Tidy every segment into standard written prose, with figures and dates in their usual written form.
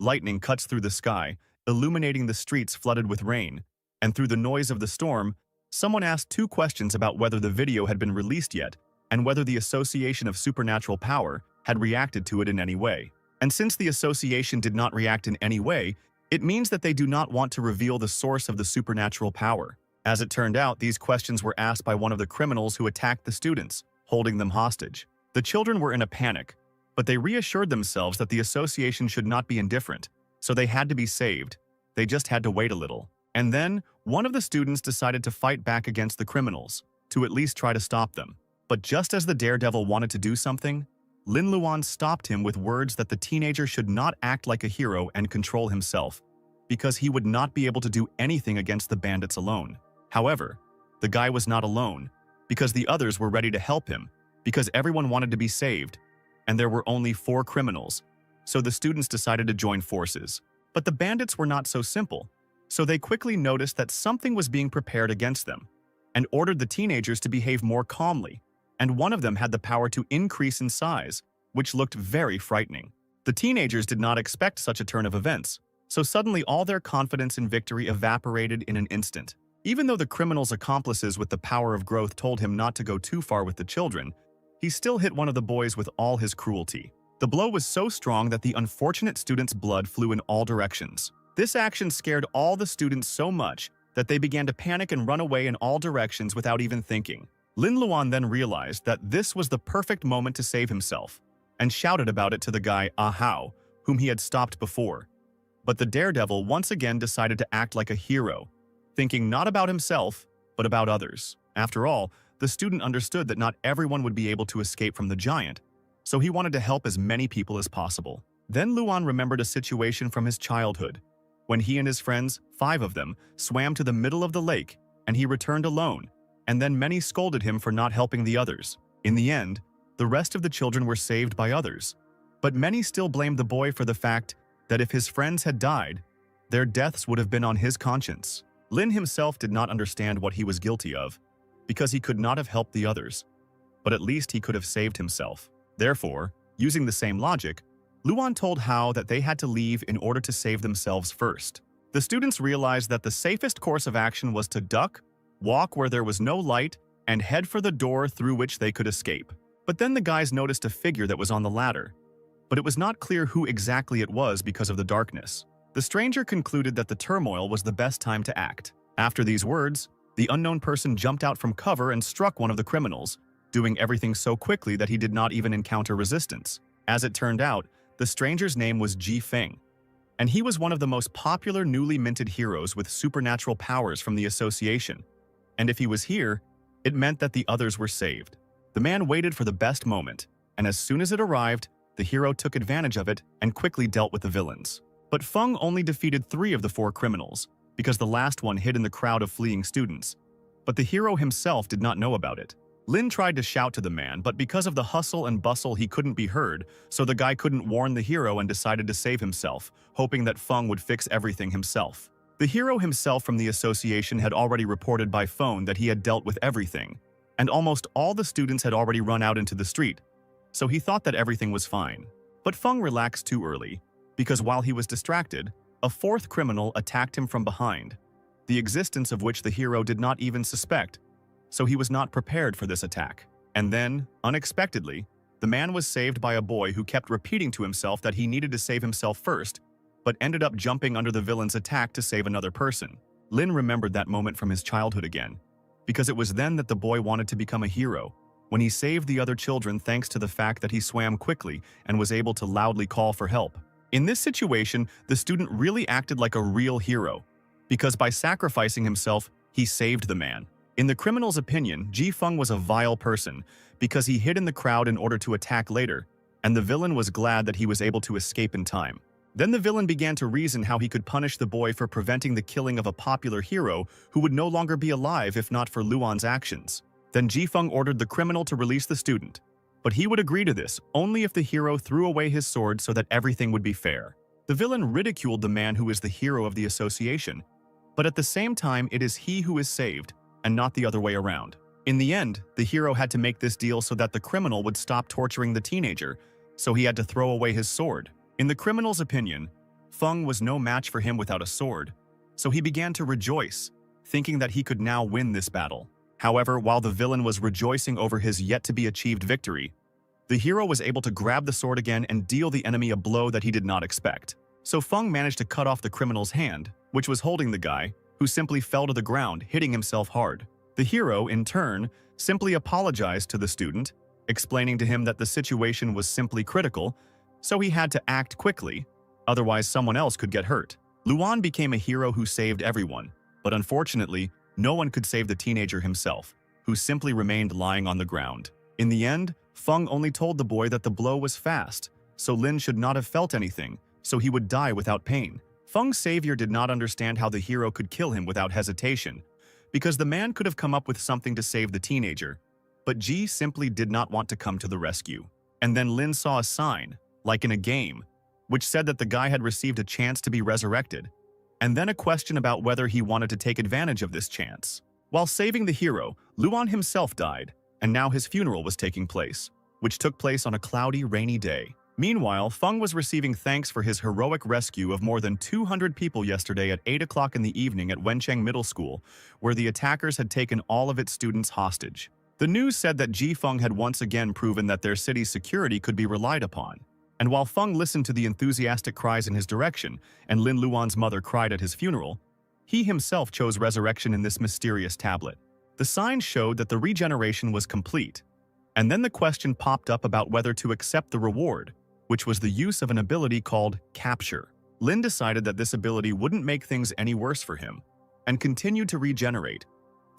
lightning cuts through the sky, illuminating the streets flooded with rain, and through the noise of the storm, someone asked two questions about whether the video had been released yet and whether the Association of Supernatural Power had reacted to it in any way. And since the association did not react in any way, it means that they do not want to reveal the source of the supernatural power. As it turned out, these questions were asked by one of the criminals who attacked the students, holding them hostage. The children were in a panic, but they reassured themselves that the association should not be indifferent, so they had to be saved. They just had to wait a little. And then, one of the students decided to fight back against the criminals, to at least try to stop them. But just as the daredevil wanted to do something, Lin Luan stopped him with words that the teenager should not act like a hero and control himself, because he would not be able to do anything against the bandits alone. However, the guy was not alone, because the others were ready to help him, because everyone wanted to be saved, and there were only 4 criminals, so the students decided to join forces. But the bandits were not so simple, so they quickly noticed that something was being prepared against them, and ordered the teenagers to behave more calmly, and one of them had the power to increase in size, which looked very frightening. The teenagers did not expect such a turn of events, so suddenly all their confidence in victory evaporated in an instant. Even though the criminal's accomplices with the power of growth told him not to go too far with the children, he still hit one of the boys with all his cruelty. The blow was so strong that the unfortunate student's blood flew in all directions. This action scared all the students so much that they began to panic and run away in all directions without even thinking. Lin Luan then realized that this was the perfect moment to save himself, and shouted about it to the guy Ahao, whom he had stopped before. But the daredevil once again decided to act like a hero, thinking not about himself, but about others. After all, the student understood that not everyone would be able to escape from the giant, so he wanted to help as many people as possible. Then Luan remembered a situation from his childhood, when he and his friends, 5 of them, swam to the middle of the lake, and he returned alone, and then many scolded him for not helping the others. In the end, the rest of the children were saved by others, but many still blamed the boy for the fact that if his friends had died, their deaths would have been on his conscience. Lin himself did not understand what he was guilty of, because he could not have helped the others, but at least he could have saved himself. Therefore, using the same logic, Luan told Hao that they had to leave in order to save themselves first. The students realized that the safest course of action was to duck, walk where there was no light, and head for the door through which they could escape. But then the guys noticed a figure that was on the ladder, but it was not clear who exactly it was because of the darkness. The stranger concluded that the turmoil was the best time to act. After these words, the unknown person jumped out from cover and struck one of the criminals, doing everything so quickly that he did not even encounter resistance. As it turned out, the stranger's name was Ji Feng, and he was one of the most popular newly minted heroes with supernatural powers from the association. And if he was here, it meant that the others were saved. The man waited for the best moment, and as soon as it arrived, the hero took advantage of it and quickly dealt with the villains. But Feng only defeated 3 of the 4 criminals, because the last one hid in the crowd of fleeing students. But the hero himself did not know about it. Lin tried to shout to the man, but because of the hustle and bustle he couldn't be heard, so the guy couldn't warn the hero and decided to save himself, hoping that Feng would fix everything himself. The hero himself from the association had already reported by phone that he had dealt with everything, and almost all the students had already run out into the street, so he thought that everything was fine. But Feng relaxed too early, because while he was distracted, a 4th criminal attacked him from behind, the existence of which the hero did not even suspect, so he was not prepared for this attack. And then, unexpectedly, the man was saved by a boy who kept repeating to himself that he needed to save himself first, but ended up jumping under the villain's attack to save another person. Lin remembered that moment from his childhood again, because it was then that the boy wanted to become a hero, when he saved the other children thanks to the fact that he swam quickly and was able to loudly call for help. In this situation, the student really acted like a real hero, because by sacrificing himself, he saved the man. In the criminal's opinion, Ji Feng was a vile person because he hid in the crowd in order to attack later, and the villain was glad that he was able to escape in time. Then the villain began to reason how he could punish the boy for preventing the killing of a popular hero who would no longer be alive if not for Luan's actions. Then Ji Feng ordered the criminal to release the student, but he would agree to this only if the hero threw away his sword so that everything would be fair. The villain ridiculed the man who is the hero of the association, but at the same time it is he who is saved, and not the other way around. In the end, the hero had to make this deal so that the criminal would stop torturing the teenager, so he had to throw away his sword. In the criminal's opinion, Feng was no match for him without a sword, so he began to rejoice, thinking that he could now win this battle. However, while the villain was rejoicing over his yet-to-be-achieved victory, the hero was able to grab the sword again and deal the enemy a blow that he did not expect. So Feng managed to cut off the criminal's hand, which was holding the guy, who simply fell to the ground, hitting himself hard. The hero, in turn, simply apologized to the student, explaining to him that the situation was simply critical, so he had to act quickly, otherwise someone else could get hurt. Luan became a hero who saved everyone, but unfortunately, no one could save the teenager himself, who simply remained lying on the ground. In the end, Feng only told the boy that the blow was fast, so Lin should not have felt anything, so he would die without pain. Feng's savior did not understand how the hero could kill him without hesitation, because the man could have come up with something to save the teenager, but Ji simply did not want to come to the rescue. And then Lin saw a sign, like in a game, which said that the guy had received a chance to be resurrected, and then a question about whether he wanted to take advantage of this chance. While saving the hero, Luan himself died, and now his funeral was taking place, which took place on a cloudy, rainy day. Meanwhile, Feng was receiving thanks for his heroic rescue of more than 200 people yesterday at 8 o'clock in the evening at Wencheng Middle School, where the attackers had taken all of its students hostage. The news said that Ji Feng had once again proven that their city's security could be relied upon. And while Feng listened to the enthusiastic cries in his direction, and Lin Luan's mother cried at his funeral, he himself chose resurrection in this mysterious tablet. The sign showed that the regeneration was complete, and then the question popped up about whether to accept the reward, which was the use of an ability called capture. Lin decided that this ability wouldn't make things any worse for him, and continued to regenerate,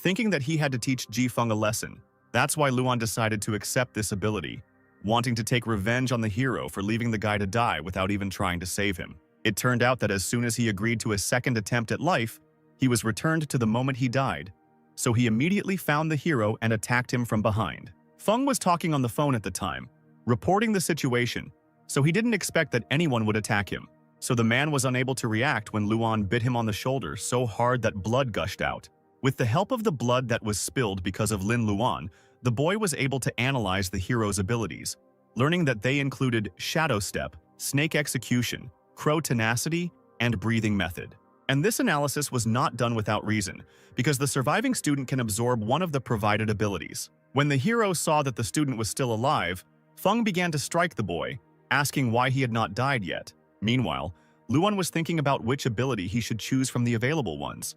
thinking that he had to teach Ji Feng a lesson. That's why Luan decided to accept this ability, wanting to take revenge on the hero for leaving the guy to die without even trying to save him. It turned out that as soon as he agreed to a second attempt at life, he was returned to the moment he died, so he immediately found the hero and attacked him from behind. Feng was talking on the phone at the time, reporting the situation, so he didn't expect that anyone would attack him. So the man was unable to react when Luan bit him on the shoulder so hard that blood gushed out. With the help of the blood that was spilled because of Lin Luan, the boy was able to analyze the hero's abilities, learning that they included Shadow Step, Snake Execution, Crow Tenacity, and Breathing Method. And this analysis was not done without reason, because the surviving student can absorb one of the provided abilities. When the hero saw that the student was still alive, Feng began to strike the boy, asking why he had not died yet. Meanwhile, Luan was thinking about which ability he should choose from the available ones,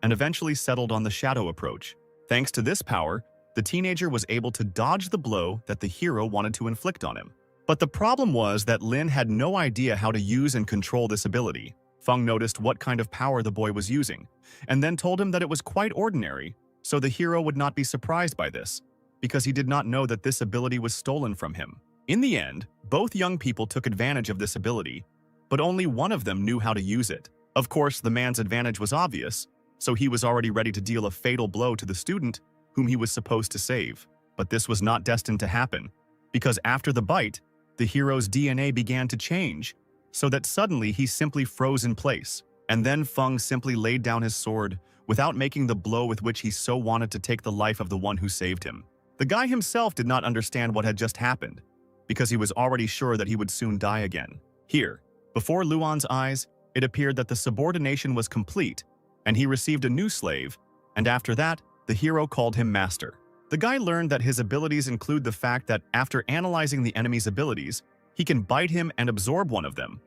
and eventually settled on the shadow approach. Thanks to this power, the teenager was able to dodge the blow that the hero wanted to inflict on him. But the problem was that Lin had no idea how to use and control this ability. Feng noticed what kind of power the boy was using, and then told him that it was quite ordinary, so the hero would not be surprised by this, because he did not know that this ability was stolen from him. In the end, both young people took advantage of this ability, but only one of them knew how to use it. Of course, the man's advantage was obvious, so he was already ready to deal a fatal blow to the student whom he was supposed to save. But this was not destined to happen, because after the bite, the hero's DNA began to change, so that suddenly he simply froze in place. And then Feng simply laid down his sword, without making the blow with which he so wanted to take the life of the one who saved him. The guy himself did not understand what had just happened, because he was already sure that he would soon die again. Here, before Luan's eyes, it appeared that the subordination was complete, and he received a new slave, and after that, the hero called him master. The guy learned that his abilities include the fact that after analyzing the enemy's abilities, he can bite him and absorb one of them.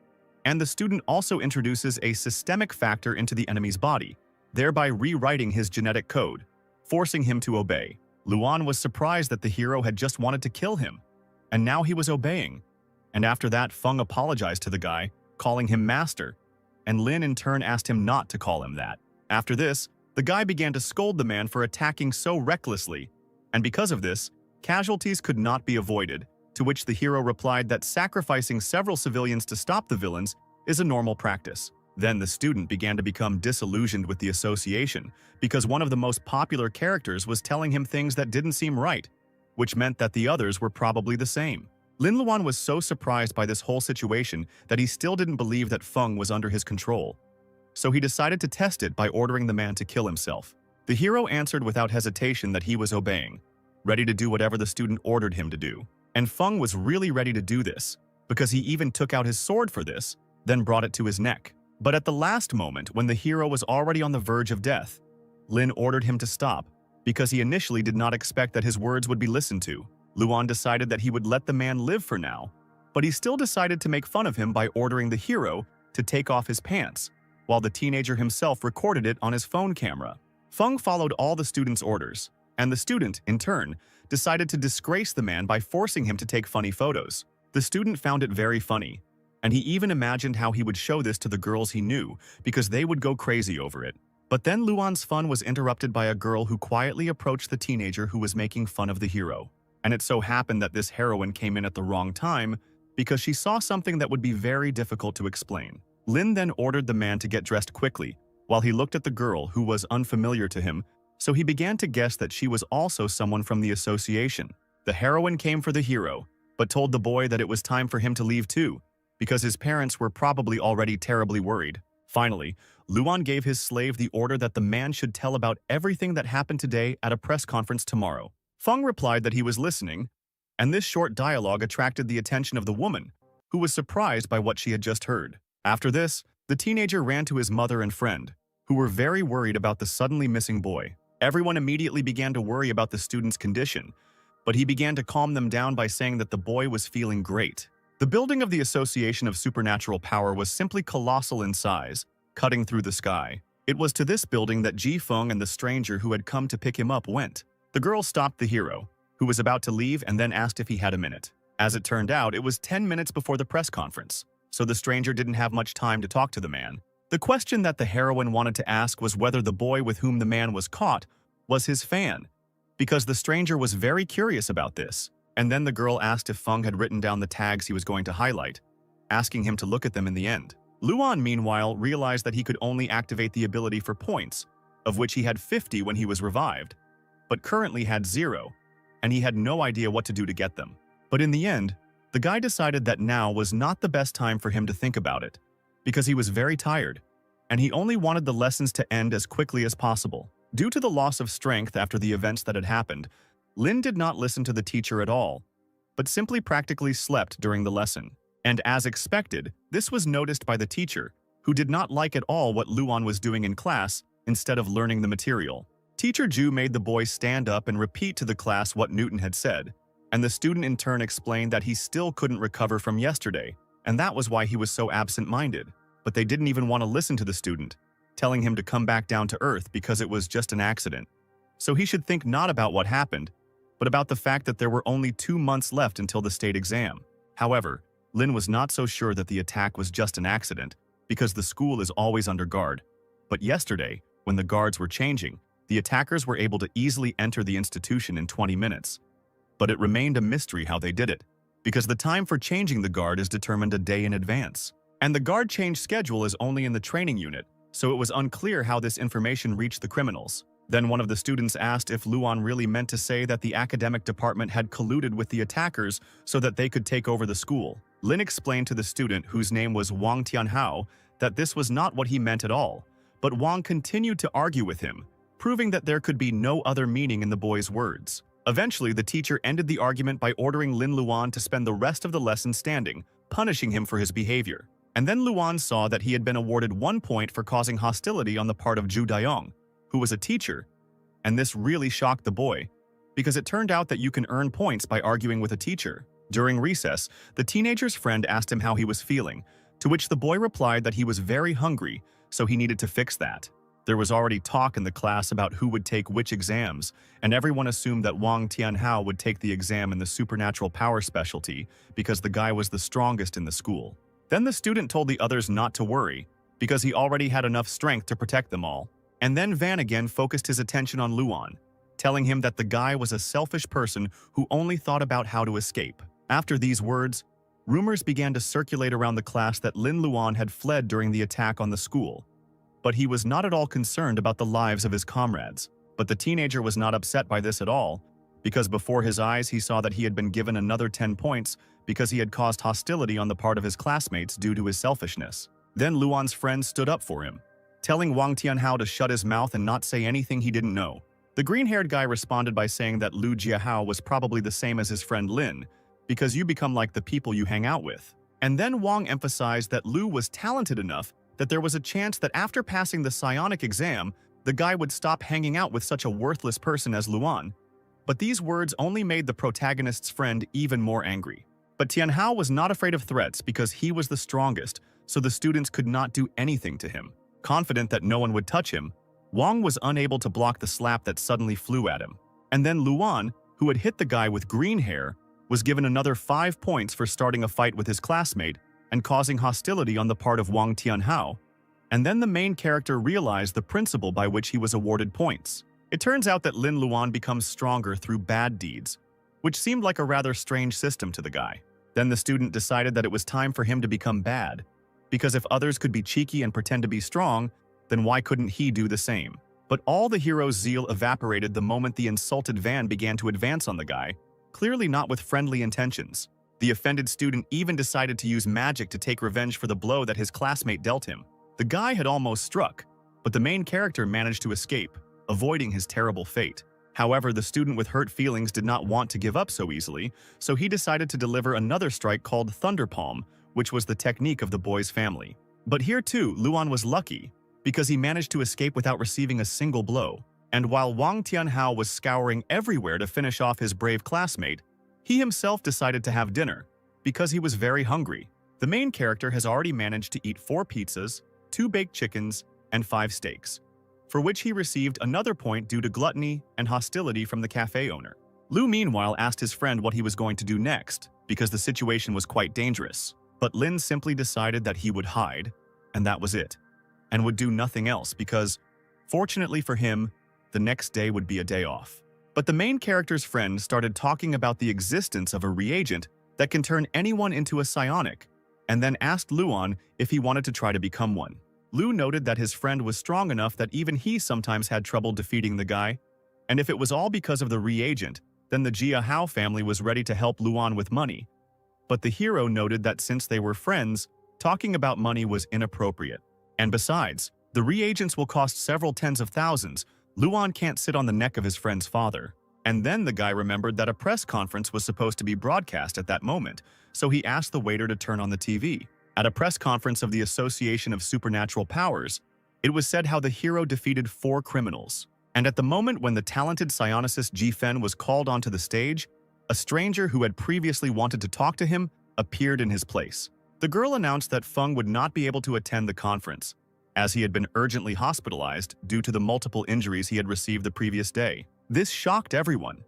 And the student also introduces a systemic factor into the enemy's body, thereby rewriting his genetic code, forcing him to obey. Luan was surprised that the hero had just wanted to kill him, and now he was obeying. And after that, Feng apologized to the guy, calling him master, and Lin in turn asked him not to call him that. After this, the guy began to scold the man for attacking so recklessly, and because of this, casualties could not be avoided, to which the hero replied that sacrificing several civilians to stop the villains is a normal practice. Then the student began to become disillusioned with the association, because one of the most popular characters was telling him things that didn't seem right, which meant that the others were probably the same. Lin Luan was so surprised by this whole situation that he still didn't believe that Feng was under his control. So he decided to test it by ordering the man to kill himself. The hero answered without hesitation that he was obeying, ready to do whatever the student ordered him to do. And Feng was really ready to do this, because he even took out his sword for this, then brought it to his neck. But at the last moment, when the hero was already on the verge of death, Lin ordered him to stop, because he initially did not expect that his words would be listened to. Luan decided that he would let the man live for now, but he still decided to make fun of him by ordering the hero to take off his pants, while the teenager himself recorded it on his phone camera. Feng followed all the student's orders, and the student, in turn, decided to disgrace the man by forcing him to take funny photos. The student found it very funny, and he even imagined how he would show this to the girls he knew, because they would go crazy over it. But then Luan's fun was interrupted by a girl who quietly approached the teenager who was making fun of the hero. And it so happened that this heroine came in at the wrong time because she saw something that would be very difficult to explain. Lin then ordered the man to get dressed quickly, while he looked at the girl who was unfamiliar to him, so he began to guess that she was also someone from the association. The heroine came for the hero, but told the boy that it was time for him to leave too, because his parents were probably already terribly worried. Finally, Luan gave his slave the order that the man should tell about everything that happened today at a press conference tomorrow. Feng replied that he was listening, and this short dialogue attracted the attention of the woman, who was surprised by what she had just heard. After this, the teenager ran to his mother and friend, who were very worried about the suddenly missing boy. Everyone immediately began to worry about the student's condition, but he began to calm them down by saying that the boy was feeling great. The building of the Association of Supernatural Power was simply colossal in size, cutting through the sky. It was to this building that Ji Feng and the stranger who had come to pick him up went. The girl stopped the hero, who was about to leave, and then asked if he had a minute. As it turned out, it was 10 minutes before the press conference, so the stranger didn't have much time to talk to the man. The question that the heroine wanted to ask was whether the boy with whom the man was caught was his fan, because the stranger was very curious about this. And then the girl asked if Feng had written down the tags he was going to highlight, asking him to look at them in the end. Luan, meanwhile, realized that he could only activate the ability for points, of which he had 50 when he was revived, but currently had 0, and he had no idea what to do to get them. But in the end, the guy decided that now was not the best time for him to think about it, because he was very tired, and he only wanted the lessons to end as quickly as possible. Due to the loss of strength after the events that had happened, Lin did not listen to the teacher at all, but simply practically slept during the lesson. And as expected, this was noticed by the teacher, who did not like at all what Luan was doing in class instead of learning the material. Teacher Ju made the boy stand up and repeat to the class what Newton had said, and the student in turn explained that he still couldn't recover from yesterday, and that was why he was so absent-minded. But they didn't even want to listen to the student, telling him to come back down to earth because it was just an accident. So he should think not about what happened, but about the fact that there were only 2 months left until the state exam. However, Lin was not so sure that the attack was just an accident, because the school is always under guard. But yesterday, when the guards were changing, the attackers were able to easily enter the institution in 20 minutes. But it remained a mystery how they did it, because the time for changing the guard is determined a day in advance. And the guard change schedule is only in the training unit, so it was unclear how this information reached the criminals. Then one of the students asked if Luan really meant to say that the academic department had colluded with the attackers so that they could take over the school. Lin explained to the student, whose name was Wang Tianhao, that this was not what he meant at all, but Wang continued to argue with him, proving that there could be no other meaning in the boy's words. Eventually, the teacher ended the argument by ordering Lin Luan to spend the rest of the lesson standing, punishing him for his behavior. And then Luan saw that he had been awarded 1 point for causing hostility on the part of Zhu Daiyong, who was a teacher, and this really shocked the boy, because it turned out that you can earn points by arguing with a teacher. During recess, the teenager's friend asked him how he was feeling, to which the boy replied that he was very hungry, so he needed to fix that. There was already talk in the class about who would take which exams, and everyone assumed that Wang Tianhao would take the exam in the supernatural power specialty because the guy was the strongest in the school. Then the student told the others not to worry, because he already had enough strength to protect them all. And then Van again focused his attention on Luan, telling him that the guy was a selfish person who only thought about how to escape. After these words, rumors began to circulate around the class that Lin Luan had fled during the attack on the school. But he was not at all concerned about the lives of his comrades. But the teenager was not upset by this at all, because before his eyes he saw that he had been given another 10 points because he had caused hostility on the part of his classmates due to his selfishness. Then Luan's friend stood up for him, telling Wang Tianhao to shut his mouth and not say anything he didn't know. The green-haired guy responded by saying that Lu Jiahao was probably the same as his friend Lin, because you become like the people you hang out with. And then Wang emphasized that Lu was talented enough that there was a chance that after passing the psionic exam, the guy would stop hanging out with such a worthless person as Luan. But these words only made the protagonist's friend even more angry. But Tianhao was not afraid of threats because he was the strongest, so the students could not do anything to him. Confident that no one would touch him, Wang was unable to block the slap that suddenly flew at him. And then Luan, who had hit the guy with green hair, was given another 5 points for starting a fight with his classmate and causing hostility on the part of Wang Tianhao. And then the main character realized the principle by which he was awarded points. It turns out that Lin Luan becomes stronger through bad deeds, which seemed like a rather strange system to the guy. Then the student decided that it was time for him to become bad, because if others could be cheeky and pretend to be strong, then why couldn't he do the same? But all the hero's zeal evaporated the moment the insulted van began to advance on the guy, clearly not with friendly intentions. The offended student even decided to use magic to take revenge for the blow that his classmate dealt him. The guy had almost struck, but the main character managed to escape, avoiding his terrible fate. However, the student with hurt feelings did not want to give up so easily, so he decided to deliver another strike called Thunder Palm, which was the technique of the boy's family. But here too, Luan was lucky, because he managed to escape without receiving a single blow. And while Wang Tianhao was scouring everywhere to finish off his brave classmate, he himself decided to have dinner, because he was very hungry. The main character has already managed to eat 4 pizzas, 2 baked chickens, and 5 steaks, for which he received another point due to gluttony and hostility from the cafe owner. Lu meanwhile asked his friend what he was going to do next, because the situation was quite dangerous. But Lin simply decided that he would hide, and that was it, and would do nothing else because, fortunately for him, the next day would be a day off. But the main character's friend started talking about the existence of a reagent that can turn anyone into a psionic, and then asked Luan if he wanted to try to become one. Lu noted that his friend was strong enough that even he sometimes had trouble defeating the guy, and if it was all because of the reagent, then the Jia Hao family was ready to help Luan with money. But the hero noted that since they were friends, talking about money was inappropriate. And besides, the reagents will cost several tens of thousands. Luan can't sit on the neck of his friend's father. And then the guy remembered that a press conference was supposed to be broadcast at that moment, so he asked the waiter to turn on the TV. At a press conference of the Association of Supernatural Powers, it was said how the hero defeated 4 criminals. And at the moment when the talented psionicist Ji Fen was called onto the stage, a stranger who had previously wanted to talk to him appeared in his place. The girl announced that Feng would not be able to attend the conference, as he had been urgently hospitalized due to the multiple injuries he had received the previous day. This shocked everyone,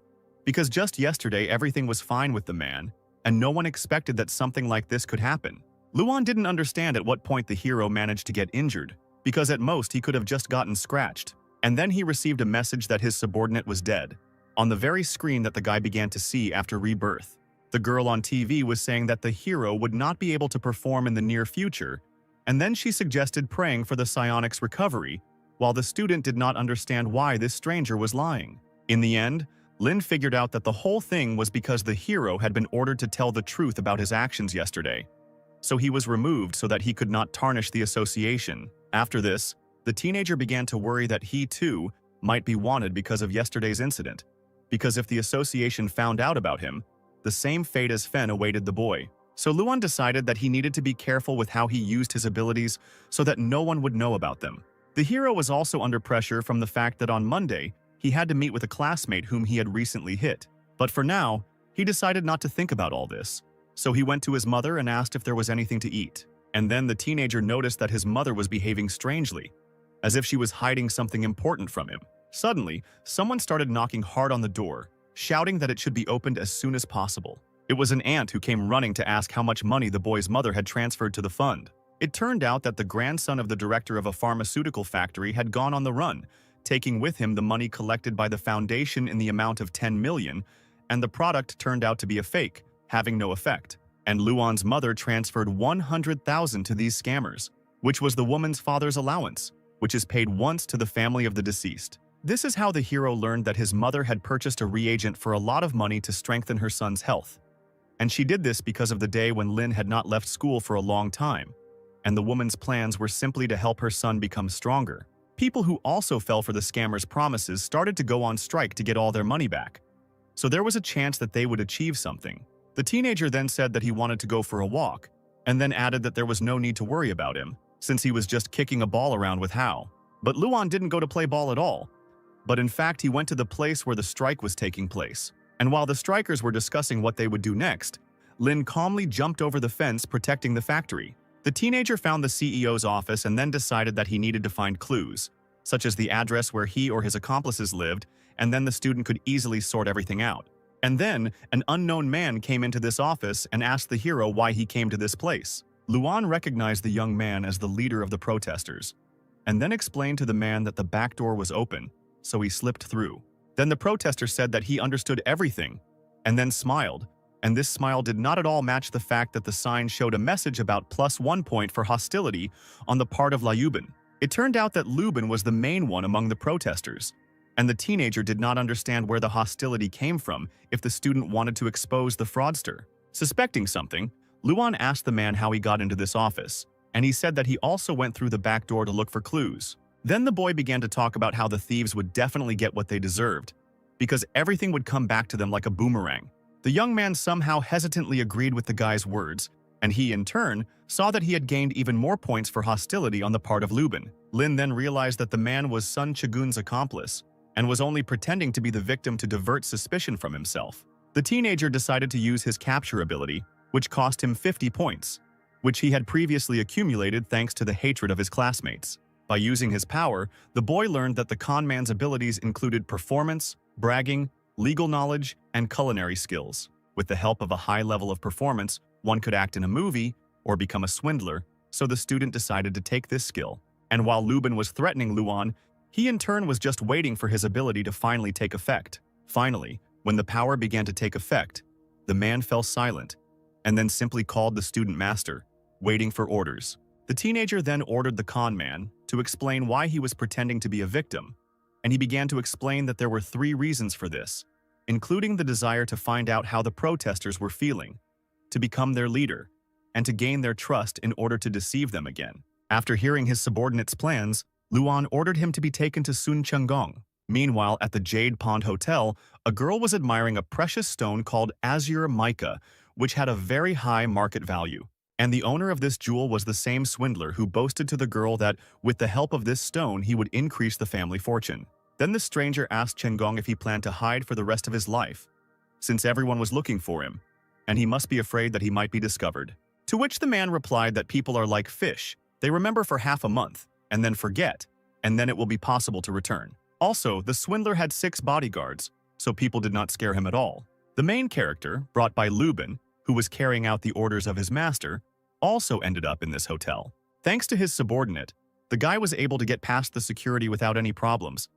because just yesterday everything was fine with the man, and no one expected that something like this could happen. Luan didn't understand at what point the hero managed to get injured, because at most he could have just gotten scratched. And then he received a message that his subordinate was dead, on the very screen that the guy began to see after rebirth. The girl on TV was saying that the hero would not be able to perform in the near future, and then she suggested praying for the psionic's recovery, while the student did not understand why this stranger was lying. In the end, Lin figured out that the whole thing was because the hero had been ordered to tell the truth about his actions yesterday. So he was removed so that he could not tarnish the association. After this, the teenager began to worry that he, too, might be wanted because of yesterday's incident. Because if the association found out about him, the same fate as Fen awaited the boy. So Luan decided that he needed to be careful with how he used his abilities so that no one would know about them. The hero was also under pressure from the fact that on Monday, he had to meet with a classmate whom he had recently hit. But for now, he decided not to think about all this. So he went to his mother and asked if there was anything to eat. And then the teenager noticed that his mother was behaving strangely, as if she was hiding something important from him. Suddenly, someone started knocking hard on the door, shouting that it should be opened as soon as possible. It was an aunt who came running to ask how much money the boy's mother had transferred to the fund. It turned out that the grandson of the director of a pharmaceutical factory had gone on the run, taking with him the money collected by the foundation in the amount of 10 million, and the product turned out to be a fake, having no effect. And Luan's mother transferred 100,000 to these scammers, which was the woman's father's allowance, which is paid once to the family of the deceased. This is how the hero learned that his mother had purchased a reagent for a lot of money to strengthen her son's health. And she did this because of the day when Lin had not left school for a long time, and the woman's plans were simply to help her son become stronger. People who also fell for the scammer's promises started to go on strike to get all their money back. So there was a chance that they would achieve something. The teenager then said that he wanted to go for a walk, and then added that there was no need to worry about him, since he was just kicking a ball around with Hao. But Luan didn't go to play ball at all, but in fact he went to the place where the strike was taking place. And while the strikers were discussing what they would do next, Lin calmly jumped over the fence protecting the factory. The teenager found the CEO's office and then decided that he needed to find clues, such as the address where he or his accomplices lived, and then the student could easily sort everything out. And then, an unknown man came into this office and asked the hero why he came to this place. Luan recognized the young man as the leader of the protesters, and then explained to the man that the back door was open, so he slipped through. Then the protester said that he understood everything, and then smiled, and this smile did not at all match the fact that the sign showed a message about +1 point for hostility on the part of Layuban. It turned out that Lubin was the main one among the protesters, and the teenager did not understand where the hostility came from if the student wanted to expose the fraudster. Suspecting something, Luan asked the man how he got into this office, and he said that he also went through the back door to look for clues. Then the boy began to talk about how the thieves would definitely get what they deserved, because everything would come back to them like a boomerang. The young man somehow hesitantly agreed with the guy's words, and he, in turn, saw that he had gained even more points for hostility on the part of Lubin. Lin then realized that the man was Sun Chagun's accomplice, and was only pretending to be the victim to divert suspicion from himself. The teenager decided to use his capture ability, which cost him 50 points, which he had previously accumulated thanks to the hatred of his classmates. By using his power, the boy learned that the conman's abilities included performance, bragging, legal knowledge, and culinary skills. With the help of a high level of performance, one could act in a movie or become a swindler, so the student decided to take this skill. And while Lubin was threatening Luan, he in turn was just waiting for his ability to finally take effect. Finally, when the power began to take effect, the man fell silent and then simply called the student master, waiting for orders. The teenager then ordered the con man to explain why he was pretending to be a victim, and he began to explain that there were 3 reasons for this, including the desire to find out how the protesters were feeling, to become their leader, and to gain their trust in order to deceive them again. After hearing his subordinate's plans, Luan ordered him to be taken to Sun Chunggong. Meanwhile, at the Jade Pond Hotel, a girl was admiring a precious stone called Azure Mica, which had a very high market value. And the owner of this jewel was the same swindler who boasted to the girl that, with the help of this stone, he would increase the family fortune. Then the stranger asked Chengong if he planned to hide for the rest of his life, since everyone was looking for him, and he must be afraid that he might be discovered. To which the man replied that people are like fish. They remember for half a month, and then forget, and then it will be possible to return. Also, the swindler had 6 bodyguards, so people did not scare him at all. The main character, brought by Lubin, who was carrying out the orders of his master, also ended up in this hotel. Thanks to his subordinate, the guy was able to get past the security without any problems,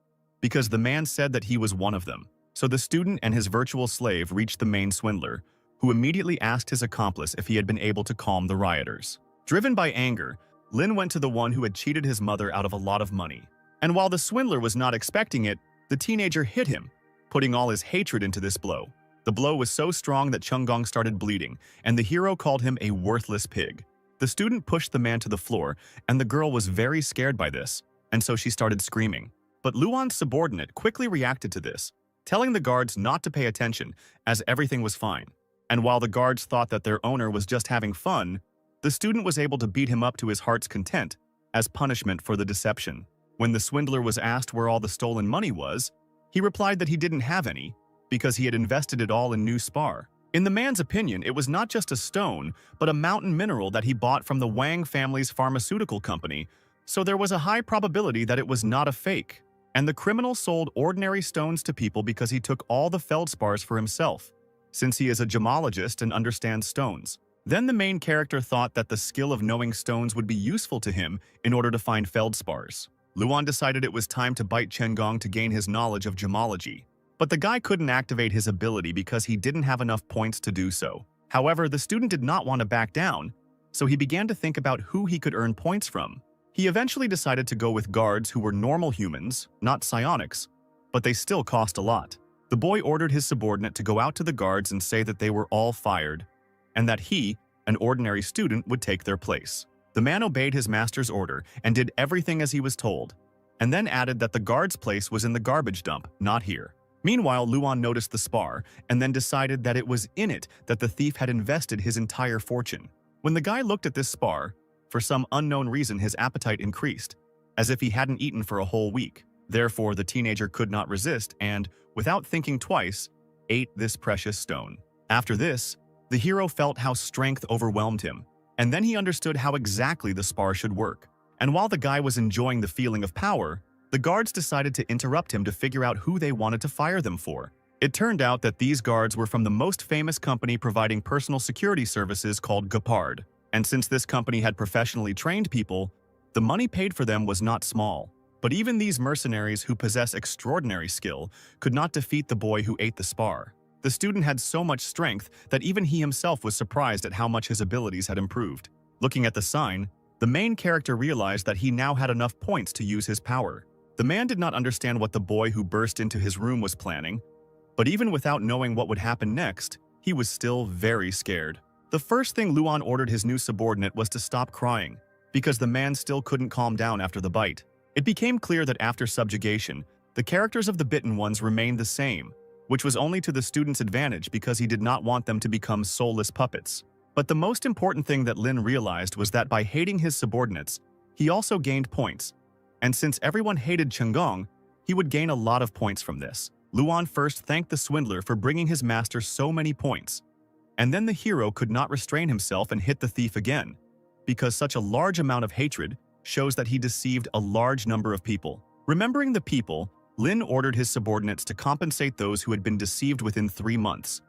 because the man said that he was one of them. So the student and his virtual slave reached the main swindler, who immediately asked his accomplice if he had been able to calm the rioters. Driven by anger, Lin went to the one who had cheated his mother out of a lot of money. And while the swindler was not expecting it, the teenager hit him, putting all his hatred into this blow. The blow was so strong that Chunggong started bleeding, and the hero called him a worthless pig. The student pushed the man to the floor, and the girl was very scared by this, and so she started screaming. But Luan's subordinate quickly reacted to this, telling the guards not to pay attention, as everything was fine. And while the guards thought that their owner was just having fun, the student was able to beat him up to his heart's content, as punishment for the deception. When the swindler was asked where all the stolen money was, he replied that he didn't have any, because he had invested it all in new spar. In the man's opinion, it was not just a stone, but a mountain mineral that he bought from the Wang family's pharmaceutical company, so there was a high probability that it was not a fake. And the criminal sold ordinary stones to people because he took all the feldspars for himself, since he is a gemologist and understands stones. Then the main character thought that the skill of knowing stones would be useful to him in order to find feldspars. Luan decided it was time to bite Chengong to gain his knowledge of gemology. But the guy couldn't activate his ability because he didn't have enough points to do so. However, the student did not want to back down, so he began to think about who he could earn points from. He eventually decided to go with guards who were normal humans, not psionics, but they still cost a lot. The boy ordered his subordinate to go out to the guards and say that they were all fired, and that he, an ordinary student, would take their place. The man obeyed his master's order and did everything as he was told, and then added that the guard's place was in the garbage dump, not here. Meanwhile, Luan noticed the spar and then decided that it was in it that the thief had invested his entire fortune. When the guy looked at this spar, for some unknown reason his appetite increased, as if he hadn't eaten for a whole week. Therefore, the teenager could not resist and, without thinking twice, ate this precious stone. After this, the hero felt how strength overwhelmed him, and then he understood how exactly the spar should work. And while the guy was enjoying the feeling of power, the guards decided to interrupt him to figure out who they wanted to fire them for. It turned out that these guards were from the most famous company providing personal security services called Gepard. And since this company had professionally trained people, the money paid for them was not small. But even these mercenaries who possess extraordinary skill could not defeat the boy who ate the spar. The student had so much strength that even he himself was surprised at how much his abilities had improved. Looking at the sign, the main character realized that he now had enough points to use his power. The man did not understand what the boy who burst into his room was planning, but even without knowing what would happen next, he was still very scared. The first thing Luan ordered his new subordinate was to stop crying, because the man still couldn't calm down after the bite. It became clear that after subjugation, the characters of the bitten ones remained the same, which was only to the student's advantage because he did not want them to become soulless puppets. But the most important thing that Lin realized was that by hating his subordinates, he also gained points. And since everyone hated Changong, he would gain a lot of points from this. Luan first thanked the swindler for bringing his master so many points. And then the hero could not restrain himself and hit the thief again, because such a large amount of hatred shows that he deceived a large number of people. Remembering the people, Lin ordered his subordinates to compensate those who had been deceived within 3 months,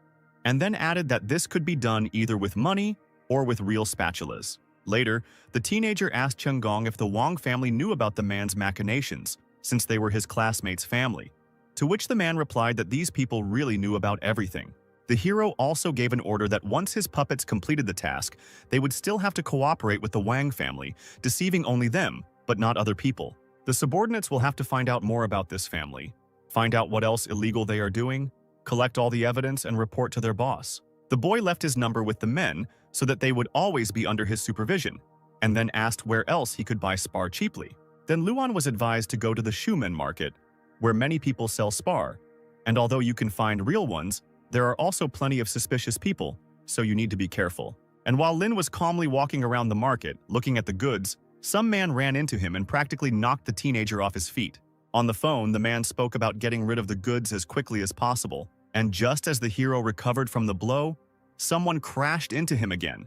and then added that this could be done either with money or with real spatulas. Later, the teenager asked Changong if the Wang family knew about the man's machinations, since they were his classmates' family, to which the man replied that these people really knew about everything. The hero also gave an order that once his puppets completed the task, they would still have to cooperate with the Wang family, deceiving only them, but not other people. The subordinates will have to find out more about this family, find out what else illegal they are doing, collect all the evidence, and report to their boss. The boy left his number with the men so that they would always be under his supervision, and then asked where else he could buy spar cheaply. Then Luan was advised to go to the Shoeman market, where many people sell spar, and although you can find real ones, there are also plenty of suspicious people, so you need to be careful. And while Lin was calmly walking around the market, looking at the goods, some man ran into him and practically knocked the teenager off his feet. On the phone, the man spoke about getting rid of the goods as quickly as possible, and just as the hero recovered from the blow, someone crashed into him again.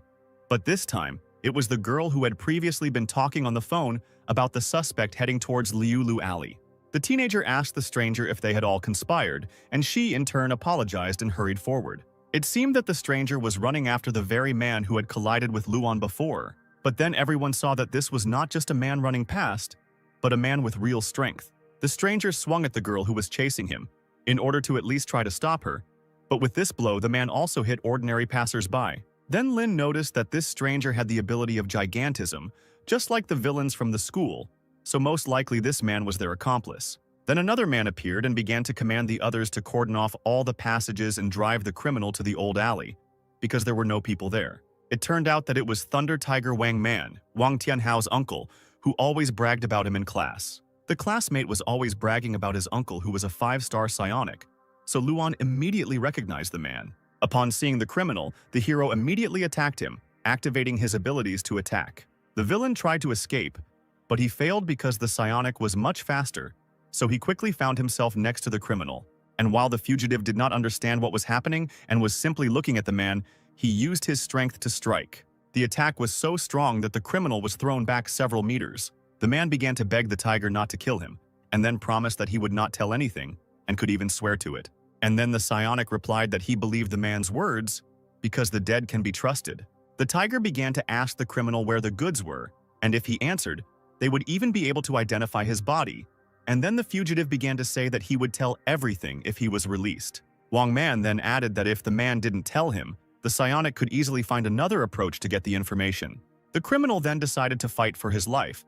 But this time, it was the girl who had previously been talking on the phone about the suspect heading towards Liulu Alley. The teenager asked the stranger if they had all conspired, and she in turn apologized and hurried forward. It seemed that the stranger was running after the very man who had collided with Luan before, but then everyone saw that this was not just a man running past, but a man with real strength. The stranger swung at the girl who was chasing him, in order to at least try to stop her, but with this blow the man also hit ordinary passers-by. Then Lin noticed that this stranger had the ability of gigantism, just like the villains from the school, so most likely this man was their accomplice. Then another man appeared and began to command the others to cordon off all the passages and drive the criminal to the old alley, because there were no people there. It turned out that it was Thunder Tiger Wang Man, Wang Tianhao's uncle, who always bragged about him in class. The classmate was always bragging about his uncle who was a 5-star psionic, so Luan immediately recognized the man. Upon seeing the criminal, the hero immediately attacked him, activating his abilities to attack. The villain tried to escape, but he failed because the psionic was much faster, so he quickly found himself next to the criminal. And while the fugitive did not understand what was happening and was simply looking at the man, he used his strength to strike. The attack was so strong that the criminal was thrown back several meters. The man began to beg the tiger not to kill him, and then promised that he would not tell anything, and could even swear to it. And then the psionic replied that he believed the man's words, because the dead can be trusted. The tiger began to ask the criminal where the goods were, and if he answered, they would even be able to identify his body. And then the fugitive began to say that he would tell everything if he was released. Wang Man then added that if the man didn't tell him, the psionic could easily find another approach to get the information. The criminal then decided to fight for his life,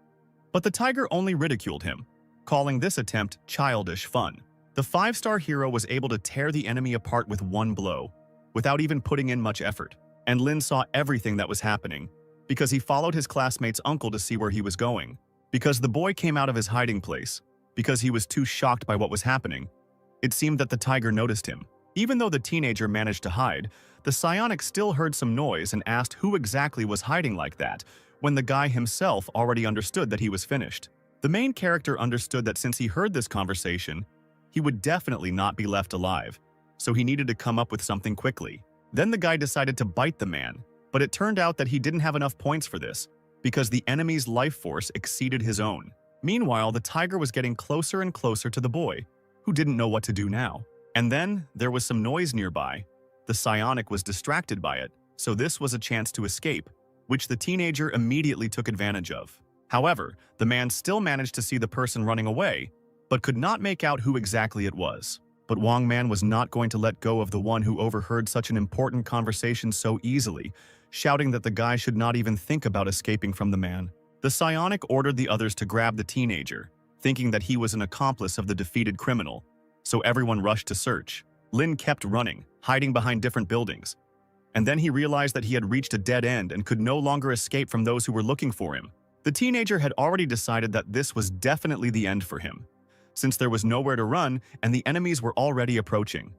but the tiger only ridiculed him, calling this attempt childish fun. The 5-star hero was able to tear the enemy apart with one blow, without even putting in much effort. And Lin saw everything that was happening, because he followed his classmate's uncle to see where he was going. Because the boy came out of his hiding place, because he was too shocked by what was happening, it seemed that the tiger noticed him. Even though the teenager managed to hide, the psionic still heard some noise and asked who exactly was hiding like that, when the guy himself already understood that he was finished. The main character understood that since he heard this conversation, he would definitely not be left alive, so he needed to come up with something quickly. Then the guy decided to bite the man, but it turned out that he didn't have enough points for this, because the enemy's life force exceeded his own. Meanwhile, the tiger was getting closer and closer to the boy, who didn't know what to do now. And then there was some noise nearby. The psionic was distracted by it, so this was a chance to escape, which the teenager immediately took advantage of. However, the man still managed to see the person running away, but could not make out who exactly it was. But Wang Man was not going to let go of the one who overheard such an important conversation so easily, shouting that the guy should not even think about escaping from the man. The psionic ordered the others to grab the teenager, thinking that he was an accomplice of the defeated criminal, so everyone rushed to search. Lin kept running, hiding behind different buildings. And then he realized that he had reached a dead end and could no longer escape from those who were looking for him. The teenager had already decided that this was definitely the end for him, since there was nowhere to run and the enemies were already approaching.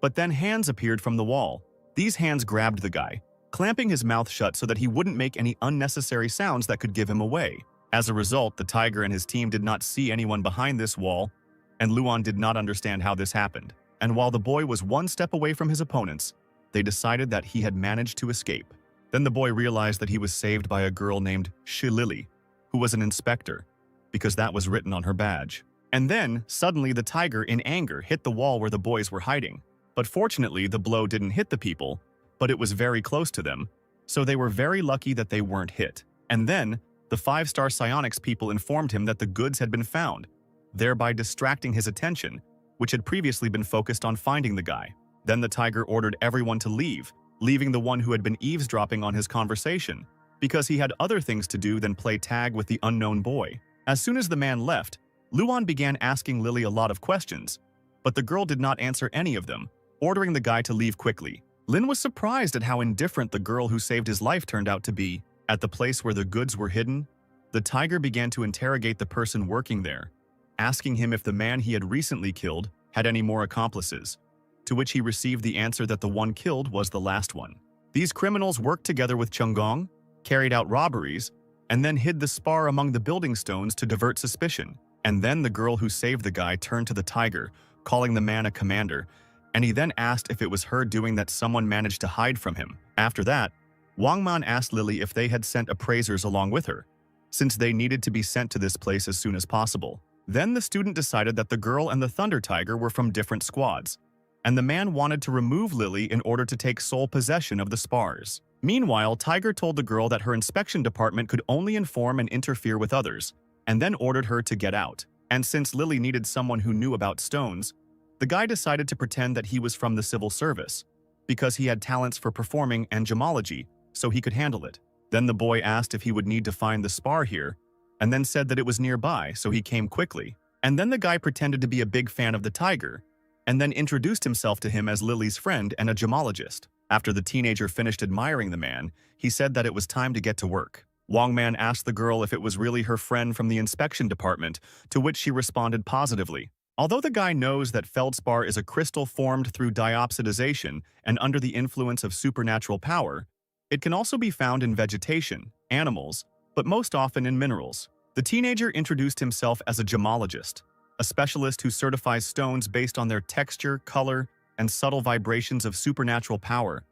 But then hands appeared from the wall. These hands grabbed the guy, clamping his mouth shut so that he wouldn't make any unnecessary sounds that could give him away. As a result, the tiger and his team did not see anyone behind this wall, and Luan did not understand how this happened. And while the boy was one step away from his opponents, they decided that he had managed to escape. Then the boy realized that he was saved by a girl named Shi Lily, who was an inspector, because that was written on her badge. And then, suddenly the tiger, in anger, hit the wall where the boys were hiding. But fortunately, the blow didn't hit the people, but it was very close to them, so they were very lucky that they weren't hit. And then, the 5-star psionics people informed him that the goods had been found, thereby distracting his attention, which had previously been focused on finding the guy. Then the tiger ordered everyone to leave, leaving the one who had been eavesdropping on his conversation, because he had other things to do than play tag with the unknown boy. As soon as the man left, Luan began asking Lily a lot of questions, but the girl did not answer any of them, ordering the guy to leave quickly. Lin was surprised at how indifferent the girl who saved his life turned out to be. At the place where the goods were hidden, the tiger began to interrogate the person working there, asking him if the man he had recently killed had any more accomplices, to which he received the answer that the one killed was the last one. These criminals worked together with Chunggong, carried out robberies, and then hid the spar among the building stones to divert suspicion. And then the girl who saved the guy turned to the tiger, calling the man a commander, and he then asked if it was her doing that someone managed to hide from him. After that, Wang Man asked Lily if they had sent appraisers along with her, since they needed to be sent to this place as soon as possible. Then the student decided that the girl and the Thunder Tiger were from different squads, and the man wanted to remove Lily in order to take sole possession of the spars. Meanwhile, Tiger told the girl that her inspection department could only inform and interfere with others, and then ordered her to get out. And since Lily needed someone who knew about stones, the guy decided to pretend that he was from the civil service, because he had talents for performing and gemology, so he could handle it. Then the boy asked if he would need to find the spar here, and then said that it was nearby, so he came quickly. And then the guy pretended to be a big fan of the tiger, and then introduced himself to him as Lily's friend and a gemologist. After the teenager finished admiring the man, he said that it was time to get to work. Wang Man asked the girl if it was really her friend from the inspection department, to which she responded positively. Although the guy knows that feldspar is a crystal formed through diopsidization and under the influence of supernatural power, it can also be found in vegetation, animals, but most often in minerals. The teenager introduced himself as a gemologist, a specialist who certifies stones based on their texture, color, and subtle vibrations of supernatural power.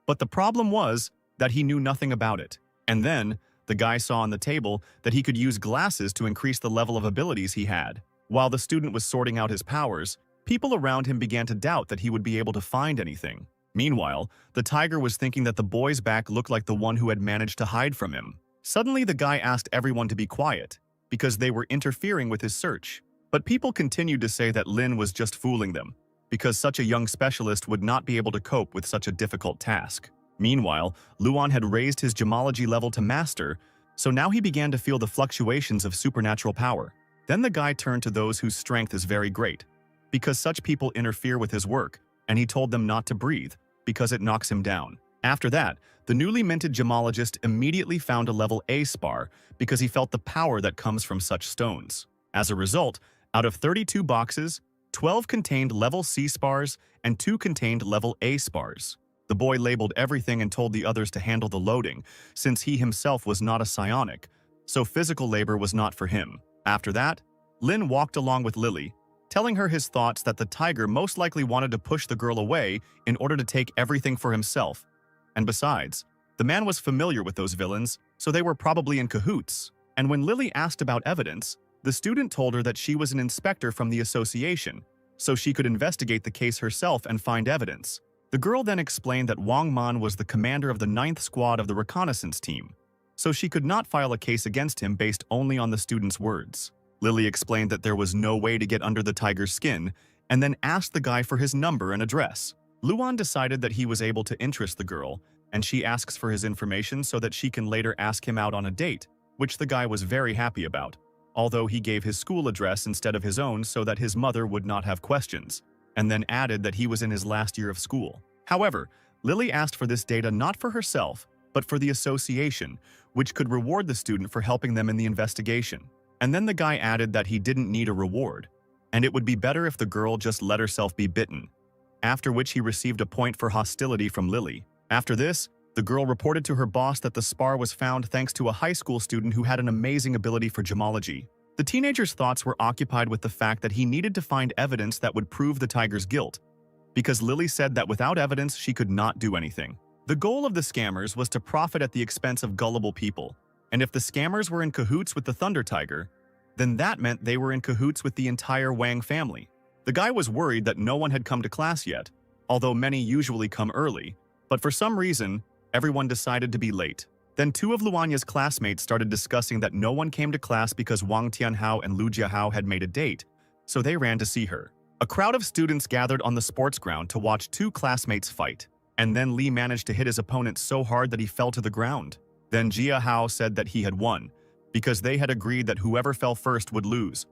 But the problem was that he knew nothing about it. And then, the guy saw on the table that he could use glasses to increase the level of abilities he had. While the student was sorting out his powers, people around him began to doubt that he would be able to find anything. Meanwhile, the tiger was thinking that the boy's back looked like the one who had managed to hide from him. Suddenly, the guy asked everyone to be quiet, because they were interfering with his search. But people continued to say that Lin was just fooling them, because such a young specialist would not be able to cope with such a difficult task. Meanwhile, Luan had raised his gemology level to master, so now he began to feel the fluctuations of supernatural power. Then the guy turned to those whose strength is very great, because such people interfere with his work, and he told them not to breathe, because it knocks him down. After that, the newly minted gemologist immediately found a level A spar because he felt the power that comes from such stones. As a result, out of 32 boxes, 12 contained level C spars and 2 contained level A spars. The boy labeled everything and told the others to handle the loading, since he himself was not a psionic, so physical labor was not for him. After that, Lin walked along with Lily, telling her his thoughts that the tiger most likely wanted to push the girl away in order to take everything for himself. And besides, the man was familiar with those villains, so they were probably in cahoots. And when Lily asked about evidence, the student told her that she was an inspector from the association, so she could investigate the case herself and find evidence. The girl then explained that Wang Man was the commander of the 9th Squad of the reconnaissance team, so she could not file a case against him based only on the student's words. Lily explained that there was no way to get under the tiger's skin, and then asked the guy for his number and address. Luan decided that he was able to interest the girl, and she asks for his information so that she can later ask him out on a date, which the guy was very happy about, although he gave his school address instead of his own so that his mother would not have questions, and then added that he was in his last year of school. However, Lily asked for this data not for herself, but for the association, which could reward the student for helping them in the investigation. And then the guy added that he didn't need a reward, and it would be better if the girl just let herself be bitten, after which he received a point for hostility from Lily. After this, the girl reported to her boss that the spar was found thanks to a high school student who had an amazing ability for gemology. The teenager's thoughts were occupied with the fact that he needed to find evidence that would prove the tiger's guilt, because Lily said that without evidence she could not do anything. The goal of the scammers was to profit at the expense of gullible people, and if the scammers were in cahoots with the Thunder Tiger, then that meant they were in cahoots with the entire Wang family. The guy was worried that no one had come to class yet, although many usually come early, but for some reason, everyone decided to be late. Then 2 of Luanya's classmates started discussing that no one came to class because Wang Tianhao and Lu Jiahao had made a date, so they ran to see her. A crowd of students gathered on the sports ground to watch 2 classmates fight, and then Li managed to hit his opponent so hard that he fell to the ground. Then Jiahao said that he had won, because they had agreed that whoever fell first would lose,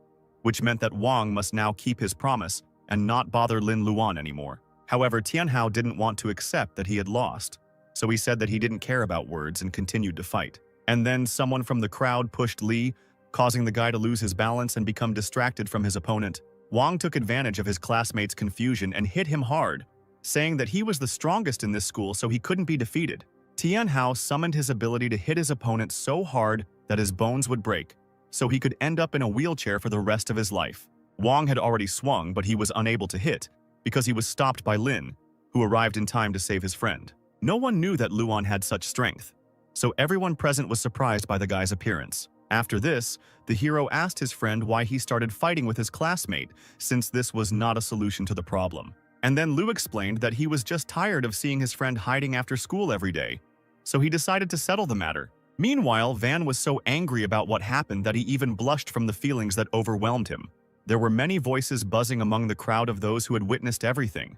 which meant that Wang must now keep his promise and not bother Lin Luan anymore. However, Tianhao didn't want to accept that he had lost, so he said that he didn't care about words and continued to fight. And then someone from the crowd pushed Li, causing the guy to lose his balance and become distracted from his opponent. Wang took advantage of his classmates' confusion and hit him hard, saying that he was the strongest in this school so he couldn't be defeated. Tianhao summoned his ability to hit his opponent so hard that his bones would break, so he could end up in a wheelchair for the rest of his life. Wang had already swung, but he was unable to hit, because he was stopped by Lin, who arrived in time to save his friend. No one knew that Luan had such strength, so everyone present was surprised by the guy's appearance. After this, the hero asked his friend why he started fighting with his classmate, since this was not a solution to the problem. And then Lu explained that he was just tired of seeing his friend hiding after school every day, so he decided to settle the matter. Meanwhile, Van was so angry about what happened that he even blushed from the feelings that overwhelmed him. There were many voices buzzing among the crowd of those who had witnessed everything,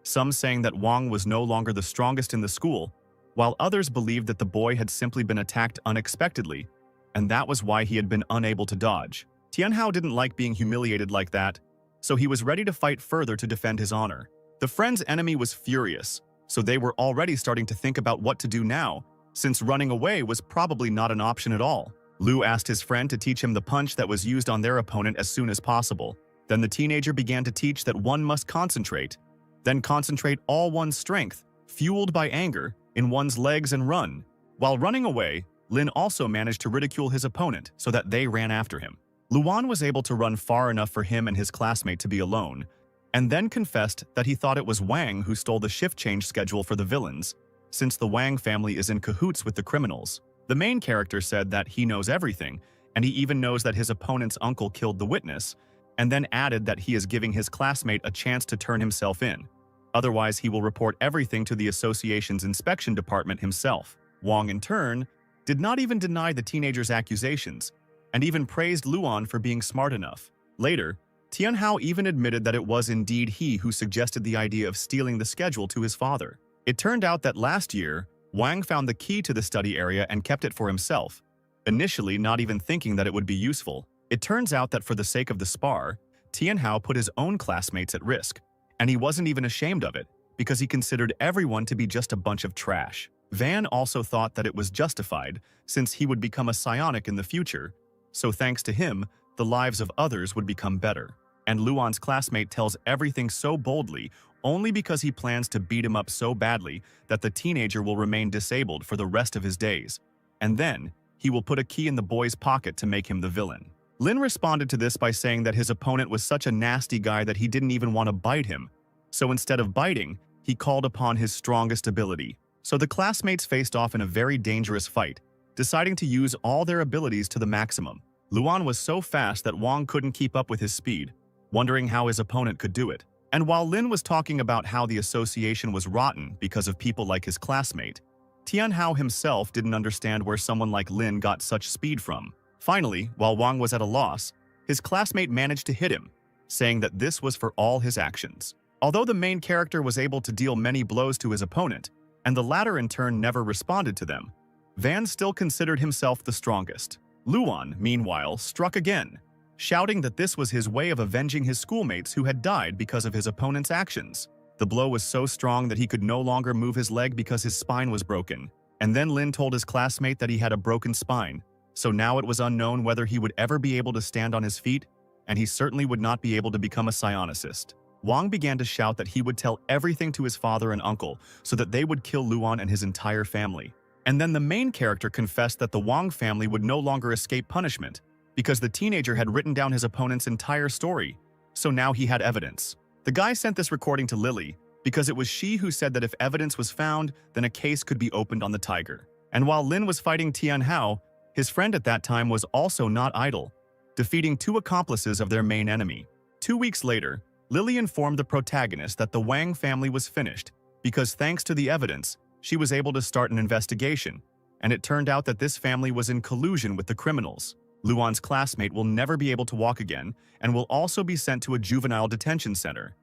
some saying that Wang was no longer the strongest in the school, while others believed that the boy had simply been attacked unexpectedly, and that was why he had been unable to dodge. Tianhao didn't like being humiliated like that, so he was ready to fight further to defend his honor. The friend's enemy was furious, so they were already starting to think about what to do now, since running away was probably not an option at all. Lu asked his friend to teach him the punch that was used on their opponent as soon as possible. Then the teenager began to teach that one must concentrate, then concentrate all one's strength, fueled by anger, in one's legs and run. While running away, Lin also managed to ridicule his opponent so that they ran after him. Luan was able to run far enough for him and his classmate to be alone, and then confessed that he thought it was Wang who stole the shift change schedule for the villains, since the Wang family is in cahoots with the criminals. The main character said that he knows everything, and he even knows that his opponent's uncle killed the witness, and then added that he is giving his classmate a chance to turn himself in. Otherwise, he will report everything to the association's inspection department himself. Wang, in turn, did not even deny the teenager's accusations, and even praised Luan for being smart enough. Later, Tianhao even admitted that it was indeed he who suggested the idea of stealing the schedule to his father. It turned out that last year, Wang found the key to the study area and kept it for himself, initially not even thinking that it would be useful. It turns out that for the sake of the spar, Tianhao put his own classmates at risk, and he wasn't even ashamed of it, because he considered everyone to be just a bunch of trash. Van also thought that it was justified, since he would become a psionic in the future, so thanks to him, the lives of others would become better. and Luan's classmate tells everything so boldly only because he plans to beat him up so badly that the teenager will remain disabled for the rest of his days. And then, he will put a key in the boy's pocket to make him the villain. Lin responded to this by saying that his opponent was such a nasty guy that he didn't even want to bite him. So instead of biting, he called upon his strongest ability. So the classmates faced off in a very dangerous fight, deciding to use all their abilities to the maximum. Luan was so fast that Wang couldn't keep up with his speed, wondering how his opponent could do it. And while Lin was talking about how the association was rotten because of people like his classmate, Tianhao himself didn't understand where someone like Lin got such speed from. Finally, while Wang was at a loss, his classmate managed to hit him, saying that this was for all his actions. Although the main character was able to deal many blows to his opponent, and the latter in turn never responded to them, Van still considered himself the strongest. Luan, meanwhile, struck again, shouting that this was his way of avenging his schoolmates who had died because of his opponent's actions. The blow was so strong that he could no longer move his leg because his spine was broken. And then Lin told his classmate that he had a broken spine, so now it was unknown whether he would ever be able to stand on his feet, and he certainly would not be able to become a psionicist. Wang began to shout that he would tell everything to his father and uncle so that they would kill Luan and his entire family. And then the main character confessed that the Wang family would no longer escape punishment because the teenager had written down his opponent's entire story, so now he had evidence. The guy sent this recording to Lily because it was she who said that if evidence was found, then a case could be opened on the tiger. And while Lin was fighting Tianhao, his friend at that time was also not idle, defeating 2 accomplices of their main enemy. 2 weeks later, Lily informed the protagonist that the Wang family was finished because thanks to the evidence, she was able to start an investigation, and it turned out that this family was in collusion with the criminals. Luan's classmate will never be able to walk again and will also be sent to a juvenile detention center.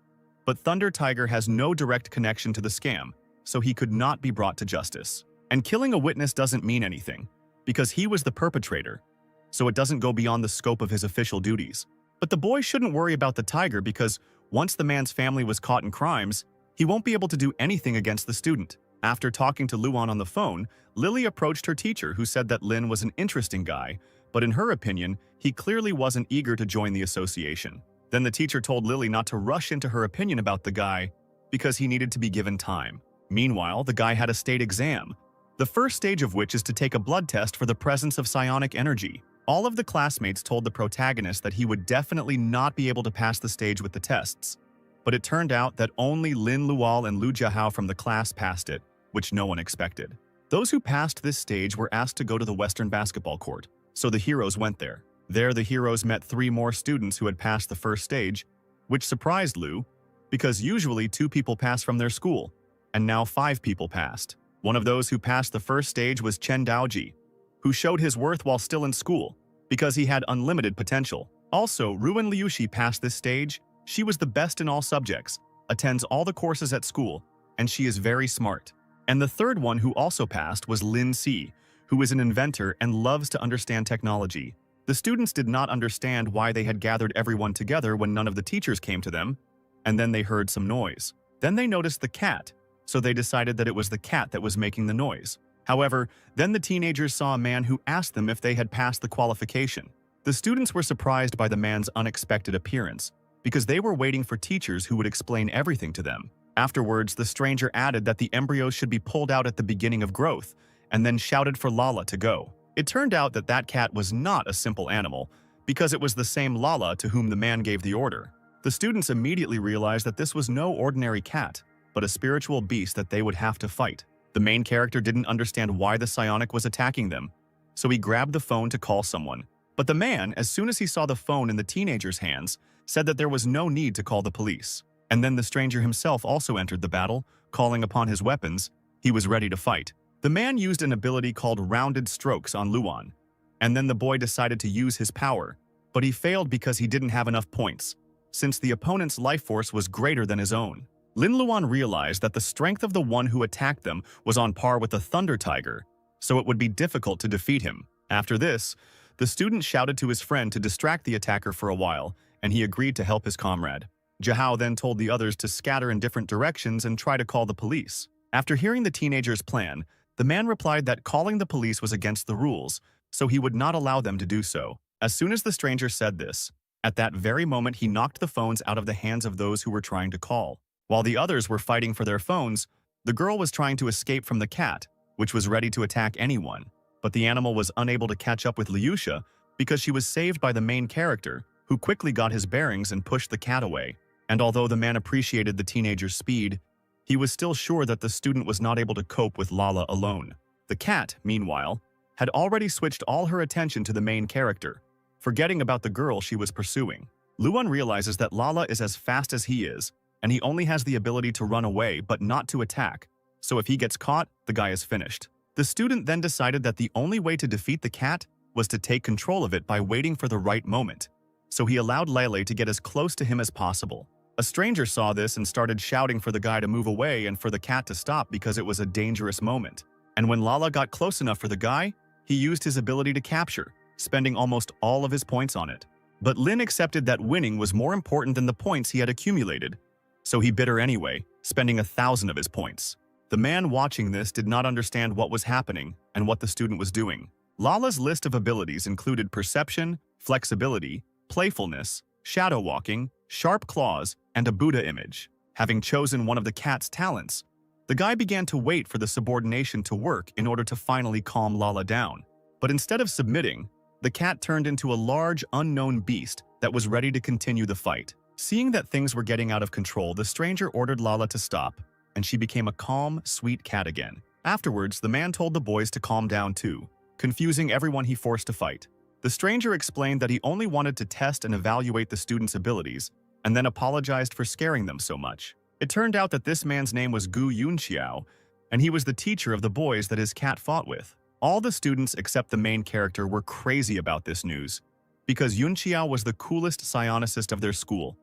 But Thunder Tiger has no direct connection to the scam, so he could not be brought to justice. And killing a witness doesn't mean anything, because he was the perpetrator, so it doesn't go beyond the scope of his official duties. But the boy shouldn't worry about the tiger because once the man's family was caught in crimes, he won't be able to do anything against the student. After talking to Luan on the phone, Lily approached her teacher who said that Lin was an interesting guy, but in her opinion, he clearly wasn't eager to join the association. Then the teacher told Lily not to rush into her opinion about the guy because he needed to be given time. Meanwhile, the guy had a state exam, the first stage of which is to take a blood test for the presence of psionic energy. All of the classmates told the protagonist that he would definitely not be able to pass the stage with the tests, but it turned out that only Lin Lual and Lu Jiahao from the class passed it, which no one expected. Those who passed this stage were asked to go to the Western basketball court, so the heroes went there. There, the heroes met 3 more students who had passed the first stage, which surprised Lu, because usually 2 people pass from their school, and now 5 people passed. One of those who passed the first stage was Chen Daoji, who showed his worth while still in school, because he had unlimited potential. Also, Ruan Liuxi passed this stage. She was the best in all subjects, attends all the courses at school, and she is very smart. And the third one who also passed was Lin Si, who is an inventor and loves to understand technology. The students did not understand why they had gathered everyone together when none of the teachers came to them, and then they heard some noise. Then they noticed the cat, so they decided that it was the cat that was making the noise. However, then the teenagers saw a man who asked them if they had passed the qualification. The students were surprised by the man's unexpected appearance, because they were waiting for teachers who would explain everything to them. Afterwards, the stranger added that the embryos should be pulled out at the beginning of growth, and then shouted for Lala to go. It turned out that that cat was not a simple animal, because it was the same Lala to whom the man gave the order. The students immediately realized that this was no ordinary cat, but a spiritual beast that they would have to fight. The main character didn't understand why the psionic was attacking them, so he grabbed the phone to call someone. But the man, as soon as he saw the phone in the teenager's hands, said that there was no need to call the police. And then the stranger himself also entered the battle, calling upon his weapons. He was ready to fight. The man used an ability called Rounded Strokes on Luan, and then the boy decided to use his power, but he failed because he didn't have enough points, since the opponent's life force was greater than his own. Lin Luan realized that the strength of the one who attacked them was on par with the Thunder Tiger, so it would be difficult to defeat him. After this, the student shouted to his friend to distract the attacker for a while, and he agreed to help his comrade. Jiahao then told the others to scatter in different directions and try to call the police. After hearing the teenager's plan, the man replied that calling the police was against the rules, so he would not allow them to do so. As soon as the stranger said this, At that very moment, he knocked the phones out of the hands of those who were trying to call. While the others were fighting for their phones, the girl was trying to escape from the cat, which was ready to attack anyone. But the animal was unable to catch up with Liusha because she was saved by the main character, who quickly got his bearings and pushed the cat away. And although the man appreciated the teenager's speed, he was still sure that the student was not able to cope with Lala alone. The cat, meanwhile, had already switched all her attention to the main character, forgetting about the girl she was pursuing. Luan realizes that Lala is as fast as he is, and he only has the ability to run away but not to attack, so if he gets caught, the guy is finished. The student then decided that the only way to defeat the cat was to take control of it by waiting for the right moment, so he allowed Lele to get as close to him as possible. A stranger saw this and started shouting for the guy to move away and for the cat to stop because it was a dangerous moment. And when Lala got close enough for the guy, he used his ability to capture, spending almost all of his points on it. But Lin accepted that winning was more important than the points he had accumulated, so he bit her anyway, spending 1,000 of his points. The man watching this did not understand what was happening and what the student was doing. Lala's list of abilities included perception, flexibility, playfulness, shadow walking, sharp claws, and a Buddha image. Having chosen one of the cat's talents, the guy began to wait for the subordination to work in order to finally calm Lala down. But instead of submitting, the cat turned into a large, unknown beast that was ready to continue the fight. Seeing that things were getting out of control, the stranger ordered Lala to stop, and she became a calm, sweet cat again. Afterwards, the man told the boys to calm down too, confusing everyone he forced to fight. The stranger explained that he only wanted to test and evaluate the students' abilities, and then apologized for scaring them so much. It turned out that this man's name was Gu Yunxiao, and he was the teacher of the boys that his cat fought with. All the students except the main character were crazy about this news, because Yunxiao was the coolest psionicist of their school,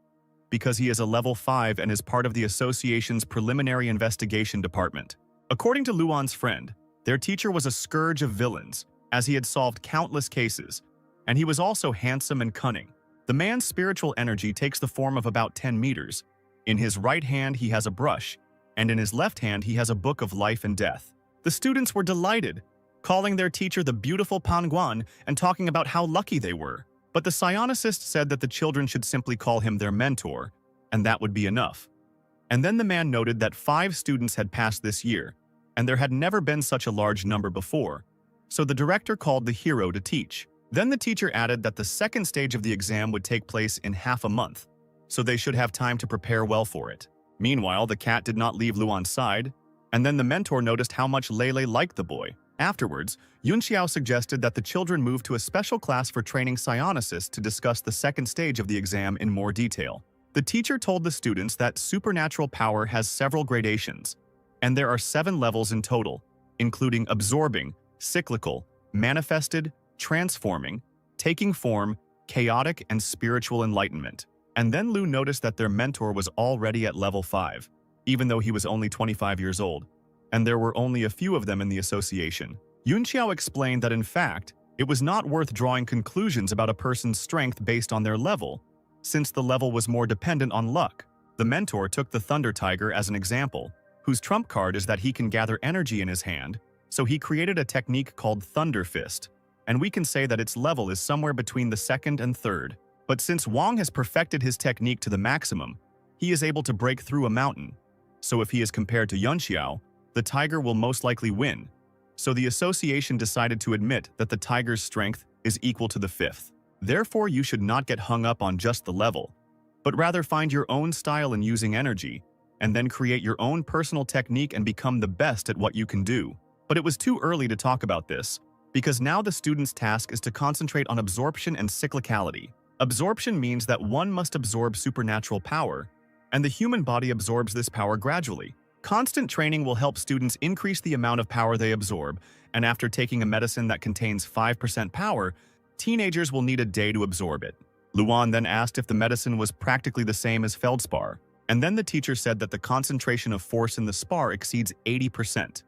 because he is a level 5 and is part of the association's preliminary investigation department. According to Luan's friend, their teacher was a scourge of villains, as he had solved countless cases, and he was also handsome and cunning. The man's spiritual energy takes the form of about 10 meters. In his right hand he has a brush, and in his left hand he has a book of life and death. The students were delighted, calling their teacher the beautiful Panguan and talking about how lucky they were. But the psionicist said that the children should simply call him their mentor, and that would be enough. And then the man noted that 5 students had passed this year, and there had never been such a large number before, so the director called the hero to teach. Then the teacher added that the second stage of the exam would take place in half a month, so they should have time to prepare well for it. Meanwhile, the cat did not leave Luan's side, and then the mentor noticed how much Lele liked the boy. Afterwards, Yunxiao suggested that the children move to a special class for training psionicists to discuss the second stage of the exam in more detail. The teacher told the students that supernatural power has several gradations, and there are 7 levels in total, including absorbing, cyclical, manifested, transforming, taking form, chaotic, and spiritual enlightenment. And then Lu noticed that their mentor was already at level 5, even though he was only 25 years old, and there were only a few of them in the association. Yunxiao explained that in fact, it was not worth drawing conclusions about a person's strength based on their level, since the level was more dependent on luck. The mentor took the Thunder Tiger as an example, whose trump card is that he can gather energy in his hand, so he created a technique called Thunder Fist, and we can say that its level is somewhere between the 2nd and 3rd. But since Wang has perfected his technique to the maximum, he is able to break through a mountain. So if he is compared to Yunxiao, the tiger will most likely win. So the association decided to admit that the tiger's strength is equal to the 5th. Therefore, you should not get hung up on just the level, but rather find your own style in using energy, and then create your own personal technique and become the best at what you can do. But it was too early to talk about this, because now the student's task is to concentrate on absorption and cyclicality. Absorption means that one must absorb supernatural power, and the human body absorbs this power gradually. Constant training will help students increase the amount of power they absorb, and after taking a medicine that contains 5% power, teenagers will need a day to absorb it. Luan then asked if the medicine was practically the same as feldspar, and then the teacher said that the concentration of force in the spar exceeds 80%.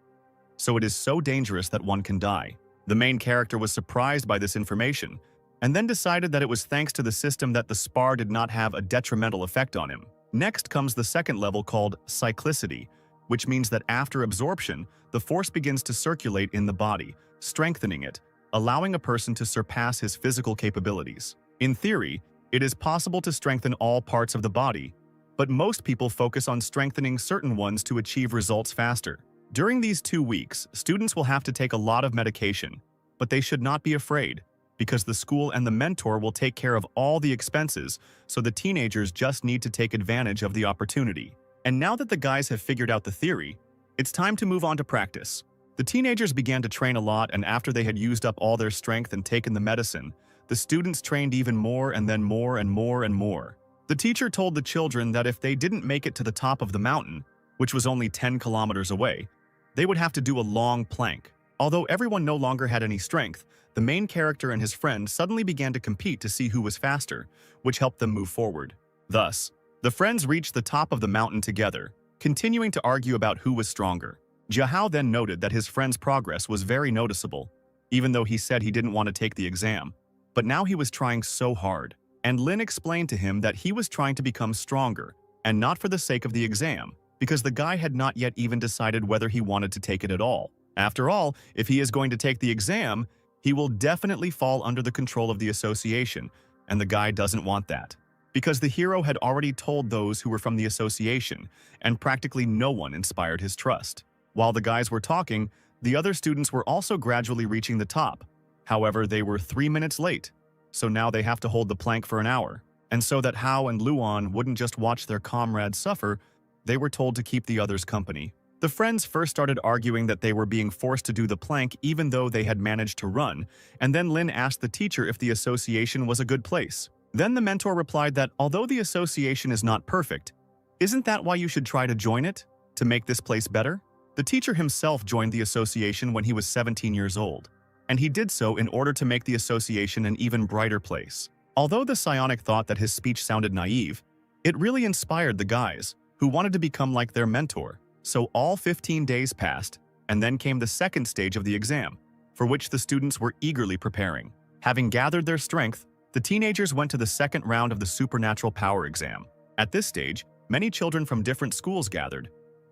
So it is so dangerous that one can die. The main character was surprised by this information, and then decided that it was thanks to the system that the spar did not have a detrimental effect on him. Next comes the second level called cyclicity, which means that after absorption, the force begins to circulate in the body, strengthening it, allowing a person to surpass his physical capabilities. In theory, It is possible to strengthen all parts of the body, but most people focus on strengthening certain ones to achieve results faster. During these 2 weeks, students will have to take a lot of medication, but they should not be afraid, because the school and the mentor will take care of all the expenses, so the teenagers just need to take advantage of the opportunity. And now that the guys have figured out the theory, it's time to move on to practice. The teenagers began to train a lot, and after they had used up all their strength and taken the medicine, the students trained even more and then more and more and more. The teacher told the children that if they didn't make it to the top of the mountain, which was only 10 kilometers away, they would have to do a long plank. Although everyone no longer had any strength, the main character and his friend suddenly began to compete to see who was faster, which helped them move forward. Thus, the friends reached the top of the mountain together, continuing to argue about who was stronger. Yahello then noted that his friend's progress was very noticeable, even though he said he didn't want to take the exam. But now he was trying so hard, and Lin explained to him that he was trying to become stronger, and not for the sake of the exam, because the guy had not yet even decided whether he wanted to take it at all. After all, if he is going to take the exam, he will definitely fall under the control of the association, and the guy doesn't want that. Because the hero had already told those who were from the association, and practically no one inspired his trust. While the guys were talking, the other students were also gradually reaching the top. However, they were 3 minutes late, so now they have to hold the plank for an hour. And so that Hao and Luan wouldn't just watch their comrades suffer, they were told to keep the others company. The friends first started arguing that they were being forced to do the plank even though they had managed to run, and then Lin asked the teacher if the association was a good place. Then the mentor replied that although the association is not perfect, isn't that why you should try to join it? To make this place better? The teacher himself joined the association when he was 17 years old, and he did so in order to make the association an even brighter place. Although the psionic thought that his speech sounded naive, it really inspired the guys, who wanted to become like their mentor. So all 15 days passed, and then came the second stage of the exam, for which the students were eagerly preparing. Having gathered their strength, the teenagers went to the second round of the supernatural power exam. At this stage, many children from different schools gathered,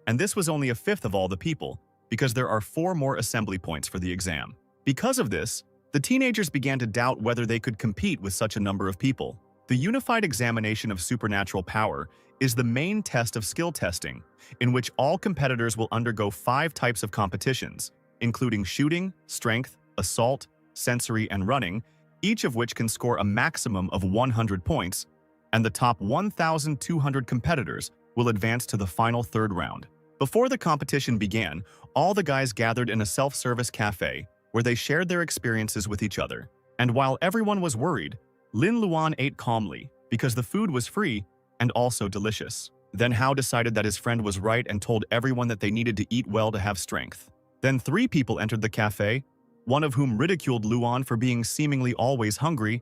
and this was only a fifth of all the people, because there are 4 more assembly points for the exam. Because of this, the teenagers began to doubt whether they could compete with such a number of people. The unified examination of supernatural power is the main test of skill testing, in which all competitors will undergo 5 types of competitions, including shooting, strength, assault, sensory, and running, each of which can score a maximum of 100 points, and the top 1,200 competitors will advance to the final 3rd round. Before the competition began, all the guys gathered in a self-service cafe where they shared their experiences with each other. And while everyone was worried, Lin Luan ate calmly because the food was free and also delicious. Then Hao decided that his friend was right and told everyone that they needed to eat well to have strength. Then 3 people entered the cafe, one of whom ridiculed Luan for being seemingly always hungry,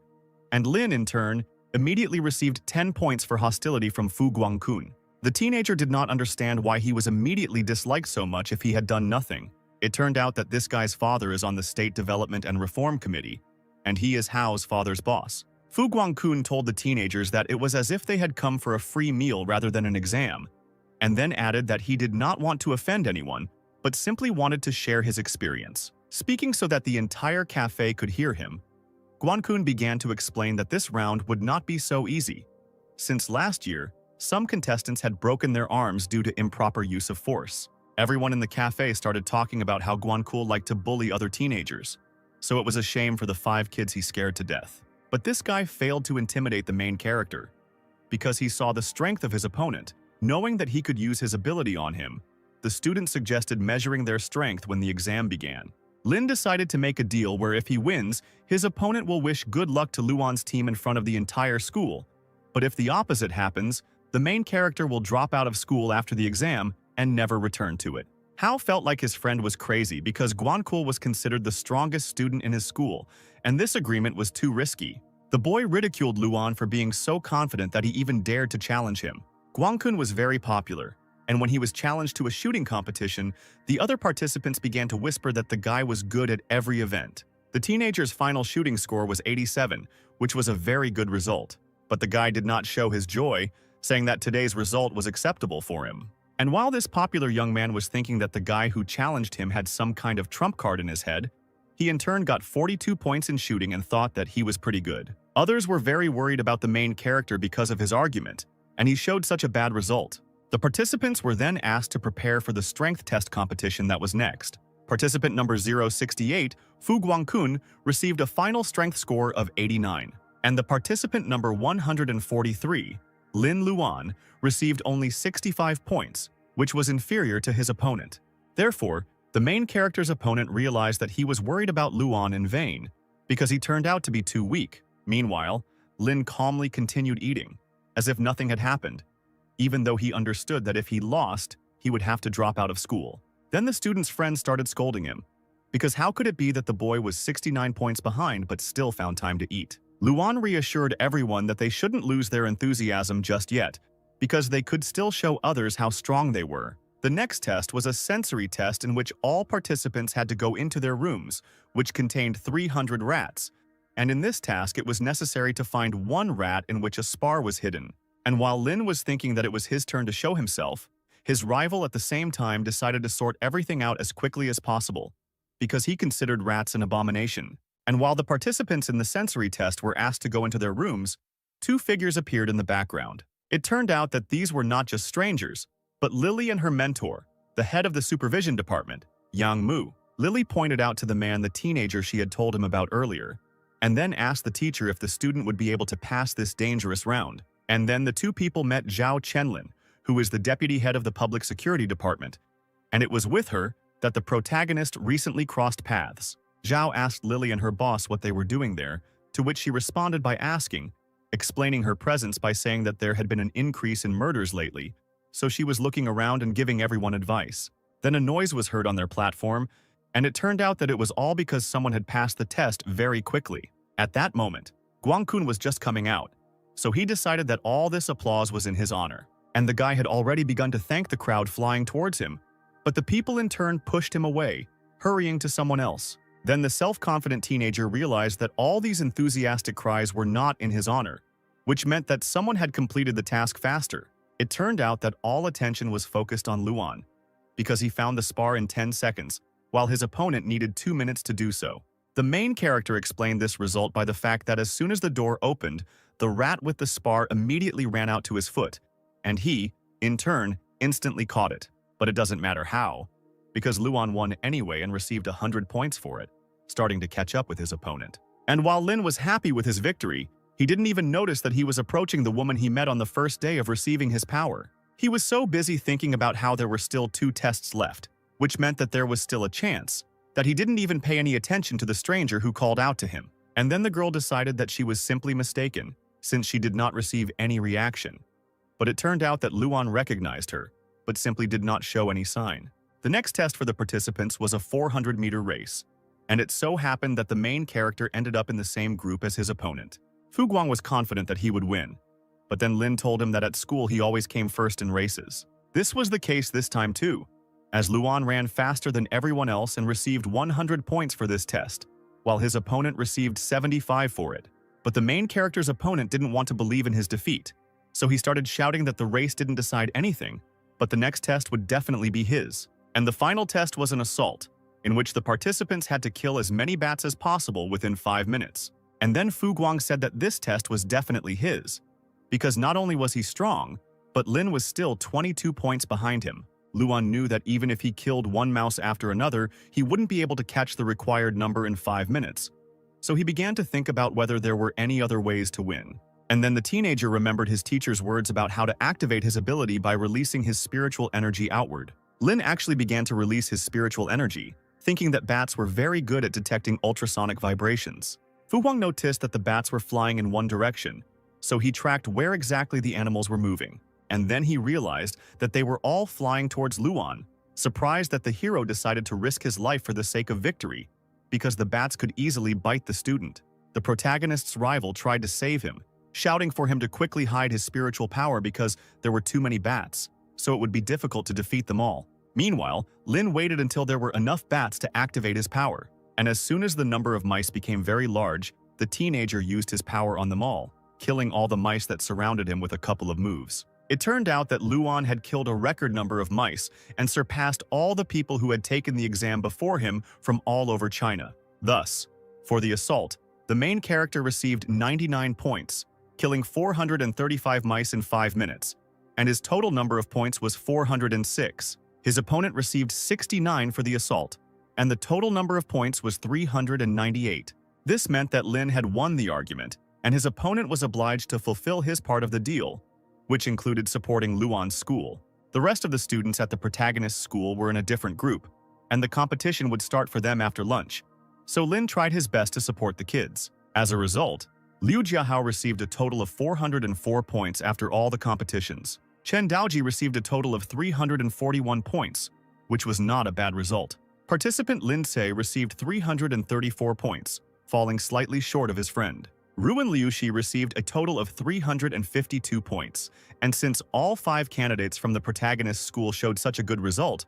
and Lin, in turn, immediately received 10 points for hostility from Fu Guangkun. The teenager did not understand why he was immediately disliked so much if he had done nothing. It turned out that this guy's father is on the State Development and Reform Committee, and he is Hao's father's boss. Fu Guangkun told the teenagers that it was as if they had come for a free meal rather than an exam, and then added that he did not want to offend anyone, but simply wanted to share his experience. Speaking so that the entire cafe could hear him, Guangkun began to explain that this round would not be so easy. Since last year, some contestants had broken their arms due to improper use of force. Everyone in the cafe started talking about how Guangkun liked to bully other teenagers, so it was a shame for the 5 kids he scared to death. But this guy failed to intimidate the main character, because he saw the strength of his opponent. Knowing that he could use his ability on him, the students suggested measuring their strength when the exam began. Lin decided to make a deal where if he wins, his opponent will wish good luck to Luan's team in front of the entire school. But if the opposite happens, the main character will drop out of school after the exam and never return to it. Hao felt like his friend was crazy because Guangkun was considered the strongest student in his school, and this agreement was too risky. The boy ridiculed Luan for being so confident that he even dared to challenge him. Guangkun was very popular, and when he was challenged to a shooting competition, the other participants began to whisper that the guy was good at every event. The teenager's final shooting score was 87, which was a very good result. But the guy did not show his joy, saying that today's result was acceptable for him. And while this popular young man was thinking that the guy who challenged him had some kind of trump card in his head, he in turn got 42 points in shooting and thought that he was pretty good. Others were very worried about the main character because of his argument, and he showed such a bad result. The participants were then asked to prepare for the strength test competition that was next. Participant number 068, Fu Guangkun, received a final strength score of 89, and the participant number 143, Lin Luan, received only 65 points, which was inferior to his opponent. Therefore, the main character's opponent realized that he was worried about Luan in vain, because he turned out to be too weak. Meanwhile, Lin calmly continued eating, as if nothing had happened, even though he understood that if he lost, he would have to drop out of school. Then the student's friends started scolding him, because how could it be that the boy was 69 points behind but still found time to eat? Luan reassured everyone that they shouldn't lose their enthusiasm just yet, because they could still show others how strong they were. The next test was a sensory test in which all participants had to go into their rooms, which contained 300 rats, and in this task it was necessary to find one rat in which a spar was hidden. And while Lin was thinking that it was his turn to show himself, his rival at the same time decided to sort everything out as quickly as possible, because he considered rats an abomination. And while the participants in the sensory test were asked to go into their rooms, two figures appeared in the background. It turned out that these were not just strangers, but Lily and her mentor, the head of the supervision department, Yang Mu. Lily pointed out to the man the teenager she had told him about earlier, and then asked the teacher if the student would be able to pass this dangerous round. And then the two people met Zhao Chenlin, who is the deputy head of the public security department, and it was with her that the protagonist recently crossed paths. Zhao asked Lily and her boss what they were doing there, to which she responded by explaining her presence by saying that there had been an increase in murders lately, so she was looking around and giving everyone advice. Then a noise was heard on their platform, and it turned out that it was all because someone had passed the test very quickly. At that moment, Guangkun was just coming out, so he decided that all this applause was in his honor, and the guy had already begun to thank the crowd flying towards him, but the people in turn pushed him away, hurrying to someone else. Then the self-confident teenager realized that all these enthusiastic cries were not in his honor, which meant that someone had completed the task faster. It turned out that all attention was focused on Luan, because he found the spar in 10 seconds, while his opponent needed 2 minutes to do so. The main character explained this result by the fact that as soon as the door opened, the rat with the spar immediately ran out to his foot, and he, in turn, instantly caught it. But it doesn't matter how, because Luan won anyway and received 100 points for it, starting to catch up with his opponent. And while Lin was happy with his victory, he didn't even notice that he was approaching the woman he met on the first day of receiving his power. He was so busy thinking about how there were still 2 tests left, which meant that there was still a chance, that he didn't even pay any attention to the stranger who called out to him. And then the girl decided that she was simply mistaken, since she did not receive any reaction. But it turned out that Luan recognized her, but simply did not show any sign. The next test for the participants was a 400-meter race, and it so happened that the main character ended up in the same group as his opponent. Fu Guang was confident that he would win, but then Lin told him that at school he always came first in races. This was the case this time too, as Luan ran faster than everyone else and received 100 points for this test, while his opponent received 75 for it. But the main character's opponent didn't want to believe in his defeat, so he started shouting that the race didn't decide anything, but the next test would definitely be his. And the final test was an assault, in which the participants had to kill as many bats as possible within 5 minutes. And then Fu Guang said that this test was definitely his, because not only was he strong, but Lin was still 22 points behind him. Luan knew that even if he killed one mouse after another, he wouldn't be able to catch the required number in 5 minutes. So he began to think about whether there were any other ways to win. And then the teenager remembered his teacher's words about how to activate his ability by releasing his spiritual energy outward. Lin actually began to release his spiritual energy, thinking that bats were very good at detecting ultrasonic vibrations. Fu Guang noticed that the bats were flying in one direction, so he tracked where exactly the animals were moving. And then he realized that they were all flying towards Luan, surprised that the hero decided to risk his life for the sake of victory, because the bats could easily bite the student. The protagonist's rival tried to save him, shouting for him to quickly hide his spiritual power because there were too many bats, so it would be difficult to defeat them all. Meanwhile, Lin waited until there were enough bats to activate his power, and as soon as the number of mice became very large, the teenager used his power on them all, killing all the mice that surrounded him with a couple of moves. It turned out that Luan had killed a record number of mice and surpassed all the people who had taken the exam before him from all over China. Thus, for the assault, The main character received 99 points, killing 435 mice in 5 minutes, and his total number of points was 406. His opponent received 69 for the assault, and the total number of points was 398. This meant that Lin had won the argument, and his opponent was obliged to fulfill his part of the deal, which included supporting Luan's school. The rest of the students at the protagonist's school were in a different group, and the competition would start for them after lunch, so Lin tried his best to support the kids. As a result, Liu Jiahao received a total of 404 points after all the competitions. Chen Daoji received a total of 341 points, which was not a bad result. Participant Lin Tse received 334 points, falling slightly short of his friend. Ruin Liuxi received a total of 352 points, and since all 5 candidates from the protagonist's school showed such a good result,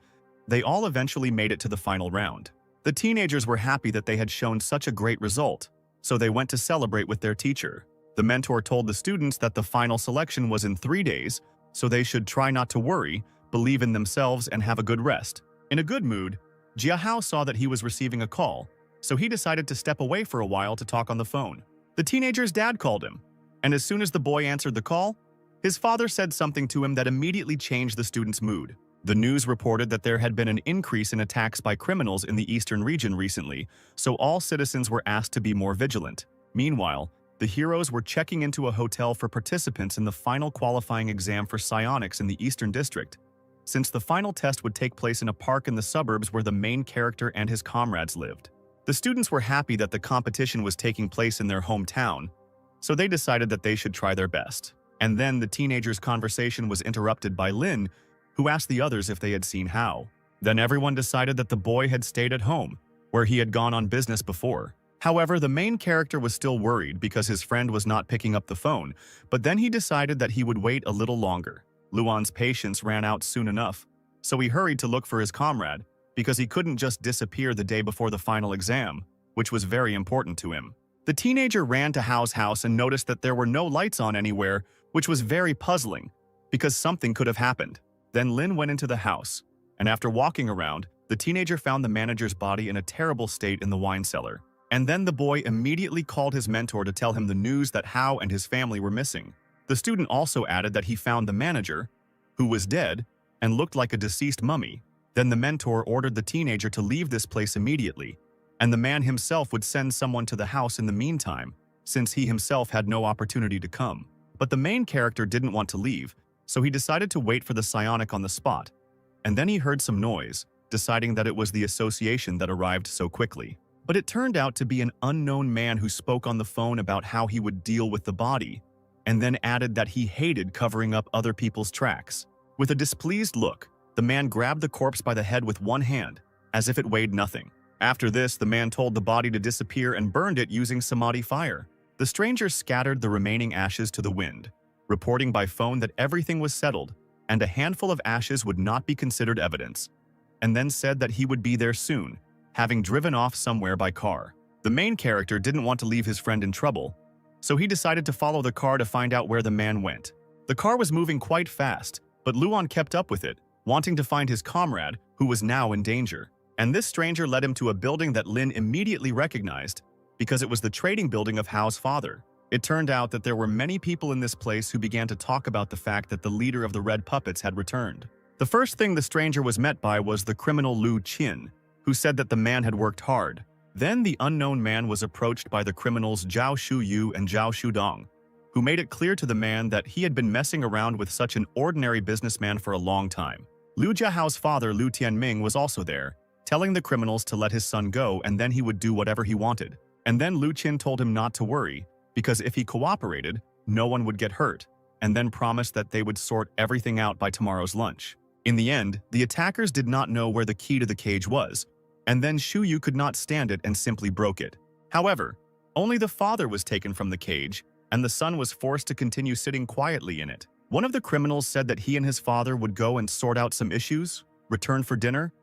they all eventually made it to the final round. The teenagers were happy that they had shown such a great result, so they went to celebrate with their teacher. The mentor told the students that the final selection was in 3 days, so they should try not to worry, believe in themselves, and have a good rest. In a good mood, Jiahao saw that he was receiving a call, so he decided to step away for a while to talk on the phone. The teenager's dad called him, and as soon as the boy answered the call, his father said something to him that immediately changed the student's mood. The news reported that there had been an increase in attacks by criminals in the eastern region recently, so all citizens were asked to be more vigilant. Meanwhile, the heroes were checking into a hotel for participants in the final qualifying exam for psionics in the Eastern District, since the final test would take place in a park in the suburbs where the main character and his comrades lived. The students were happy that the competition was taking place in their hometown, so they decided that they should try their best. And then the teenagers' conversation was interrupted by Lin, who asked the others if they had seen Hao. Then everyone decided that the boy had stayed at home, where he had gone on business before. However, the main character was still worried because his friend was not picking up the phone, but then he decided that he would wait a little longer. Luan's patience ran out soon enough, so he hurried to look for his comrade, because he couldn't just disappear the day before the final exam, which was very important to him. The teenager ran to Hao's house and noticed that there were no lights on anywhere, which was very puzzling, because something could have happened. Then Lin went into the house, and after walking around, the teenager found the manager's body in a terrible state in the wine cellar. And then the boy immediately called his mentor to tell him the news that Hao and his family were missing. The student also added that he found the manager, who was dead and looked like a deceased mummy. Then the mentor ordered the teenager to leave this place immediately, and the man himself would send someone to the house in the meantime, since he himself had no opportunity to come. But the main character didn't want to leave, so he decided to wait for the psionic on the spot. And then he heard some noise, deciding that it was the association that arrived so quickly. But it turned out to be an unknown man who spoke on the phone about how he would deal with the body, and then added that he hated covering up other people's tracks. With a displeased look, the man grabbed the corpse by the head with one hand, as if it weighed nothing. After this, the man told the body to disappear and burned it using samadhi fire. The stranger scattered the remaining ashes to the wind, reporting by phone that everything was settled, and a handful of ashes would not be considered evidence, and then said that he would be there soon, having driven off somewhere by car. The main character didn't want to leave his friend in trouble, so he decided to follow the car to find out where the man went. The car was moving quite fast, but Luan kept up with it, wanting to find his comrade, who was now in danger. And this stranger led him to a building that Lin immediately recognized, because it was the trading building of Hao's father. It turned out that there were many people in this place who began to talk about the fact that the leader of the Red Puppets had returned. The first thing the stranger was met by was the criminal Lu Qin, who said that the man had worked hard. Then the unknown man was approached by the criminals Zhao Shuyu and Zhao Shudong, who made it clear to the man that he had been messing around with such an ordinary businessman for a long time. Liu Jiahao's father Lu Tianming was also there, telling the criminals to let his son go and then he would do whatever he wanted. And then Lu Qin told him not to worry, because if he cooperated, no one would get hurt, and then promised that they would sort everything out by tomorrow's lunch. In the end, the attackers did not know where the key to the cage was, and then Shu Yu could not stand it and simply broke it. However, only the father was taken from the cage, and the son was forced to continue sitting quietly in it. One of the criminals said that he and his father would go and sort out some issues, return for dinner,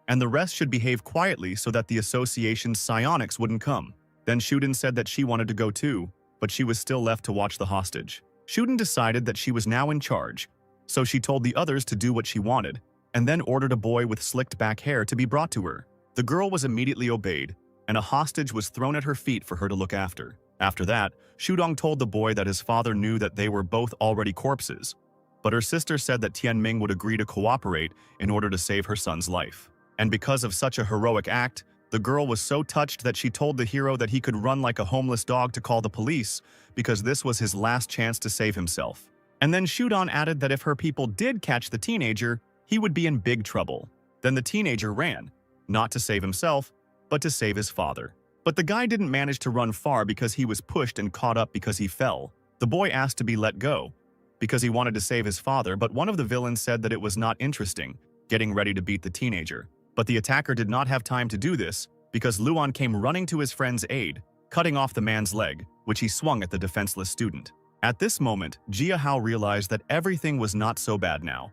and the rest should behave quietly so that the association's psionics wouldn't come. Then Shuden said that she wanted to go too, but she was still left to watch the hostage. Shuden decided that she was now in charge, so she told the others to do what she wanted, and then ordered a boy with slicked back hair to be brought to her. The girl was immediately obeyed, and a hostage was thrown at her feet for her to look after. After that, Shudong told the boy that his father knew that they were both already corpses, but her sister said that Tianming would agree to cooperate in order to save her son's life. And because of such a heroic act, the girl was so touched that she told the hero that he could run like a homeless dog to call the police because this was his last chance to save himself. And then Shudong added that if her people did catch the teenager, he would be in big trouble. Then the teenager ran, not to save himself, but to save his father. But the guy didn't manage to run far because he was pushed and caught up because he fell. The boy asked to be let go because he wanted to save his father, but one of the villains said that it was not interesting, getting ready to beat the teenager. But the attacker did not have time to do this because Luan came running to his friend's aid, cutting off the man's leg, which he swung at the defenseless student. At this moment, Jiahao realized that everything was not so bad now,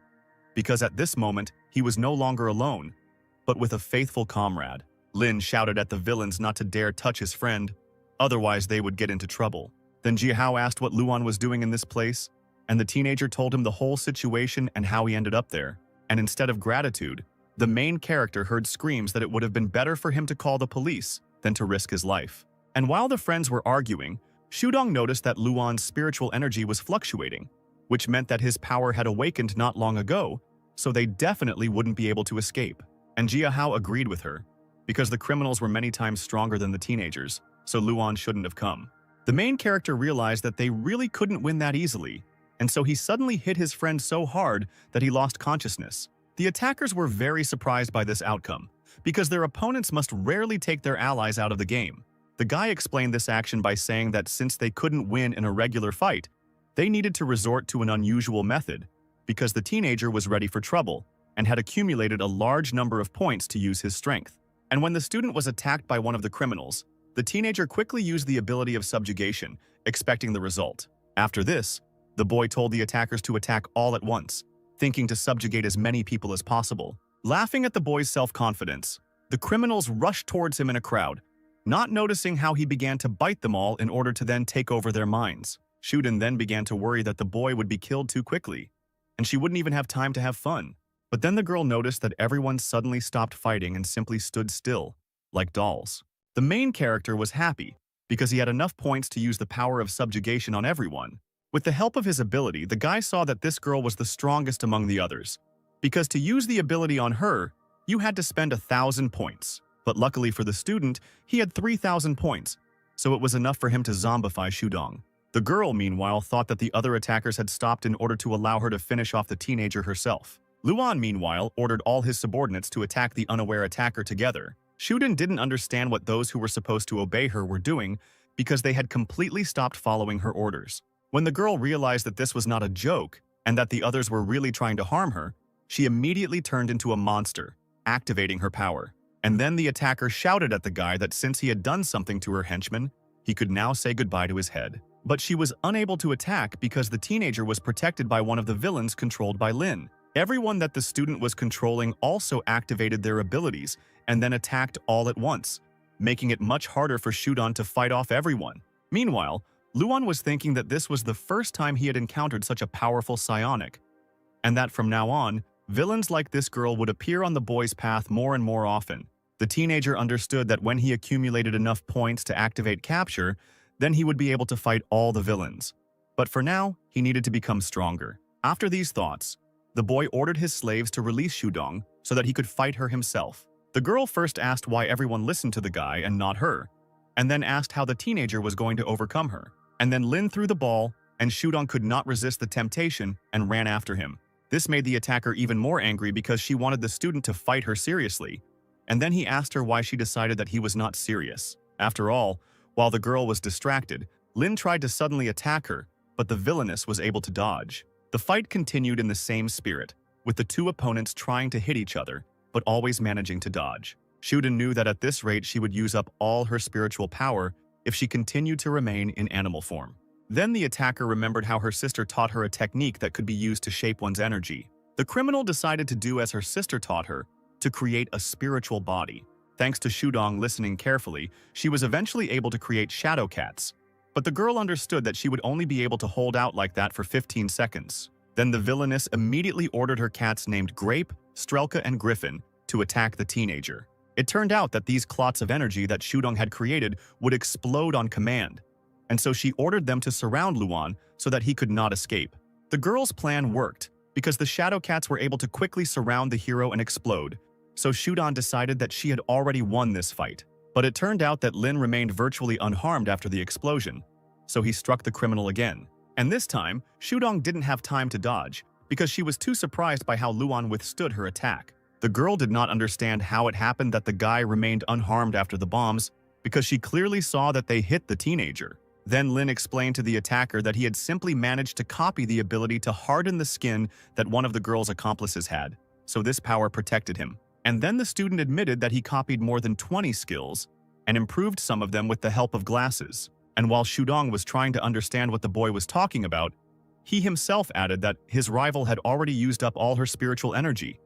because at this moment, he was no longer alone, but with a faithful comrade. Lin shouted at the villains not to dare touch his friend, otherwise they would get into trouble. Then Jiahao asked what Luan was doing in this place, and the teenager told him the whole situation and how he ended up there. And instead of gratitude, the main character heard screams that it would have been better for him to call the police than to risk his life. And while the friends were arguing, Shudong noticed that Luan's spiritual energy was fluctuating, which meant that his power had awakened not long ago, so they definitely wouldn't be able to escape. And Jiahao agreed with her, because the criminals were many times stronger than the teenagers, so Luan shouldn't have come. The main character realized that they really couldn't win that easily, and so he suddenly hit his friend so hard that he lost consciousness. The attackers were very surprised by this outcome, because their opponents must rarely take their allies out of the game. The guy explained this action by saying that since they couldn't win in a regular fight, they needed to resort to an unusual method, because the teenager was ready for trouble and had accumulated a large number of points to use his strength. And when the student was attacked by one of the criminals, the teenager quickly used the ability of subjugation, expecting the result. After this, the boy told the attackers to attack all at once, thinking to subjugate as many people as possible. Laughing at the boy's self-confidence, the criminals rushed towards him in a crowd, not noticing how he began to bite them all in order to then take over their minds. Shuden then began to worry that the boy would be killed too quickly, and she wouldn't even have time to have fun. But then the girl noticed that everyone suddenly stopped fighting and simply stood still, like dolls. The main character was happy, because he had enough points to use the power of subjugation on everyone. With the help of his ability, the guy saw that this girl was the strongest among the others, because to use the ability on her, you had to spend 1,000 points. But luckily for the student, he had 3,000 points, so it was enough for him to zombify Shudong. The girl, meanwhile, thought that the other attackers had stopped in order to allow her to finish off the teenager herself. Luan, meanwhile, ordered all his subordinates to attack the unaware attacker together. Shuden didn't understand what those who were supposed to obey her were doing because they had completely stopped following her orders. When the girl realized that this was not a joke and that the others were really trying to harm her, she immediately turned into a monster, activating her power. And then the attacker shouted at the guy that since he had done something to her henchman, he could now say goodbye to his head. But she was unable to attack because the teenager was protected by one of the villains controlled by Lin. Everyone that the student was controlling also activated their abilities and then attacked all at once, making it much harder for Shudong to fight off everyone. Meanwhile, Luan was thinking that this was the first time he had encountered such a powerful psionic, and that from now on, villains like this girl would appear on the boy's path more and more often. The teenager understood that when he accumulated enough points to activate capture, then he would be able to fight all the villains. But for now, he needed to become stronger. After these thoughts, the boy ordered his slaves to release Shudong so that he could fight her himself. The girl first asked why everyone listened to the guy and not her, and then asked how the teenager was going to overcome her. And then Lin threw the ball, and Shudong could not resist the temptation and ran after him. This made the attacker even more angry because she wanted the student to fight her seriously, and then he asked her why she decided that he was not serious. After all, while the girl was distracted, Lin tried to suddenly attack her, but the villainess was able to dodge. The fight continued in the same spirit, with the two opponents trying to hit each other, but always managing to dodge. Shuden knew that at this rate she would use up all her spiritual power if she continued to remain in animal form. Then the attacker remembered how her sister taught her a technique that could be used to shape one's energy. The criminal decided to do as her sister taught her, to create a spiritual body. Thanks to Shudong listening carefully, she was eventually able to create shadow cats. But the girl understood that she would only be able to hold out like that for 15 seconds. Then the villainess immediately ordered her cats named Grape, Strelka, and Griffin to attack the teenager. It turned out that these clots of energy that Shudong had created would explode on command, and so she ordered them to surround Luan so that he could not escape. The girl's plan worked, because the Shadow Cats were able to quickly surround the hero and explode, so Shudong decided that she had already won this fight. But it turned out that Lin remained virtually unharmed after the explosion, so he struck the criminal again. And this time, Shudong didn't have time to dodge, because she was too surprised by how Luan withstood her attack. The girl did not understand how it happened that the guy remained unharmed after the bombs, because she clearly saw that they hit the teenager. Then Lin explained to the attacker that he had simply managed to copy the ability to harden the skin that one of the girl's accomplices had, so this power protected him. And then the student admitted that he copied more than 20 skills and improved some of them with the help of glasses. And while Shudong was trying to understand what the boy was talking about, he himself added that his rival had already used up all her spiritual energy.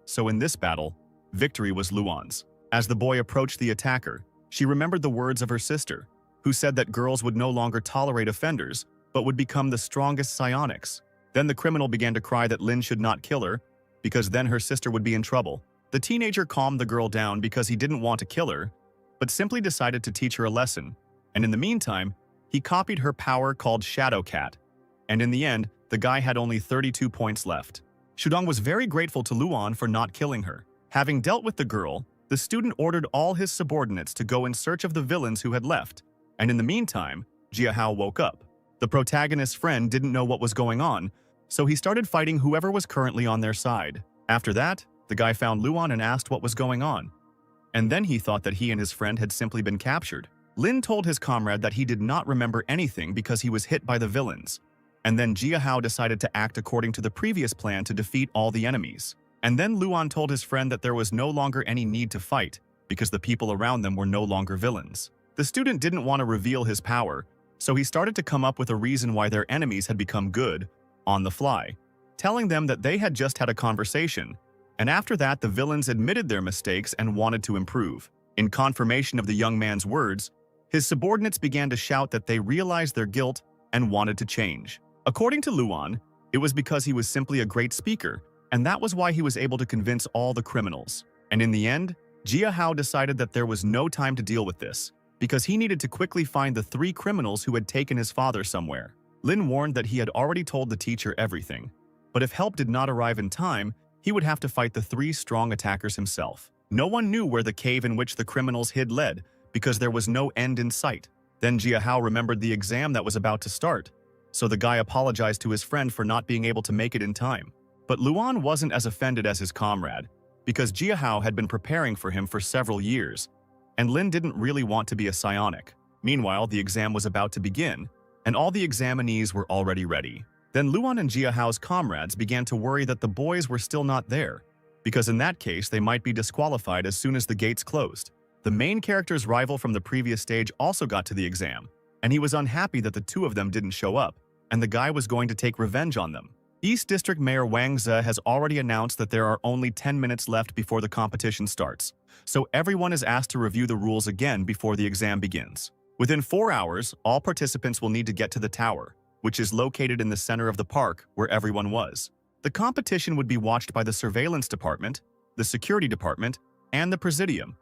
So in this battle, victory was Luan's. As the boy approached the attacker, she remembered the words of her sister, who said that girls would no longer tolerate offenders, but would become the strongest psionics. Then the criminal began to cry that Lin should not kill her, because then her sister would be in trouble. The teenager calmed the girl down because he didn't want to kill her, but simply decided to teach her a lesson. And in the meantime, he copied her power called Shadow Cat. And in the end, the guy had only 32 points left. Shudong was very grateful to Luan for not killing her. Having dealt with the girl, the student ordered all his subordinates to go in search of the villains who had left. And in the meantime, Jiahao woke up. The protagonist's friend didn't know what was going on, so he started fighting whoever was currently on their side. After that, the guy found Luan and asked what was going on. And then he thought that he and his friend had simply been captured. Lin told his comrade that he did not remember anything because he was hit by the villains. And then Jiahao decided to act according to the previous plan to defeat all the enemies. And then Luan told his friend that there was no longer any need to fight because the people around them were no longer villains. The student didn't want to reveal his power, so he started to come up with a reason why their enemies had become good on the fly, telling them that they had just had a conversation, and after that the villains admitted their mistakes and wanted to improve. In confirmation of the young man's words, his subordinates began to shout that they realized their guilt and wanted to change. According to Luan, it was because he was simply a great speaker, and that was why he was able to convince all the criminals. And in the end, Jiahao decided that there was no time to deal with this, because he needed to quickly find the 3 criminals who had taken his father somewhere. Lin warned that he had already told the teacher everything, but if help did not arrive in time, he would have to fight the 3 strong attackers himself. No one knew where the cave in which the criminals hid led, because there was no end in sight. Then Jiahao remembered the exam that was about to start, so the guy apologized to his friend for not being able to make it in time. But Luan wasn't as offended as his comrade, because Jiahao had been preparing for him for several years, and Lin didn't really want to be a psionic. Meanwhile, the exam was about to begin, and all the examinees were already ready. Then Luan and Jiahao's comrades began to worry that the boys were still not there, because in that case they might be disqualified as soon as the gates closed. The main character's rival from the previous stage also got to the exam, and he was unhappy that the 2 of them didn't show up, and the guy was going to take revenge on them. East District Mayor Wang Ze has already announced that there are only 10 minutes left before the competition starts, so everyone is asked to review the rules again before the exam begins. Within 4 hours, all participants will need to get to the tower, which is located in the center of the park where everyone was. The competition would be watched by the surveillance department, the security department, and the presidium.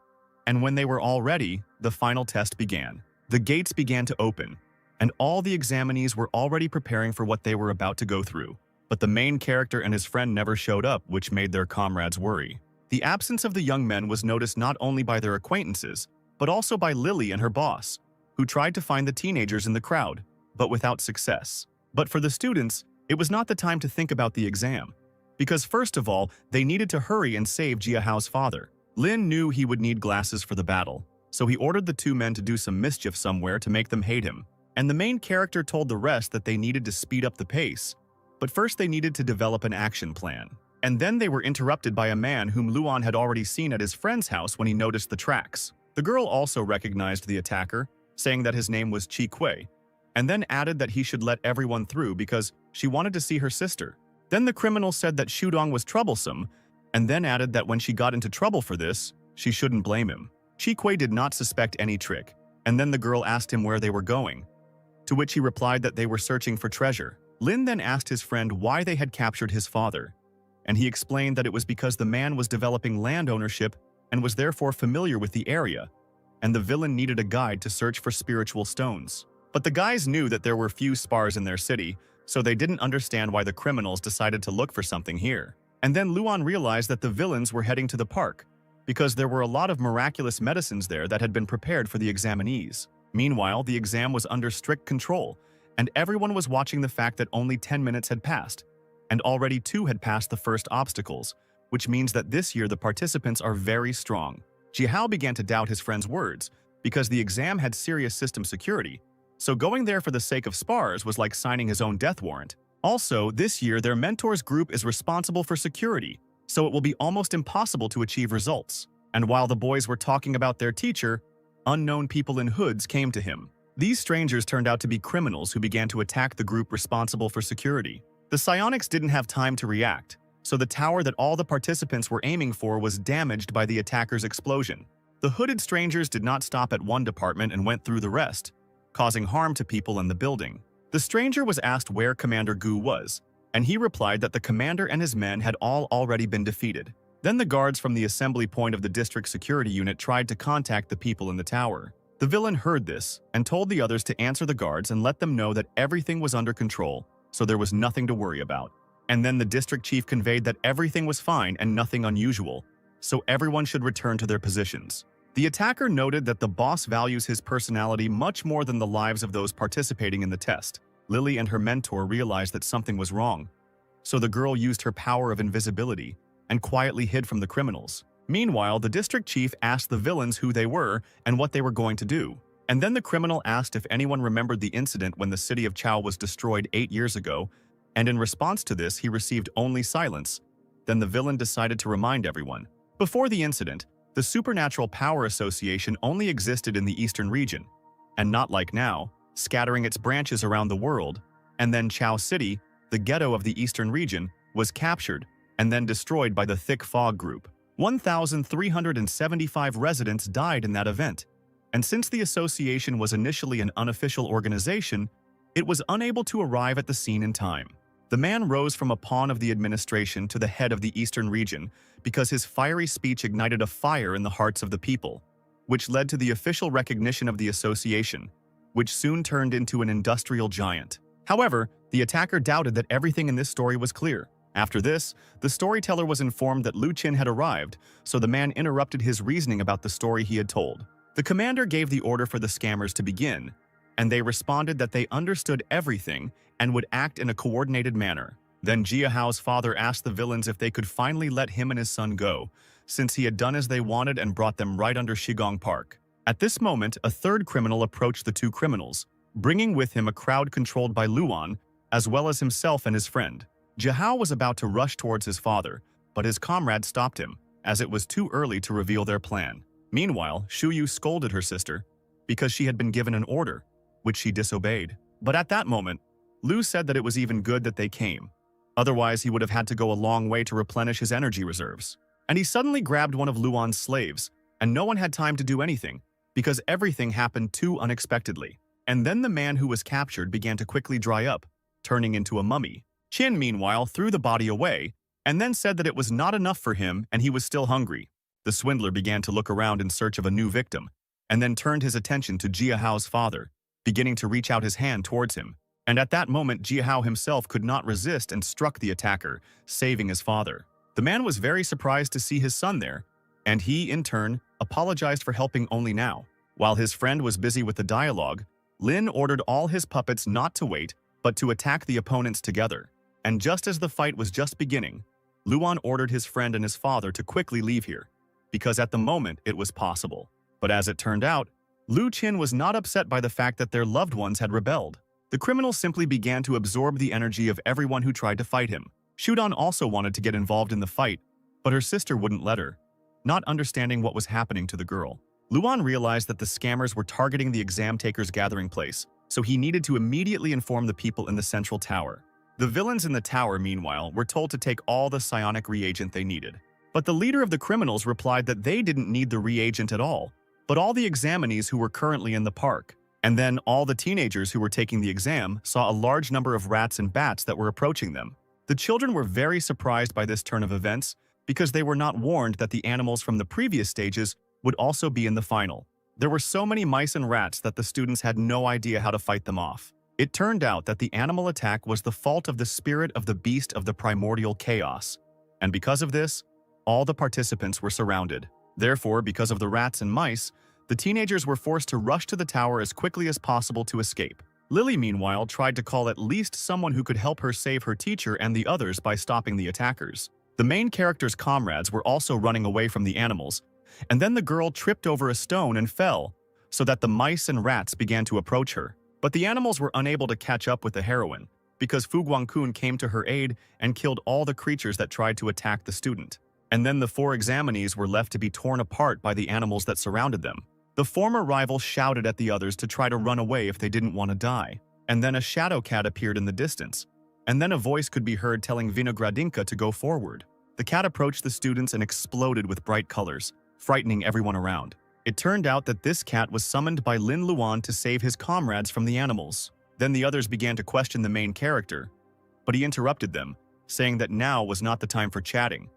And when they were all ready, the final test began. The gates began to open, and all the examinees were already preparing for what they were about to go through. But the main character and his friend never showed up, which made their comrades worry. The absence of the young men was noticed not only by their acquaintances, but also by Lily and her boss, who tried to find the teenagers in the crowd, but without success. But for the students, it was not the time to think about the exam, because first of all, they needed to hurry and save Jiahao's father. Lin knew he would need glasses for the battle, so he ordered the 2 men to do some mischief somewhere to make them hate him. And the main character told the rest that they needed to speed up the pace, but first they needed to develop an action plan. And then they were interrupted by a man whom Luan had already seen at his friend's house when he noticed the tracks. The girl also recognized the attacker, saying that his name was Chi Kui, and then added that he should let everyone through because she wanted to see her sister. Then the criminal said that Shudong was troublesome, and then added that when she got into trouble for this, she shouldn't blame him. Chi Kui did not suspect any trick, and then the girl asked him where they were going, to which he replied that they were searching for treasure. Lin then asked his friend why they had captured his father, and he explained that it was because the man was developing land ownership and was therefore familiar with the area, and the villain needed a guide to search for spiritual stones. But the guys knew that there were few spars in their city, so they didn't understand why the criminals decided to look for something here. And then Luan realized that the villains were heading to the park, because there were a lot of miraculous medicines there that had been prepared for the examinees. Meanwhile, the exam was under strict control, and everyone was watching the fact that only 10 minutes had passed, and already 2 had passed the first obstacles, which means that this year the participants are very strong. Jiahao began to doubt his friend's words, because the exam had serious system security, so going there for the sake of spars was like signing his own death warrant. Also, this year their mentor's group is responsible for security, so it will be almost impossible to achieve results. And while the boys were talking about their teacher, unknown people in hoods came to him. These strangers turned out to be criminals who began to attack the group responsible for security. The psionics didn't have time to react, so the tower that all the participants were aiming for was damaged by the attacker's explosion. The hooded strangers did not stop at one department and went through the rest, causing harm to people in the building. The stranger was asked where Commander Gu was, and he replied that the commander and his men had all already been defeated. Then the guards from the assembly point of the district security unit tried to contact the people in the tower. The villain heard this and told the others to answer the guards and let them know that everything was under control, so there was nothing to worry about. And then the district chief conveyed that everything was fine and nothing unusual, so everyone should return to their positions. The attacker noted that the boss values his personality much more than the lives of those participating in the test. Lily and her mentor realized that something was wrong, so the girl used her power of invisibility and quietly hid from the criminals. Meanwhile, the district chief asked the villains who they were and what they were going to do. And then the criminal asked if anyone remembered the incident when the city of Chao was destroyed 8 years ago, and in response to this, he received only silence. Then the villain decided to remind everyone. Before the incident, the Supernatural Power Association only existed in the eastern region, and not like now, scattering its branches around the world. And then Chao City, the ghetto of the eastern region, was captured and then destroyed by the Thick Fog Group. 1,375 residents died in that event, and since the association was initially an unofficial organization, it was unable to arrive at the scene in time. The man rose from a pawn of the administration to the head of the eastern region because his fiery speech ignited a fire in the hearts of the people, which led to the official recognition of the association, which soon turned into an industrial giant. However, the attacker doubted that everything in this story was clear. After this, the storyteller was informed that Lu Qin had arrived, so the man interrupted his reasoning about the story he had told. The commander gave the order for the scammers to begin, and they responded that they understood everything and would act in a coordinated manner. Then Jiahao's father asked the villains if they could finally let him and his son go, since he had done as they wanted and brought them right under Shigong Park. At this moment, a third criminal approached the 2 criminals, bringing with him a crowd controlled by Luan, as well as himself and his friend. Jiahao was about to rush towards his father, but his comrade stopped him, as it was too early to reveal their plan. Meanwhile, Shuyu scolded her sister because she had been given an order, which she disobeyed. But at that moment, Lu said that it was even good that they came. Otherwise, he would have had to go a long way to replenish his energy reserves. And he suddenly grabbed one of Luan's slaves, and no one had time to do anything, because everything happened too unexpectedly. And then the man who was captured began to quickly dry up, turning into a mummy. Qin, meanwhile, threw the body away, and then said that it was not enough for him and he was still hungry. The swindler began to look around in search of a new victim, and then turned his attention to Jiahao's father, beginning to reach out his hand towards him. And at that moment, Jiahao himself could not resist and struck the attacker, saving his father. The man was very surprised to see his son there, and he, in turn, apologized for helping only now. While his friend was busy with the dialogue, Lin ordered all his puppets not to wait, but to attack the opponents together. And just as the fight was just beginning, Luan ordered his friend and his father to quickly leave here, because at the moment it was possible. But as it turned out, Lu Qin was not upset by the fact that their loved ones had rebelled. The criminal simply began to absorb the energy of everyone who tried to fight him. Shudan also wanted to get involved in the fight, but her sister wouldn't let her, not understanding what was happening to the girl. Luan realized that the scammers were targeting the exam takers' gathering place, so he needed to immediately inform the people in the central tower. The villains in the tower, meanwhile, were told to take all the psionic reagent they needed. But the leader of the criminals replied that they didn't need the reagent at all, but all the examinees who were currently in the park. And then all the teenagers who were taking the exam saw a large number of rats and bats that were approaching them. The children were very surprised by this turn of events because they were not warned that the animals from the previous stages would also be in the final. There were so many mice and rats that the students had no idea how to fight them off. It turned out that the animal attack was the fault of the spirit of the beast of the primordial chaos, and because of this, all the participants were surrounded. Therefore, because of the rats and mice, the teenagers were forced to rush to the tower as quickly as possible to escape. Lily, meanwhile, tried to call at least someone who could help her save her teacher and the others by stopping the attackers. The main character's comrades were also running away from the animals, and then the girl tripped over a stone and fell, so that the mice and rats began to approach her. But the animals were unable to catch up with the heroine, because Fu Guangkun came to her aid and killed all the creatures that tried to attack the student. And then the 4 examinees were left to be torn apart by the animals that surrounded them. The former rival shouted at the others to try to run away if they didn't want to die. And then a shadow cat appeared in the distance. And then a voice could be heard telling Vinogradinka to go forward. The cat approached the students and exploded with bright colors, frightening everyone around. It turned out that this cat was summoned by Lin Luan to save his comrades from the animals. Then the others began to question the main character, but he interrupted them, saying that now was not the time for chatting,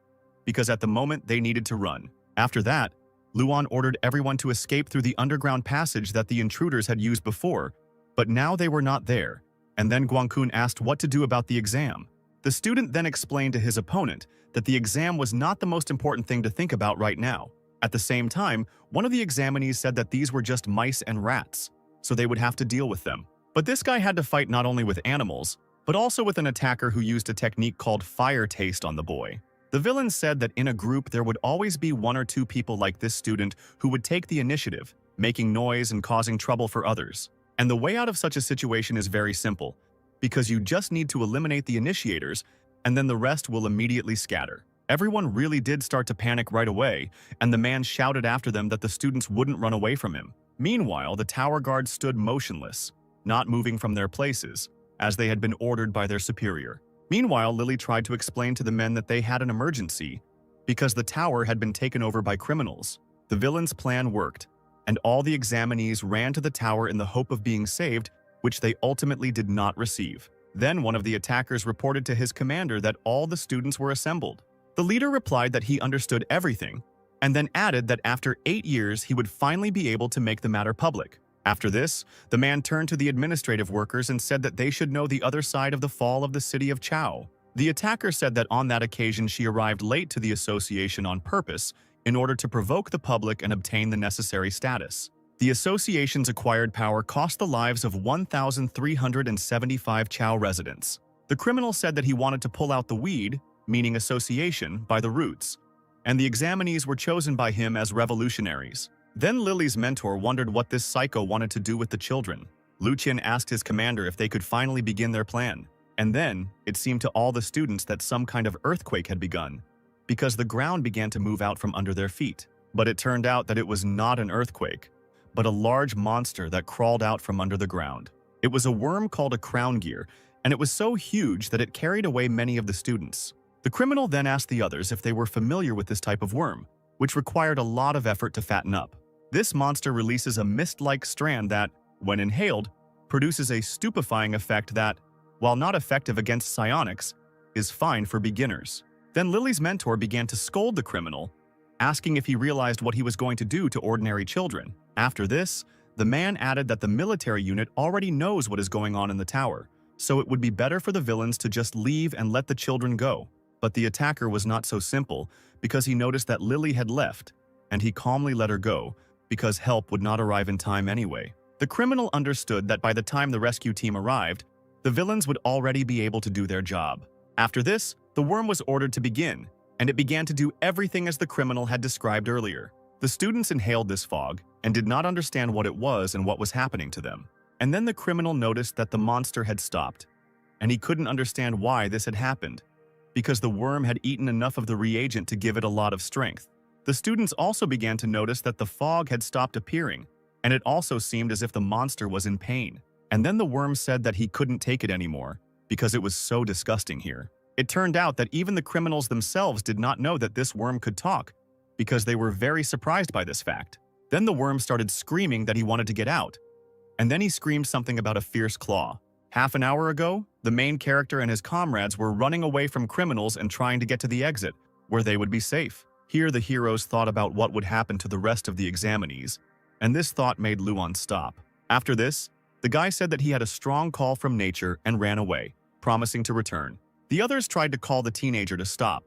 because at the moment they needed to run. After that, Luan ordered everyone to escape through the underground passage that the intruders had used before, but now they were not there, and then Guangkun asked what to do about the exam. The student then explained to his opponent that the exam was not the most important thing to think about right now. At the same time, one of the examinees said that these were just mice and rats, so they would have to deal with them. But this guy had to fight not only with animals, but also with an attacker who used a technique called fire taste on the boy. The villain said that in a group there would always be 1 or 2 people like this student who would take the initiative, making noise and causing trouble for others. And the way out of such a situation is very simple, because you just need to eliminate the initiators, and then the rest will immediately scatter. Everyone really did start to panic right away, and the man shouted after them that the students wouldn't run away from him. Meanwhile, the tower guards stood motionless, not moving from their places, as they had been ordered by their superior. Meanwhile, Lily tried to explain to the men that they had an emergency, because the tower had been taken over by criminals. The villain's plan worked, and all the examinees ran to the tower in the hope of being saved, which they ultimately did not receive. Then one of the attackers reported to his commander that all the students were assembled. The leader replied that he understood everything, and then added that after 8 years he would finally be able to make the matter public. After this, the man turned to the administrative workers and said that they should know the other side of the fall of the city of Chao. The attacker said that on that occasion she arrived late to the association on purpose in order to provoke the public and obtain the necessary status. The association's acquired power cost the lives of 1,375 Chao residents. The criminal said that he wanted to pull out the weed, meaning association, by the roots, and the examinees were chosen by him as revolutionaries. Then Lily's mentor wondered what this psycho wanted to do with the children. Lu Qin asked his commander if they could finally begin their plan, and then it seemed to all the students that some kind of earthquake had begun, because the ground began to move out from under their feet. But it turned out that it was not an earthquake, but a large monster that crawled out from under the ground. It was a worm called a crown gear, and it was so huge that it carried away many of the students. The criminal then asked the others if they were familiar with this type of worm, which required a lot of effort to fatten up. This monster releases a mist-like strand that, when inhaled, produces a stupefying effect that, while not effective against psionics, is fine for beginners. Then Lily's mentor began to scold the criminal, asking if he realized what he was going to do to ordinary children. After this, the man added that the military unit already knows what is going on in the tower, so it would be better for the villains to just leave and let the children go. But the attacker was not so simple, because he noticed that Lily had left, and he calmly let her go, because help would not arrive in time anyway. The criminal understood that by the time the rescue team arrived, the villains would already be able to do their job. After this, the worm was ordered to begin, and it began to do everything as the criminal had described earlier. The students inhaled this fog, and did not understand what it was and what was happening to them. And then the criminal noticed that the monster had stopped, and he couldn't understand why this had happened, because the worm had eaten enough of the reagent to give it a lot of strength. The students also began to notice that the fog had stopped appearing, and it also seemed as if the monster was in pain. And then the worm said that he couldn't take it anymore, because it was so disgusting here. It turned out that even the criminals themselves did not know that this worm could talk, because they were very surprised by this fact. Then the worm started screaming that he wanted to get out, and then he screamed something about a fierce claw. Half an hour ago, the main character and his comrades were running away from criminals and trying to get to the exit, where they would be safe. Here the heroes thought about what would happen to the rest of the examinees, and this thought made Luan stop. After this, the guy said that he had a strong call from nature and ran away, promising to return. The others tried to call the teenager to stop,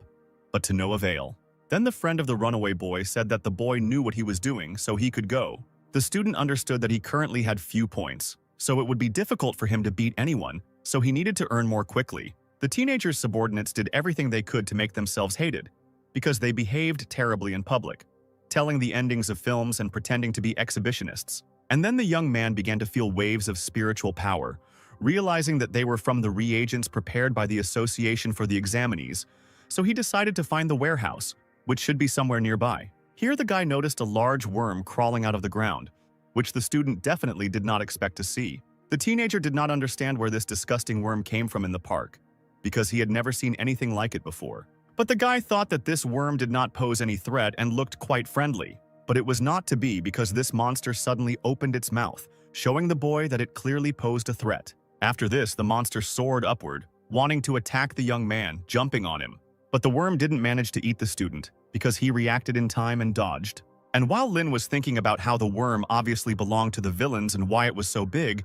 but to no avail. Then the friend of the runaway boy said that the boy knew what he was doing, so he could go. The student understood that he currently had few points, so it would be difficult for him to beat anyone, so he needed to earn more quickly. The teenager's subordinates did everything they could to make themselves hated, because they behaved terribly in public, telling the endings of films and pretending to be exhibitionists. And then the young man began to feel waves of spiritual power, realizing that they were from the reagents prepared by the Association for the Examinees, so he decided to find the warehouse, which should be somewhere nearby. Here the guy noticed a large worm crawling out of the ground, which the student definitely did not expect to see. The teenager did not understand where this disgusting worm came from in the park, because he had never seen anything like it before. But the guy thought that this worm did not pose any threat and looked quite friendly. But it was not to be, because this monster suddenly opened its mouth, showing the boy that it clearly posed a threat. After this, the monster soared upward, wanting to attack the young man, jumping on him. But the worm didn't manage to eat the student, because he reacted in time and dodged. And while Lin was thinking about how the worm obviously belonged to the villains and why it was so big,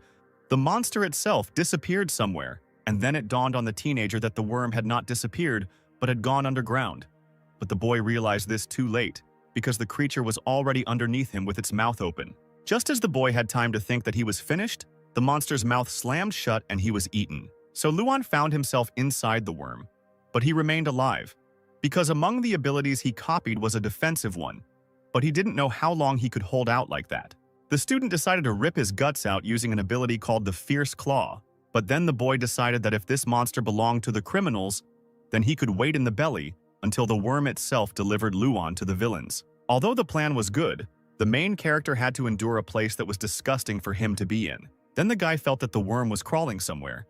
the monster itself disappeared somewhere, and then it dawned on the teenager that the worm had not disappeared, but had gone underground. But the boy realized this too late, because the creature was already underneath him with its mouth open. Just as the boy had time to think that he was finished, the monster's mouth slammed shut and he was eaten. So Luan found himself inside the worm, but he remained alive, because among the abilities he copied was a defensive one, but he didn't know how long he could hold out like that. The student decided to rip his guts out using an ability called the Fierce Claw, but then the boy decided that if this monster belonged to the criminals, then he could wait in the belly until the worm itself delivered Luan to the villains. Although the plan was good, the main character had to endure a place that was disgusting for him to be in. Then the guy felt that the worm was crawling somewhere,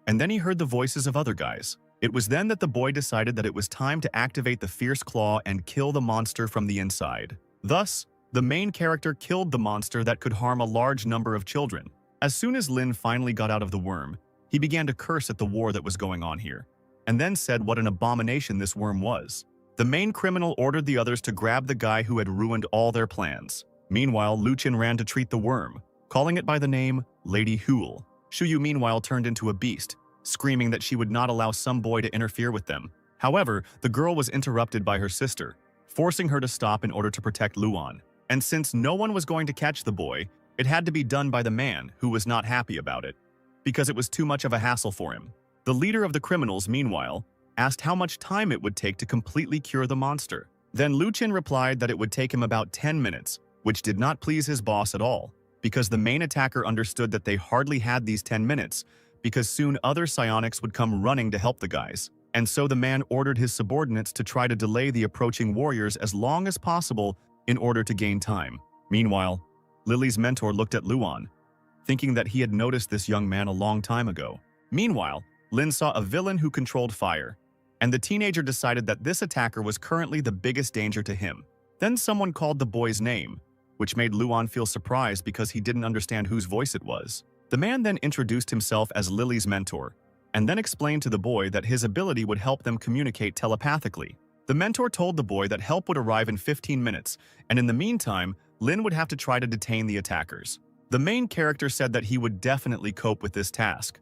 and then he heard the voices of other guys. It was then that the boy decided that it was time to activate the Fierce Claw and kill the monster from the inside. Thus, the main character killed the monster that could harm a large number of children. As soon as Lin finally got out of the worm, he began to curse at the war that was going on here, and then said what an abomination this worm was. The main criminal ordered the others to grab the guy who had ruined all their plans. Meanwhile, Luchin ran to treat the worm, calling it by the name Lady Hool. Shuyu meanwhile turned into a beast, screaming that she would not allow some boy to interfere with them. However, the girl was interrupted by her sister, forcing her to stop in order to protect Luan. And since no one was going to catch the boy, it had to be done by the man, who was not happy about it, because it was too much of a hassle for him. The leader of the criminals, meanwhile, asked how much time it would take to completely cure the monster. Then Luchin replied that it would take him about 10 minutes, which did not please his boss at all, because the main attacker understood that they hardly had these 10 minutes, because soon other psionics would come running to help the guys. And so the man ordered his subordinates to try to delay the approaching warriors as long as possible in order to gain time. Meanwhile, Lily's mentor looked at Luan, thinking that he had noticed this young man a long time ago. Meanwhile, Lin saw a villain who controlled fire, and the teenager decided that this attacker was currently the biggest danger to him. Then someone called the boy's name, which made Luan feel surprised because he didn't understand whose voice it was. The man then introduced himself as Lily's mentor, and then explained to the boy that his ability would help them communicate telepathically. The mentor told the boy that help would arrive in 15 minutes, and in the meantime, Lin would have to try to detain the attackers. The main character said that he would definitely cope with this task,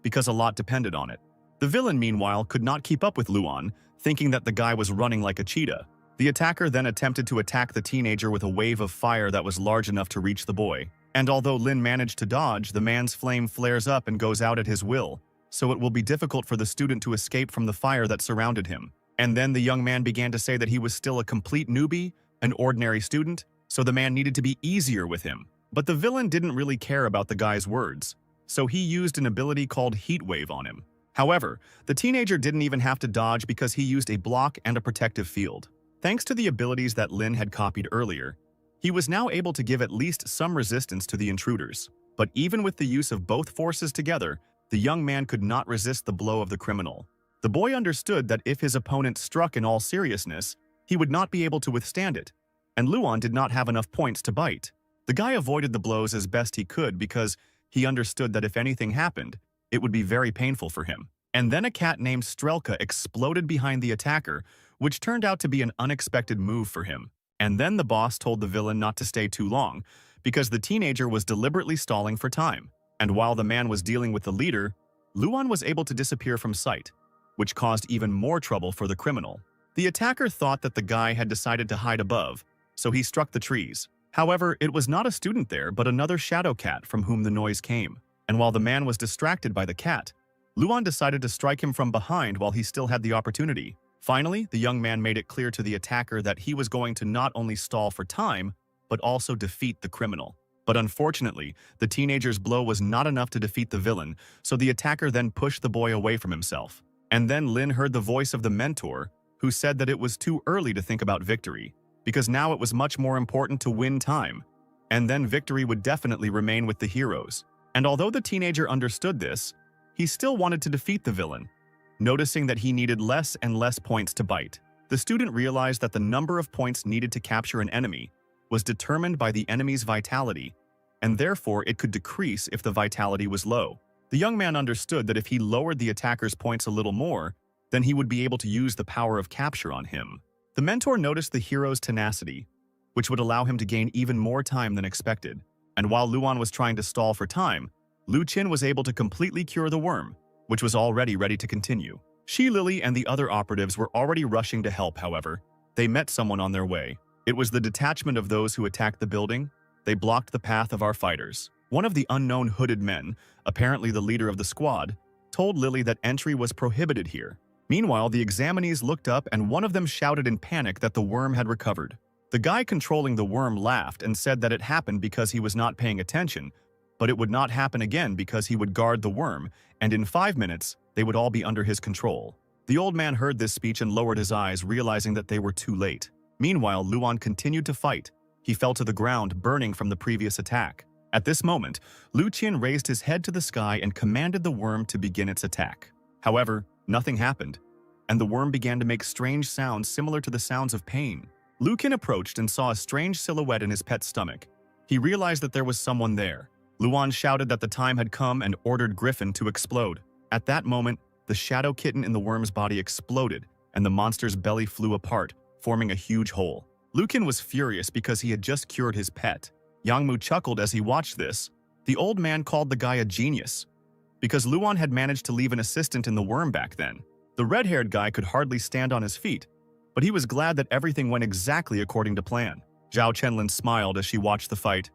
because a lot depended on it. The villain, meanwhile, could not keep up with Luan, thinking that the guy was running like a cheetah. The attacker then attempted to attack the teenager with a wave of fire that was large enough to reach the boy. And although Lin managed to dodge, the man's flame flares up and goes out at his will, so it will be difficult for the student to escape from the fire that surrounded him. And then the young man began to say that he was still a complete newbie, an ordinary student, so the man needed to be easier with him. But the villain didn't really care about the guy's words, so he used an ability called Heat Wave on him. However, the teenager didn't even have to dodge because he used a block and a protective field. Thanks to the abilities that Lin had copied earlier, he was now able to give at least some resistance to the intruders. But even with the use of both forces together, the young man could not resist the blow of the criminal. The boy understood that if his opponent struck in all seriousness, he would not be able to withstand it, and Luan did not have enough points to bite. The guy avoided the blows as best he could because he understood that if anything happened, it would be very painful for him. And then a cat named Strelka exploded behind the attacker, which turned out to be an unexpected move for him. And then the boss told the villain not to stay too long, because the teenager was deliberately stalling for time. And while the man was dealing with the leader, Luan was able to disappear from sight, which caused even more trouble for the criminal. The attacker thought that the guy had decided to hide above, so he struck the trees. However, it was not a student there, but another shadow cat from whom the noise came. And while the man was distracted by the cat, Luan decided to strike him from behind while he still had the opportunity. Finally, the young man made it clear to the attacker that he was going to not only stall for time, but also defeat the criminal. But unfortunately, the teenager's blow was not enough to defeat the villain, so the attacker then pushed the boy away from himself. And then Lin heard the voice of the mentor, who said that it was too early to think about victory, because now it was much more important to win time. And then victory would definitely remain with the heroes. And although the teenager understood this, he still wanted to defeat the villain, noticing that he needed less and less points to bite. The student realized that the number of points needed to capture an enemy was determined by the enemy's vitality, and therefore it could decrease if the vitality was low. The young man understood that if he lowered the attacker's points a little more, then he would be able to use the power of capture on him. The mentor noticed the hero's tenacity, which would allow him to gain even more time than expected. And while Luan was trying to stall for time, Lu Qin was able to completely cure the worm, which was already ready to continue. Shi Lily and the other operatives were already rushing to help, however. They met someone on their way. It was the detachment of those who attacked the building. They blocked the path of our fighters. One of the unknown hooded men, apparently the leader of the squad, told Lily that entry was prohibited here. Meanwhile, the examinees looked up and one of them shouted in panic that the worm had recovered. The guy controlling the worm laughed and said that it happened because he was not paying attention, but it would not happen again because he would guard the worm, and in 5 minutes, they would all be under his control. The old man heard this speech and lowered his eyes, realizing that they were too late. Meanwhile, Luan continued to fight. He fell to the ground, burning from the previous attack. At this moment, Lu Qin raised his head to the sky and commanded the worm to begin its attack. However, nothing happened, and the worm began to make strange sounds similar to the sounds of pain. Lu Qin approached and saw a strange silhouette in his pet's stomach. He realized that there was someone there. Luan shouted that the time had come and ordered Griffin to explode. At that moment, the shadow kitten in the worm's body exploded, and the monster's belly flew apart, forming a huge hole. Lu Qin was furious because he had just cured his pet. Yang Mu chuckled as he watched this. The old man called the guy a genius, because Luan had managed to leave an assistant in the worm back then. The red-haired guy could hardly stand on his feet, but he was glad that everything went exactly according to plan. Zhao Chenlin smiled as she watched the fight.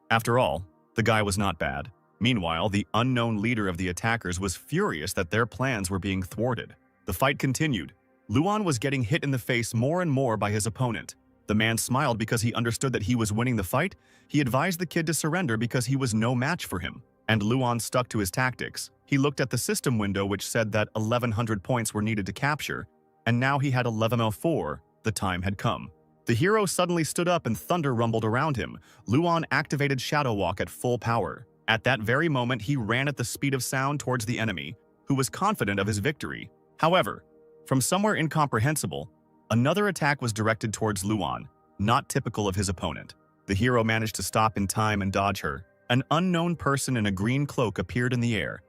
After all, the guy was not bad. Meanwhile, the unknown leader of the attackers was furious that their plans were being thwarted. The fight continued. Luan was getting hit in the face more and more by his opponent. The man smiled because he understood that he was winning the fight. He advised the kid to surrender because he was no match for him. And Luan stuck to his tactics. He looked at the system window which said that 1100 points were needed to capture, and now he had 1104. The time had come. The hero suddenly stood up and thunder rumbled around him. Luan activated Shadow Walk at full power. At that very moment, he ran at the speed of sound towards the enemy, who was confident of his victory. However, from somewhere incomprehensible, another attack was directed towards Luan, not typical of his opponent. The hero managed to stop in time and dodge her. An unknown person in a green cloak appeared in the air.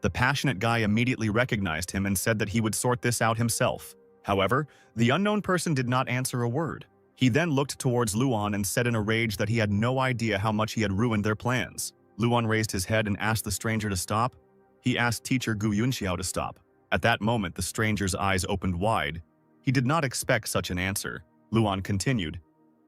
The passionate guy immediately recognized him and said that he would sort this out himself. However, the unknown person did not answer a word. He then looked towards Luan and said in a rage that he had no idea how much he had ruined their plans. Luan raised his head and asked the stranger to stop. He asked teacher Gu Yunxiao to stop. At that moment, the stranger's eyes opened wide. He did not expect such an answer. Luan continued.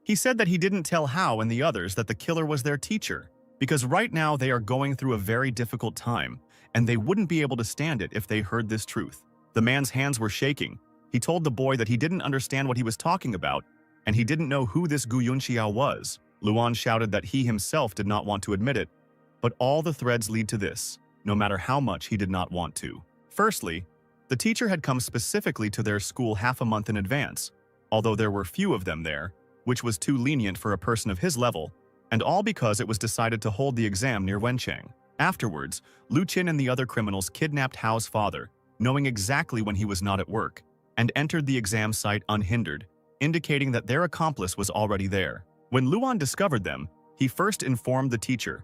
He said that he didn't tell Hao and the others that the killer was their teacher, because right now they are going through a very difficult time, and they wouldn't be able to stand it if they heard this truth. The man's hands were shaking. He told the boy that he didn't understand what he was talking about, and he didn't know who this Gu Yunxiao was. Luan shouted that he himself did not want to admit it, but all the threads lead to this, no matter how much he did not want to. Firstly, the teacher had come specifically to their school half a month in advance, although there were few of them there, which was too lenient for a person of his level, and all because it was decided to hold the exam near Wenchang. Afterwards, Lu Qin and the other criminals kidnapped Hao's father, knowing exactly when he was not at work, and entered the exam site unhindered, indicating that their accomplice was already there. When Luan discovered them, he first informed the teacher,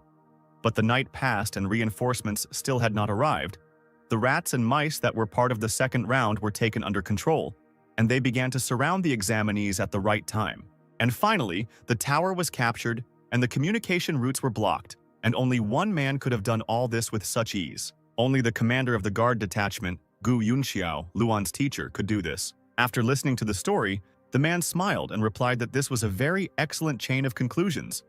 but the night passed and reinforcements still had not arrived. The rats and mice that were part of the second round were taken under control, and they began to surround the examinees at the right time. And finally, the tower was captured, and the communication routes were blocked, and only one man could have done all this with such ease. Only the commander of the guard detachment, Gu Yunxiao, Luan's teacher, could do this. After listening to the story, the man smiled and replied that this was a very excellent chain of conclusions.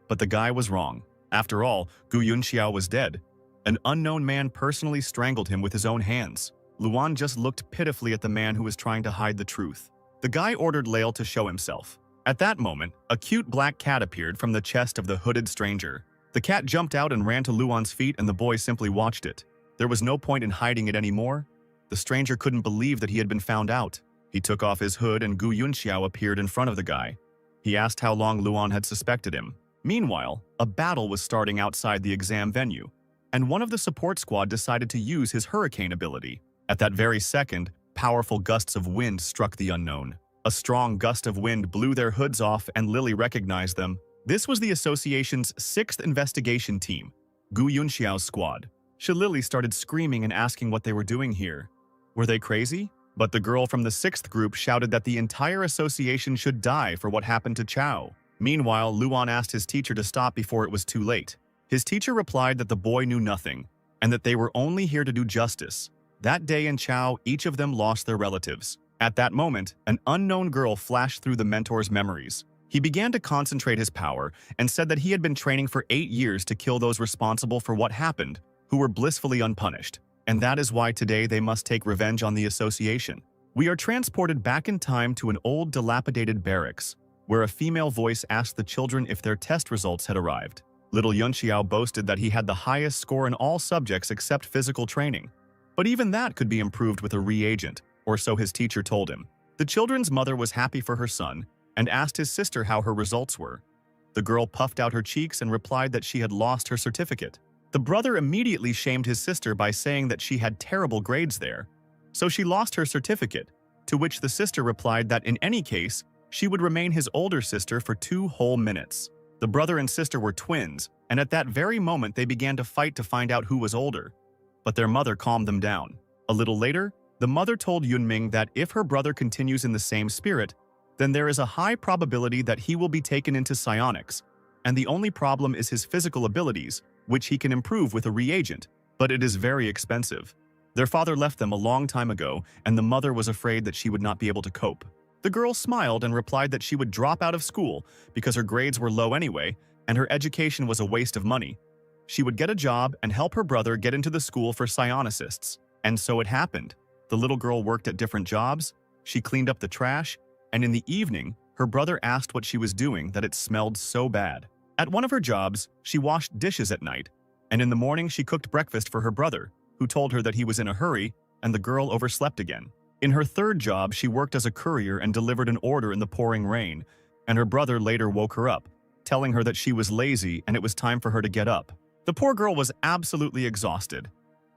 But the guy was wrong. After all, Gu Yunxiao was dead. An unknown man personally strangled him with his own hands. Luan just looked pitifully at the man who was trying to hide the truth. The guy ordered Lael to show himself. At that moment, a cute black cat appeared from the chest of the hooded stranger. The cat jumped out and ran to Luan's feet, and the boy simply watched it. There was no point in hiding it anymore. The stranger couldn't believe that he had been found out. He took off his hood and Gu Yunxiao appeared in front of the guy. He asked how long Luan had suspected him. Meanwhile, a battle was starting outside the exam venue, and one of the support squad decided to use his hurricane ability. At that very second, powerful gusts of wind struck the unknown. A strong gust of wind blew their hoods off, and Lily recognized them. This was the association's 6th investigation team, Gu Yunxiao's squad. Lily started screaming and asking what they were doing here. Were they crazy? But the girl from the 6th group shouted that the entire association should die for what happened to Chao. Meanwhile, Luan asked his teacher to stop before it was too late. His teacher replied that the boy knew nothing, and that they were only here to do justice. That day in Chao, each of them lost their relatives. At that moment, an unknown girl flashed through the mentor's memories. He began to concentrate his power and said that he had been training for 8 years to kill those responsible for what happened, who were blissfully unpunished. And that is why today they must take revenge on the association. We are transported back in time to an old dilapidated barracks, where a female voice asked the children if their test results had arrived. Little Yunxiao boasted that he had the highest score in all subjects except physical training. But even that could be improved with a reagent, or so his teacher told him. The children's mother was happy for her son and asked his sister how her results were. The girl puffed out her cheeks and replied that she had lost her certificate. The brother immediately shamed his sister by saying that she had terrible grades there, so she lost her certificate, to which the sister replied that in any case, she would remain his older sister for 2 whole minutes. The brother and sister were twins, and at that very moment they began to fight to find out who was older. But their mother calmed them down. A little later, the mother told Yunming that if her brother continues in the same spirit, then there is a high probability that he will be taken into psionics, and the only problem is his physical abilities, which he can improve with a reagent, but it is very expensive. Their father left them a long time ago, and the mother was afraid that she would not be able to cope. The girl smiled and replied that she would drop out of school because her grades were low anyway, and her education was a waste of money. She would get a job and help her brother get into the school for psionicists. And so it happened. The little girl worked at different jobs, she cleaned up the trash, and in the evening, her brother asked what she was doing that it smelled so bad. At one of her jobs, she washed dishes at night, and in the morning she cooked breakfast for her brother, who told her that he was in a hurry, and the girl overslept again. In her 3rd job, she worked as a courier and delivered an order in the pouring rain, and her brother later woke her up, telling her that she was lazy and it was time for her to get up. The poor girl was absolutely exhausted,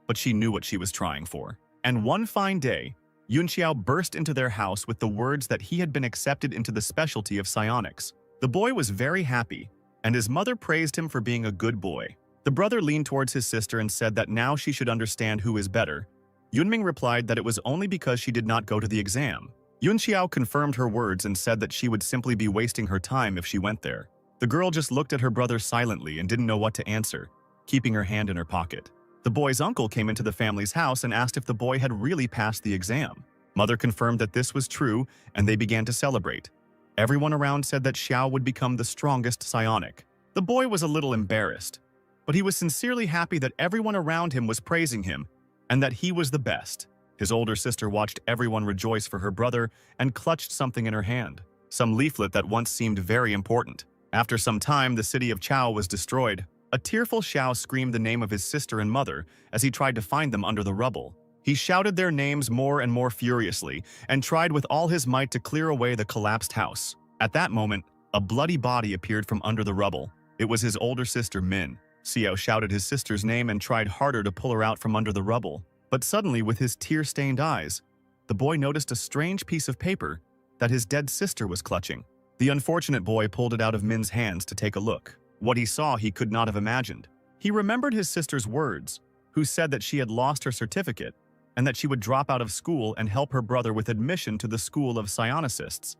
but she knew what she was trying for. And one fine day, Yunxiao burst into their house with the words that he had been accepted into the specialty of psionics. The boy was very happy, and his mother praised him for being a good boy. The brother leaned towards his sister and said that now she should understand who is better. Yunming replied that it was only because she did not go to the exam. Yunxiao confirmed her words and said that she would simply be wasting her time if she went there. The girl just looked at her brother silently and didn't know what to answer, keeping her hand in her pocket. The boy's uncle came into the family's house and asked if the boy had really passed the exam. Mother confirmed that this was true, and they began to celebrate. Everyone around said that Xiao would become the strongest psionic. The boy was a little embarrassed, but he was sincerely happy that everyone around him was praising him and that he was the best. His older sister watched everyone rejoice for her brother and clutched something in her hand, some leaflet that once seemed very important. After some time, the city of Chao was destroyed. A tearful Xiao screamed the name of his sister and mother as he tried to find them under the rubble. He shouted their names more and more furiously and tried with all his might to clear away the collapsed house. At that moment, a bloody body appeared from under the rubble. It was his older sister, Min. Xiao shouted his sister's name and tried harder to pull her out from under the rubble. But suddenly, with his tear-stained eyes, the boy noticed a strange piece of paper that his dead sister was clutching. The unfortunate boy pulled it out of Min's hands to take a look. What he saw he could not have imagined. He remembered his sister's words, who said that she had lost her certificate, and that she would drop out of school and help her brother with admission to the school of psionicists.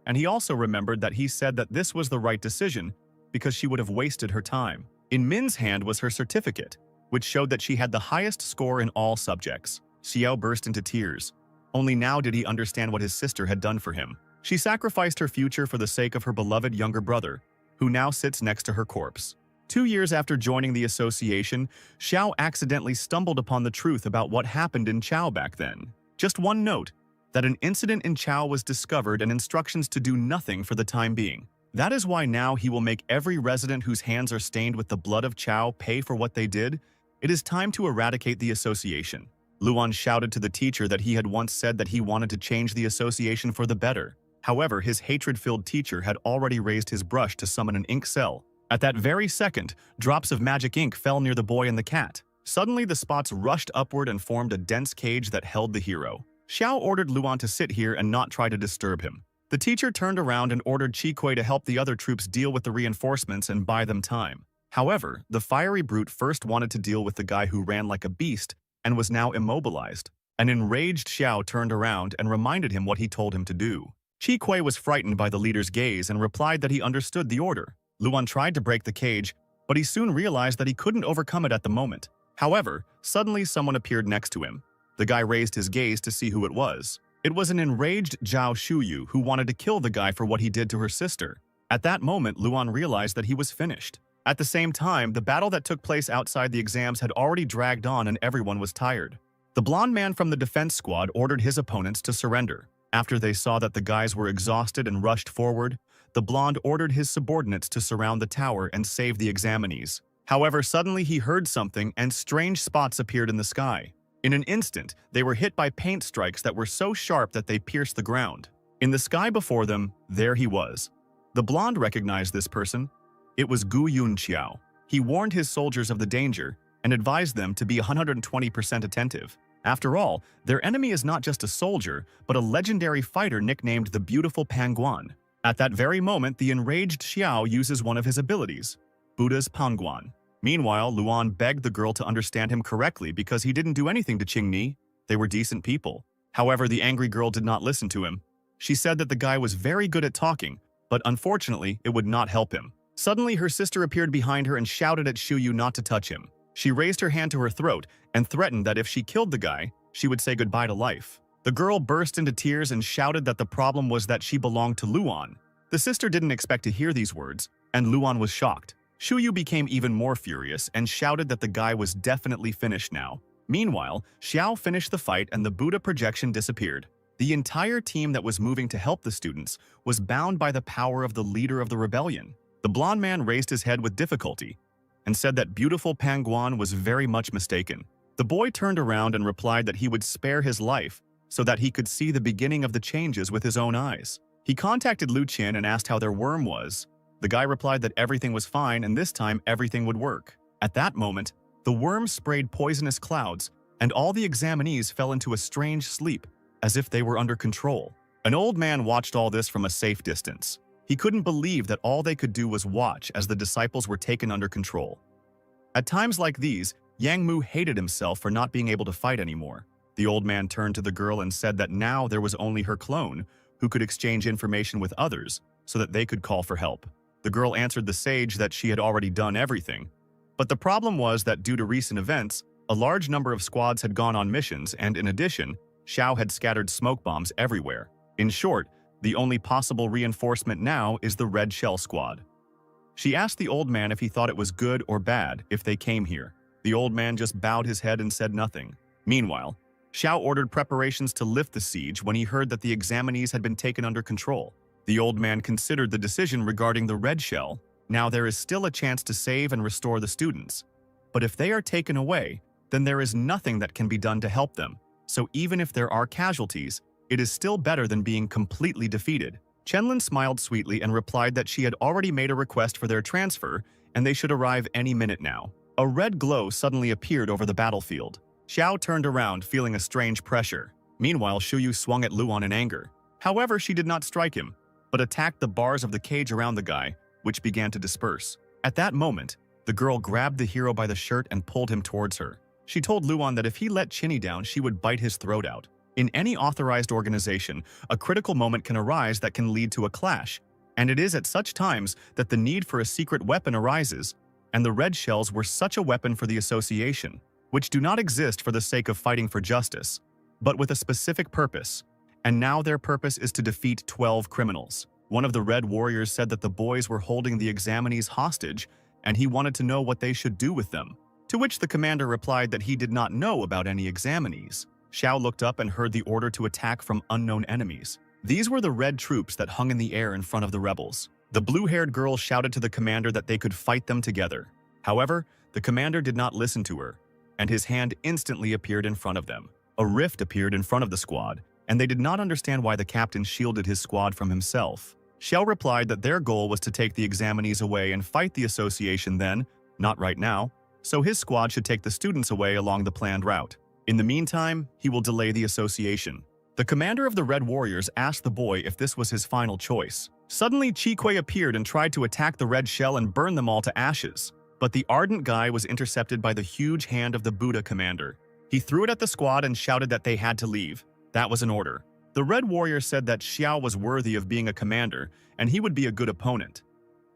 And he also remembered that he said that this was the right decision because she would have wasted her time. In Min's hand was her certificate, which showed that she had the highest score in all subjects. Xiao burst into tears. Only now did he understand what his sister had done for him. She sacrificed her future for the sake of her beloved younger brother, who now sits next to her corpse. 2 years after joining the association, Xiao accidentally stumbled upon the truth about what happened in Chao back then. Just one note, that an incident in Chao was discovered and instructions to do nothing for the time being. That is why now he will make every resident whose hands are stained with the blood of Chao pay for what they did. It is time to eradicate the association. Luan shouted to the teacher that he had once said that he wanted to change the association for the better. However, his hatred-filled teacher had already raised his brush to summon an ink cell. At that very second, drops of magic ink fell near the boy and the cat. Suddenly, the spots rushed upward and formed a dense cage that held the hero. Xiao ordered Luan to sit here and not try to disturb him. The teacher turned around and ordered Qi to help the other troops deal with the reinforcements and buy them time. However, the fiery brute first wanted to deal with the guy who ran like a beast and was now immobilized. An enraged Xiao turned around and reminded him what he told him to do. Qi was frightened by the leader's gaze and replied that he understood the order. Luan tried to break the cage, but he soon realized that he couldn't overcome it at the moment. However, suddenly someone appeared next to him. The guy raised his gaze to see who it was. It was an enraged Zhao Shuyu who wanted to kill the guy for what he did to her sister. At that moment, Luan realized that he was finished. At the same time, the battle that took place outside the exams had already dragged on and everyone was tired. The blonde man from the defense squad ordered his opponents to surrender. After they saw that the guys were exhausted and rushed forward, the blonde ordered his subordinates to surround the tower and save the examinees. However, suddenly he heard something and strange spots appeared in the sky. In an instant, they were hit by paint strikes that were so sharp that they pierced the ground. In the sky before them, there he was. The blonde recognized this person. It was Gu Yunqiao. He warned his soldiers of the danger and advised them to be 120% attentive. After all, their enemy is not just a soldier, but a legendary fighter nicknamed the Beautiful Panguan. At that very moment, the enraged Xiao uses one of his abilities, Buddha's Panguan. Meanwhile, Luan begged the girl to understand him correctly because he didn't do anything to Qingni. They were decent people. However, the angry girl did not listen to him. She said that the guy was very good at talking, but unfortunately, it would not help him. Suddenly, her sister appeared behind her and shouted at Shuyu not to touch him. She raised her hand to her throat and threatened that if she killed the guy, she would say goodbye to life. The girl burst into tears and shouted that the problem was that she belonged to Luan. The sister didn't expect to hear these words, and Luan was shocked. Shuyu became even more furious and shouted that the guy was definitely finished now. Meanwhile, Xiao finished the fight and the Buddha projection disappeared. The entire team that was moving to help the students was bound by the power of the leader of the rebellion. The blonde man raised his head with difficulty and said that Beautiful Panguan was very much mistaken. The boy turned around and replied that he would spare his life so that he could see the beginning of the changes with his own eyes. He contacted Lu Qin and asked how their worm was. The guy replied that everything was fine and this time everything would work. At that moment, the worm sprayed poisonous clouds and all the examinees fell into a strange sleep, as if they were under control. An old man watched all this from a safe distance. He couldn't believe that all they could do was watch as the disciples were taken under control. At times like these, Yang Mu hated himself for not being able to fight anymore. The old man turned to the girl and said that now there was only her clone who could exchange information with others so that they could call for help. The girl answered the sage that she had already done everything. But the problem was that due to recent events, a large number of squads had gone on missions and in addition, Xiao had scattered smoke bombs everywhere. In short, the only possible reinforcement now is the Red Shell Squad. She asked the old man if he thought it was good or bad if they came here. The old man just bowed his head and said nothing. Meanwhile, Xiao ordered preparations to lift the siege when he heard that the examinees had been taken under control. The old man considered the decision regarding the Red Shell. Now there is still a chance to save and restore the students. But if they are taken away, then there is nothing that can be done to help them. So even if there are casualties, it is still better than being completely defeated. Chenlin smiled sweetly and replied that she had already made a request for their transfer and they should arrive any minute now. A red glow suddenly appeared over the battlefield. Xiao turned around, feeling a strange pressure. Meanwhile, Shuyu swung at Luan in anger. However, she did not strike him, but attacked the bars of the cage around the guy, which began to disperse. At that moment, the girl grabbed the hero by the shirt and pulled him towards her. She told Luan that if he let Chinny down, she would bite his throat out. In any authorized organization, a critical moment can arise that can lead to a clash, and it is at such times that the need for a secret weapon arises, and the red shells were such a weapon for the association, which do not exist for the sake of fighting for justice, but with a specific purpose, and now their purpose is to defeat 12 criminals. One of the Red Warriors said that the boys were holding the examinees hostage, and he wanted to know what they should do with them, to which the commander replied that he did not know about any examinees. Xiao looked up and heard the order to attack from unknown enemies. These were the red troops that hung in the air in front of the rebels. The blue-haired girl shouted to the commander that they could fight them together. However, the commander did not listen to her, and his hand instantly appeared in front of them. A rift appeared in front of the squad, and they did not understand why the captain shielded his squad from himself. Xiao replied that their goal was to take the examinees away and fight the association then, not right now, so his squad should take the students away along the planned route. In the meantime, he will delay the association. The commander of the Red Warriors asked the boy if this was his final choice. Suddenly, Chi Kui appeared and tried to attack the red shell and burn them all to ashes. But the ardent guy was intercepted by the huge hand of the Buddha commander. He threw it at the squad and shouted that they had to leave. That was an order. The Red Warrior said that Xiao was worthy of being a commander, and he would be a good opponent.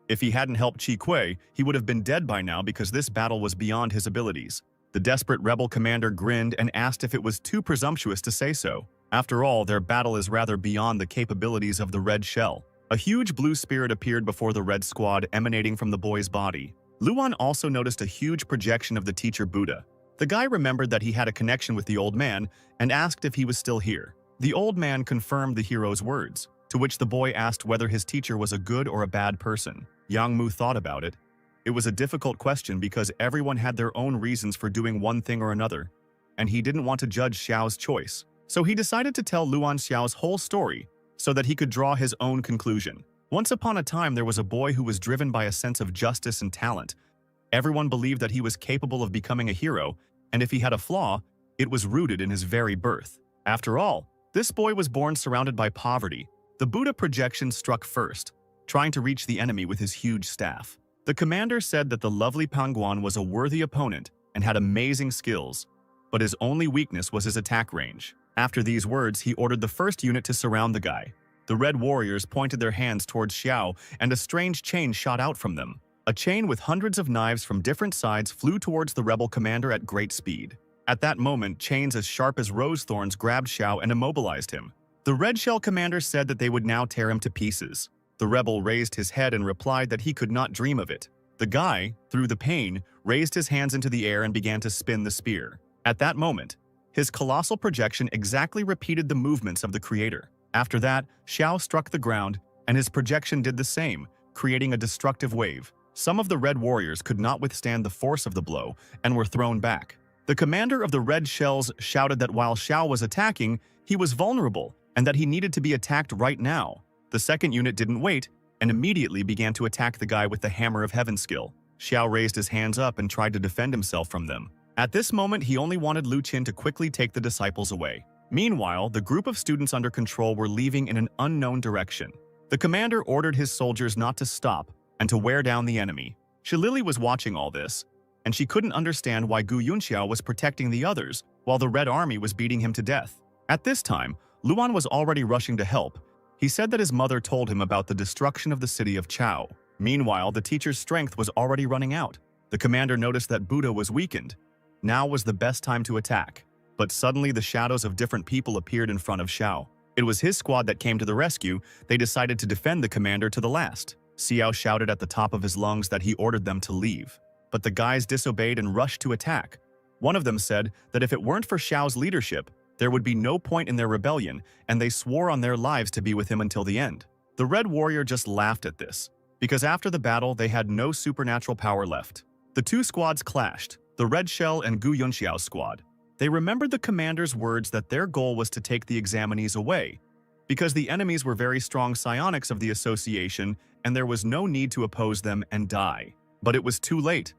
If he hadn't helped Chi Kui, he would have been dead by now because this battle was beyond his abilities. The desperate rebel commander grinned and asked if it was too presumptuous to say so. After all, their battle is rather beyond the capabilities of the red shell. A huge blue spirit appeared before the red squad, emanating from the boy's body. Luan also noticed a huge projection of the teacher Buddha. The guy remembered that he had a connection with the old man and asked if he was still here. The old man confirmed the hero's words, to which the boy asked whether his teacher was a good or a bad person. Yang Mu thought about it. It was a difficult question because everyone had their own reasons for doing one thing or another, and he didn't want to judge Xiao's choice. So he decided to tell Luan Xiao's whole story so that he could draw his own conclusion. Once upon a time, there was a boy who was driven by a sense of justice and talent. Everyone believed that he was capable of becoming a hero, and if he had a flaw, it was rooted in his very birth. After all, this boy was born surrounded by poverty. The Buddha projection struck first, trying to reach the enemy with his huge staff. The commander said that the lovely Pangguan was a worthy opponent and had amazing skills, but his only weakness was his attack range. After these words, he ordered the first unit to surround the guy. The Red Warriors pointed their hands towards Xiao, and a strange chain shot out from them. A chain with hundreds of knives from different sides flew towards the rebel commander at great speed. At that moment, chains as sharp as rose thorns grabbed Xiao and immobilized him. The Red Shell commander said that they would now tear him to pieces. The rebel raised his head and replied that he could not dream of it. The guy, through the pain, raised his hands into the air and began to spin the spear. At that moment, his colossal projection exactly repeated the movements of the creator. After that, Xiao struck the ground, and his projection did the same, creating a destructive wave. Some of the Red Warriors could not withstand the force of the blow and were thrown back. The commander of the Red Shells shouted that while Xiao was attacking, he was vulnerable and that he needed to be attacked right now. The second unit didn't wait and immediately began to attack the guy with the Hammer of Heaven skill. Xiao raised his hands up and tried to defend himself from them. At this moment, he only wanted Lu Qin to quickly take the disciples away. Meanwhile, the group of students under control were leaving in an unknown direction. The commander ordered his soldiers not to stop and to wear down the enemy. Shilili was watching all this, and she couldn't understand why Gu Yunxiao was protecting the others while the Red Army was beating him to death. At this time, Luan was already rushing to help. He said that his mother told him about the destruction of the city of Chao. Meanwhile, the teacher's strength was already running out. The commander noticed that Buddha was weakened. Now was the best time to attack. But suddenly the shadows of different people appeared in front of Xiao. It was his squad that came to the rescue. They decided to defend the commander to the last. Xiao shouted at the top of his lungs that he ordered them to leave. But the guys disobeyed and rushed to attack. One of them said that if it weren't for Xiao's leadership, there would be no point in their rebellion, and they swore on their lives to be with him until the end. The Red Warrior just laughed at this, because after the battle they had no supernatural power left. The two squads clashed, the Red Shell and Gu Yunxiao's squad. They remembered the commander's words that their goal was to take the examinees away, because the enemies were very strong psionics of the association and there was no need to oppose them and die. But it was too late.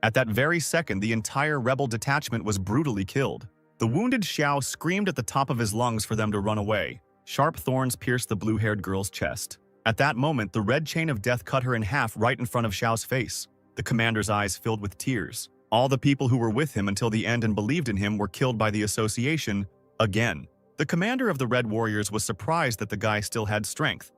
At that very second, the entire rebel detachment was brutally killed. The wounded Xiao screamed at the top of his lungs for them to run away. Sharp thorns pierced the blue-haired girl's chest. At that moment, the red chain of death cut her in half right in front of Xiao's face. The commander's eyes filled with tears. All the people who were with him until the end and believed in him were killed by the association again. The commander of the Red Warriors was surprised that the guy still had strength.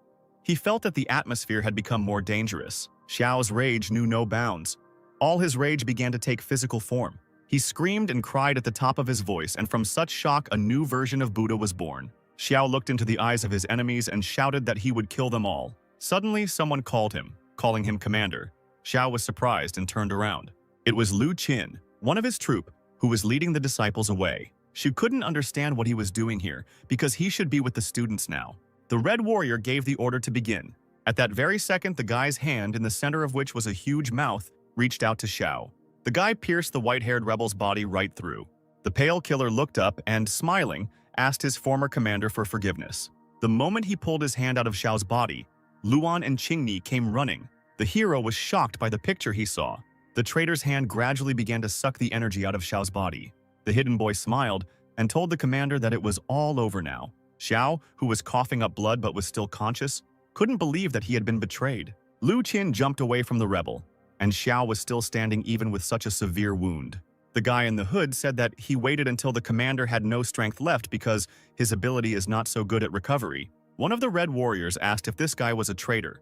He felt that the atmosphere had become more dangerous. Xiao's rage knew no bounds. All his rage began to take physical form. He screamed and cried at the top of his voice, and from such shock, a new version of Buddha was born. Xiao looked into the eyes of his enemies and shouted that he would kill them all. Suddenly, someone called him, calling him commander. Xiao was surprised and turned around. It was Lu Qin, one of his troop, who was leading the disciples away. She couldn't understand what he was doing here, because he should be with the students now. The Red Warrior gave the order to begin. At that very second, the guy's hand, in the center of which was a huge mouth, reached out to Xiao. The guy pierced the white-haired rebel's body right through. The pale killer looked up and, smiling, asked his former commander for forgiveness. The moment he pulled his hand out of Xiao's body, Luan and Qingni came running. The hero was shocked by the picture he saw. The traitor's hand gradually began to suck the energy out of Xiao's body. The hidden boy smiled and told the commander that it was all over now. Xiao, who was coughing up blood but was still conscious, couldn't believe that he had been betrayed. Lu Qin jumped away from the rebel, and Xiao was still standing even with such a severe wound. The guy in the hood said that he waited until the commander had no strength left because his ability is not so good at recovery. One of the Red Warriors asked if this guy was a traitor,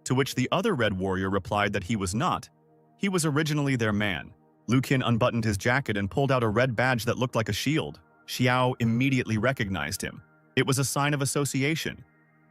to which the other Red Warrior replied that he was not. He was originally their man. Lu Qin unbuttoned his jacket and pulled out a red badge that looked like a shield. Xiao immediately recognized him. It was a sign of association.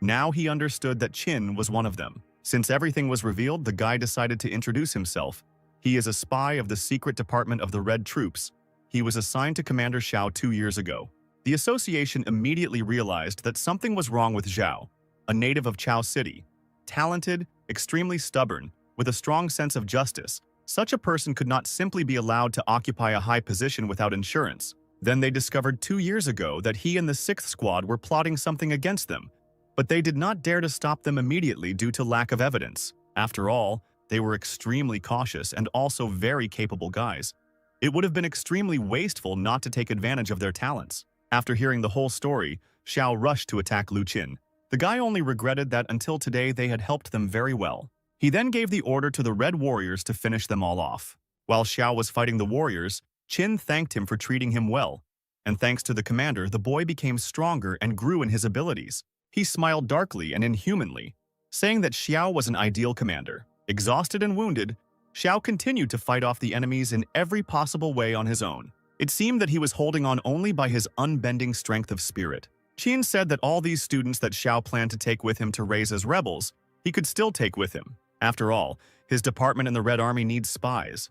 Now he understood that Qin was one of them. Since everything was revealed, the guy decided to introduce himself. He is a spy of the secret department of the Red Troops. He was assigned to Commander Xiao 2 years ago. The association immediately realized that something was wrong with Xiao, a native of Chao City. Talented, extremely stubborn, with a strong sense of justice, such a person could not simply be allowed to occupy a high position without insurance. Then they discovered 2 years ago that he and the 6th Squad were plotting something against them, but they did not dare to stop them immediately due to lack of evidence. After all, they were extremely cautious and also very capable guys. It would have been extremely wasteful not to take advantage of their talents. After hearing the whole story, Xiao rushed to attack Lu Qin. The guy only regretted that until today they had helped them very well. He then gave the order to the Red Warriors to finish them all off. While Xiao was fighting the warriors, Qin thanked him for treating him well, and thanks to the commander, the boy became stronger and grew in his abilities. He smiled darkly and inhumanly, saying that Xiao was an ideal commander. Exhausted and wounded, Xiao continued to fight off the enemies in every possible way on his own. It seemed that he was holding on only by his unbending strength of spirit. Qin said that all these students that Xiao planned to take with him to raise as rebels, he could still take with him. After all, his department in the Red Army needs spies.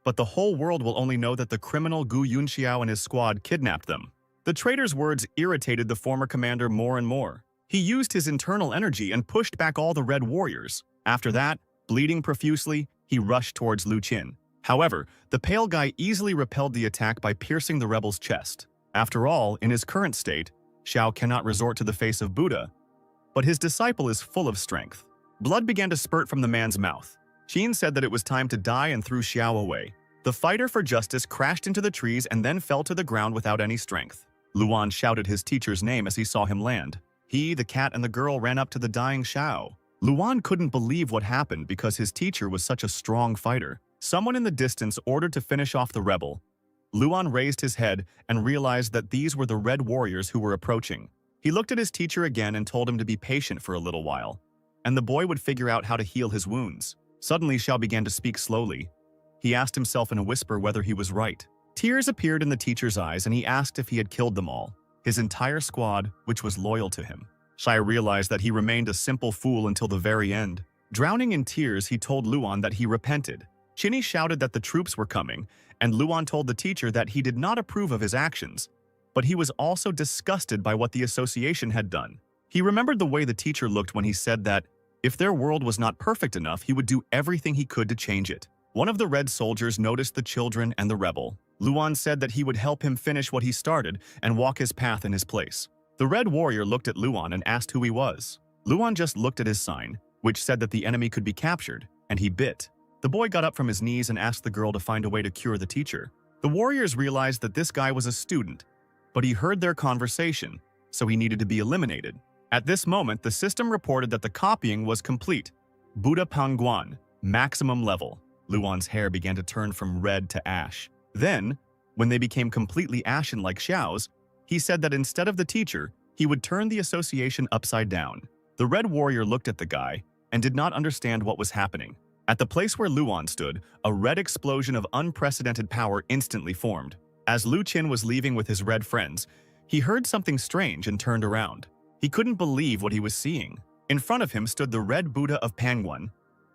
But the whole world will only know that the criminal Gu Yunxiao and his squad kidnapped them. The traitor's words irritated the former commander more and more. He used his internal energy and pushed back all the Red Warriors. After that, bleeding profusely, he rushed towards Lu Qin. However, the pale guy easily repelled the attack by piercing the rebel's chest. After all, in his current state, Xiao cannot resort to the face of Buddha, but his disciple is full of strength. Blood began to spurt from the man's mouth. Qin said that it was time to die and threw Xiao away. The fighter for justice crashed into the trees and then fell to the ground without any strength. Luan shouted his teacher's name as he saw him land. He, the cat, and the girl ran up to the dying Xiao. Luan couldn't believe what happened because his teacher was such a strong fighter. Someone in the distance ordered to finish off the rebel. Luan raised his head and realized that these were the Red Warriors who were approaching. He looked at his teacher again and told him to be patient for a little while, and the boy would figure out how to heal his wounds. Suddenly, Xiao began to speak slowly. He asked himself in a whisper whether he was right. Tears appeared in the teacher's eyes and he asked if he had killed them all, his entire squad, which was loyal to him. Xiao realized that he remained a simple fool until the very end. Drowning in tears, he told Luan that he repented. Qin shouted that the troops were coming, and Luan told the teacher that he did not approve of his actions, but he was also disgusted by what the association had done. He remembered the way the teacher looked when he said that if their world was not perfect enough, he would do everything he could to change it. One of the Red soldiers noticed the children and the rebel. Luan said that he would help him finish what he started and walk his path in his place. The Red Warrior looked at Luan and asked who he was. Luan just looked at his sign, which said that the enemy could be captured, and he bit. The boy got up from his knees and asked the girl to find a way to cure the teacher. The warriors realized that this guy was a student, but he heard their conversation, so he needed to be eliminated. At this moment, the system reported that the copying was complete. Buddha Pangguan, maximum level. Luan's hair began to turn from red to ash. Then, when they became completely ashen like Xiao's, he said that instead of the teacher, he would turn the association upside down. The Red Warrior looked at the guy and did not understand what was happening. At the place where Luan stood, a red explosion of unprecedented power instantly formed. As Lu Qin was leaving with his red friends, he heard something strange and turned around. He couldn't believe what he was seeing. In front of him stood the Red Buddha of Pangwon.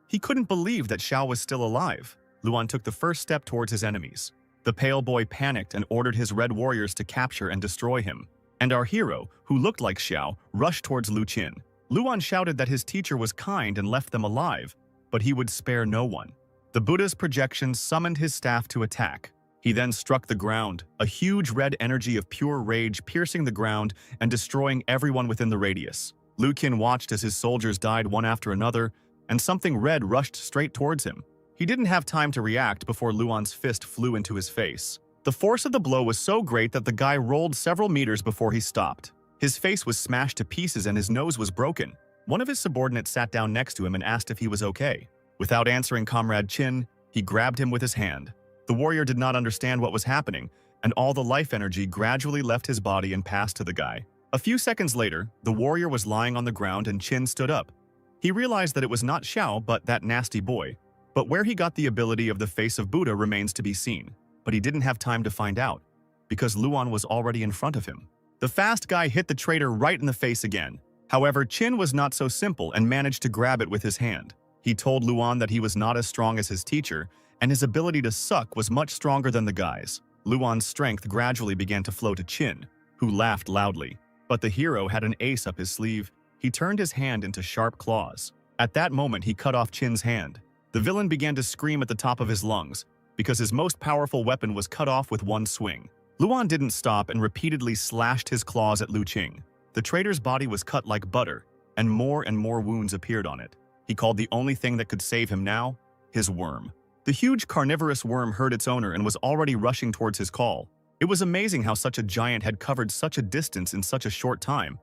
He couldn't believe that Xiao was still alive. Luan took the first step towards his enemies. The pale boy panicked and ordered his red warriors to capture and destroy him. And our hero, who looked like Xiao, rushed towards Lu Qin. Luan shouted that his teacher was kind and left them alive, but he would spare no one. The Buddha's projection summoned his staff to attack. He then struck the ground, a huge red energy of pure rage piercing the ground and destroying everyone within the radius. Lu Qin watched as his soldiers died one after another, and something red rushed straight towards him. He didn't have time to react before Luan's fist flew into his face. The force of the blow was so great that the guy rolled several meters before he stopped. His face was smashed to pieces and his nose was broken. One of his subordinates sat down next to him and asked if he was okay. Without answering Comrade Qin, he grabbed him with his hand. The warrior did not understand what was happening, and all the life energy gradually left his body and passed to the guy. A few seconds later, the warrior was lying on the ground and Qin stood up. He realized that it was not Xiao but that nasty boy. But where he got the ability of the face of Buddha remains to be seen. But he didn't have time to find out, because Luan was already in front of him. The fast guy hit the traitor right in the face again. However, Qin was not so simple and managed to grab it with his hand. He told Luan that he was not as strong as his teacher, and his ability to suck was much stronger than the guy's. Luan's strength gradually began to flow to Qin, who laughed loudly. But the hero had an ace up his sleeve. He turned his hand into sharp claws. At that moment, he cut off Qin's hand. The villain began to scream at the top of his lungs, because his most powerful weapon was cut off with one swing. Luan didn't stop and repeatedly slashed his claws at Lu Qing. The traitor's body was cut like butter, and more wounds appeared on it. He called the only thing that could save him now, his worm. The huge carnivorous worm heard its owner and was already rushing towards his call. It was amazing how such a giant had covered such a distance in such a short time,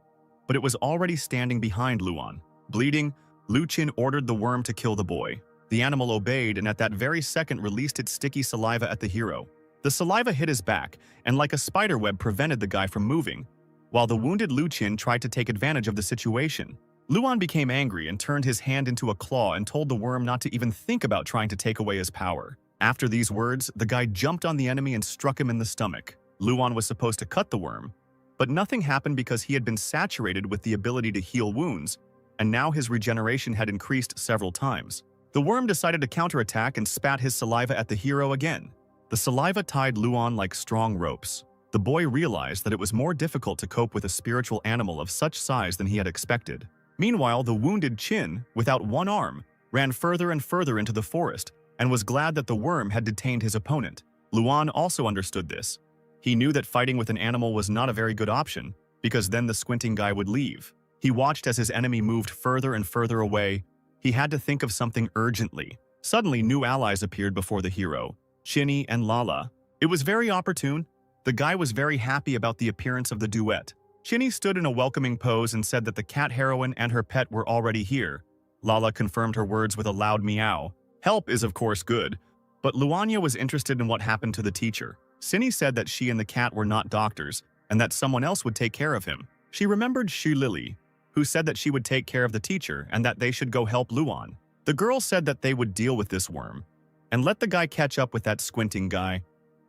but it was already standing behind Luan. Bleeding, Lu Qin ordered the worm to kill the boy. The animal obeyed and at that very second released its sticky saliva at the hero. The saliva hit his back and like a spiderweb prevented the guy from moving, while the wounded Lu Qin tried to take advantage of the situation. Luan became angry and turned his hand into a claw and told the worm not to even think about trying to take away his power. After these words, the guy jumped on the enemy and struck him in the stomach. Luan was supposed to cut the worm, but nothing happened because he had been saturated with the ability to heal wounds, and now his regeneration had increased several times. The worm decided to counterattack and spat his saliva at the hero again. The saliva tied Luan like strong ropes. The boy realized that it was more difficult to cope with a spiritual animal of such size than he had expected. Meanwhile, the wounded Qin, without one arm, ran further and further into the forest and was glad that the worm had detained his opponent. Luan also understood this. He knew that fighting with an animal was not a very good option, because then the squinting guy would leave. He watched as his enemy moved further and further away. He had to think of something urgently. Suddenly, new allies appeared before the hero, Chinny and Lala. It was very opportune. The guy was very happy about the appearance of the duet. Chinny stood in a welcoming pose and said that the cat heroine and her pet were already here. Lala confirmed her words with a loud meow. Help is of course good, but Luanya was interested in what happened to the teacher. Cinny said that she and the cat were not doctors, and that someone else would take care of him. She remembered Shu Lily, who said that she would take care of the teacher and that they should go help Luan. The girl said that they would deal with this worm, and let the guy catch up with that squinting guy,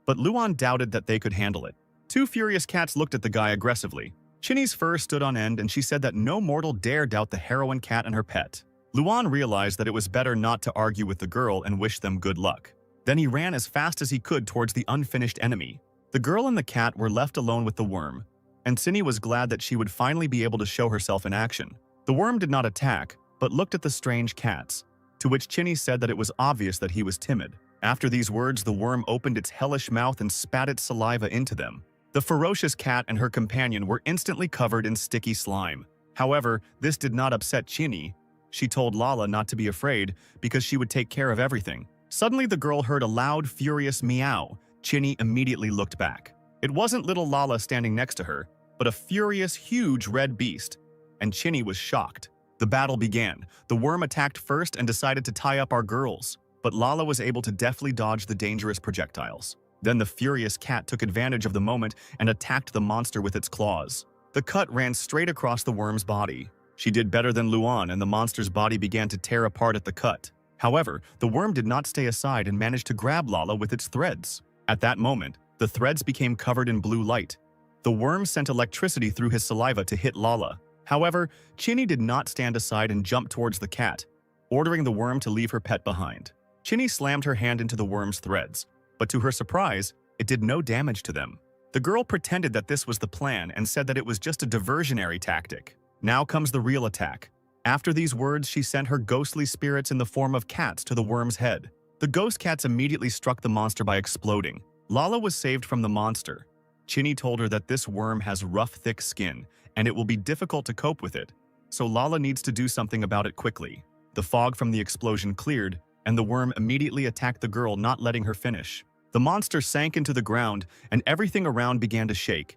but Luan doubted that they could handle it. Two furious cats looked at the guy aggressively. Chinny's fur stood on end and she said that no mortal dare doubt the heroine cat and her pet. Luan realized that it was better not to argue with the girl and wish them good luck. Then he ran as fast as he could towards the unfinished enemy. The girl and the cat were left alone with the worm, and Cinny was glad that she would finally be able to show herself in action. The worm did not attack, but looked at the strange cats, to which Chinny said that it was obvious that he was timid. After these words, the worm opened its hellish mouth and spat its saliva into them. The ferocious cat and her companion were instantly covered in sticky slime. However, this did not upset Chinny. She told Lala not to be afraid because she would take care of everything. Suddenly, the girl heard a loud, furious meow. Chinny immediately looked back. It wasn't little Lala standing next to her, but a furious, huge red beast, and Chinny was shocked. The battle began. The worm attacked first and decided to tie up our girls. but Lala was able to deftly dodge the dangerous projectiles. Then the furious cat took advantage of the moment and attacked the monster with its claws. The cut ran straight across the worm's body. She did better than Luan, and the monster's body began to tear apart at the cut. However, the worm did not stay aside and managed to grab Lala with its threads. At that moment, the threads became covered in blue light. The worm sent electricity through his saliva to hit Lala. However, Chinny did not stand aside and jumped towards the cat, ordering the worm to leave her pet behind. Chinny slammed her hand into the worm's threads, but to her surprise, it did no damage to them. The girl pretended that this was the plan and said that it was just a diversionary tactic. Now comes the real attack. After these words, she sent her ghostly spirits in the form of cats to the worm's head. The ghost cats immediately struck the monster by exploding. Lala was saved from the monster. Chinny told her that this worm has rough, thick skin, and it will be difficult to cope with it, so Lala needs to do something about it quickly. The fog from the explosion cleared, and the worm immediately attacked the girl, not letting her finish. The monster sank into the ground, and everything around began to shake.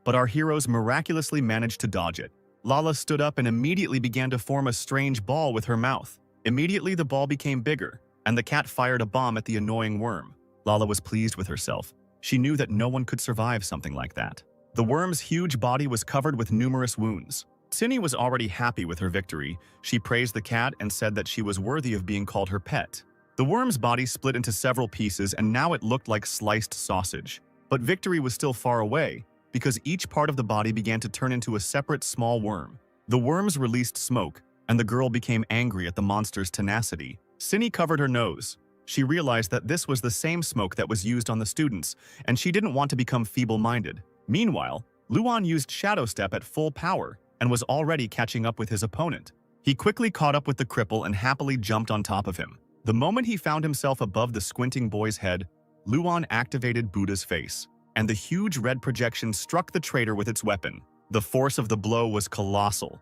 But our heroes miraculously managed to dodge it. Lala stood up and immediately began to form a strange ball with her mouth. Immediately, the ball became bigger, and the cat fired a bomb at the annoying worm. Lala was pleased with herself. She knew that no one could survive something like that. The worm's huge body was covered with numerous wounds. Cindy was already happy with her victory. She praised the cat and said that she was worthy of being called her pet. The worm's body split into several pieces, and now it looked like sliced sausage. But victory was still far away, because each part of the body began to turn into a separate small worm. The worms released smoke, and the girl became angry at the monster's tenacity. Cindy covered her nose. She realized that this was the same smoke that was used on the students, and she didn't want to become feeble-minded. Meanwhile, Luan used Shadow Step at full power and was already catching up with his opponent. He quickly caught up with the cripple and happily jumped on top of him. The moment he found himself above the squinting boy's head, Luan activated Buddha's face, and the huge red projection struck the traitor with its weapon. The force of the blow was colossal.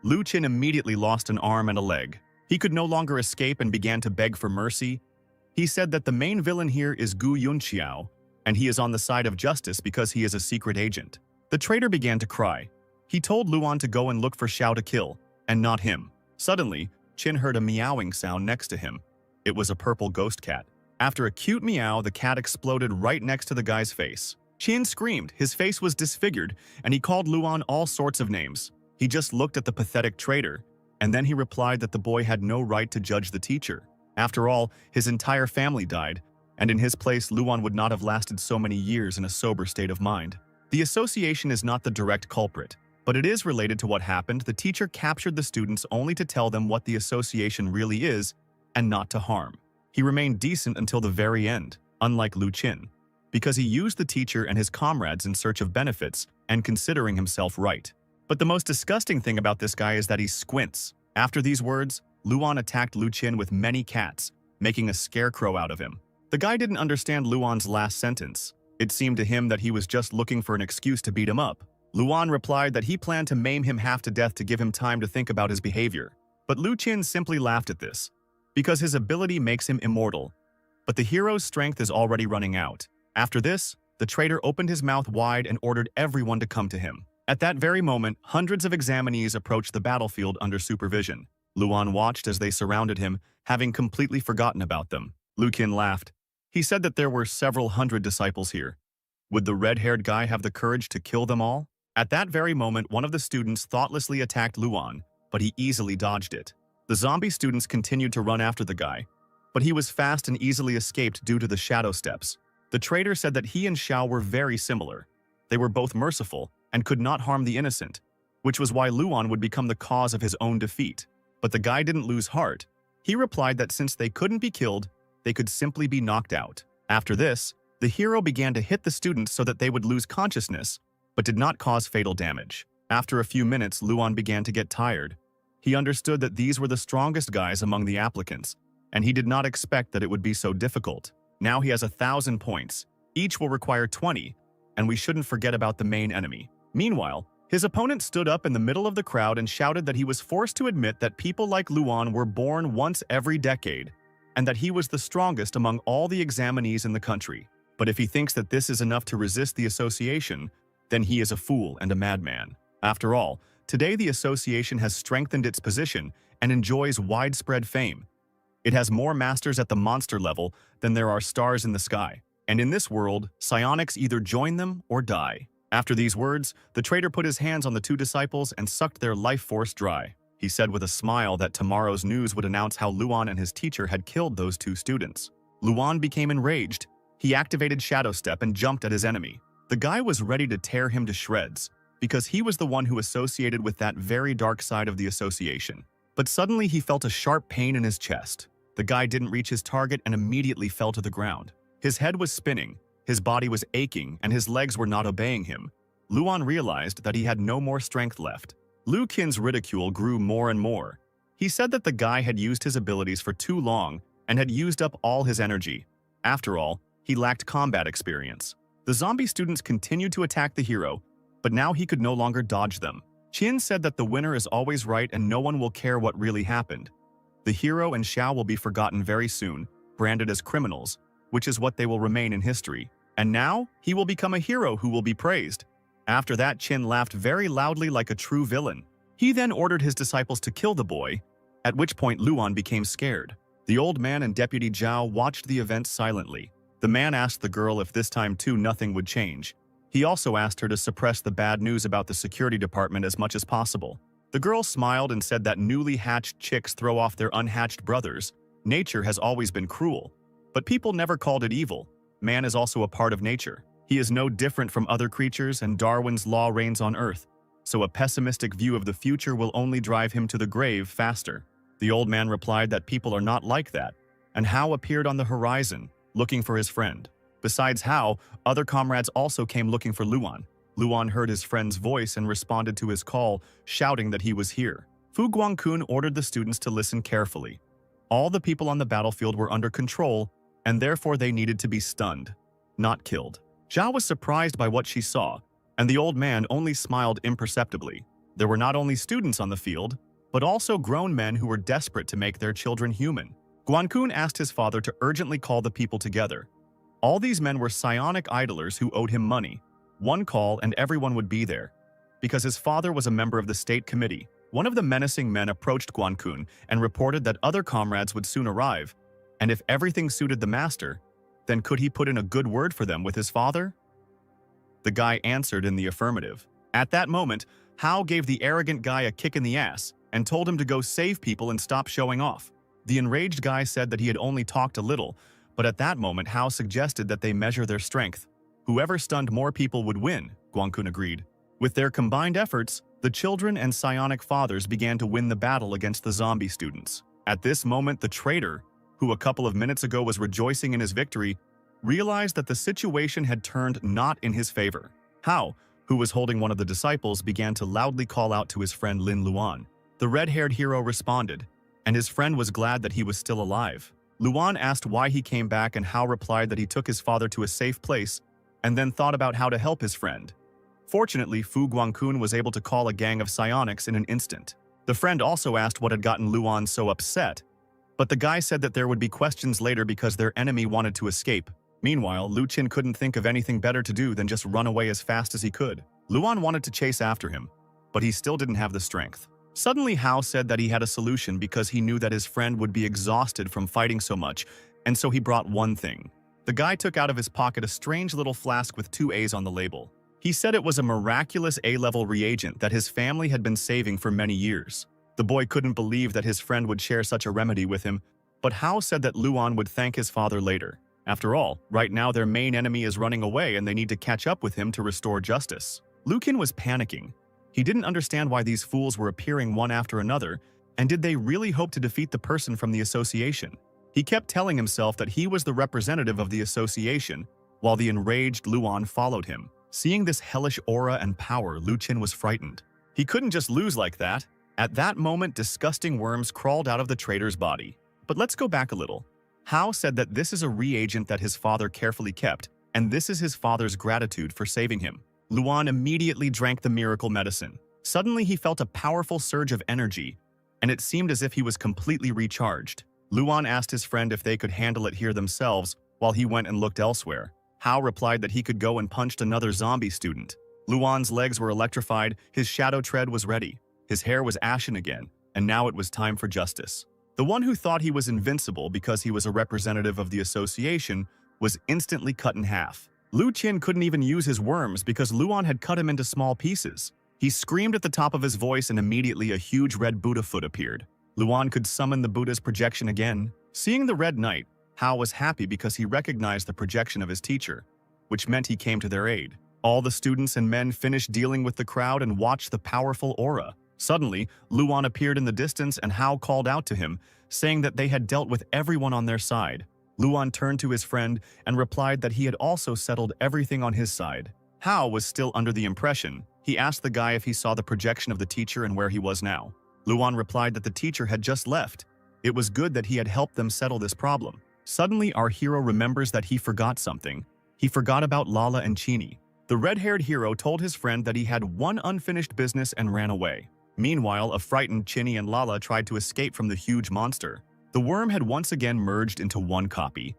Lu Qin immediately lost an arm and a leg. He could no longer escape and began to beg for mercy. He said that the main villain here is Gu Yunqiao, and he is on the side of justice because he is a secret agent. The traitor began to cry. He told Luan to go and look for Xiao to kill, and not him. Suddenly, Qin heard a meowing sound next to him. It was a purple ghost cat. After a cute meow, the cat exploded right next to the guy's face. Qin screamed, his face was disfigured, and he called Luan all sorts of names. He just looked at the pathetic traitor, and then he replied that the boy had no right to judge the teacher. After all, his entire family died, and in his place, Luan would not have lasted so many years in a sober state of mind. The association is not the direct culprit, but it is related to what happened. The teacher captured the students only to tell them what the association really is, and not to harm. He remained decent until the very end, unlike Lu Qin, because he used the teacher and his comrades in search of benefits and considering himself right. But the most disgusting thing about this guy is that he squints. After these words, Luan attacked Lu Qin with many cats, making a scarecrow out of him. The guy didn't understand Luan's last sentence. It seemed to him that he was just looking for an excuse to beat him up. Luan replied that he planned to maim him half to death to give him time to think about his behavior. But Lu Qin simply laughed at this, because his ability makes him immortal. But the hero's strength is already running out. After this, the traitor opened his mouth wide and ordered everyone to come to him. At that very moment, hundreds of examinees approached the battlefield under supervision. Luan watched as they surrounded him, having completely forgotten about them. Lu Qin laughed. He said that there were several hundred disciples here. Would the red-haired guy have the courage to kill them all? At that very moment, one of the students thoughtlessly attacked Luan, but he easily dodged it. The zombie students continued to run after the guy, but he was fast and easily escaped due to the shadow steps. The traitor said that he and Xiao were very similar. They were both merciful and could not harm the innocent, which was why Luan would become the cause of his own defeat. But the guy didn't lose heart. He replied that since they couldn't be killed, they could simply be knocked out. After this, the hero began to hit the students so that they would lose consciousness, but did not cause fatal damage. After a few minutes, Luan began to get tired. He understood that these were the strongest guys among the applicants, and he did not expect that it would be so difficult. Now he has 1,000 points. Each will require 20, and we shouldn't forget about the main enemy. Meanwhile, his opponent stood up in the middle of the crowd and shouted that he was forced to admit that people like Luan were born once every decade, and that he was the strongest among all the examinees in the country. But if he thinks that this is enough to resist the association, then he is a fool and a madman. After all, today the association has strengthened its position and enjoys widespread fame. It has more masters at the monster level than there are stars in the sky. And in this world, psionics either join them or die. After these words, the traitor put his hands on the two disciples and sucked their life force dry. He said with a smile that tomorrow's news would announce how Luan and his teacher had killed those two students. Luan became enraged. He activated Shadow Step and jumped at his enemy. The guy was ready to tear him to shreds, because he was the one who associated with that very dark side of the association. But suddenly he felt a sharp pain in his chest. The guy didn't reach his target and immediately fell to the ground. His head was spinning, his body was aching, and his legs were not obeying him. Luan realized that he had no more strength left. Lu Qin's ridicule grew more and more. He said that the guy had used his abilities for too long and had used up all his energy. After all, he lacked combat experience. The zombie students continued to attack the hero, but now he could no longer dodge them. Qin said that the winner is always right and no one will care what really happened. The hero and Xiao will be forgotten very soon, branded as criminals, which is what they will remain in history. And now, he will become a hero who will be praised. After that, Qin laughed very loudly like a true villain. He then ordered his disciples to kill the boy, at which point Luan became scared. The old man and Deputy Zhao watched the events silently. The man asked the girl if this time too nothing would change. He also asked her to suppress the bad news about the security department as much as possible. The girl smiled and said that newly hatched chicks throw off their unhatched brothers. Nature has always been cruel, but people never called it evil. Man is also a part of nature. He is no different from other creatures, and Darwin's law reigns on Earth, so a pessimistic view of the future will only drive him to the grave faster. The old man replied that people are not like that, and Hao appeared on the horizon, looking for his friend. Besides Hao, other comrades also came looking for Luan. Luan heard his friend's voice and responded to his call, shouting that he was here. Fu Guangqun ordered the students to listen carefully. All the people on the battlefield were under control, and therefore they needed to be stunned, not killed. Zhao was surprised by what she saw, and the old man only smiled imperceptibly. There were not only students on the field, but also grown men who were desperate to make their children human. Guangqun asked his father to urgently call the people together. All these men were psionic idlers who owed him money. One call and everyone would be there. Because his father was a member of the state committee, one of the menacing men approached Guangqun and reported that other comrades would soon arrive, and if everything suited the master, then could he put in a good word for them with his father? The guy answered in the affirmative. At that moment, Hao gave the arrogant guy a kick in the ass and told him to go save people and stop showing off. The enraged guy said that he had only talked a little, but at that moment Hao suggested that they measure their strength. Whoever stunned more people would win, Guangqun agreed. With their combined efforts, the children and psionic fathers began to win the battle against the zombie students. At this moment, the traitor, who a couple of minutes ago was rejoicing in his victory, realized that the situation had turned not in his favor. Hao, who was holding one of the disciples, began to loudly call out to his friend Lin Luan. The red-haired hero responded, and his friend was glad that he was still alive. Luan asked why he came back, and Hao replied that he took his father to a safe place and then thought about how to help his friend. Fortunately, Fu Guangqun was able to call a gang of psionics in an instant. The friend also asked what had gotten Luan so upset, but the guy said that there would be questions later because their enemy wanted to escape. Meanwhile, Lu Qin couldn't think of anything better to do than just run away as fast as he could. Luan wanted to chase after him, but he still didn't have the strength. Suddenly, Hao said that he had a solution because he knew that his friend would be exhausted from fighting so much, and so he brought one thing. The guy took out of his pocket a strange little flask with 2 A's on the label. He said it was a miraculous A-level reagent that his family had been saving for many years. The boy couldn't believe that his friend would share such a remedy with him, but Hao said that Luan would thank his father later. After all, right now their main enemy is running away and they need to catch up with him to restore justice. Lu Qin was panicking. He didn't understand why these fools were appearing one after another, and did they really hope to defeat the person from the association? He kept telling himself that he was the representative of the association, while the enraged Luan followed him. Seeing this hellish aura and power, Lu Qin was frightened. He couldn't just lose like that. At that moment, disgusting worms crawled out of the traitor's body. But let's go back a little. Hao said that this is a reagent that his father carefully kept, and this is his father's gratitude for saving him. Luan immediately drank the miracle medicine. Suddenly, he felt a powerful surge of energy, and it seemed as if he was completely recharged. Luan asked his friend if they could handle it here themselves, while he went and looked elsewhere. Hao replied that he could go and punched another zombie student. Luan's legs were electrified, his shadow tread was ready. His hair was ashen again, and now it was time for justice. The one who thought he was invincible because he was a representative of the association was instantly cut in half. Lu Qin couldn't even use his worms because Luan had cut him into small pieces. He screamed at the top of his voice and immediately a huge red Buddha foot appeared. Luan could summon the Buddha's projection again. Seeing the Red Knight, Hao was happy because he recognized the projection of his teacher, which meant he came to their aid. All the students and men finished dealing with the crowd and watched the powerful aura. Suddenly, Luan appeared in the distance and Hao called out to him, saying that they had dealt with everyone on their side. Luan turned to his friend and replied that he had also settled everything on his side. Hao was still under the impression. He asked the guy if he saw the projection of the teacher and where he was now. Luan replied that the teacher had just left. It was good that he had helped them settle this problem. Suddenly, our hero remembers that he forgot something. He forgot about Lala and Chini. The red-haired hero told his friend that he had one unfinished business and ran away. Meanwhile, a frightened Chini and Lala tried to escape from the huge monster. The worm had once again merged into one copy,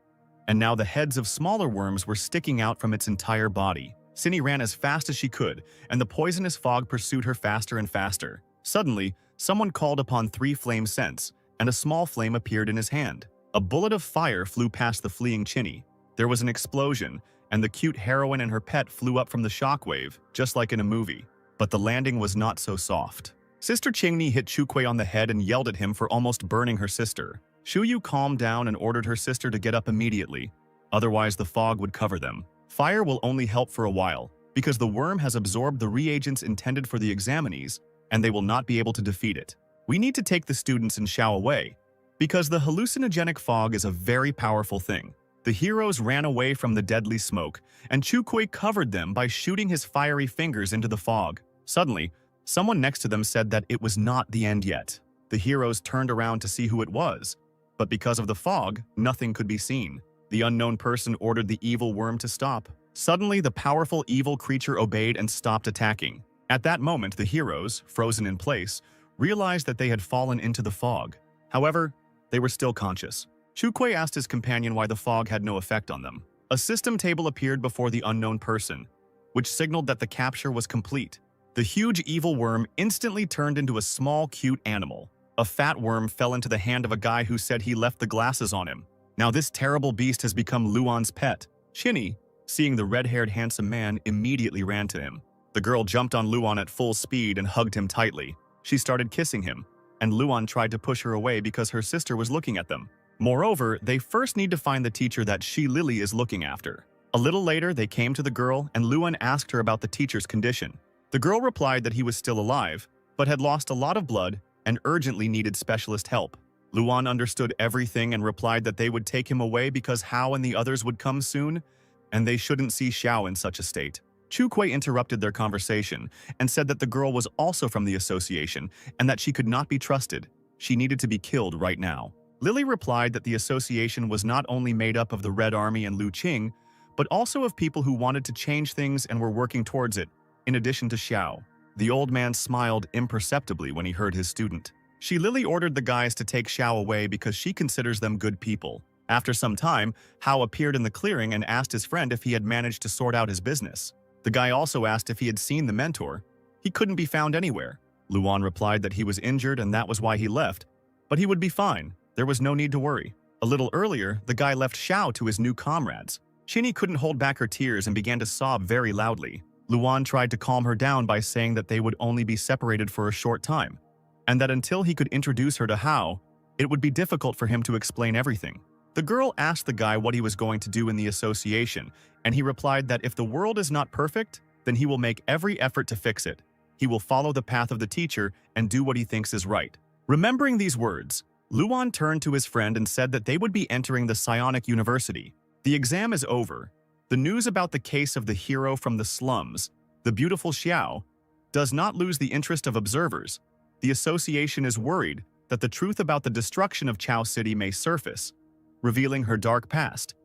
and now the heads of smaller worms were sticking out from its entire body. Cindy ran as fast as she could, and the poisonous fog pursued her faster and faster. Suddenly, someone called upon three flame scents, and a small flame appeared in his hand. A bullet of fire flew past the fleeing Chinny. There was an explosion, and the cute heroine and her pet flew up from the shockwave, just like in a movie. But the landing was not so soft. Sister Qingni hit Chukwei on the head and yelled at him for almost burning her sister. Shuyu calmed down and ordered her sister to get up immediately, otherwise the fog would cover them. Fire will only help for a while, because the worm has absorbed the reagents intended for the examinees, and they will not be able to defeat it. We need to take the students and Xiao away, because the hallucinogenic fog is a very powerful thing. The heroes ran away from the deadly smoke, and Chukwei covered them by shooting his fiery fingers into the fog. Suddenly, someone next to them said that it was not the end yet. The heroes turned around to see who it was, but because of the fog, nothing could be seen. The unknown person ordered the evil worm to stop. Suddenly, the powerful evil creature obeyed and stopped attacking. At that moment, the heroes, frozen in place, realized that they had fallen into the fog. However, they were still conscious. Chukwei asked his companion why the fog had no effect on them. A system table appeared before the unknown person, which signaled that the capture was complete. The huge evil worm instantly turned into a small, cute animal. A fat worm fell into the hand of a guy who said he left the glasses on him. Now this terrible beast has become Luan's pet. Chinny, seeing the red-haired handsome man, immediately ran to him. The girl jumped on Luan at full speed and hugged him tightly. She started kissing him, and Luan tried to push her away because her sister was looking at them. Moreover, they first need to find the teacher that Shi Lily is looking after. A little later, they came to the girl, and Luan asked her about the teacher's condition. The girl replied that he was still alive, but had lost a lot of blood and urgently needed specialist help. Luan understood everything and replied that they would take him away because Hao and the others would come soon, and they shouldn't see Xiao in such a state. Chukwei interrupted their conversation and said that the girl was also from the association and that she could not be trusted. She needed to be killed right now. Lily replied that the association was not only made up of the Red Army and Lu Qing, but also of people who wanted to change things and were working towards it, in addition to Xiao. The old man smiled imperceptibly when he heard his student. Shi Lily ordered the guys to take Xiao away because she considers them good people. After some time, Hao appeared in the clearing and asked his friend if he had managed to sort out his business. The guy also asked if he had seen the mentor. He couldn't be found anywhere. Luan replied that he was injured and that was why he left, but he would be fine. There was no need to worry. A little earlier, the guy left Xiao to his new comrades. Chinny couldn't hold back her tears and began to sob very loudly. Luan tried to calm her down by saying that they would only be separated for a short time, and that until he could introduce her to Hao, it would be difficult for him to explain everything. The girl asked the guy what he was going to do in the association, and he replied that if the world is not perfect, then he will make every effort to fix it. He will follow the path of the teacher and do what he thinks is right. Remembering these words, Luan turned to his friend and said that they would be entering the Psionic University. The exam is over. The news about the case of the hero from the slums, the beautiful Xiao, does not lose the interest of observers. The association is worried that the truth about the destruction of Chao City may surface, revealing her dark past.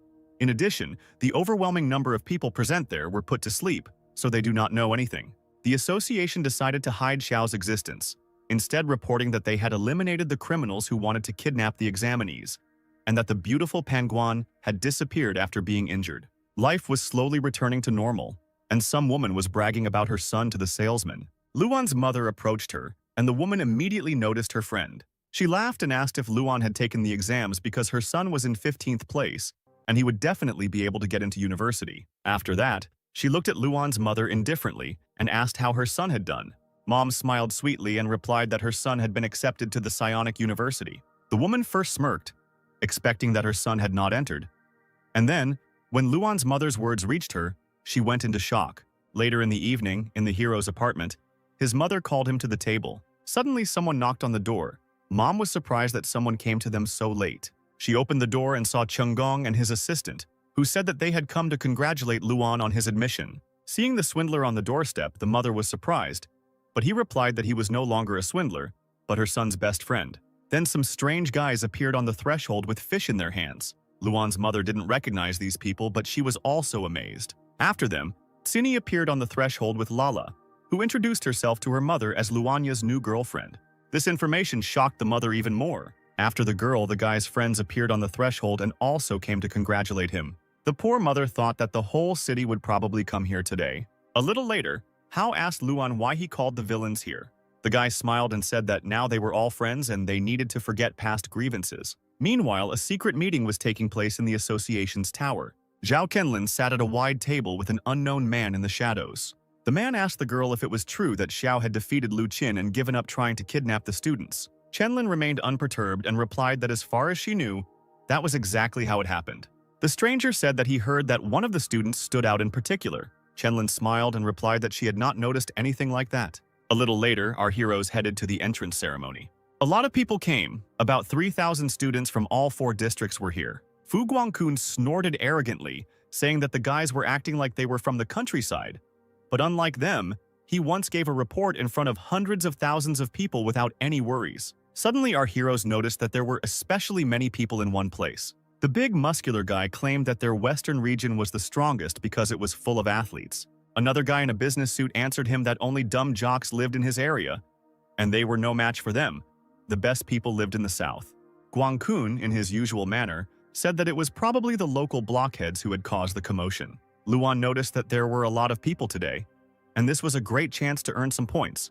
In addition, the overwhelming number of people present there were put to sleep, so they do not know anything. The association decided to hide Xiao's existence, instead reporting that they had eliminated the criminals who wanted to kidnap the examinees, and that the beautiful Panguan had disappeared after being injured. Life was slowly returning to normal, and some woman was bragging about her son to the salesman. Luan's mother approached her, and the woman immediately noticed her friend. She laughed and asked if Luan had taken the exams because her son was in 15th place, and he would definitely be able to get into university. After that, she looked at Luan's mother indifferently and asked how her son had done. Mom smiled sweetly and replied that her son had been accepted to the Psionic University. The woman first smirked, expecting that her son had not entered. And then, when Luan's mother's words reached her, she went into shock. Later in the evening, in the hero's apartment, his mother called him to the table. Suddenly, someone knocked on the door. Mom was surprised that someone came to them so late. She opened the door and saw Chunggong and his assistant, who said that they had come to congratulate Luan on his admission. Seeing the swindler on the doorstep, the mother was surprised, but he replied that he was no longer a swindler, but her son's best friend. Then some strange guys appeared on the threshold with fish in their hands. Luan's mother didn't recognize these people, but she was also amazed. After them, Tsini appeared on the threshold with Lala, who introduced herself to her mother as Luanya's new girlfriend. This information shocked the mother even more. After the girl, the guy's friends appeared on the threshold and also came to congratulate him. The poor mother thought that the whole city would probably come here today. A little later, Hao asked Luan why he called the villains here. The guy smiled and said that now they were all friends and they needed to forget past grievances. Meanwhile, a secret meeting was taking place in the association's tower. Zhao Kenlin sat at a wide table with an unknown man in the shadows. The man asked the girl if it was true that Xiao had defeated Lu Qin and given up trying to kidnap the students. Chenlin remained unperturbed and replied that as far as she knew, that was exactly how it happened. The stranger said that he heard that one of the students stood out in particular. Chenlin smiled and replied that she had not noticed anything like that. A little later, our heroes headed to the entrance ceremony. A lot of people came. About 3,000 students from all 4 districts were here. Fu Guangkun snorted arrogantly, saying that the guys were acting like they were from the countryside. But unlike them, he once gave a report in front of hundreds of thousands of people without any worries. Suddenly, our heroes noticed that there were especially many people in one place. The big muscular guy claimed that their western region was the strongest because it was full of athletes. Another guy in a business suit answered him that only dumb jocks lived in his area, and they were no match for them. The best people lived in the south. Guangkun, in his usual manner, said that it was probably the local blockheads who had caused the commotion. Luan noticed that there were a lot of people today, and this was a great chance to earn some points.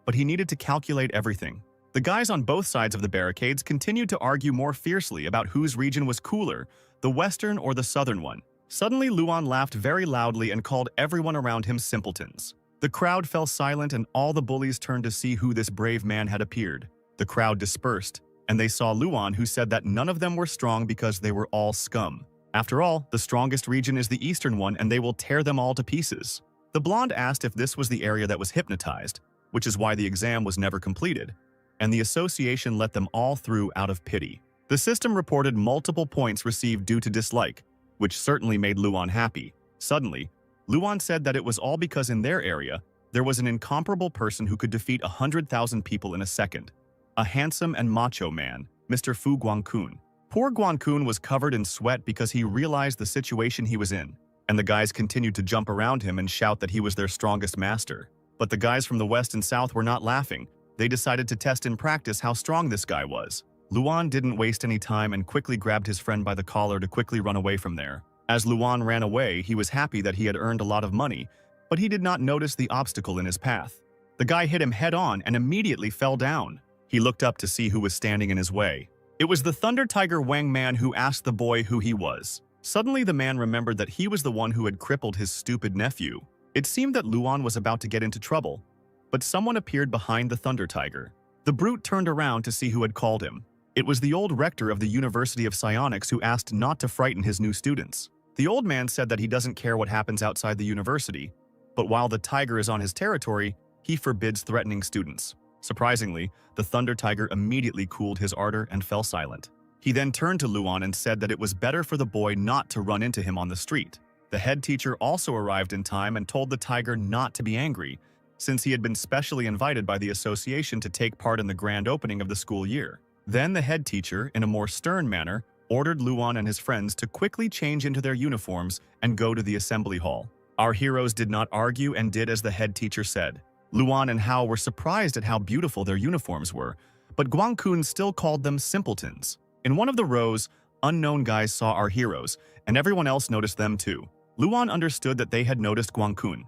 But he needed to calculate everything. The guys on both sides of the barricades continued to argue more fiercely about whose region was cooler, the western or the southern one. Suddenly, Luan laughed very loudly and called everyone around him simpletons. The crowd fell silent and all the bullies turned to see who this brave man had appeared. The crowd dispersed, and they saw Luan, who said that none of them were strong because they were all scum. After all, the strongest region is the eastern one and they will tear them all to pieces. The blonde asked if this was the area that was hypnotized, which is why the exam was never completed, and the association let them all through out of pity. The system reported multiple points received due to dislike, which certainly made Luan happy. Suddenly, Luan said that it was all because in their area, there was an incomparable person who could defeat 100,000 people in a second. A handsome and macho man, Mr. Fu Guangkun. Poor Guangkun was covered in sweat because he realized the situation he was in, and the guys continued to jump around him and shout that he was their strongest master. But the guys from the west and south were not laughing. They decided to test in practice how strong this guy was. Luan didn't waste any time and quickly grabbed his friend by the collar to quickly run away from there. As Luan ran away, he was happy that he had earned a lot of money, but he did not notice the obstacle in his path. The guy hit him head-on and immediately fell down. He looked up to see who was standing in his way. It was the Thunder Tiger Wang man who asked the boy who he was. Suddenly, the man remembered that he was the one who had crippled his stupid nephew. It seemed that Luan was about to get into trouble, but someone appeared behind the Thunder Tiger. The brute turned around to see who had called him. It was the old rector of the University of Psionics who asked not to frighten his new students. The old man said that he doesn't care what happens outside the university, but while the tiger is on his territory, he forbids threatening students. Surprisingly, the Thunder Tiger immediately cooled his ardor and fell silent. He then turned to Luan and said that it was better for the boy not to run into him on the street. The head teacher also arrived in time and told the tiger not to be angry, since he had been specially invited by the association to take part in the grand opening of the school year. Then the head teacher, in a more stern manner, ordered Luan and his friends to quickly change into their uniforms and go to the assembly hall. Our heroes did not argue and did as the head teacher said. Luan and Hao were surprised at how beautiful their uniforms were, but Guangkun still called them simpletons. In one of the rows, unknown guys saw our heroes, and everyone else noticed them too. Luan understood that they had noticed Guangkun.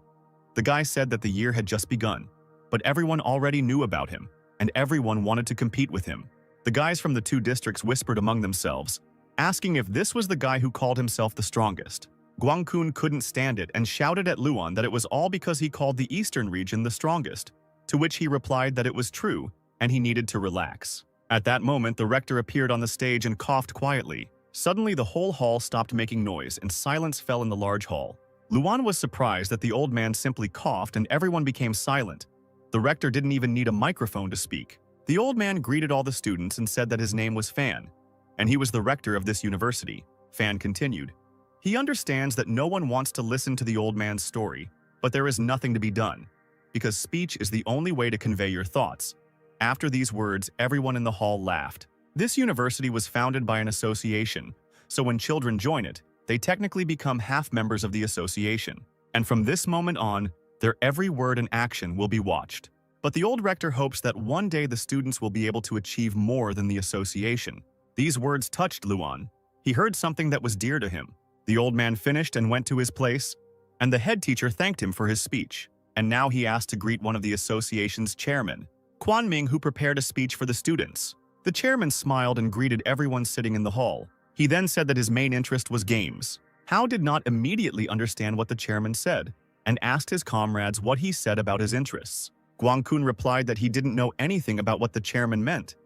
The guy said that the year had just begun, but everyone already knew about him, and everyone wanted to compete with him. The guys from the two districts whispered among themselves, asking if this was the guy who called himself the strongest. Guangkun couldn't stand it and shouted at Luan that it was all because he called the eastern region the strongest, to which he replied that it was true and he needed to relax. At that moment, the rector appeared on the stage and coughed quietly. Suddenly, the whole hall stopped making noise and silence fell in the large hall. Luan was surprised that the old man simply coughed and everyone became silent. The rector didn't even need a microphone to speak. The old man greeted all the students and said that his name was Fan, and he was the rector of this university. Fan continued. He understands that no one wants to listen to the old man's story, but there is nothing to be done, because speech is the only way to convey your thoughts. After these words, everyone in the hall laughed. This university was founded by an association, so when children join it, they technically become half members of the association. And from this moment on, their every word and action will be watched. But the old rector hopes that one day the students will be able to achieve more than the association. These words touched Luan. He heard something that was dear to him. The old man finished and went to his place, and the head teacher thanked him for his speech. And now he asked to greet one of the association's chairmen, Quan Ming, who prepared a speech for the students. The chairman smiled and greeted everyone sitting in the hall. He then said that his main interest was games. Hao did not immediately understand what the chairman said, and asked his comrades what he said about his interests. Guangkun replied that he didn't know anything about what the chairman meant,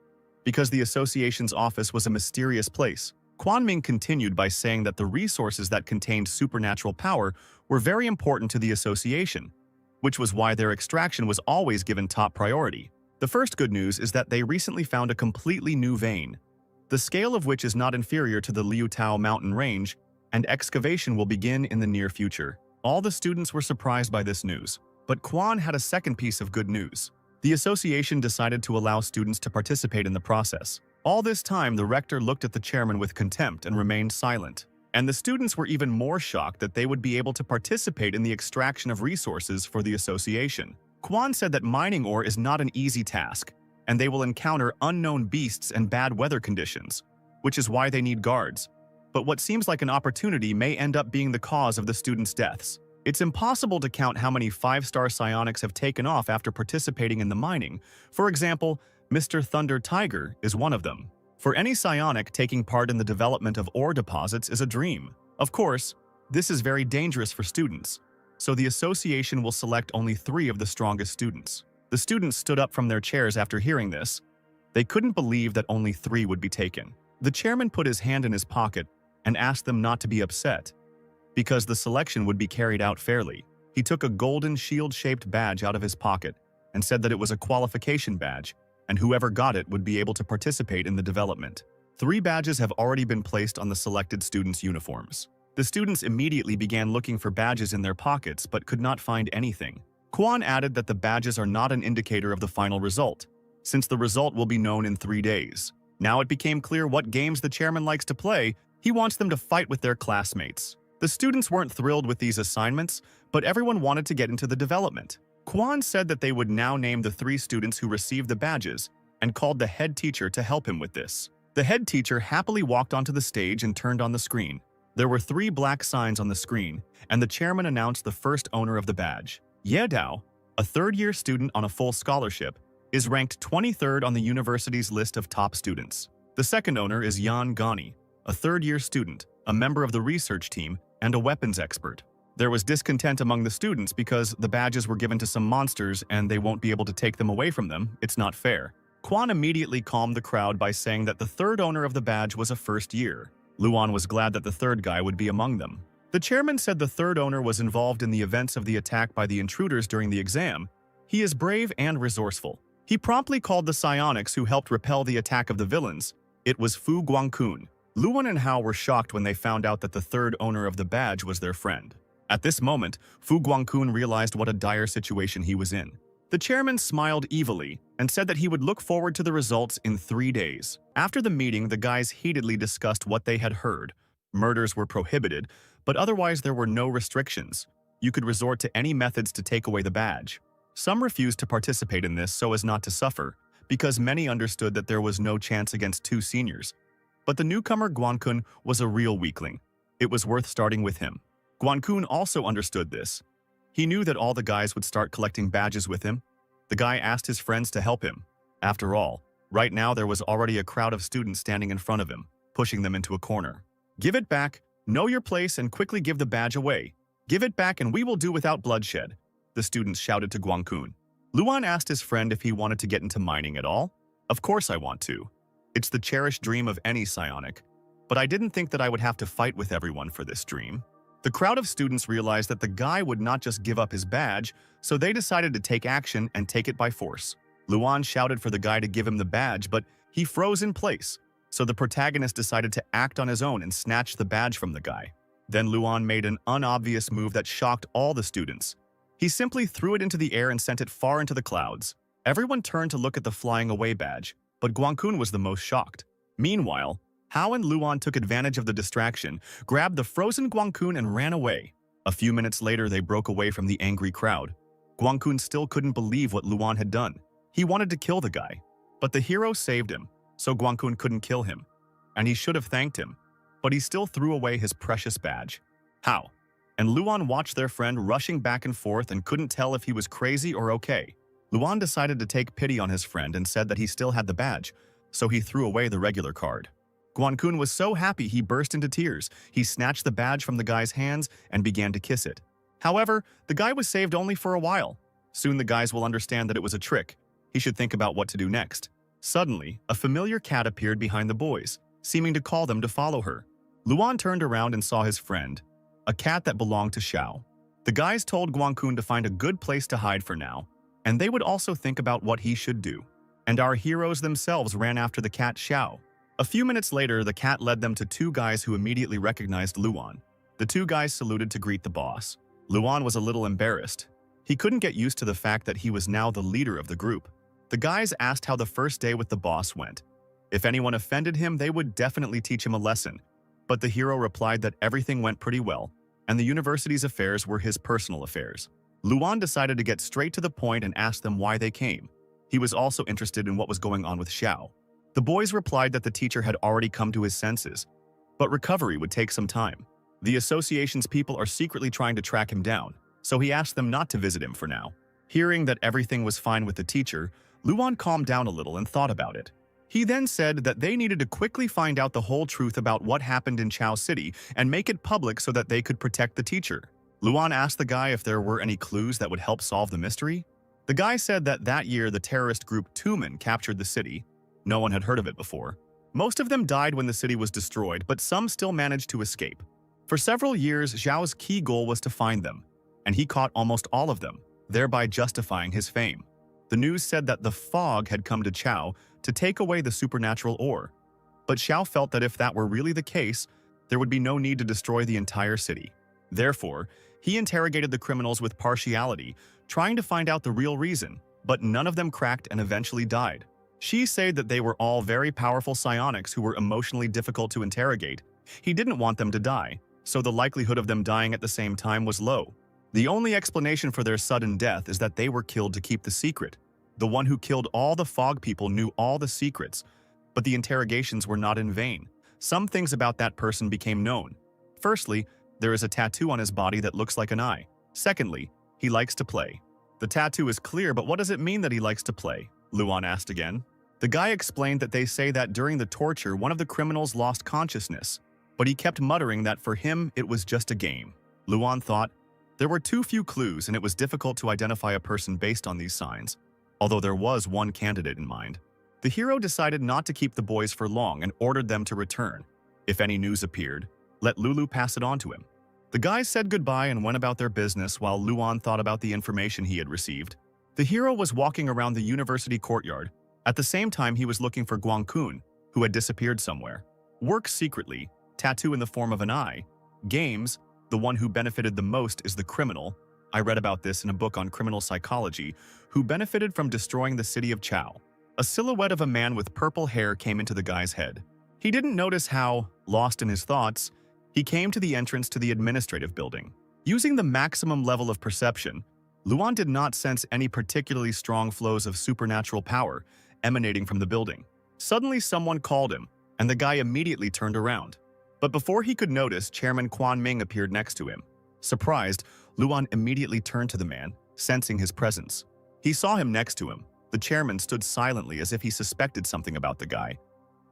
because the association's office was a mysterious place. Quan Ming continued by saying that the resources that contained supernatural power were very important to the association, which was why their extraction was always given top priority. The first good news is that they recently found a completely new vein, the scale of which is not inferior to the Liu Tao mountain range, and excavation will begin in the near future. All the students were surprised by this news, but Quan had a second piece of good news. The association decided to allow students to participate in the process. All this time, the rector looked at the chairman with contempt and remained silent. And the students were even more shocked that they would be able to participate in the extraction of resources for the association. Quan said that mining ore is not an easy task, and they will encounter unknown beasts and bad weather conditions, which is why they need guards. But what seems like an opportunity may end up being the cause of the students' deaths. It's impossible to count how many 5-star psionics have taken off after participating in the mining. For example, Mr. Thunder Tiger is one of them. For any psionic, taking part in the development of ore deposits is a dream. Of course, this is very dangerous for students, so the association will select only 3 of the strongest students. The students stood up from their chairs after hearing this. They couldn't believe that only 3 would be taken. The chairman put his hand in his pocket and asked them not to be upset, because the selection would be carried out fairly. He took a golden shield-shaped badge out of his pocket and said that it was a qualification badge, and whoever got it would be able to participate in the development. 3 badges have already been placed on the selected students' uniforms. The students immediately began looking for badges in their pockets but could not find anything. Quan added that the badges are not an indicator of the final result, since the result will be known in 3 days. Now it became clear what games the chairman likes to play. He wants them to fight with their classmates. The students weren't thrilled with these assignments, but everyone wanted to get into the development. Quan said that they would now name the 3 students who received the badges and called the head teacher to help him with this. The head teacher happily walked onto the stage and turned on the screen. There were 3 black signs on the screen, and the chairman announced the first owner of the badge. Ye Dao, a 3rd-year student on a full scholarship, is ranked 23rd on the university's list of top students. The second owner is Yan Gani, a 3rd-year student, a member of the research team, and a weapons expert. There was discontent among the students because the badges were given to some monsters and they won't be able to take them away from them. It's not fair. Quan immediately calmed the crowd by saying that the 3rd owner of the badge was a 1st year. Luan was glad that the 3rd guy would be among them. The chairman said the 3rd owner was involved in the events of the attack by the intruders during the exam. He is brave and resourceful. He promptly called the psionics who helped repel the attack of the villains. It was Fu Guangkun. Luan and Hao were shocked when they found out that the 3rd owner of the badge was their friend. At this moment, Fu Guangkun realized what a dire situation he was in. The chairman smiled evilly and said that he would look forward to the results in 3 days. After the meeting, the guys heatedly discussed what they had heard. Murders were prohibited, but otherwise there were no restrictions. You could resort to any methods to take away the badge. Some refused to participate in this so as not to suffer, because many understood that there was no chance against 2 seniors. But the newcomer Guankun was a real weakling. It was worth starting with him. Guankun also understood this. He knew that all the guys would start collecting badges with him. The guy asked his friends to help him. After all, Right now, there was already a crowd of students standing in front of him, pushing them into a corner. "Give it back, know your place, and quickly give the badge away. Give it back and we will do without bloodshed," the students shouted to Guangkun. Luan asked his friend if he wanted to get into mining at all. "Of course I want to. It's the cherished dream of any psionic. But I didn't think that I would have to fight with everyone for this dream." The crowd of students realized that the guy would not just give up his badge, so they decided to take action and take it by force. Luan shouted for the guy to give him the badge, but he froze in place, so the protagonist decided to act on his own and snatch the badge from the guy. Then Luan made an unobvious move that shocked all the students. He simply threw it into the air and sent it far into the clouds. Everyone turned to look at the flying away badge, but Guangkun was the most shocked. Meanwhile, Hao and Luan took advantage of the distraction, grabbed the frozen Guangkun and ran away. A few minutes later, they broke away from the angry crowd. Guangkun still couldn't believe what Luan had done. He wanted to kill the guy, but the hero saved him, so Guangkun couldn't kill him. And he should have thanked him, but he still threw away his precious badge. Hao and Luan watched their friend rushing back and forth and couldn't tell if he was crazy or okay. Luan decided to take pity on his friend and said that he still had the badge, so he threw away the regular card. Guangkun was so happy he burst into tears. He snatched the badge from the guy's hands and began to kiss it. However, the guy was saved only for a while. Soon the guys will understand that it was a trick. He should think about what to do next. Suddenly, a familiar cat appeared behind the boys, seeming to call them to follow her. Luan turned around and saw his friend, a cat that belonged to Xiao. The guys told Guangkun to find a good place to hide for now, and they would also think about what he should do. And our heroes themselves ran after the cat Xiao. A few minutes later, the cat led them to two guys who immediately recognized Luan. The two guys saluted to greet the boss. Luan was a little embarrassed. He couldn't get used to the fact that he was now the leader of the group. The guys asked how the first day with the boss went. If anyone offended him, they would definitely teach him a lesson. But the hero replied that everything went pretty well, and the university's affairs were his personal affairs. Luan decided to get straight to the point and asked them why they came. He was also interested in what was going on with Xiao. The boys replied that the teacher had already come to his senses, but recovery would take some time. The association's people are secretly trying to track him down, so he asked them not to visit him for now. Hearing that everything was fine with the teacher, Luan calmed down a little and thought about it. He then said that they needed to quickly find out the whole truth about what happened in Chao City and make it public so that they could protect the teacher. Luan asked the guy if there were any clues that would help solve the mystery. The guy said that year the terrorist group Tumen captured the city. No one had heard of it before. Most of them died when the city was destroyed, but some still managed to escape. For several years, Zhao's key goal was to find them, and he caught almost all of them, thereby justifying his fame. The news said that the fog had come to Chao to take away the supernatural ore. But Xiao felt that if that were really the case, there would be no need to destroy the entire city. Therefore, he interrogated the criminals with partiality, trying to find out the real reason, but none of them cracked and eventually died. She said that they were all very powerful psionics who were emotionally difficult to interrogate. He didn't want them to die, so the likelihood of them dying at the same time was low. The only explanation for their sudden death is that they were killed to keep the secret. The one who killed all the fog people knew all the secrets, but the interrogations were not in vain. Some things about that person became known. Firstly, there is a tattoo on his body that looks like an eye. Secondly, he likes to play. The tattoo is clear, but what does it mean that he likes to play? Luan asked again. The guy explained that they say that during the torture, one of the criminals lost consciousness, but he kept muttering that for him, it was just a game. Luan thought, there were too few clues and it was difficult to identify a person based on these signs, although there was one candidate in mind. The hero decided not to keep the boys for long and ordered them to return. If any news appeared, let Lulu pass it on to him. The guys said goodbye and went about their business while Luan thought about the information he had received. The hero was walking around the university courtyard. At the same time, he was looking for Guangkun, who had disappeared somewhere. Work secretly, tattoo in the form of an eye. Games, the one who benefited the most is the criminal. I read about this in a book on criminal psychology, who benefited from destroying the city of Chao. A silhouette of a man with purple hair came into the guy's head. He didn't notice how, lost in his thoughts, he came to the entrance to the administrative building. Using the maximum level of perception, Luan did not sense any particularly strong flows of supernatural power emanating from the building. Suddenly someone called him, and the guy immediately turned around. But before he could notice, Chairman Quan Ming appeared next to him. Surprised, Luan immediately turned to the man, sensing his presence. He saw him next to him, The chairman stood silently as if he suspected something about the guy.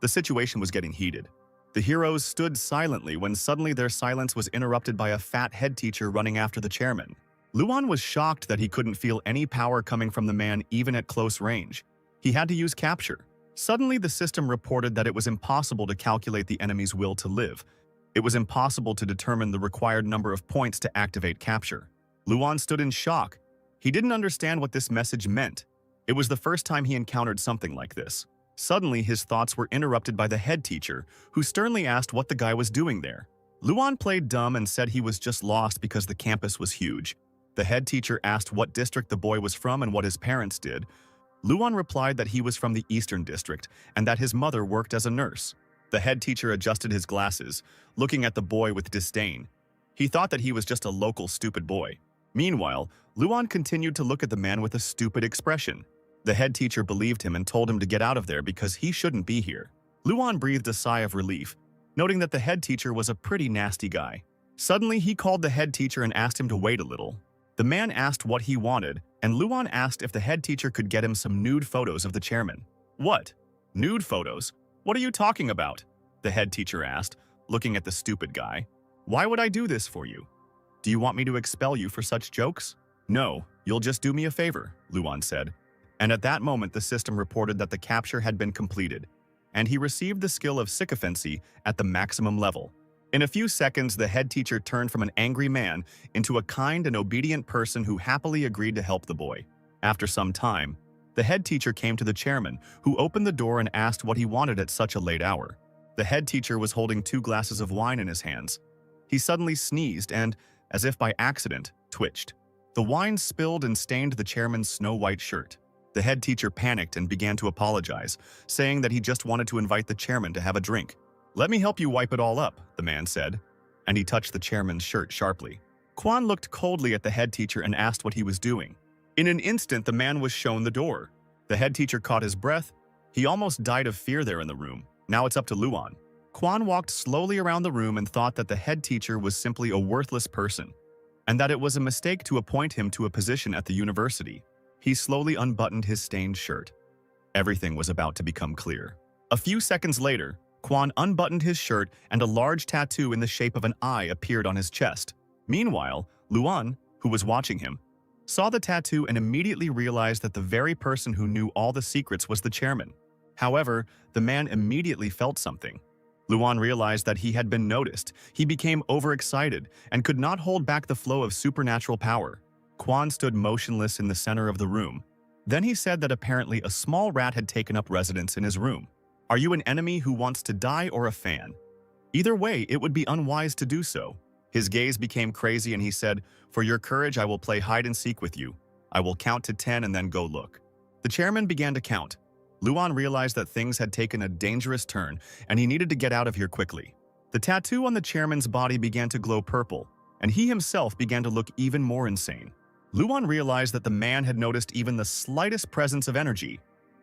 The situation was getting heated. The heroes stood silently when suddenly their silence was interrupted by a fat head teacher running after the chairman. Luan was shocked that he couldn't feel any power coming from the man even at close range. He had to use capture. Suddenly, the system reported that it was impossible to calculate the enemy's will to live. It was impossible to determine the required number of points to activate capture. Luan stood in shock. He didn't understand what this message meant. It was the first time he encountered something like this. Suddenly, his thoughts were interrupted by the head teacher, who sternly asked what the guy was doing there. Luan played dumb and said he was just lost because the campus was huge. The head teacher asked what district the boy was from and what his parents did. Luan replied that he was from the Eastern District and that his mother worked as a nurse. The head teacher adjusted his glasses, looking at the boy with disdain. He thought that he was just a local stupid boy. Meanwhile, Luan continued to look at the man with a stupid expression. The head teacher believed him and told him to get out of there because he shouldn't be here. Luan breathed a sigh of relief, noting that the head teacher was a pretty nasty guy. Suddenly, he called the head teacher and asked him to wait a little. The man asked what he wanted, and Luan asked if the head teacher could get him some nude photos of the chairman. What? Nude photos? What are you talking about? The head teacher asked, looking at the stupid guy. Why would I do this for you? Do you want me to expel you for such jokes? No, you'll just do me a favor, Luan said. And at that moment, the system reported that the capture had been completed, and he received the skill of sycophancy at the maximum level. In a few seconds, the head teacher turned from an angry man into a kind and obedient person who happily agreed to help the boy. After some time, the head teacher came to the chairman, who opened the door and asked what he wanted at such a late hour. The head teacher was holding 2 glasses of wine in his hands. He suddenly sneezed and, as if by accident, twitched. The wine spilled and stained the chairman's snow-white shirt. The head teacher panicked and began to apologize, saying that he just wanted to invite the chairman to have a drink. Let me help you wipe it all up, the man said, and he touched the chairman's shirt sharply. Quan looked coldly at the head teacher and asked what he was doing. In an instant, the man was shown the door. The head teacher caught his breath. He almost died of fear there in the room. Now it's up to Luan. Quan walked slowly around the room and thought that the head teacher was simply a worthless person, and that it was a mistake to appoint him to a position at the university. He slowly unbuttoned his stained shirt. Everything was about to become clear. A few seconds later, Quan unbuttoned his shirt and a large tattoo in the shape of an eye appeared on his chest. Meanwhile, Luan, who was watching him, saw the tattoo and immediately realized that the very person who knew all the secrets was the chairman. However, the man immediately felt something. Luan realized that he had been noticed. He became overexcited and could not hold back the flow of supernatural power. Quan stood motionless in the center of the room. Then he said that apparently a small rat had taken up residence in his room. Are you an enemy who wants to die or a fan? Either way, it would be unwise to do so. His gaze became crazy and he said, "For your courage, I will play hide and seek with you. I will count to 10 and then go look." The chairman began to count. Luan realized that things had taken a dangerous turn and he needed to get out of here quickly. The tattoo on the chairman's body began to glow purple, and he himself began to look even more insane. Luan realized that the man had noticed even the slightest presence of energy.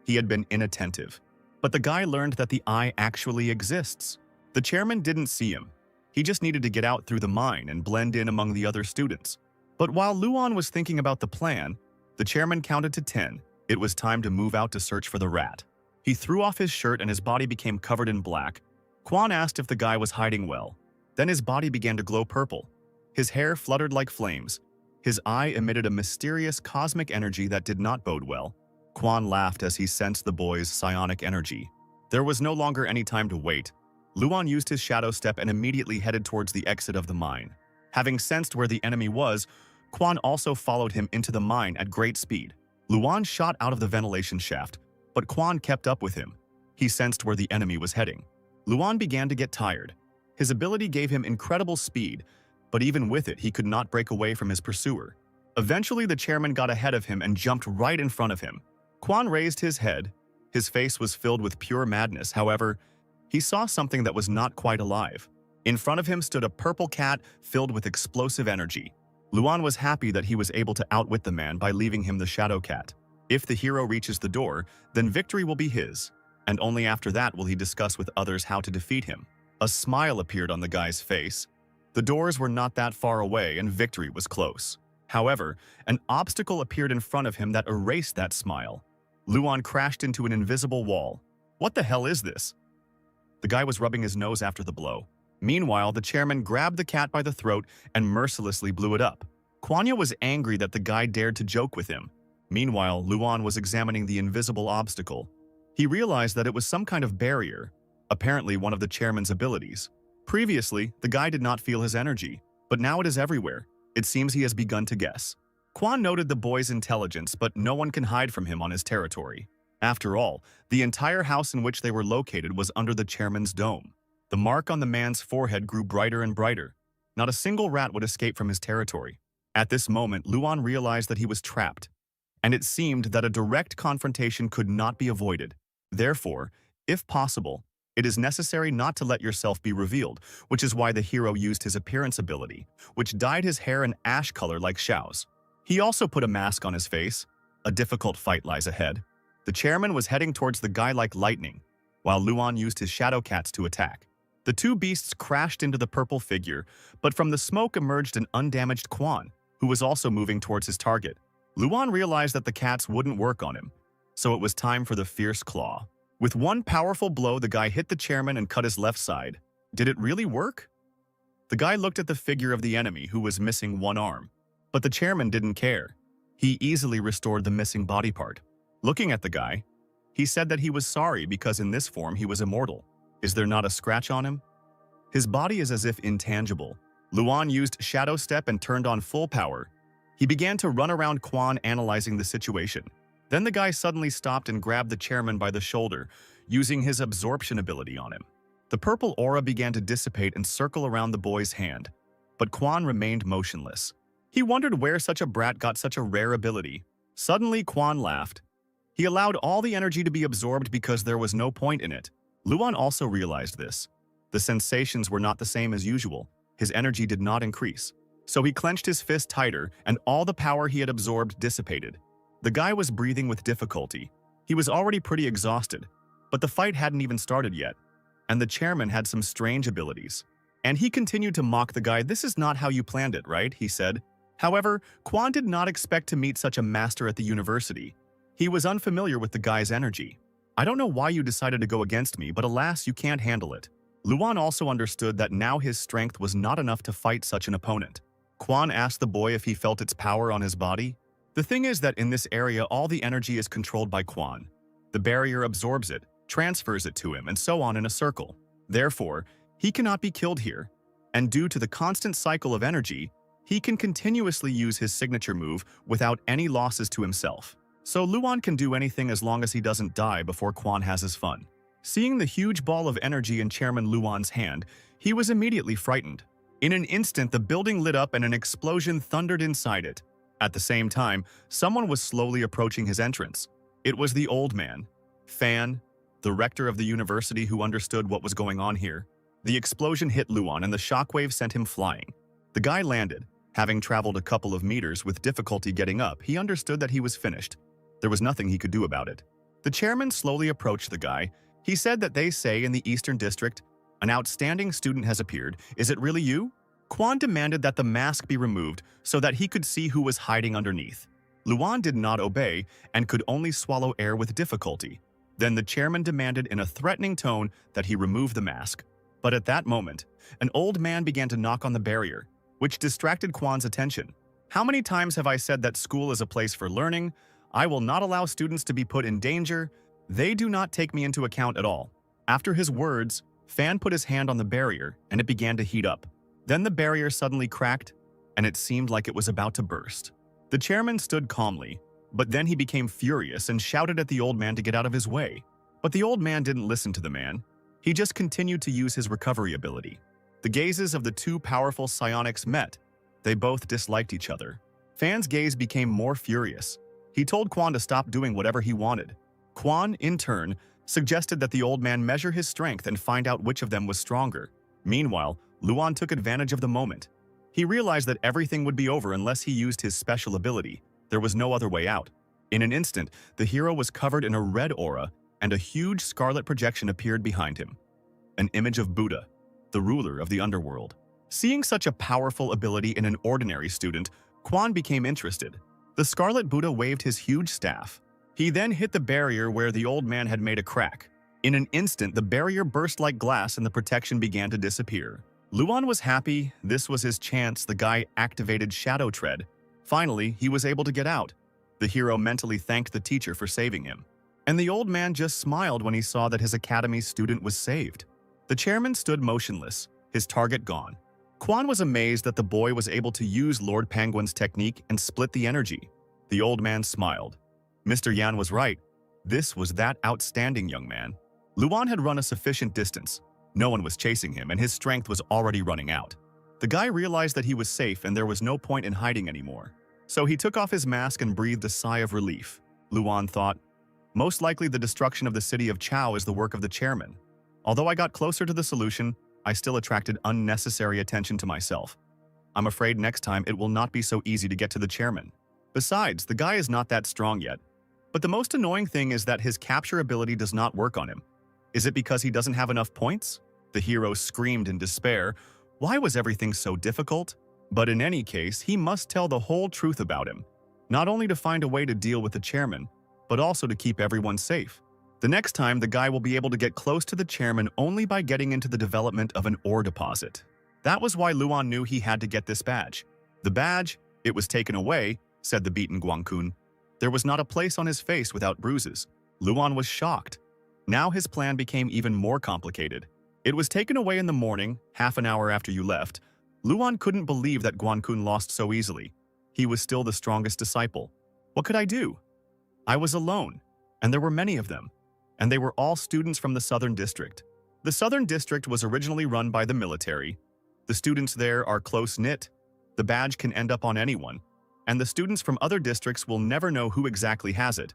He had been inattentive. But the guy learned that the eye actually exists. The chairman didn't see him. He just needed to get out through the mine and blend in among the other students. But while Luan was thinking about the plan, the chairman counted to 10. It was time to move out to search for the rat. He threw off his shirt and his body became covered in black. Quan asked if the guy was hiding well. Then his body began to glow purple. His hair fluttered like flames. His eye emitted a mysterious cosmic energy that did not bode well. Quan laughed as he sensed the boy's psionic energy. There was no longer any time to wait. Luan used his shadow step and immediately headed towards the exit of the mine. Having sensed where the enemy was, Quan also followed him into the mine at great speed. Luan shot out of the ventilation shaft, but Quan kept up with him. He sensed where the enemy was heading. Luan began to get tired. His ability gave him incredible speed, but even with it, he could not break away from his pursuer. Eventually, the chairman got ahead of him and jumped right in front of him. Quan raised his head. His face was filled with pure madness. However, he saw something that was not quite alive. In front of him stood a purple cat filled with explosive energy. Luan was happy that he was able to outwit the man by leaving him the shadow cat. If the hero reaches the door, then victory will be his, and only after that will he discuss with others how to defeat him. A smile appeared on the guy's face. The doors were not that far away and victory was close. However, an obstacle appeared in front of him that erased that smile. Luan crashed into an invisible wall. What the hell is this? The guy was rubbing his nose after the blow. Meanwhile, the chairman grabbed the cat by the throat and mercilessly blew it up. Kwanya was angry that the guy dared to joke with him. Meanwhile, Luan was examining the invisible obstacle. He realized that it was some kind of barrier, apparently one of the chairman's abilities. Previously, the guy did not feel his energy, but now it is everywhere. It seems he has begun to guess. Kwan noted the boy's intelligence, but no one can hide from him on his territory. After all, the entire house in which they were located was under the chairman's dome. The mark on the man's forehead grew brighter and brighter. Not a single rat would escape from his territory. At this moment, Luan realized that he was trapped, and it seemed that a direct confrontation could not be avoided. Therefore, if possible, it is necessary not to let yourself be revealed, which is why the hero used his appearance ability, which dyed his hair an ash color like Xiao's. He also put a mask on his face. A difficult fight lies ahead. The chairman was heading towards the guy like lightning, while Luan used his shadow cats to attack. The two beasts crashed into the purple figure, but from the smoke emerged an undamaged Quan, who was also moving towards his target. Luan realized that the cats wouldn't work on him, so it was time for the fierce claw. With one powerful blow, the guy hit the chairman and cut his left side. Did it really work? The guy looked at the figure of the enemy, who was missing one arm. But the chairman didn't care. He easily restored the missing body part. Looking at the guy, he said that he was sorry because in this form he was immortal. Is there not a scratch on him? His body is as if intangible. Luan used Shadow Step and turned on full power. He began to run around Quan, analyzing the situation. Then the guy suddenly stopped and grabbed the chairman by the shoulder, using his absorption ability on him. The purple aura began to dissipate and circle around the boy's hand, but Quan remained motionless. He wondered where such a brat got such a rare ability. Suddenly, Quan laughed. He allowed all the energy to be absorbed because there was no point in it. Luan also realized this. The sensations were not the same as usual. His energy did not increase. So he clenched his fist tighter, and all the power he had absorbed dissipated. The guy was breathing with difficulty. He was already pretty exhausted, but the fight hadn't even started yet, and the chairman had some strange abilities. And he continued to mock the guy. "This is not how you planned it, right?" he said. However, Quan did not expect to meet such a master at the university. He was unfamiliar with the guy's energy. "I don't know why you decided to go against me, but alas, you can't handle it." Luan also understood that now his strength was not enough to fight such an opponent. Quan asked the boy if he felt its power on his body. The thing is that in this area, all the energy is controlled by Quan. The barrier absorbs it, transfers it to him, and so on in a circle. Therefore, he cannot be killed here. And due to the constant cycle of energy, he can continuously use his signature move without any losses to himself. So Luan can do anything as long as he doesn't die before Quan has his fun. Seeing the huge ball of energy in Chairman Luan's hand, he was immediately frightened. In an instant, the building lit up and an explosion thundered inside it. At the same time, someone was slowly approaching his entrance. It was the old man, Fan, the rector of the university, who understood what was going on here. The explosion hit Luan and the shockwave sent him flying. The guy landed. Having traveled a couple of meters with difficulty getting up, he understood that he was finished. There was nothing he could do about it. The chairman slowly approached the guy. He said that they say in the Eastern District, "An outstanding student has appeared. Is it really you?" Quan demanded that the mask be removed so that he could see who was hiding underneath. Luan did not obey and could only swallow air with difficulty. Then the chairman demanded in a threatening tone that he remove the mask. But at that moment, an old man began to knock on the barrier, which distracted Quan's attention. "How many times have I said that school is a place for learning? I will not allow students to be put in danger. They do not take me into account at all." After his words, Fan put his hand on the barrier and it began to heat up. Then the barrier suddenly cracked and it seemed like it was about to burst. The chairman stood calmly, but then he became furious and shouted at the old man to get out of his way. But the old man didn't listen to the man. He just continued to use his recovery ability. The gazes of the two powerful psionics met. They both disliked each other. Fan's gaze became more furious. He told Quan to stop doing whatever he wanted. Quan, in turn, suggested that the old man measure his strength and find out which of them was stronger. Meanwhile, Luan took advantage of the moment. He realized that everything would be over unless he used his special ability. There was no other way out. In an instant, the hero was covered in a red aura, and a huge scarlet projection appeared behind him. An image of Buddha, the ruler of the underworld. Seeing such a powerful ability in an ordinary student, Quan became interested. The Scarlet Buddha waved his huge staff. He then hit the barrier where the old man had made a crack. In an instant, the barrier burst like glass and the protection began to disappear. Luan was happy. This was his chance. The guy activated Shadow Tread. Finally, he was able to get out. The hero mentally thanked the teacher for saving him. And the old man just smiled when he saw that his academy student was saved. The chairman stood motionless, his target gone. Quan was amazed that the boy was able to use Lord Penguin's technique and split the energy. The old man smiled. Mr. Yan was right. This was that outstanding young man. Luan had run a sufficient distance. No one was chasing him, and his strength was already running out. The guy realized that he was safe and there was no point in hiding anymore. So he took off his mask and breathed a sigh of relief. Luan thought, most likely the destruction of the city of Chao is the work of the chairman. Although I got closer to the solution, I still attracted unnecessary attention to myself. I'm afraid next time it will not be so easy to get to the chairman. Besides, the guy is not that strong yet. But the most annoying thing is that his capture ability does not work on him. Is it because he doesn't have enough points? The hero screamed in despair. Why was everything so difficult? But in any case, he must tell the whole truth about him. Not only to find a way to deal with the chairman, but also to keep everyone safe. The next time, the guy will be able to get close to the chairman only by getting into the development of an ore deposit. That was why Luan knew he had to get this badge. The badge, it was taken away, said the beaten Guangkun. There was not a place on his face without bruises. Luan was shocked. Now his plan became even more complicated. It was taken away in the morning, half an hour after you left. Luan couldn't believe that Guangkun lost so easily. He was still the strongest disciple. What could I do? I was alone, and there were many of them, and they were all students from the Southern District. The Southern District was originally run by the military. The students there are close-knit. The badge can end up on anyone, and the students from other districts will never know who exactly has it.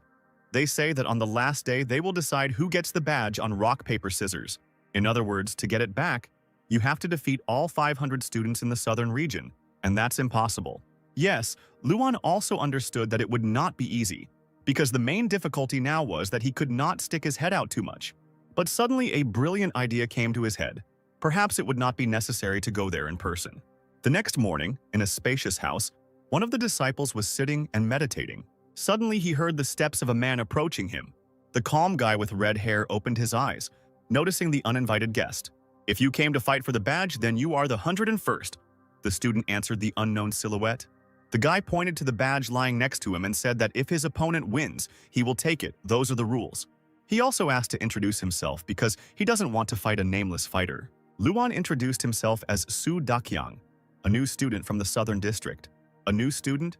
They say that on the last day they will decide who gets the badge on rock, paper, scissors. In other words, to get it back, you have to defeat all 500 students in the southern region, and that's impossible. Yes, Luan also understood that it would not be easy, because the main difficulty now was that he could not stick his head out too much. But suddenly a brilliant idea came to his head. Perhaps it would not be necessary to go there in person. The next morning, in a spacious house, one of the disciples was sitting and meditating. Suddenly he heard the steps of a man approaching him. The calm guy with red hair opened his eyes, noticing the uninvited guest. If you came to fight for the badge, then you are the 101st, the student answered the unknown silhouette. The guy pointed to the badge lying next to him and said that if his opponent wins, he will take it. Those are the rules. He also asked to introduce himself because he doesn't want to fight a nameless fighter. Luan introduced himself as Su Dakyang, a new student from the Southern District. A new student?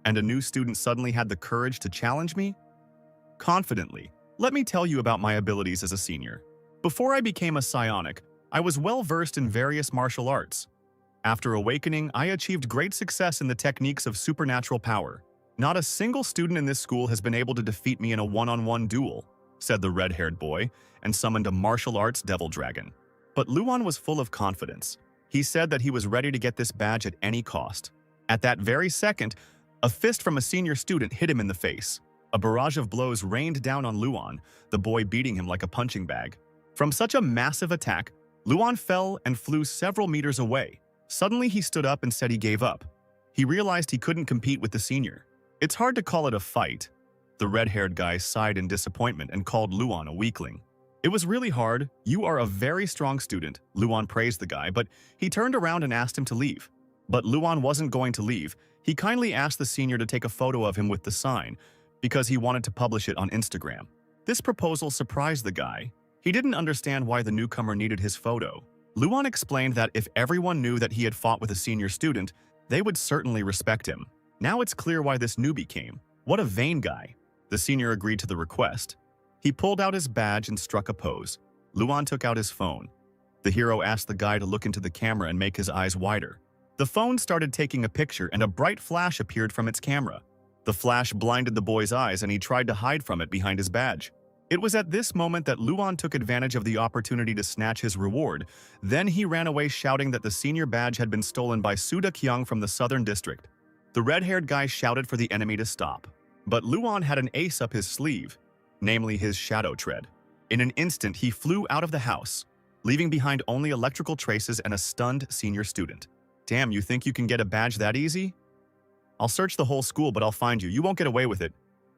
And a new student suddenly had the courage to challenge me? Confidently, let me tell you about my abilities as a senior. Before I became a psionic, I was well versed in various martial arts. After awakening, I achieved great success in the techniques of supernatural power. Not a single student in this school has been able to defeat me in a one-on-one duel, said the red-haired boy, and summoned a martial arts devil dragon. But Luan was full of confidence. He said that he was ready to get this badge at any cost. At that very second, a fist from a senior student hit him in the face. A barrage of blows rained down on Luan, the boy beating him like a punching bag. From such a massive attack, Luan fell and flew several meters away. Suddenly he stood up and said he gave up. He realized he couldn't compete with the senior. It's hard to call it a fight. The red-haired guy sighed in disappointment and called Luan a weakling. It was really hard. You are a very strong student, Luan praised the guy, but he turned around and asked him to leave. But Luan wasn't going to leave. He kindly asked the senior to take a photo of him with the sign, because he wanted to publish it on Instagram. This proposal surprised the guy. He didn't understand why the newcomer needed his photo. Luan explained that if everyone knew that he had fought with a senior student, they would certainly respect him. Now it's clear why this newbie came. What a vain guy. The senior agreed to the request. He pulled out his badge and struck a pose. Luan took out his phone. The hero asked the guy to look into the camera and make his eyes wider. The phone started taking a picture and a bright flash appeared from its camera. The flash blinded the boy's eyes and he tried to hide from it behind his badge. It was at this moment that Luan took advantage of the opportunity to snatch his reward. Then he ran away shouting that the senior badge had been stolen by Su Dakyang from the Southern District. The red-haired guy shouted for the enemy to stop. But Luan had an ace up his sleeve, namely his shadow tread. In an instant, he flew out of the house, leaving behind only electrical traces and a stunned senior student. Damn, you think you can get a badge that easy? I'll search the whole school, but I'll find you. You won't get away with it.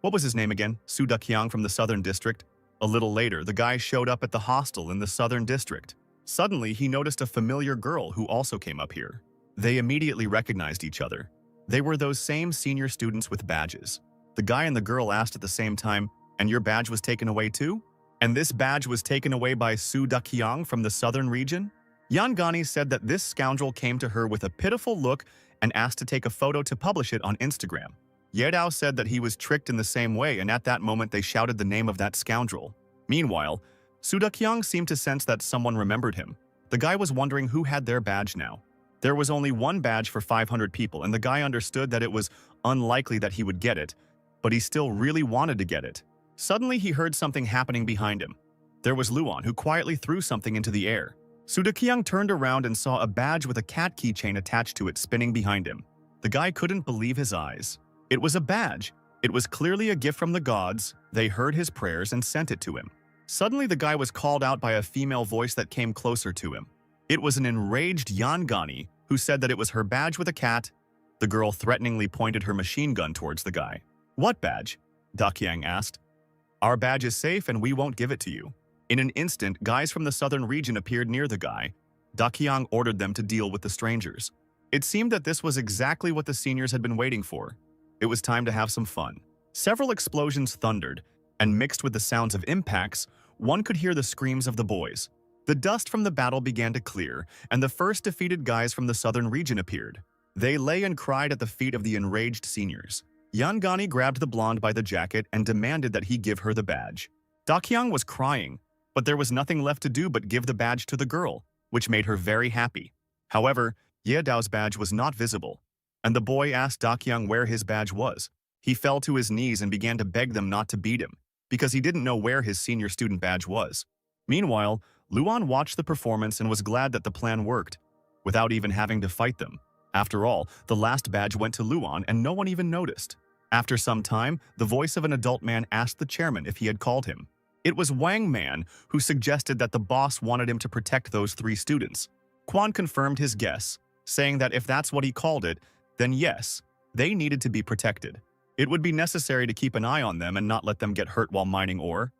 What was his name again? Su Dukyang from the Southern District? A little later, the guy showed up at the hostel in the Southern District. Suddenly, he noticed a familiar girl who also came up here. They immediately recognized each other. They were those same senior students with badges. The guy and the girl asked at the same time, "And your badge was taken away too?" And this badge was taken away by Su Dukyang from the southern region? Yangani said that this scoundrel came to her with a pitiful look and asked to take a photo to publish it on Instagram. Yedao said that he was tricked in the same way, and at that moment they shouted the name of that scoundrel. Meanwhile, Su Dukyang seemed to sense that someone remembered him. The guy was wondering who had their badge now. There was only one badge for 500 people, and the guy understood that it was unlikely that he would get it, but he still really wanted to get it. Suddenly, he heard something happening behind him. There was Luan, who quietly threw something into the air. Su Dukyang turned around and saw a badge with a cat keychain attached to it spinning behind him. The guy couldn't believe his eyes. It was a badge. It was clearly a gift from the gods. They heard his prayers and sent it to him. Suddenly, the guy was called out by a female voice that came closer to him. It was an enraged Yangani who said that it was her badge with a cat. The girl threateningly pointed her machine gun towards the guy. "What badge?" Dukyang asked. "Our badge is safe and we won't give it to you." In an instant, guys from the southern region appeared near the guy. Dukyang ordered them to deal with the strangers. It seemed that this was exactly what the seniors had been waiting for. It was time to have some fun. Several explosions thundered, and mixed with the sounds of impacts, one could hear the screams of the boys. The dust from the battle began to clear, and the first defeated guys from the southern region appeared. They lay and cried at the feet of the enraged seniors. Yangani grabbed the blonde by the jacket and demanded that he give her the badge. Dukyang was crying, but there was nothing left to do but give the badge to the girl, which made her very happy. However, Yedao's badge was not visible, and the boy asked Dukyang where his badge was. He fell to his knees and began to beg them not to beat him, because he didn't know where his senior student badge was. Meanwhile, Luan watched the performance and was glad that the plan worked, without even having to fight them. After all, the last badge went to Luan and no one even noticed. After some time, the voice of an adult man asked the chairman if he had called him. It was Wang Man who suggested that the boss wanted him to protect those 3 students. Quan confirmed his guess, saying that if that's what he called it, then yes, they needed to be protected. It would be necessary to keep an eye on them and not let them get hurt while mining ore.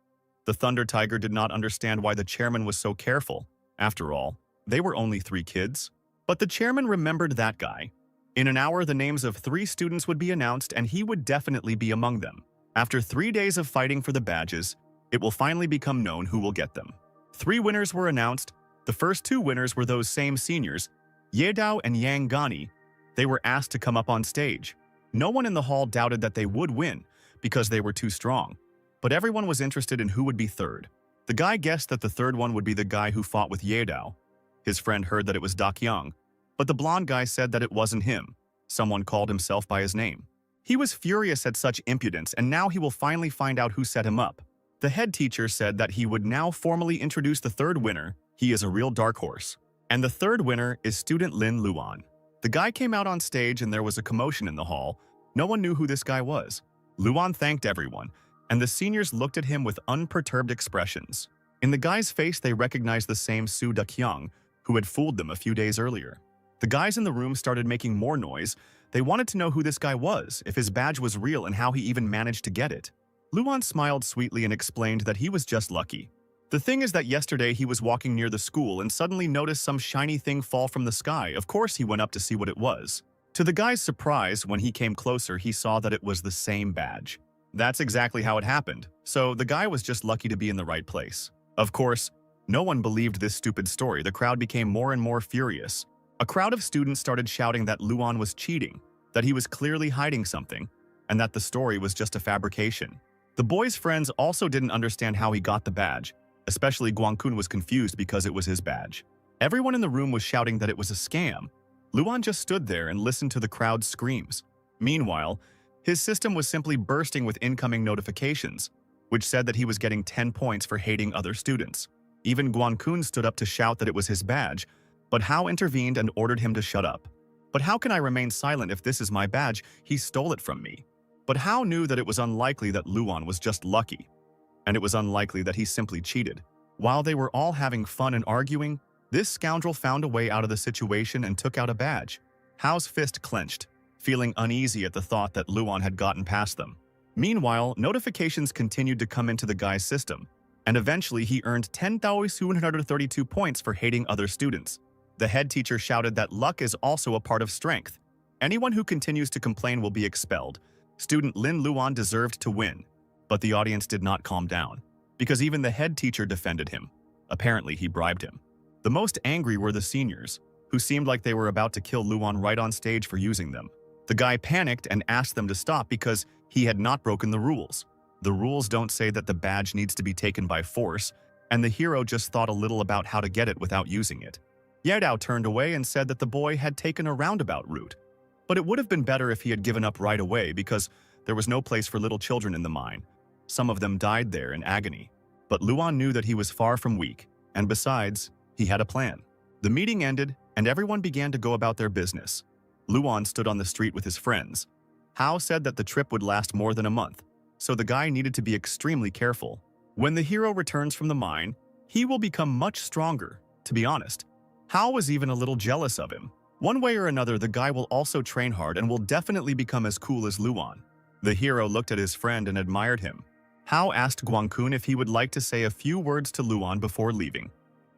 The Thunder Tiger did not understand why the chairman was so careful. After all, they were only 3 kids. But the chairman remembered that guy. In an hour, the names of 3 students would be announced, and he would definitely be among them. After 3 days of fighting for the badges, it will finally become known who will get them. 3 winners were announced. The first 2 winners were those same seniors, Yedao and Yang Gani. They were asked to come up on stage. No one in the hall doubted that they would win, because they were too strong. But everyone was interested in who would be third. The guy guessed that the third one would be the guy who fought with Yedao. His friend heard that it was Dukyang, but the blonde guy said that it wasn't him. Someone called himself by his name. He was furious at such impudence, and now he will finally find out who set him up. The head teacher said that he would now formally introduce the third winner. He is a real dark horse. And the third winner is student Lin Luan. The guy came out on stage and there was a commotion in the hall. No one knew who this guy was. Luan thanked everyone, and the seniors looked at him with unperturbed expressions. In the guy's face, they recognized the same Su Dukyang, who had fooled them a few days earlier. The guys in the room started making more noise. They wanted to know who this guy was, if his badge was real, and how he even managed to get it. Luan smiled sweetly and explained that he was just lucky. The thing is that yesterday he was walking near the school and suddenly noticed some shiny thing fall from the sky. Of course, he went up to see what it was. To the guy's surprise, when he came closer, he saw that it was the same badge. That's exactly how it happened. So the guy was just lucky to be in the right place. Of course, no one believed this stupid story. The crowd became more and more furious. A crowd of students started shouting that Luan was cheating, that he was clearly hiding something, and that the story was just a fabrication. The boy's friends also didn't understand how he got the badge. Especially Guangkun was confused because it was his badge. Everyone in the room was shouting that it was a scam. Luan just stood there and listened to the crowd's screams. Meanwhile, his system was simply bursting with incoming notifications, which said that he was getting 10 points for hating other students. Even Guangkun stood up to shout that it was his badge, but Hao intervened and ordered him to shut up. But how can I remain silent if this is my badge? He stole it from me. But Hao knew that it was unlikely that Luan was just lucky, and it was unlikely that he simply cheated. While they were all having fun and arguing, this scoundrel found a way out of the situation and took out a badge. Hao's fist clenched, feeling uneasy at the thought that Luan had gotten past them. Meanwhile, notifications continued to come into the guy's system, and eventually he earned 10,232 points for hating other students. The head teacher shouted that luck is also a part of strength. Anyone who continues to complain will be expelled. Student Lin Luan deserved to win, but the audience did not calm down, because even the head teacher defended him. Apparently, he bribed him. The most angry were the seniors, who seemed like they were about to kill Luan right on stage for using them. The guy panicked and asked them to stop because he had not broken the rules. The rules don't say that the badge needs to be taken by force, and the hero just thought a little about how to get it without using it. Yahello turned away and said that the boy had taken a roundabout route. But it would have been better if he had given up right away because there was no place for little children in the mine. Some of them died there in agony. But Luan knew that he was far from weak, and besides, he had a plan. The meeting ended, and everyone began to go about their business. Luan stood on the street with his friends. Hao said that the trip would last more than a month, so the guy needed to be extremely careful. When the hero returns from the mine, he will become much stronger, to be honest. Hao was even a little jealous of him. One way or another, the guy will also train hard and will definitely become as cool as Luan. The hero looked at his friend and admired him. Hao asked Guangkun if he would like to say a few words to Luan before leaving.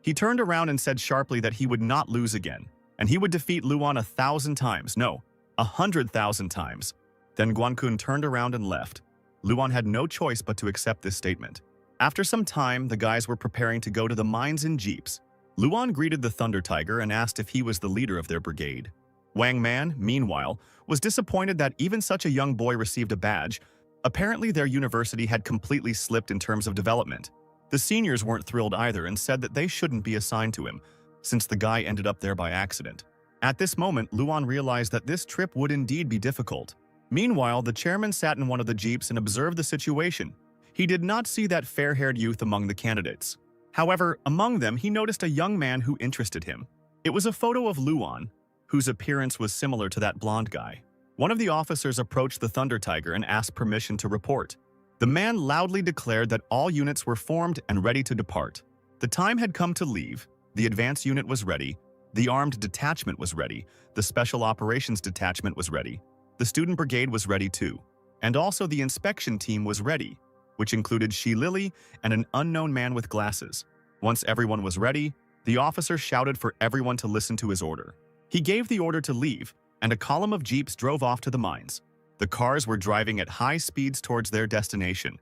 He turned around and said sharply that he would not lose again, and he would defeat Luan 1,000 times, no, 100,000 times. Then Guangkun turned around and left. Luan had no choice but to accept this statement. After some time, the guys were preparing to go to the mines in jeeps. Luan greeted the Thunder Tiger and asked if he was the leader of their brigade. Wang Man, meanwhile, was disappointed that even such a young boy received a badge. Apparently, their university had completely slipped in terms of development. The seniors weren't thrilled either and said that they shouldn't be assigned to him, since the guy ended up there by accident. At this moment, Luan realized that this trip would indeed be difficult. Meanwhile, the chairman sat in one of the jeeps and observed the situation. He did not see that fair-haired youth among the candidates. However, among them, he noticed a young man who interested him. It was a photo of Luan, whose appearance was similar to that blonde guy. One of the officers approached the Thunder Tiger and asked permission to report. The man loudly declared that all units were formed and ready to depart. The time had come to leave. The advance unit was ready. The armed detachment was ready. The special operations detachment was ready. The student brigade was ready too. And also the inspection team was ready, which included She Lily and an unknown man with glasses. Once everyone was ready, the officer shouted for everyone to listen to his order. He gave the order to leave, and a column of jeeps drove off to the mines. The cars were driving at high speeds towards their destination,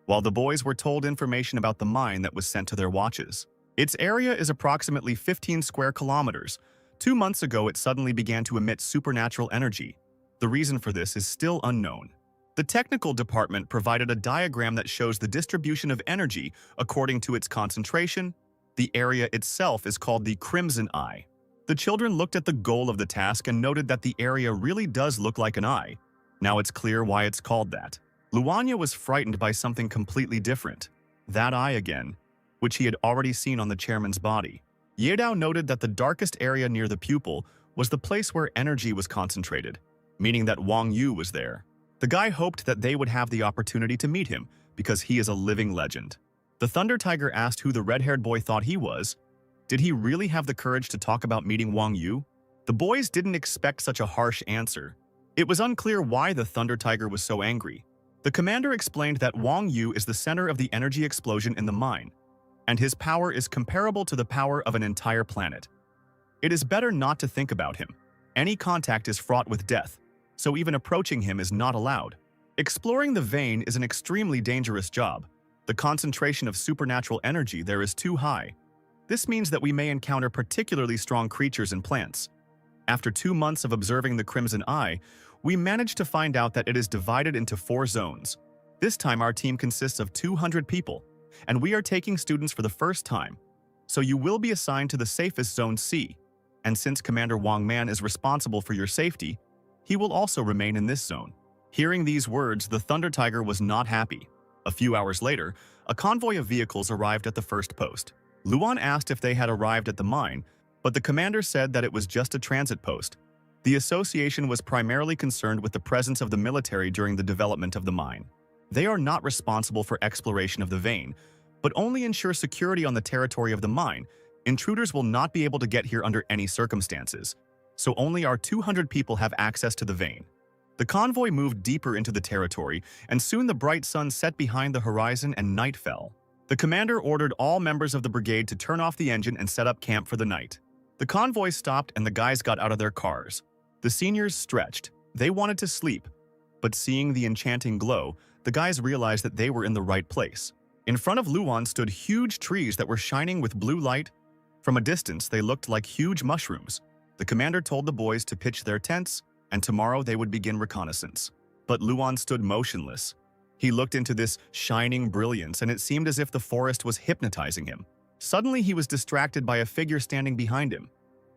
while the boys were told information about the mine that was sent to their watches. Its area is approximately 15 square kilometers. 2 months ago, it suddenly began to emit supernatural energy. The reason for this is still unknown. The technical department provided a diagram that shows the distribution of energy according to its concentration. The area itself is called the Crimson Eye. The children looked at the goal of the task and noted that the area really does look like an eye. Now it's clear why it's called that. Luanya was frightened by something completely different. That eye again, which he had already seen on the chairman's body. Yahello noted that the darkest area near the pupil was the place where energy was concentrated, meaning that Wang Yu was there. The guy hoped that they would have the opportunity to meet him because he is a living legend. The Thunder Tiger asked who the red-haired boy thought he was. Did he really have the courage to talk about meeting Wang Yu? The boys didn't expect such a harsh answer. It was unclear why the Thunder Tiger was so angry. The commander explained that Wang Yu is the center of the energy explosion in the mine, and his power is comparable to the power of an entire planet. It is better not to think about him. Any contact is fraught with death, so even approaching him is not allowed. Exploring the vein is an extremely dangerous job. The concentration of supernatural energy there is too high. This means that we may encounter particularly strong creatures and plants. After 2 months of observing the Crimson Eye, we managed to find out that it is divided into 4 zones. This time our team consists of 200 people, and we are taking students for the first time. So you will be assigned to the safest Zone C, and since Commander Wang Man is responsible for your safety, he will also remain in this zone. Hearing these words, the Thunder Tiger was not happy. A few hours later, a convoy of vehicles arrived at the first post. Luan asked if they had arrived at the mine, but the commander said that it was just a transit post. The association was primarily concerned with the presence of the military during the development of the mine. They are not responsible for exploration of the vein, but only ensure security on the territory of the mine. Intruders will not be able to get here under any circumstances, so only our 200 people have access to the vein. The convoy moved deeper into the territory, and soon the bright sun set behind the horizon and night fell. The commander ordered all members of the brigade to turn off the engine and set up camp for the night. The convoy stopped and the guys got out of their cars. The seniors stretched. They wanted to sleep, but seeing the enchanting glow, the guys realized that they were in the right place. In front of Luan stood huge trees that were shining with blue light. From a distance, they looked like huge mushrooms. The commander told the boys to pitch their tents, and tomorrow they would begin reconnaissance. But Luan stood motionless. He looked into this shining brilliance, and it seemed as if the forest was hypnotizing him. Suddenly, he was distracted by a figure standing behind him.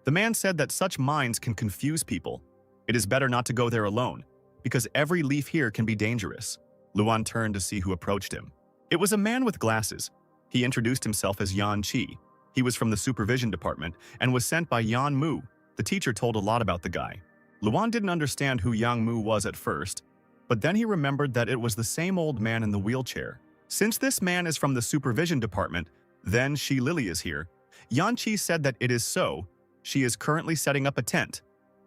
The man said that such minds can confuse people. It is better not to go there alone, because every leaf here can be dangerous. Luan turned to see who approached him. It was a man with glasses. He introduced himself as Yan Qi. He was from the supervision department and was sent by Yan Mu. The teacher told a lot about the guy. Luan didn't understand who Yang Mu was at first, but then he remembered that it was the same old man in the wheelchair. Since this man is from the supervision department, then Shi Lily is here. Yan Qi said that it is so. She is currently setting up a tent.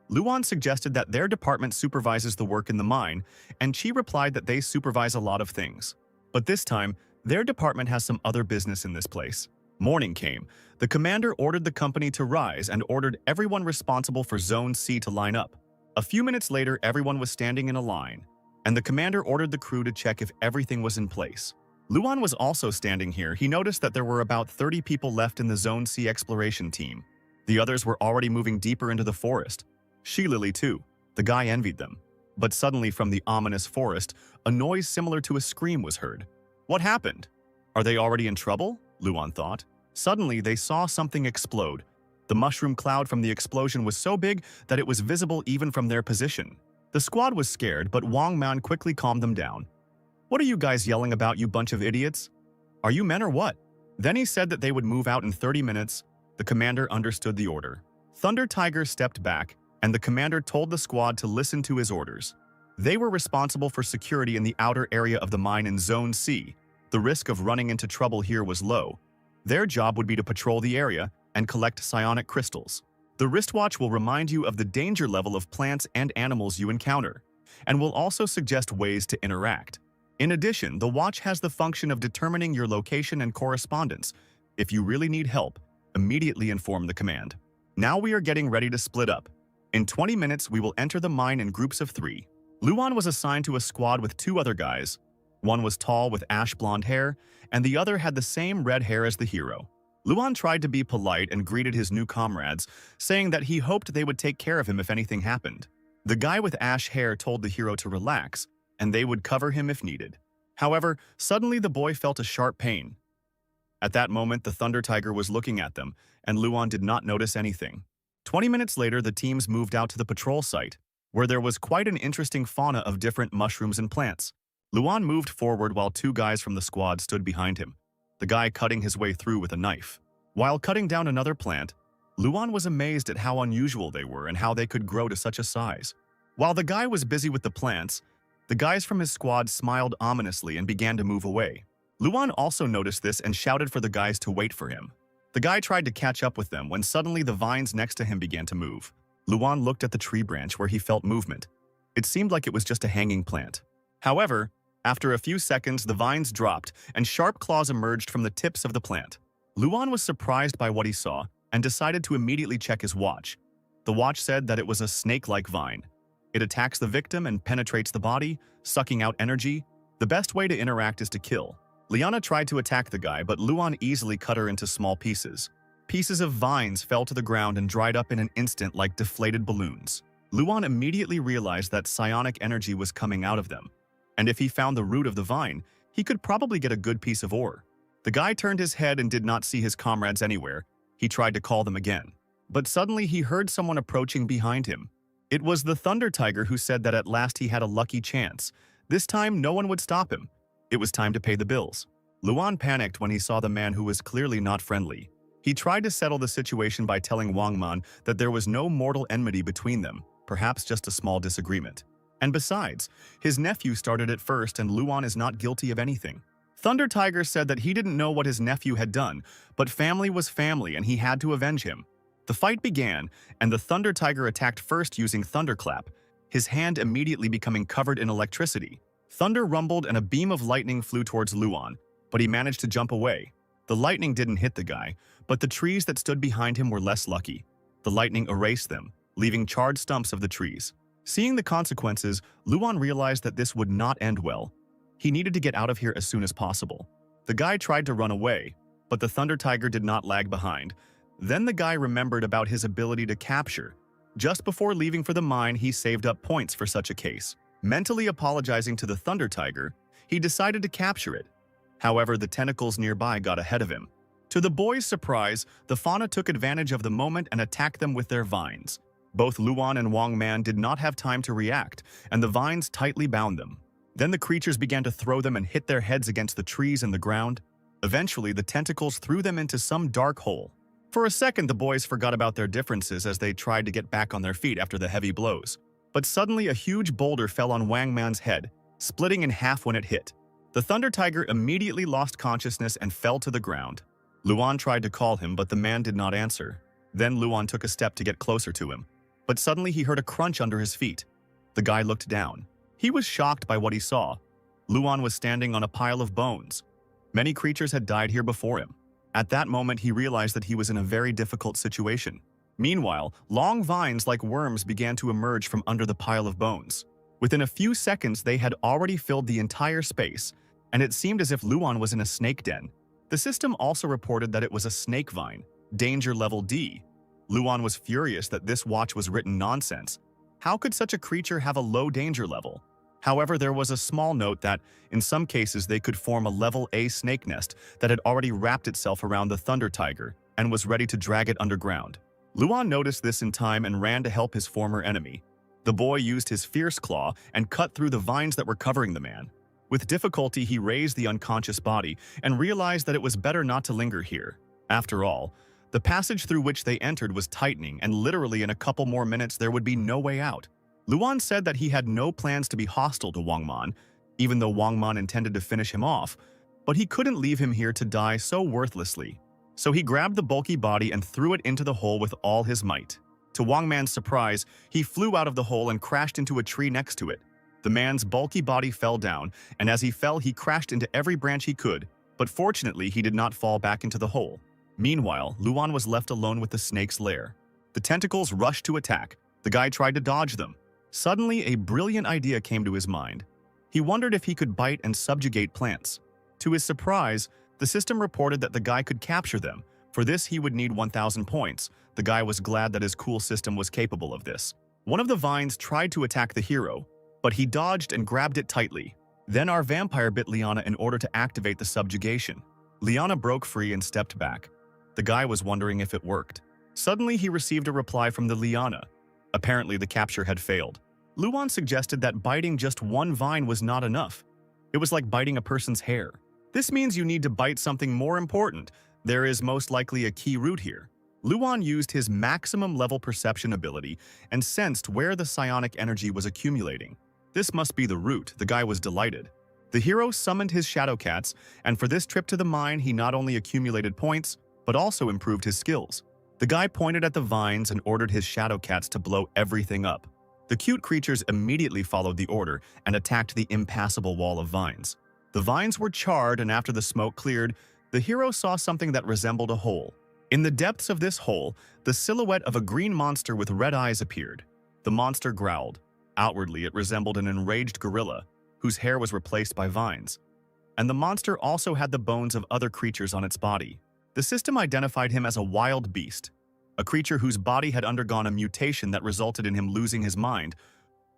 Luan suggested that their department supervises the work in the mine, and Qi replied that they supervise a lot of things. But this time, their department has some other business in this place. Morning came. The commander ordered the company to rise and ordered everyone responsible for Zone C to line up. A few minutes later, everyone was standing in a line, and the commander ordered the crew to check if everything was in place. Luan was also standing here. He noticed that there were about 30 people left in the Zone C exploration team. The others were already moving deeper into the forest. She Lily too. The guy envied them. But suddenly from the ominous forest, a noise similar to a scream was heard. What happened? Are they already in trouble? Luan thought. Suddenly, they saw something explode. The mushroom cloud from the explosion was so big that it was visible even from their position. The squad was scared, but Wang Man quickly calmed them down. What are you guys yelling about, you bunch of idiots? Are you men or what? Then he said that they would move out in 30 minutes. The commander understood the order. Thunder Tiger stepped back, and the commander told the squad to listen to his orders. They were responsible for security in the outer area of the mine in Zone C. The risk of running into trouble here was low. Their job would be to patrol the area and collect psionic crystals. The wristwatch will remind you of the danger level of plants and animals you encounter, and will also suggest ways to interact. In addition, the watch has the function of determining your location and correspondence. If you really need help, immediately inform the command. Now we are getting ready to split up. In 20 minutes, we will enter the mine in groups of 3. Luan was assigned to a squad with 2 other guys. One was tall with ash blonde hair, and the other had the same red hair as the hero. Luan tried to be polite and greeted his new comrades, saying that he hoped they would take care of him if anything happened. The guy with ash hair told the hero to relax, and they would cover him if needed. However, suddenly the boy felt a sharp pain. At that moment, the Thunder Tiger was looking at them, and Luan did not notice anything. 20 minutes later, the teams moved out to the patrol site, where there was quite an interesting fauna of different mushrooms and plants. Luan moved forward while 2 guys from the squad stood behind him, the guy cutting his way through with a knife. While cutting down another plant, Luan was amazed at how unusual they were and how they could grow to such a size. While the guy was busy with the plants, the guys from his squad smiled ominously and began to move away. Luan also noticed this and shouted for the guys to wait for him. The guy tried to catch up with them when suddenly the vines next to him began to move. Luan looked at the tree branch where he felt movement. It seemed like it was just a hanging plant. However, after a few seconds, the vines dropped and sharp claws emerged from the tips of the plant. Luan was surprised by what he saw and decided to immediately check his watch. The watch said that it was a snake-like vine. It attacks the victim and penetrates the body, sucking out energy. The best way to interact is to kill. Liana tried to attack the guy, but Luan easily cut her into small pieces. Pieces of vines fell to the ground and dried up in an instant like deflated balloons. Luan immediately realized that psionic energy was coming out of them, and if he found the root of the vine, he could probably get a good piece of ore. The guy turned his head and did not see his comrades anywhere. He tried to call them again, but suddenly he heard someone approaching behind him. It was the Thunder Tiger, who said that at last he had a lucky chance. This time, no one would stop him. It was time to pay the bills. Luan panicked when he saw the man who was clearly not friendly. He tried to settle the situation by telling Wang Man that there was no mortal enmity between them, perhaps just a small disagreement. And besides, his nephew started it first and Luan is not guilty of anything. Thunder Tiger said that he didn't know what his nephew had done, but family was family and he had to avenge him. The fight began, and the Thunder Tiger attacked first using Thunderclap. his hand immediately becoming covered in electricity. Thunder rumbled and a beam of lightning flew towards Luan, but he managed to jump away. The lightning didn't hit the guy, but the trees that stood behind him were less lucky. The lightning erased them, leaving charred stumps of the trees. Seeing the consequences, Luan realized that this would not end well. He needed to get out of here as soon as possible. The guy tried to run away, but the Thunder Tiger did not lag behind. Then the guy remembered about his ability to capture. Just before leaving for the mine, he saved up points for such a case. Mentally apologizing to the Thunder Tiger, he decided to capture it. However, the tentacles nearby got ahead of him. To the boys' surprise, the fauna took advantage of the moment and attacked them with their vines. Both Luan and Wang Man did not have time to react, and the vines tightly bound them. Then the creatures began to throw them and hit their heads against the trees and the ground. Eventually, the tentacles threw them into some dark hole. For a second, the boys forgot about their differences as they tried to get back on their feet after the heavy blows. But suddenly, a huge boulder fell on Wang Man's head, splitting in half when it hit. The Thunder Tiger immediately lost consciousness and fell to the ground. Luan tried to call him, but the man did not answer. Then Luan took a step to get closer to him. But suddenly he heard a crunch under his feet. The guy looked down. He was shocked by what he saw. Luan was standing on a pile of bones. Many creatures had died here before him. At that moment, he realized that he was in a very difficult situation. Meanwhile, long vines like worms began to emerge from under the pile of bones. Within a few seconds, they had already filled the entire space, and it seemed as if Luan was in a snake den. The system also reported that it was a snake vine, danger level D. Luan was furious that this watch was written nonsense. How could such a creature have a low danger level? However, there was a small note that, in some cases, they could form a level A snake nest that had already wrapped itself around the Thunder Tiger and was ready to drag it underground. Luan noticed this in time and ran to help his former enemy. The boy used his fierce claw and cut through the vines that were covering the man. With difficulty, he raised the unconscious body and realized that it was better not to linger here. After all, the passage through which they entered was tightening, and literally in a couple more minutes there would be no way out. Luan said that he had no plans to be hostile to Wang Man, even though Wang Man intended to finish him off, but he couldn't leave him here to die so worthlessly. So he grabbed the bulky body and threw it into the hole with all his might. To Wang Man's surprise, he flew out of the hole and crashed into a tree next to it. The man's bulky body fell down, and as he fell, he crashed into every branch he could, but fortunately he did not fall back into the hole. Meanwhile, Luan was left alone with the snake's lair. The tentacles rushed to attack. The guy tried to dodge them. Suddenly, a brilliant idea came to his mind. He wondered if he could bite and subjugate plants. To his surprise, the system reported that the guy could capture them. For this, he would need 1,000 points. The guy was glad that his cool system was capable of this. One of the vines tried to attack the hero, but he dodged and grabbed it tightly. Then our vampire bit Liana in order to activate the subjugation. Liana broke free and stepped back. The guy was wondering if it worked. Suddenly, he received a reply from the Liana. Apparently, the capture had failed. Luan suggested that biting just one vine was not enough. It was like biting a person's hair. This means you need to bite something more important. There is most likely a key root here. Luan used his maximum level perception ability and sensed where the psionic energy was accumulating. This must be the root. The guy was delighted. The hero summoned his shadow cats, and for this trip to the mine, he not only accumulated points, but also improved his skills. The guy pointed at the vines and ordered his shadow cats to blow everything up. The cute creatures immediately followed the order and attacked the impassable wall of vines. The vines were charred, and after the smoke cleared, the hero saw something that resembled a hole. In the depths of this hole, the silhouette of a green monster with red eyes appeared. The monster growled. Outwardly, it resembled an enraged gorilla, whose hair was replaced by vines. And the monster also had the bones of other creatures on its body. The system identified him as a wild beast, a creature whose body had undergone a mutation that resulted in him losing his mind.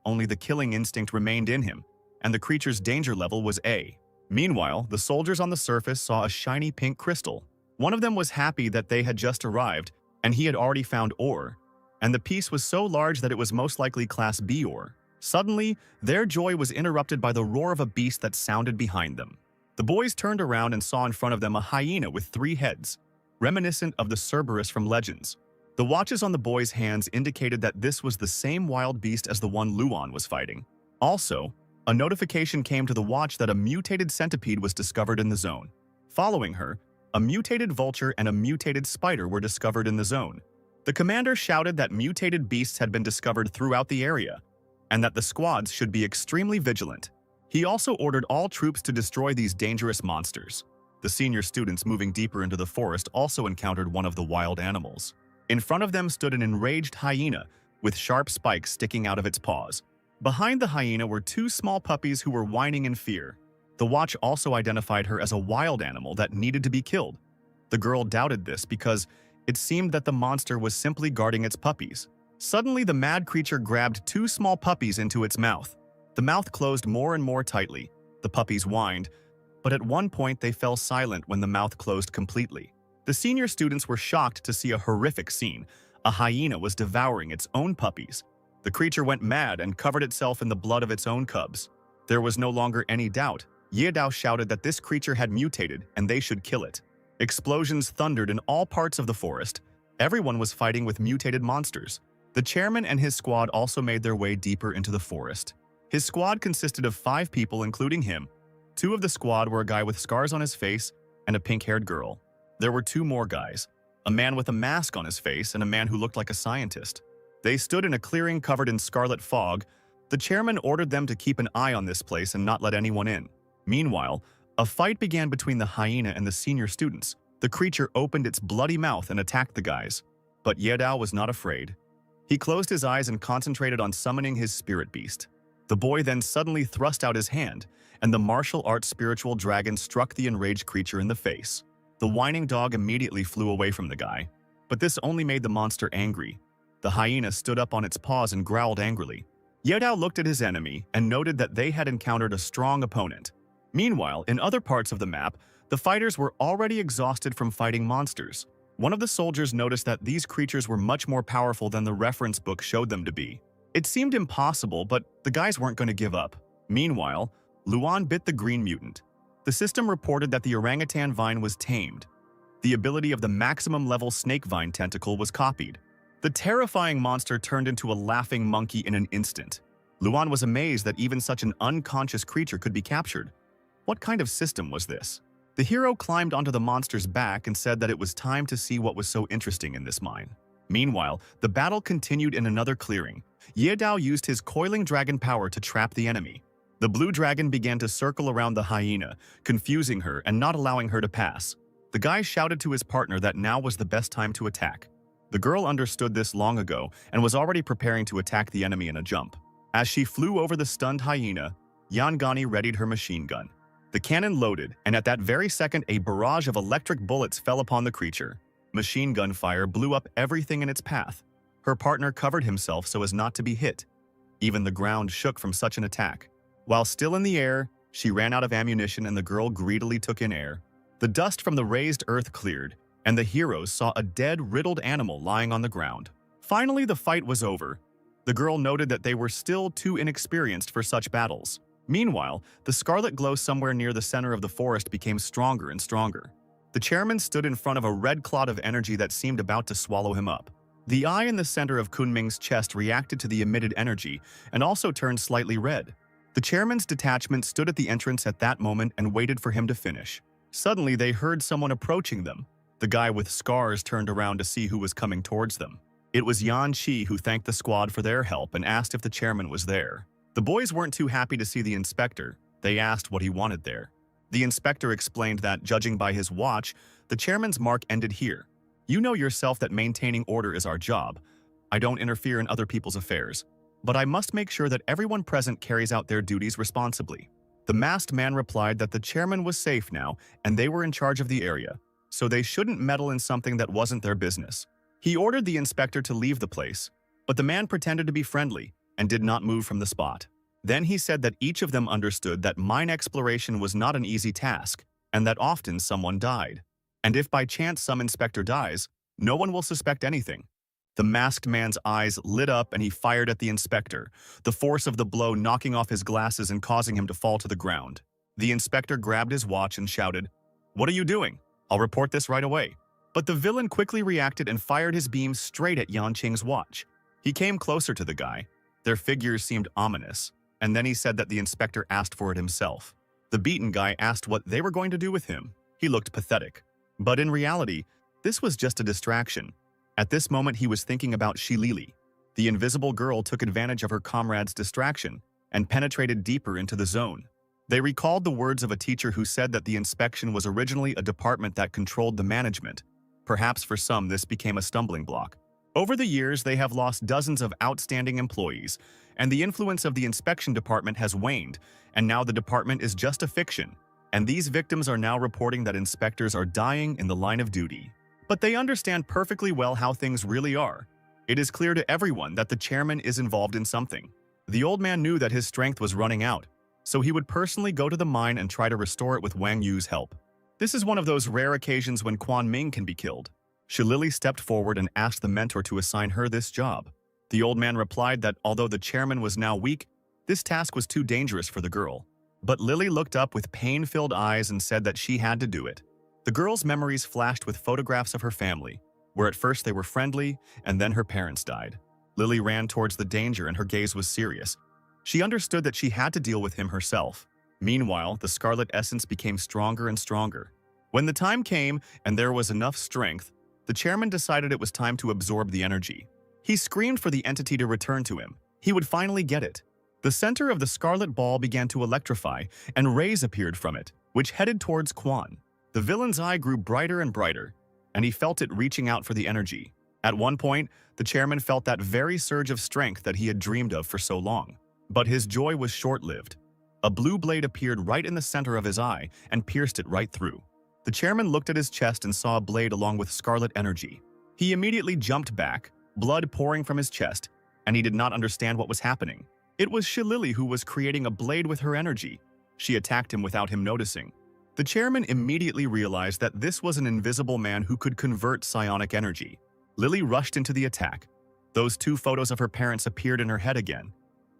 Only the killing instinct remained in him, and the creature's danger level was A. Meanwhile, the soldiers on the surface saw a shiny pink crystal. One of them was happy that they had just arrived, and he had already found ore, and the piece was so large that it was most likely Class B ore. Suddenly, their joy was interrupted by the roar of a beast that sounded behind them. The boys turned around and saw in front of them a hyena with 3 heads, reminiscent of the Cerberus from Legends. The watches on the boys' hands indicated that this was the same wild beast as the one Luan was fighting. Also, a notification came to the watch that a mutated centipede was discovered in the zone. Following her, a mutated vulture and a mutated spider were discovered in the zone. The commander shouted that mutated beasts had been discovered throughout the area. and that the squads should be extremely vigilant. He also ordered all troops to destroy these dangerous monsters. The senior students moving deeper into the forest also encountered one of the wild animals. In front of them stood an enraged hyena with sharp spikes sticking out of its paws. Behind the hyena were two small puppies who were whining in fear. The watch also identified her as a wild animal that needed to be killed. The girl doubted this because it seemed that the monster was simply guarding its puppies. Suddenly, the mad creature grabbed two small puppies into its mouth. The mouth closed more and more tightly. The puppies whined, but at one point they fell silent when the mouth closed completely. The senior students were shocked to see a horrific scene. A hyena was devouring its own puppies. The creature went mad and covered itself in the blood of its own cubs. There was no longer any doubt. Yahello shouted that this creature had mutated and they should kill it. Explosions thundered in all parts of the forest. Everyone was fighting with mutated monsters. The chairman and his squad also made their way deeper into the forest. His squad consisted of 5 people, including him. 2 of the squad were a guy with scars on his face and a pink-haired girl. There were 2 more guys, a man with a mask on his face and a man who looked like a scientist. They stood in a clearing covered in scarlet fog. The chairman ordered them to keep an eye on this place and not let anyone in. Meanwhile, a fight began between the hyena and the senior students. The creature opened its bloody mouth and attacked the guys. But Yahello was not afraid. He closed his eyes and concentrated on summoning his spirit beast. The boy then suddenly thrust out his hand, and the martial arts spiritual dragon struck the enraged creature in the face. The whining dog immediately flew away from the guy. But this only made the monster angry. The hyena stood up on its paws and growled angrily. Yahello looked at his enemy and noted that they had encountered a strong opponent. Meanwhile, in other parts of the map, the fighters were already exhausted from fighting monsters. One of the soldiers noticed that these creatures were much more powerful than the reference book showed them to be. It seemed impossible, but the guys weren't going to give up. Meanwhile, Luan bit the green mutant. The system reported that the orangutan vine was tamed. The ability of the maximum level snake vine tentacle was copied. The terrifying monster turned into a laughing monkey in an instant. Luan was amazed that even such an unconscious creature could be captured. What kind of system was this? The hero climbed onto the monster's back and said that it was time to see what was so interesting in this mine. Meanwhile, the battle continued in another clearing. Yahello used his coiling dragon power to trap the enemy. The blue dragon began to circle around the hyena, confusing her and not allowing her to pass. The guy shouted to his partner that now was the best time to attack. The girl understood this long ago and was already preparing to attack the enemy in a jump. As she flew over the stunned hyena, Yangani readied her machine gun. The cannon loaded, and at that very second, a barrage of electric bullets fell upon the creature. Machine gun fire blew up everything in its path. Her partner covered himself so as not to be hit. Even the ground shook from such an attack. While still in the air, she ran out of ammunition and the girl greedily took in air. The dust from the raised earth cleared, and the heroes saw a dead, riddled animal lying on the ground. Finally, the fight was over. The girl noted that they were still too inexperienced for such battles. Meanwhile, the scarlet glow somewhere near the center of the forest became stronger and stronger. The chairman stood in front of a red clot of energy that seemed about to swallow him up. The eye in the center of Kunming's chest reacted to the emitted energy and also turned slightly red. The chairman's detachment stood at the entrance at that moment and waited for him to finish. Suddenly, they heard someone approaching them. The guy with scars turned around to see who was coming towards them. It was Yan Chi, who thanked the squad for their help and asked if the chairman was there. The boys weren't too happy to see the inspector. They asked what he wanted there. The inspector explained that, judging by his watch, the chairman's mark ended here. You know yourself that maintaining order is our job. I don't interfere in other people's affairs, but I must make sure that everyone present carries out their duties responsibly. The masked man replied that the chairman was safe now and they were in charge of the area, so they shouldn't meddle in something that wasn't their business. He ordered the inspector to leave the place, but the man pretended to be friendly and did not move from the spot. Then he said that each of them understood that mine exploration was not an easy task and that often someone died. And if by chance some inspector dies, no one will suspect anything. The masked man's eyes lit up and he fired at the inspector, the force of the blow knocking off his glasses and causing him to fall to the ground. The inspector grabbed his watch and shouted, "What are you doing? I'll report this right away." But the villain quickly reacted and fired his beam straight at Yanqing's watch. He came closer to the guy. Their figures seemed ominous, and then he said that the inspector asked for it himself. The beaten guy asked what they were going to do with him. He looked pathetic. But in reality, this was just a distraction. At this moment, he was thinking about Shilili. The invisible girl took advantage of her comrade's distraction and penetrated deeper into the zone. They recalled the words of a teacher who said that the inspection was originally a department that controlled the management. Perhaps for some, this became a stumbling block. Over the years, they have lost dozens of outstanding employees, and the influence of the inspection department has waned, and now the department is just a fiction. And these victims are now reporting that inspectors are dying in the line of duty. But they understand perfectly well how things really are. It is clear to everyone that the chairman is involved in something. The old man knew that his strength was running out, so he would personally go to the mine and try to restore it with Wang Yu's help. This is one of those rare occasions when Quan Ming can be killed. Shillili stepped forward and asked the mentor to assign her this job. The old man replied that although the chairman was now weak, this task was too dangerous for the girl. But Lily looked up with pain-filled eyes and said that she had to do it. The girl's memories flashed with photographs of her family, where at first they were friendly and then her parents died. Lily ran towards the danger and her gaze was serious. She understood that she had to deal with him herself. Meanwhile, the scarlet essence became stronger and stronger. When the time came and there was enough strength, the chairman decided it was time to absorb the energy. He screamed for the entity to return to him. He would finally get it. The center of the scarlet ball began to electrify, and rays appeared from it, which headed towards Quan. The villain's eye grew brighter and brighter, and he felt it reaching out for the energy. At one point, the chairman felt that very surge of strength that he had dreamed of for so long. But his joy was short-lived. A blue blade appeared right in the center of his eye and pierced it right through. The chairman looked at his chest and saw a blade along with scarlet energy. He immediately jumped back, blood pouring from his chest, and he did not understand what was happening. It was Shillili who was creating a blade with her energy. She attacked him without him noticing. The chairman immediately realized that this was an invisible man who could convert psionic energy. Lily rushed into the attack. Those two photos of her parents appeared in her head again.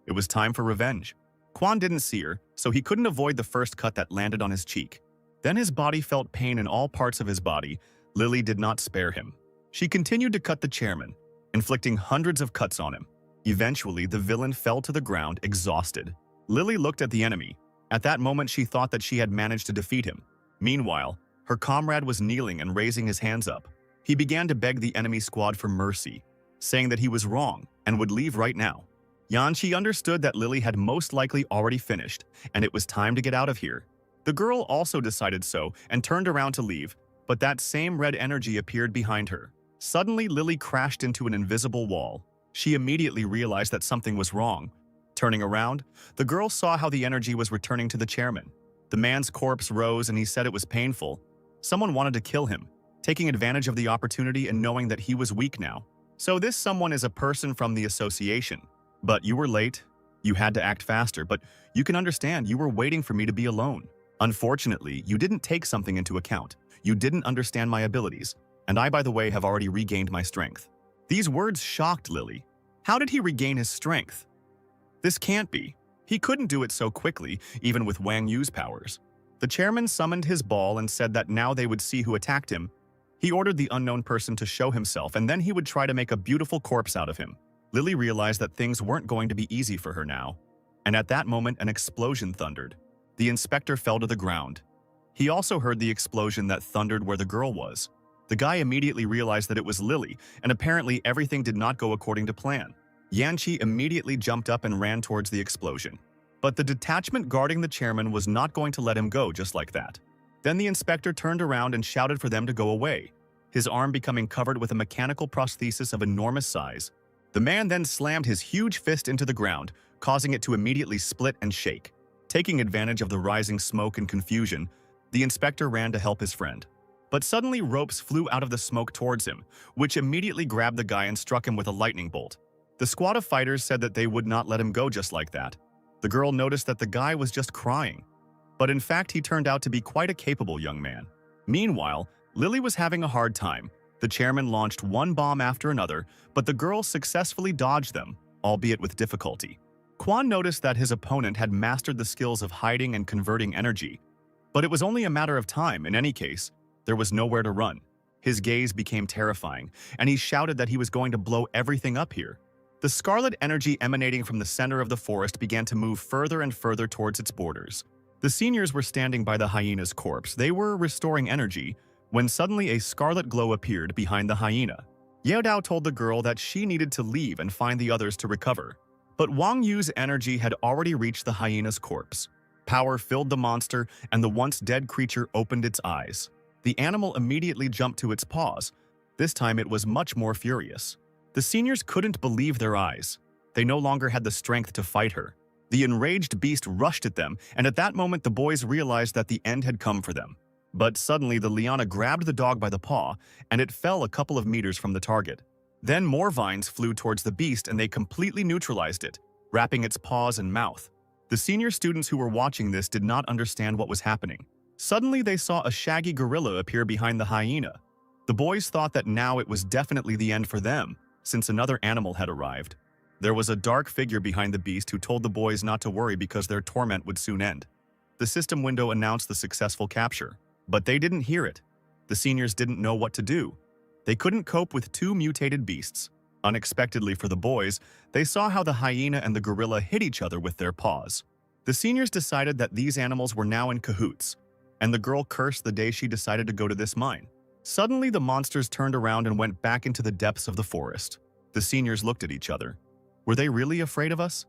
It was time for revenge. Quan didn't see her, so he couldn't avoid the first cut that landed on his cheek. Then his body felt pain in all parts of his body. Lily did not spare him. She continued to cut the chairman, inflicting hundreds of cuts on him. Eventually, the villain fell to the ground, exhausted. Lily looked at the enemy. At that moment, she thought that she had managed to defeat him. Meanwhile, her comrade was kneeling and raising his hands up. He began to beg the enemy squad for mercy, saying that he was wrong and would leave right now. Yanqi understood that Lily had most likely already finished, and it was time to get out of here. The girl also decided so and turned around to leave, but that same red energy appeared behind her. Suddenly, Lily crashed into an invisible wall. She immediately realized that something was wrong. Turning around, the girl saw how the energy was returning to the chairman. The man's corpse rose and he said it was painful. Someone wanted to kill him, taking advantage of the opportunity and knowing that he was weak now. So this someone is a person from the association. But you were late. You had to act faster, but you can understand you were waiting for me to be alone. Unfortunately, you didn't take something into account. You didn't understand my abilities, and I, by the way, have already regained my strength. These words shocked Lily. How did he regain his strength? This can't be. He couldn't do it so quickly, even with Wang Yu's powers. The chairman summoned his ball and said that now they would see who attacked him. He ordered the unknown person to show himself, and then he would try to make a beautiful corpse out of him. Lily realized that things weren't going to be easy for her now. And at that moment, an explosion thundered. The inspector fell to the ground. He also heard the explosion that thundered where the girl was. The guy immediately realized that it was Lily, and apparently everything did not go according to plan. Yanqi immediately jumped up and ran towards the explosion. But the detachment guarding the chairman was not going to let him go just like that. Then the inspector turned around and shouted for them to go away, his arm becoming covered with a mechanical prosthesis of enormous size. The man then slammed his huge fist into the ground, causing it to immediately split and shake. Taking advantage of the rising smoke and confusion, the inspector ran to help his friend. But suddenly ropes flew out of the smoke towards him, which immediately grabbed the guy and struck him with a lightning bolt. The squad of fighters said that they would not let him go just like that. The girl noticed that the guy was just crying. But in fact, he turned out to be quite a capable young man. Meanwhile, Lily was having a hard time. The chairman launched one bomb after another, but the girl successfully dodged them, albeit with difficulty. Quan noticed that his opponent had mastered the skills of hiding and converting energy. But it was only a matter of time. In any case, there was nowhere to run. His gaze became terrifying, and he shouted that he was going to blow everything up here. The scarlet energy emanating from the center of the forest began to move further and further towards its borders. The seniors were standing by the hyena's corpse. They were restoring energy when suddenly a scarlet glow appeared behind the hyena. Yaodao told the girl that she needed to leave and find the others to recover. But Wang Yu's energy had already reached the hyena's corpse. Power filled the monster, and the once dead creature opened its eyes. The animal immediately jumped to its paws. This time it was much more furious. The seniors couldn't believe their eyes. They no longer had the strength to fight her. The enraged beast rushed at them, and at that moment the boys realized that the end had come for them. But suddenly the liana grabbed the dog by the paw, and it fell a couple of meters from the target. Then more vines flew towards the beast and they completely neutralized it, wrapping its paws and mouth. The senior students who were watching this did not understand what was happening. Suddenly they saw a shaggy gorilla appear behind the hyena. The boys thought that now it was definitely the end for them, since another animal had arrived. There was a dark figure behind the beast who told the boys not to worry because their torment would soon end. The system window announced the successful capture, but they didn't hear it. The seniors didn't know what to do. They couldn't cope with two mutated beasts. Unexpectedly for the boys, they saw how the hyena and the gorilla hit each other with their paws. The seniors decided that these animals were now in cahoots, and the girl cursed the day she decided to go to this mine. Suddenly, the monsters turned around and went back into the depths of the forest. The seniors looked at each other. Were they really afraid of us?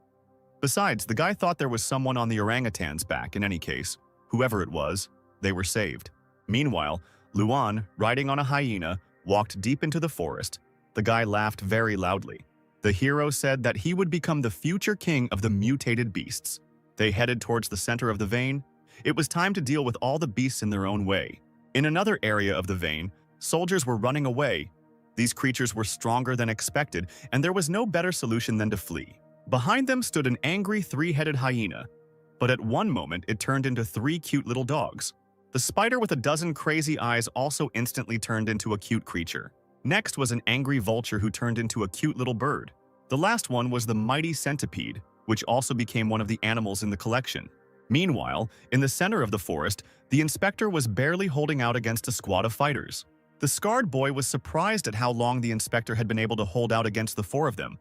Besides, the guy thought there was someone on the orangutan's back in any case. Whoever it was, they were saved. Meanwhile, Luan, riding on a hyena, walked deep into the forest. The guy laughed very loudly. The hero said that he would become the future king of the mutated beasts. They headed towards the center of the vein. It was time to deal with all the beasts in their own way. In another area of the vein, soldiers were running away. These creatures were stronger than expected, and there was no better solution than to flee. Behind them stood an angry three-headed hyena, but at one moment it turned into three cute little dogs. The spider with a dozen crazy eyes also instantly turned into a cute creature. Next was an angry vulture who turned into a cute little bird. The last one was the mighty centipede, which also became one of the animals in the collection. Meanwhile, in the center of the forest, the inspector was barely holding out against a squad of fighters. The scarred boy was surprised at how long the inspector had been able to hold out against the four of them.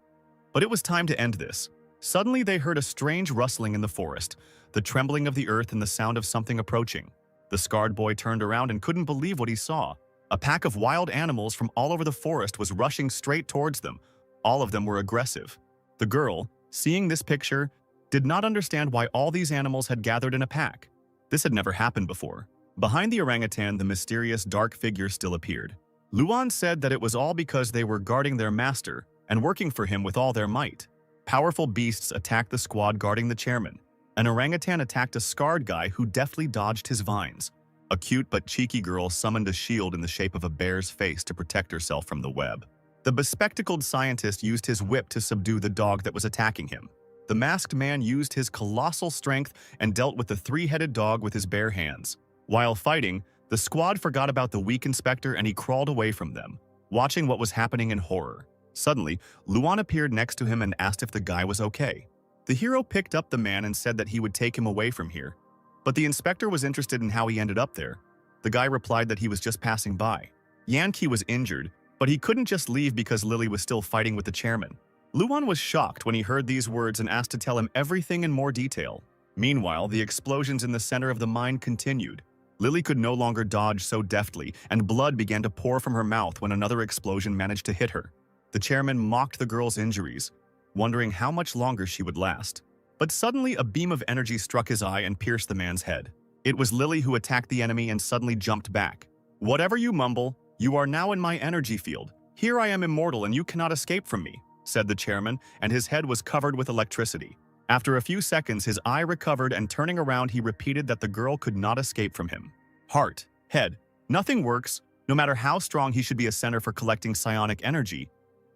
But it was time to end this. Suddenly they heard a strange rustling in the forest, the trembling of the earth and the sound of something approaching. The scarred boy turned around and couldn't believe what he saw. A pack of wild animals from all over the forest was rushing straight towards them. All of them were aggressive. The girl, seeing this picture, did not understand why all these animals had gathered in a pack. This had never happened before. Behind the orangutan, the mysterious dark figure still appeared. Luan said that it was all because they were guarding their master and working for him with all their might. Powerful beasts attacked the squad guarding the chairman. An orangutan attacked a scarred guy who deftly dodged his vines. A cute but cheeky girl summoned a shield in the shape of a bear's face to protect herself from the web. The bespectacled scientist used his whip to subdue the dog that was attacking him. The masked man used his colossal strength and dealt with the three-headed dog with his bare hands. While fighting, the squad forgot about the weak inspector and he crawled away from them, watching what was happening in horror. Suddenly, Luan appeared next to him and asked if the guy was okay. The hero picked up the man and said that he would take him away from here. But the inspector was interested in how he ended up there. The guy replied that he was just passing by. Yankee was injured, but he couldn't just leave because Lily was still fighting with the chairman. Luan was shocked when he heard these words and asked to tell him everything in more detail. Meanwhile, the explosions in the center of the mine continued. Lily could no longer dodge so deftly, and blood began to pour from her mouth when another explosion managed to hit her. The chairman mocked the girl's injuries, wondering how much longer she would last. But suddenly a beam of energy struck his eye and pierced the man's head. It was Lily who attacked the enemy and suddenly jumped back. "Whatever you mumble, you are now in my energy field. Here I am immortal and you cannot escape from me," said the chairman, and his head was covered with electricity. After a few seconds, his eye recovered and turning around, he repeated that the girl could not escape from him. Heart, head, nothing works. No matter how strong, he should be a center for collecting psionic energy.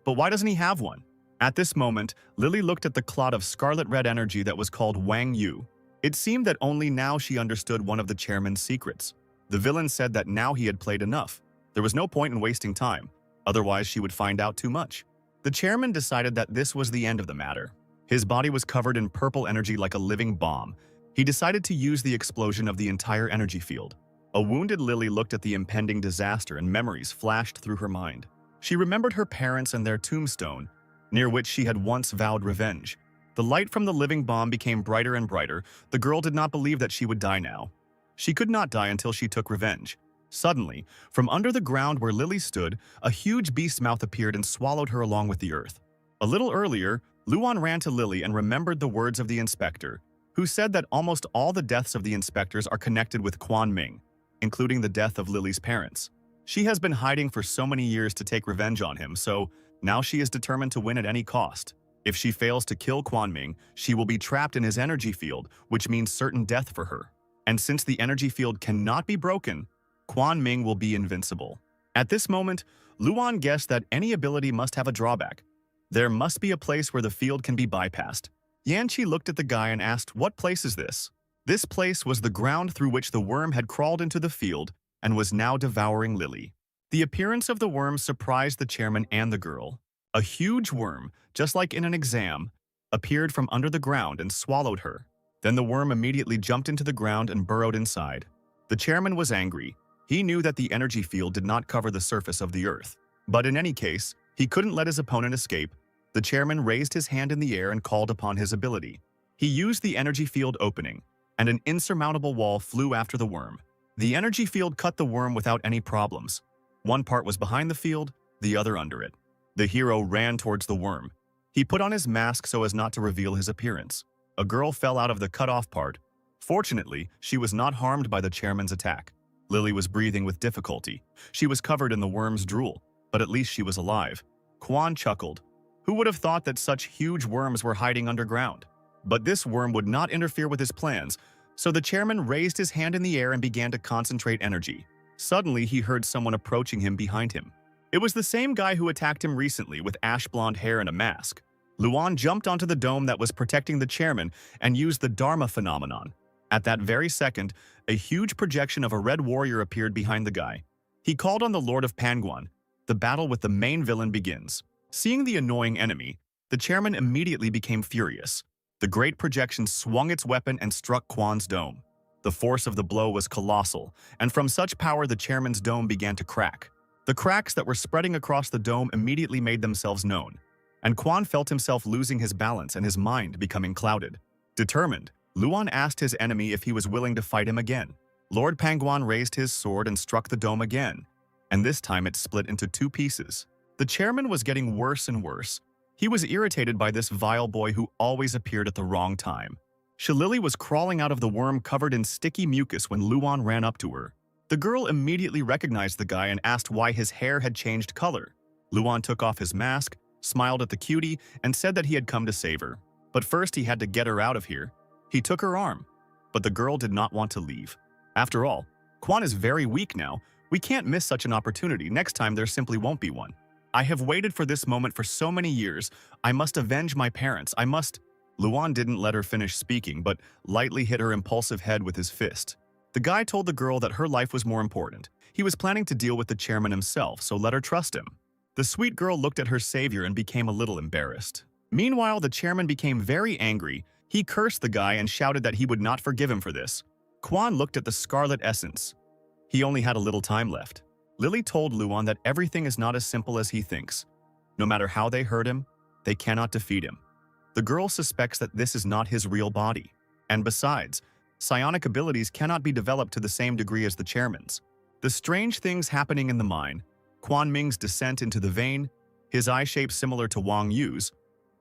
But why doesn't he have one? At this moment, Lily looked at the clot of scarlet-red energy that was called Wang Yu. It seemed that only now she understood one of the chairman's secrets. The villain said that now he had played enough. There was no point in wasting time, otherwise she would find out too much. The chairman decided that this was the end of the matter. His body was covered in purple energy like a living bomb. He decided to use the explosion of the entire energy field. A wounded Lily looked at the impending disaster and memories flashed through her mind. She remembered her parents and their tombstone, near which she had once vowed revenge. The light from the living bomb became brighter and brighter. The girl did not believe that she would die now. She could not die until she took revenge. Suddenly, from under the ground where Lily stood, a huge beast mouth appeared and swallowed her along with the earth. A little earlier, Luan ran to Lily and remembered the words of the inspector, who said that almost all the deaths of the inspectors are connected with Quan Ming, including the death of Lily's parents. She has been hiding for so many years to take revenge on him, so now she is determined to win at any cost. If she fails to kill Quan Ming, she will be trapped in his energy field, which means certain death for her. And since the energy field cannot be broken, Quan Ming will be invincible. At this moment, Luan guessed that any ability must have a drawback. There must be a place where the field can be bypassed. Yanqi looked at the guy and asked, "What place is this?" This place was the ground through which the worm had crawled into the field and was now devouring Lily. The appearance of the worm surprised the chairman and the girl. A huge worm, just like in an exam, appeared from under the ground and swallowed her. Then the worm immediately jumped into the ground and burrowed inside. The chairman was angry. He knew that the energy field did not cover the surface of the earth. But in any case, he couldn't let his opponent escape. The chairman raised his hand in the air and called upon his ability. He used the energy field opening, and an insurmountable wall flew after the worm. The energy field cut the worm without any problems. One part was behind the field, the other under it. The hero ran towards the worm. He put on his mask so as not to reveal his appearance. A girl fell out of the cut-off part. Fortunately, she was not harmed by the chairman's attack. Lily was breathing with difficulty. She was covered in the worm's drool, but at least she was alive. Quan chuckled. Who would have thought that such huge worms were hiding underground? But this worm would not interfere with his plans, so the chairman raised his hand in the air and began to concentrate energy. Suddenly, he heard someone approaching him behind him. It was the same guy who attacked him recently with ash-blonde hair and a mask. Luan jumped onto the dome that was protecting the chairman and used the Dharma phenomenon. At that very second, a huge projection of a red warrior appeared behind the guy. He called on the Lord of Panguan. The battle with the main villain begins. Seeing the annoying enemy, the chairman immediately became furious. The great projection swung its weapon and struck Quan's dome. The force of the blow was colossal, and from such power the chairman's dome began to crack. The cracks that were spreading across the dome immediately made themselves known, and Quan felt himself losing his balance and his mind becoming clouded. Determined, Luan asked his enemy if he was willing to fight him again. Lord Panguan raised his sword and struck the dome again, and this time it split into two pieces. The chairman was getting worse and worse. He was irritated by this vile boy who always appeared at the wrong time. Shillelagh was crawling out of the worm covered in sticky mucus when Luan ran up to her. The girl immediately recognized the guy and asked why his hair had changed color. Luan took off his mask, smiled at the cutie, and said that he had come to save her. But first he had to get her out of here. He took her arm, but the girl did not want to leave. After all, Quan is very weak now. We can't miss such an opportunity. Next time there simply won't be one. I have waited for this moment for so many years. I must avenge my parents. I must... Luan didn't let her finish speaking, but lightly hit her impulsive head with his fist. The guy told the girl that her life was more important. He was planning to deal with the chairman himself, so let her trust him. The sweet girl looked at her savior and became a little embarrassed. Meanwhile, the chairman became very angry. He cursed the guy and shouted that he would not forgive him for this. Quan looked at the scarlet essence. He only had a little time left. Lily told Luan that everything is not as simple as he thinks. No matter how they hurt him, they cannot defeat him. The girl suspects that this is not his real body. And besides, psionic abilities cannot be developed to the same degree as the chairman's. The strange things happening in the mine, Quan Ming's descent into the vein, his eye shape similar to Wang Yu's,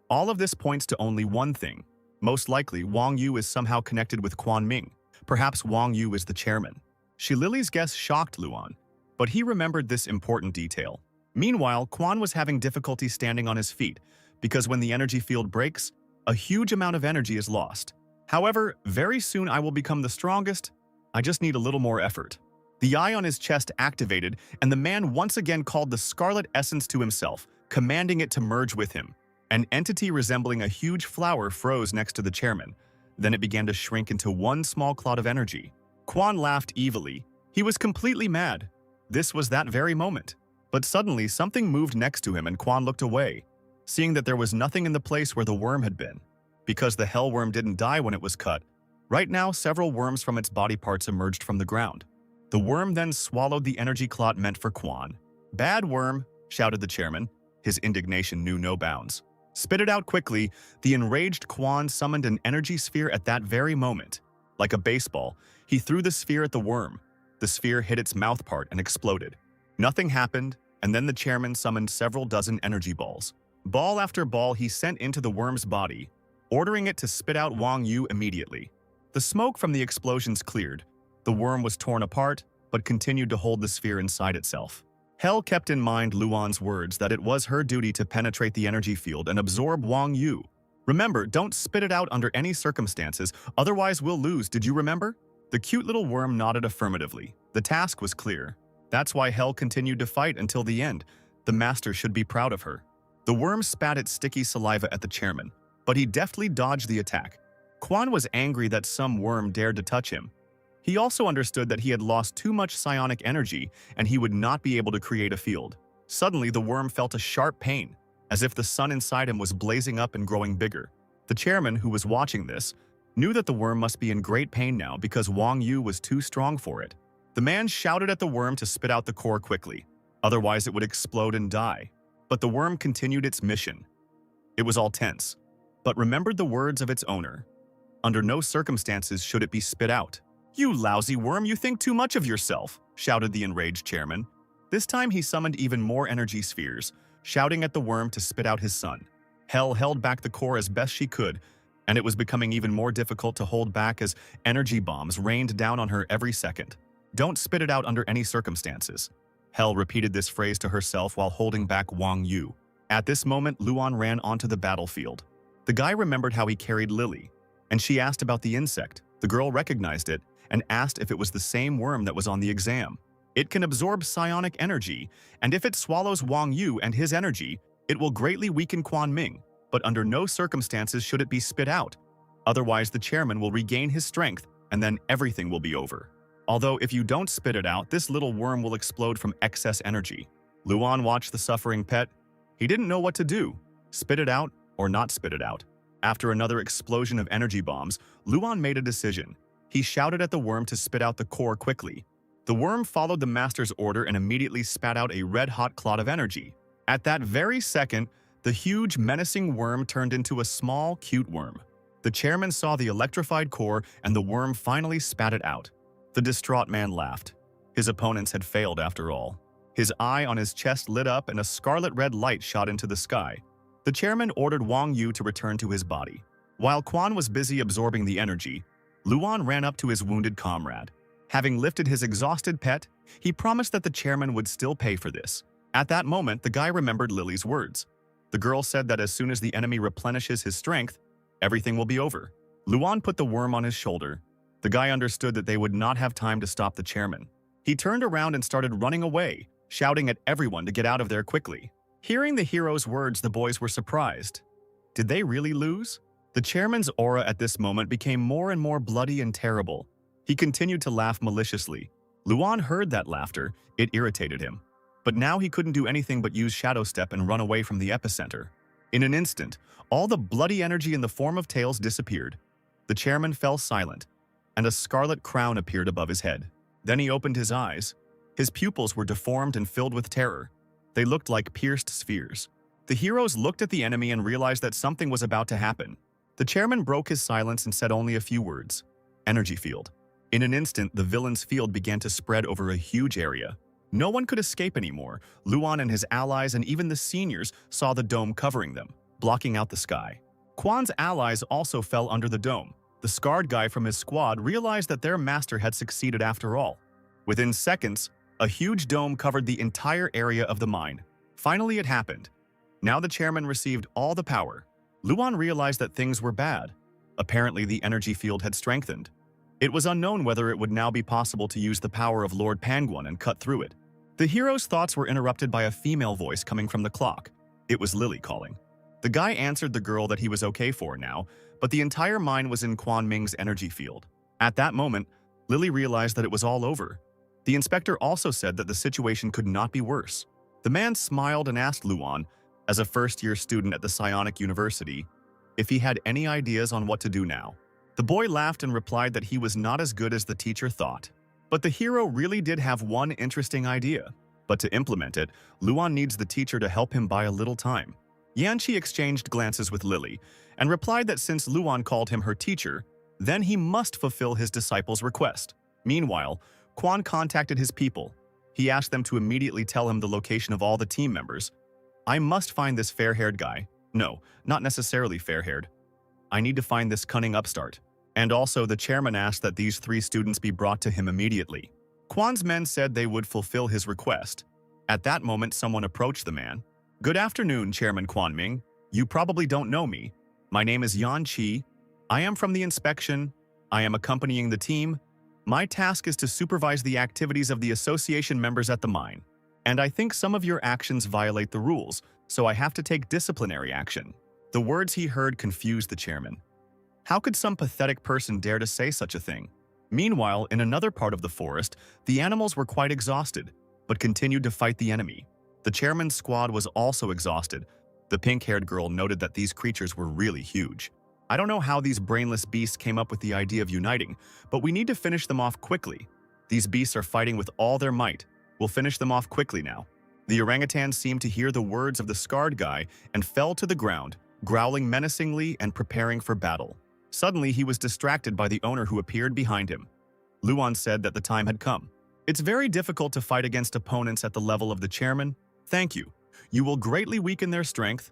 all of this points to only one thing. Most likely, Wang Yu is somehow connected with Quan Ming. Perhaps Wang Yu is the chairman. Lily's guess shocked Luan, but he remembered this important detail. Meanwhile, Quan was having difficulty standing on his feet, because when the energy field breaks, a huge amount of energy is lost. However, very soon I will become the strongest. I just need a little more effort. The eye on his chest activated, and the man once again called the scarlet essence to himself, commanding it to merge with him. An entity resembling a huge flower froze next to the chairman. Then it began to shrink into one small clot of energy. Quan laughed evilly. He was completely mad. This was that very moment. But suddenly, something moved next to him and Quan looked away, seeing that there was nothing in the place where the worm had been. Because the hell worm didn't die when it was cut, right now several worms from its body parts emerged from the ground. The worm then swallowed the energy clot meant for Quan. "Bad worm," shouted the chairman. His indignation knew no bounds. Spit it out quickly. The enraged Quan summoned an energy sphere at that very moment. Like a baseball, he threw the sphere at the worm. The sphere hit its mouth part and exploded. Nothing happened, and then the chairman summoned several dozen energy balls. Ball after ball he sent into the worm's body, ordering it to spit out Wang Yu immediately. The smoke from the explosions cleared. The worm was torn apart, but continued to hold the sphere inside itself. Hell kept in mind Luan's words that it was her duty to penetrate the energy field and absorb Wang Yu. Remember, don't spit it out under any circumstances, otherwise we'll lose, did you remember? The cute little worm nodded affirmatively. The task was clear. That's why Hell continued to fight until the end. The master should be proud of her. The worm spat its sticky saliva at the chairman, but he deftly dodged the attack. Quan was angry that some worm dared to touch him. He also understood that he had lost too much psionic energy and he would not be able to create a field. Suddenly, the worm felt a sharp pain, as if the sun inside him was blazing up and growing bigger. The chairman, who was watching this, knew that the worm must be in great pain now because Wang Yu was too strong for it. The man shouted at the worm to spit out the core quickly, otherwise it would explode and die. But the worm continued its mission. It was all tense, but remembered the words of its owner. Under no circumstances should it be spit out. "You lousy worm, you think too much of yourself," shouted the enraged chairman. This time he summoned even more energy spheres, shouting at the worm to spit out his son. Hell held back the core as best she could, and it was becoming even more difficult to hold back as energy bombs rained down on her every second. "Don't spit it out under any circumstances." Hell repeated this phrase to herself while holding back Wang Yu. At this moment, Luan ran onto the battlefield. The guy remembered how he carried Lily, and she asked about the insect. The girl recognized it and asked if it was the same worm that was on the exam. It can absorb psionic energy, and if it swallows Wang Yu and his energy, it will greatly weaken Quan Ming, but under no circumstances should it be spit out. Otherwise, the chairman will regain his strength, and then everything will be over. Although if you don't spit it out, this little worm will explode from excess energy. Luan watched the suffering pet. He didn't know what to do, spit it out or not spit it out. After another explosion of energy bombs, Luan made a decision. He shouted at the worm to spit out the core quickly. The worm followed the master's order and immediately spat out a red-hot clot of energy. At that very second, the huge, menacing worm turned into a small, cute worm. The chairman saw the electrified core and the worm finally spat it out. The distraught man laughed. His opponents had failed after all. His eye on his chest lit up and a scarlet-red light shot into the sky. The chairman ordered Wang Yu to return to his body. While Quan was busy absorbing the energy, Luan ran up to his wounded comrade. Having lifted his exhausted pet, he promised that the chairman would still pay for this. At that moment, the guy remembered Lily's words. The girl said that as soon as the enemy replenishes his strength, everything will be over. Luan put the worm on his shoulder. The guy understood that they would not have time to stop the chairman. He turned around and started running away, shouting at everyone to get out of there quickly. Hearing the hero's words, the boys were surprised. Did they really lose? The chairman's aura at this moment became more and more bloody and terrible. He continued to laugh maliciously. Luan heard that laughter. It irritated him. But now he couldn't do anything but use Shadow Step and run away from the epicenter. In an instant, all the bloody energy in the form of tails disappeared. The chairman fell silent, and a scarlet crown appeared above his head. Then he opened his eyes. His pupils were deformed and filled with terror. They looked like pierced spheres. The heroes looked at the enemy and realized that something was about to happen. The chairman broke his silence and said only a few words. Energy field. In an instant, the villain's field began to spread over a huge area. No one could escape anymore. Luan and his allies and even the seniors saw the dome covering them, blocking out the sky. Quan's allies also fell under the dome. The scarred guy from his squad realized that their master had succeeded after all. Within seconds, a huge dome covered the entire area of the mine. Finally, it happened. Now the chairman received all the power. Luan realized that things were bad. Apparently, the energy field had strengthened. It was unknown whether it would now be possible to use the power of Lord Panguan and cut through it. The hero's thoughts were interrupted by a female voice coming from the clock. It was Lily calling. The guy answered the girl that he was okay for now, but the entire mine was in Quan Ming's energy field. At that moment, Lily realized that it was all over. The inspector also said that the situation could not be worse. The man smiled and asked Luan, as a first-year student at the Psionic University, if he had any ideas on what to do now. The boy laughed and replied that he was not as good as the teacher thought. But the hero really did have one interesting idea. But to implement it, Luan needs the teacher to help him buy a little time. Yanqi exchanged glances with Lily and replied that since Luan called him her teacher, then he must fulfill his disciple's request. Meanwhile, Quan contacted his people. He asked them to immediately tell him the location of all the team members. I must find this fair-haired guy. No, not necessarily fair-haired. I need to find this cunning upstart. And also, the chairman asked that these 3 students be brought to him immediately. Quan's men said they would fulfill his request. At that moment, someone approached the man. Good afternoon, Chairman Quan Ming. You probably don't know me. My name is Yan Qi. I am from the inspection. I am accompanying the team. My task is to supervise the activities of the association members at the mine. And I think some of your actions violate the rules, so I have to take disciplinary action. The words he heard confused the chairman. How could some pathetic person dare to say such a thing? Meanwhile, in another part of the forest, the animals were quite exhausted, but continued to fight the enemy. The chairman's squad was also exhausted. The pink-haired girl noted that these creatures were really huge. I don't know how these brainless beasts came up with the idea of uniting, but we need to finish them off quickly. These beasts are fighting with all their might. We'll finish them off quickly now. The orangutan seemed to hear the words of the scarred guy and fell to the ground, growling menacingly and preparing for battle. Suddenly, he was distracted by the owner who appeared behind him. Luan said that the time had come. It's very difficult to fight against opponents at the level of the chairman. Thank you. You will greatly weaken their strength.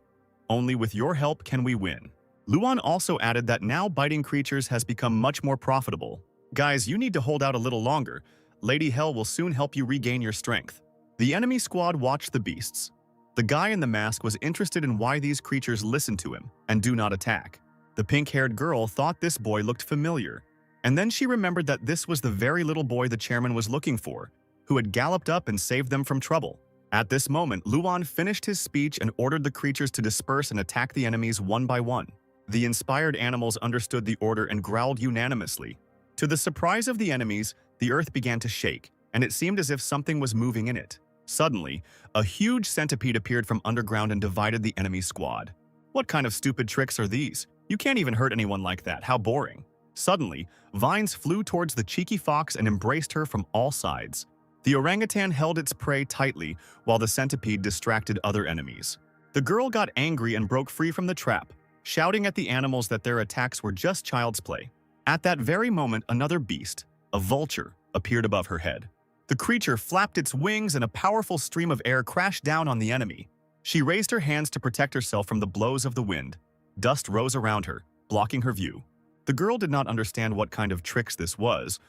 Only with your help can we win. Luan also added that now biting creatures has become much more profitable. Guys, you need to hold out a little longer. Lady Hell will soon help you regain your strength. The enemy squad watched the beasts. The guy in the mask was interested in why these creatures listen to him and do not attack. The pink-haired girl thought this boy looked familiar, and then she remembered that this was the very little boy the chairman was looking for, who had galloped up and saved them from trouble. At this moment, Luan finished his speech and ordered the creatures to disperse and attack the enemies one by one. The inspired animals understood the order and growled unanimously. To the surprise of the enemies, the earth began to shake, and it seemed as if something was moving in it. Suddenly, a huge centipede appeared from underground and divided the enemy squad. What kind of stupid tricks are these? You can't even hurt anyone like that. How boring. Suddenly, vines flew towards the cheeky fox and embraced her from all sides. The orangutan held its prey tightly while the centipede distracted other enemies. The girl got angry and broke free from the trap, shouting at the animals that their attacks were just child's play. At that very moment, another beast, a vulture, appeared above her head. The creature flapped its wings and a powerful stream of air crashed down on the enemy. She raised her hands to protect herself from the blows of the wind. Dust rose around her, blocking her view. The girl did not understand what kind of tricks this was,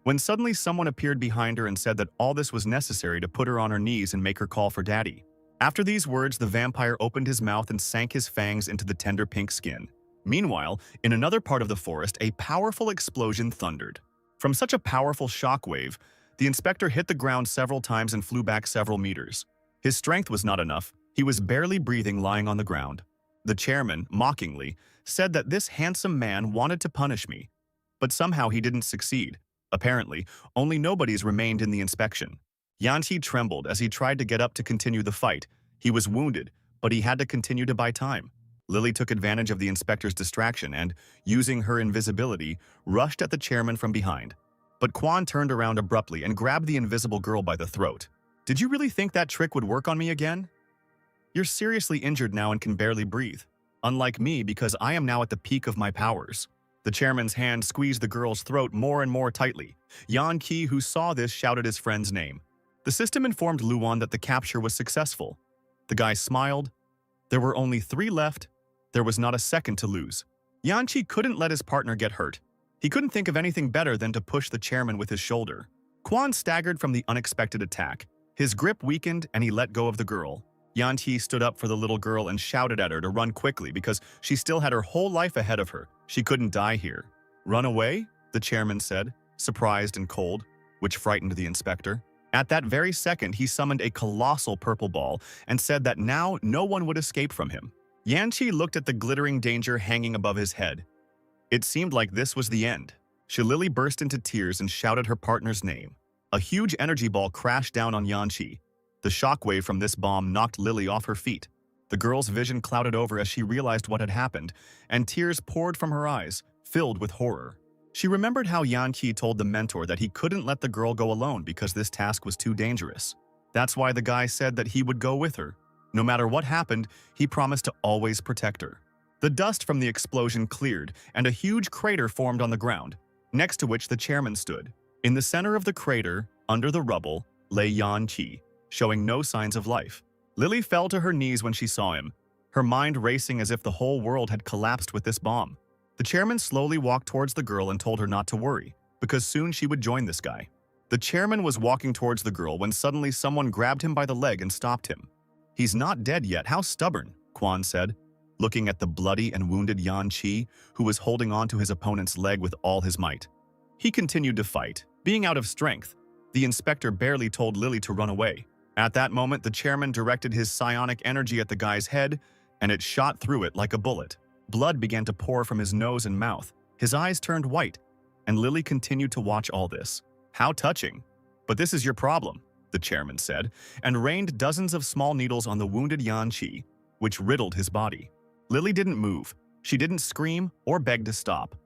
when suddenly someone appeared behind her and said that all this was necessary to put her on her knees and make her call for daddy. After these words, the vampire opened his mouth and sank his fangs into the tender pink skin. Meanwhile, in another part of the forest, a powerful explosion thundered. From such a powerful shockwave, the inspector hit the ground several times and flew back several meters. His strength was not enough. He was barely breathing, lying on the ground. The chairman, mockingly, said that this handsome man wanted to punish me, but somehow he didn't succeed. Apparently, only nobodies remained in the inspection. Yanqi trembled as he tried to get up to continue the fight. He was wounded, but he had to continue to buy time. Lily took advantage of the inspector's distraction and, using her invisibility, rushed at the chairman from behind. But Quan turned around abruptly and grabbed the invisible girl by the throat. Did you really think that trick would work on me again? You're seriously injured now and can barely breathe. Unlike me, because I am now at the peak of my powers. The chairman's hand squeezed the girl's throat more and more tightly. Yan Qi, who saw this, shouted his friend's name. The system informed Luan that the capture was successful. The guy smiled. There were only 3 left. There was not a second to lose. Yan Qi couldn't let his partner get hurt. He couldn't think of anything better than to push the chairman with his shoulder. Quan staggered from the unexpected attack. His grip weakened and he let go of the girl. Yan Qi stood up for the little girl and shouted at her to run quickly because she still had her whole life ahead of her. She couldn't die here. Run away? The chairman said, surprised and cold, which frightened the inspector. At that very second, he summoned a colossal purple ball and said that now no one would escape from him. Yan Qi looked at the glittering danger hanging above his head. It seemed like this was the end. Shillelagh burst into tears and shouted her partner's name. A huge energy ball crashed down on Yan Qi. The shockwave from this bomb knocked Lily off her feet. The girl's vision clouded over as she realized what had happened, and tears poured from her eyes, filled with horror. She remembered how Yan Qi told the mentor that he couldn't let the girl go alone because this task was too dangerous. That's why the guy said that he would go with her. No matter what happened, he promised to always protect her. The dust from the explosion cleared, and a huge crater formed on the ground, next to which the chairman stood. In the center of the crater, under the rubble, lay Yan Qi, showing no signs of life. Lily fell to her knees when she saw him, her mind racing as if the whole world had collapsed with this bomb. The chairman slowly walked towards the girl and told her not to worry, because soon she would join this guy. The chairman was walking towards the girl when suddenly someone grabbed him by the leg and stopped him. "He's not dead yet, how stubborn," Quan said, looking at the bloody and wounded Yan Qi, who was holding on to his opponent's leg with all his might. He continued to fight, being out of strength. The inspector barely told Lily to run away. At that moment, the chairman directed his psionic energy at the guy's head, and it shot through it like a bullet. Blood began to pour from his nose and mouth. His eyes turned white, and Lily continued to watch all this. "How touching. But this is your problem," the chairman said, and rained dozens of small needles on the wounded Yan Qi, which riddled his body. Lily didn't move. She didn't scream or beg to stop.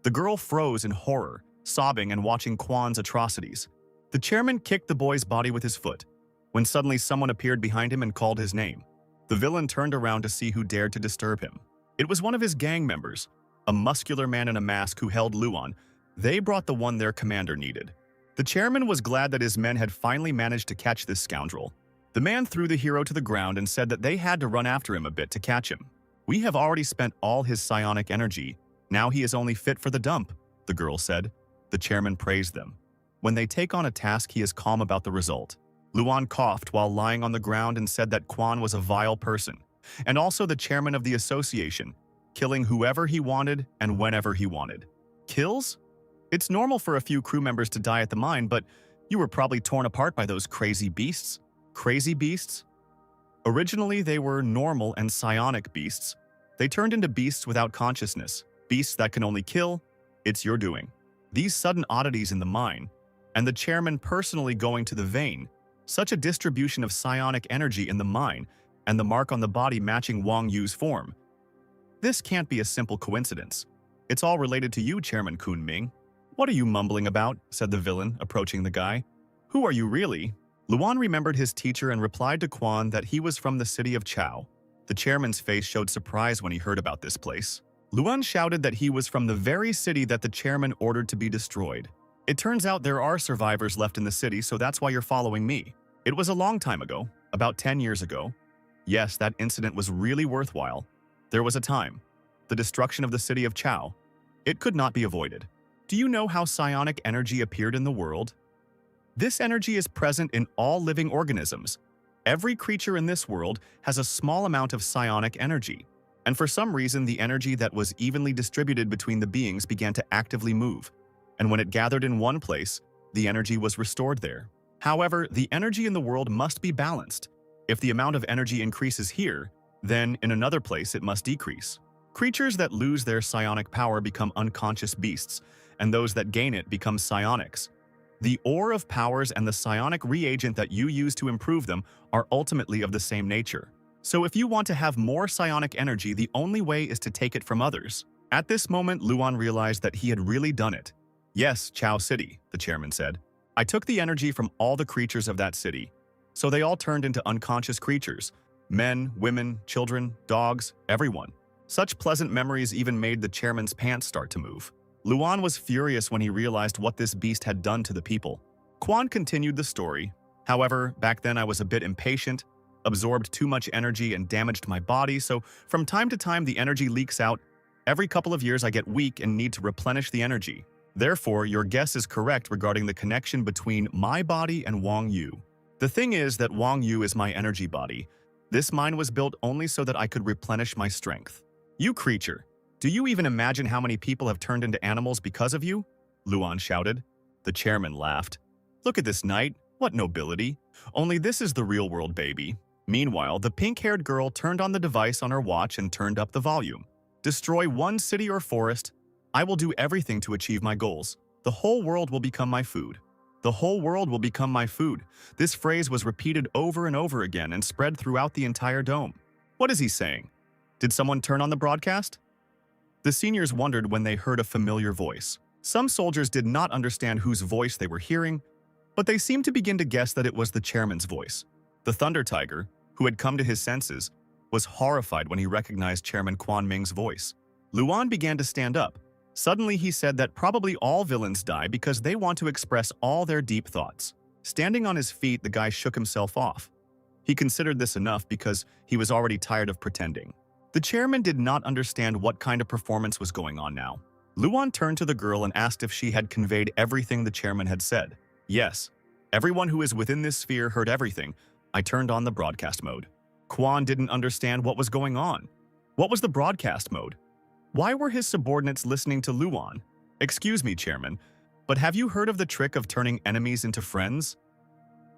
The girl froze in horror, sobbing and watching Quan's atrocities. The chairman kicked the boy's body with his foot, when suddenly someone appeared behind him and called his name. The villain turned around to see who dared to disturb him. It was one of his gang members, a muscular man in a mask who held Luan. They brought the one their commander needed. The chairman was glad that his men had finally managed to catch this scoundrel. The man threw the hero to the ground and said that they had to run after him a bit to catch him. "We have already spent all his psionic energy. Now he is only fit for the dump," the girl said. The chairman praised them. When they take on a task, he is calm about the result. Luan coughed while lying on the ground and said that Quan was a vile person, and also the chairman of the association, killing whoever he wanted and whenever he wanted. Kills? It's normal for a few crew members to die at the mine, but you were probably torn apart by those crazy beasts. Crazy beasts? Originally, they were normal and psionic beasts. They turned into beasts without consciousness, beasts that can only kill. It's your doing. These sudden oddities in the mine, and the chairman personally going to the vein, such a distribution of psionic energy in the mine, and the mark on the body matching Wang Yu's form. This can't be a simple coincidence. It's all related to you, Chairman Kunming. "What are you mumbling about?" said the villain, approaching the guy. "Who are you really?" Luan remembered his teacher and replied to Quan that he was from the city of Chao. The chairman's face showed surprise when he heard about this place. Luan shouted that he was from the very city that the chairman ordered to be destroyed. "It turns out there are survivors left in the city, so that's why you're following me. It was a long time ago, about 10 years ago. Yes, that incident was really worthwhile. There was a time. The destruction of the city of Chao. It could not be avoided. Do you know how psionic energy appeared in the world? This energy is present in all living organisms. Every creature in this world has a small amount of psionic energy, and for some reason the energy that was evenly distributed between the beings began to actively move, and when it gathered in one place, the energy was restored there. However, the energy in the world must be balanced. If the amount of energy increases here, then in another place it must decrease. Creatures that lose their psionic power become unconscious beasts, and those that gain it become psionics. The ore of powers and the psionic reagent that you use to improve them are ultimately of the same nature. So if you want to have more psionic energy, the only way is to take it from others. At this moment, Luan realized that he had really done it. "Yes, Chao City," the chairman said. "I took the energy from all the creatures of that city. So they all turned into unconscious creatures. Men, women, children, dogs, everyone. Such pleasant memories even made the chairman's pants start to move." Luan was furious when he realized what this beast had done to the people. Quan continued the story. "However, back then I was a bit impatient, absorbed too much energy and damaged my body, so from time to time the energy leaks out. Every couple of years I get weak and need to replenish the energy. Therefore, your guess is correct regarding the connection between my body and Wang Yu. The thing is that Wang Yu is my energy body. This mine was built only so that I could replenish my strength. You creature! Do you even imagine how many people have turned into animals because of you?" Luan shouted. The chairman laughed. "Look at this knight. What nobility. Only this is the real world, baby." Meanwhile, the pink-haired girl turned on the device on her watch and turned up the volume. "Destroy one city or forest. I will do everything to achieve my goals. The whole world will become my food. The whole world will become my food." This phrase was repeated over and over again and spread throughout the entire dome. What is he saying? Did someone turn on the broadcast? The seniors wondered when they heard a familiar voice. Some soldiers did not understand whose voice they were hearing, but they seemed to begin to guess that it was the chairman's voice. The Thunder Tiger, who had come to his senses, was horrified when he recognized Chairman Quan Ming's voice. Luan began to stand up, Suddenly, he said that probably all villains die because they want to express all their deep thoughts. Standing on his feet, the guy shook himself off. He considered this enough because he was already tired of pretending. The chairman did not understand what kind of performance was going on now. Luan turned to the girl and asked if she had conveyed everything the chairman had said. Yes. Everyone who is within this sphere heard everything. I turned on the broadcast mode. Quan didn't understand what was going on. What was the broadcast mode? Why were his subordinates listening to Luan? Excuse me, chairman, but have you heard of the trick of turning enemies into friends?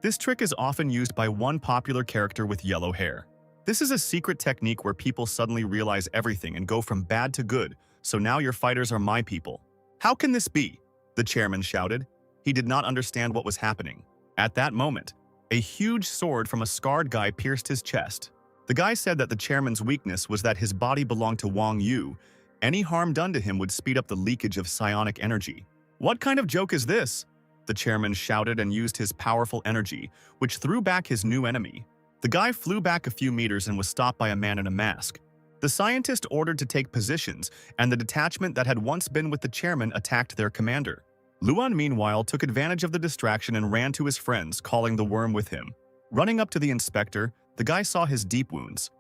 This trick is often used by one popular character with yellow hair. This is a secret technique where people suddenly realize everything and go from bad to good, so now your fighters are my people. How can this be? The chairman shouted. He did not understand what was happening. At that moment, a huge sword from a scarred guy pierced his chest. The guy said that the chairman's weakness was that his body belonged to Wang Yu. Any harm done to him would speed up the leakage of psionic energy. What kind of joke is this? The chairman shouted and used his powerful energy, which threw back his new enemy. The guy flew back a few meters and was stopped by a man in a mask. The scientist ordered to take positions, and the detachment that had once been with the chairman attacked their commander. Luan, meanwhile, took advantage of the distraction and ran to his friends, calling the worm with him. Running up to the inspector, the guy saw his deep wounds.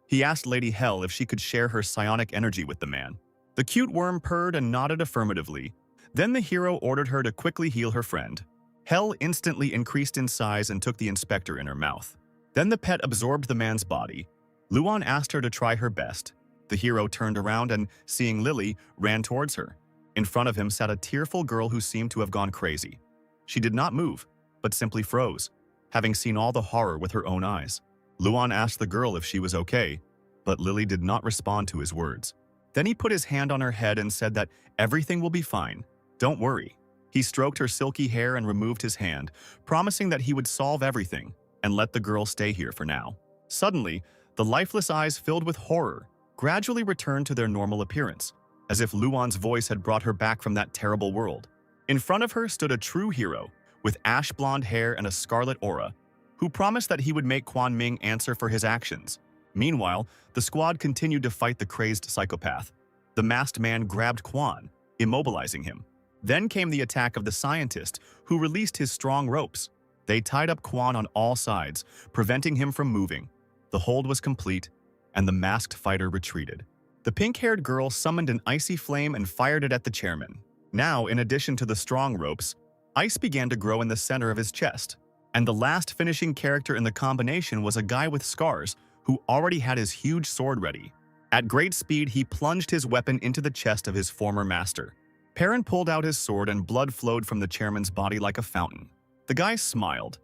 He asked Lady Hell if she could share her psionic energy with the man. The cute worm purred and nodded affirmatively. Then the hero ordered her to quickly heal her friend. Hell instantly increased in size and took the inspector in her mouth. Then the pet absorbed the man's body. Luan asked her to try her best. The hero turned around and, seeing Lily, ran towards her. In front of him sat a tearful girl who seemed to have gone crazy. She did not move, but simply froze, having seen all the horror with her own eyes. Luan asked the girl if she was okay, but Lily did not respond to his words. Then he put his hand on her head and said that everything will be fine. Don't worry. He stroked her silky hair and removed his hand, promising that he would solve everything and let the girl stay here for now. Suddenly, the lifeless eyes filled with horror gradually returned to their normal appearance, as if Luan's voice had brought her back from that terrible world. In front of her stood a true hero, with ash blonde hair and a scarlet aura, who promised that he would make Quan Ming answer for his actions. Meanwhile, the squad continued to fight the crazed psychopath. The masked man grabbed Quan, immobilizing him. Then came the attack of the scientist, who released his strong ropes. They tied up Quan on all sides, preventing him from moving. The hold was complete, and the masked fighter retreated. The pink-haired girl summoned an icy flame and fired it at the chairman. Now, in addition to the strong ropes, ice began to grow in the center of his chest. And the last finishing character in the combination was a guy with scars who already had his huge sword ready. At great speed, he plunged his weapon into the chest of his former master. Perrin pulled out his sword and blood flowed from the chairman's body like a fountain. The guy smiled.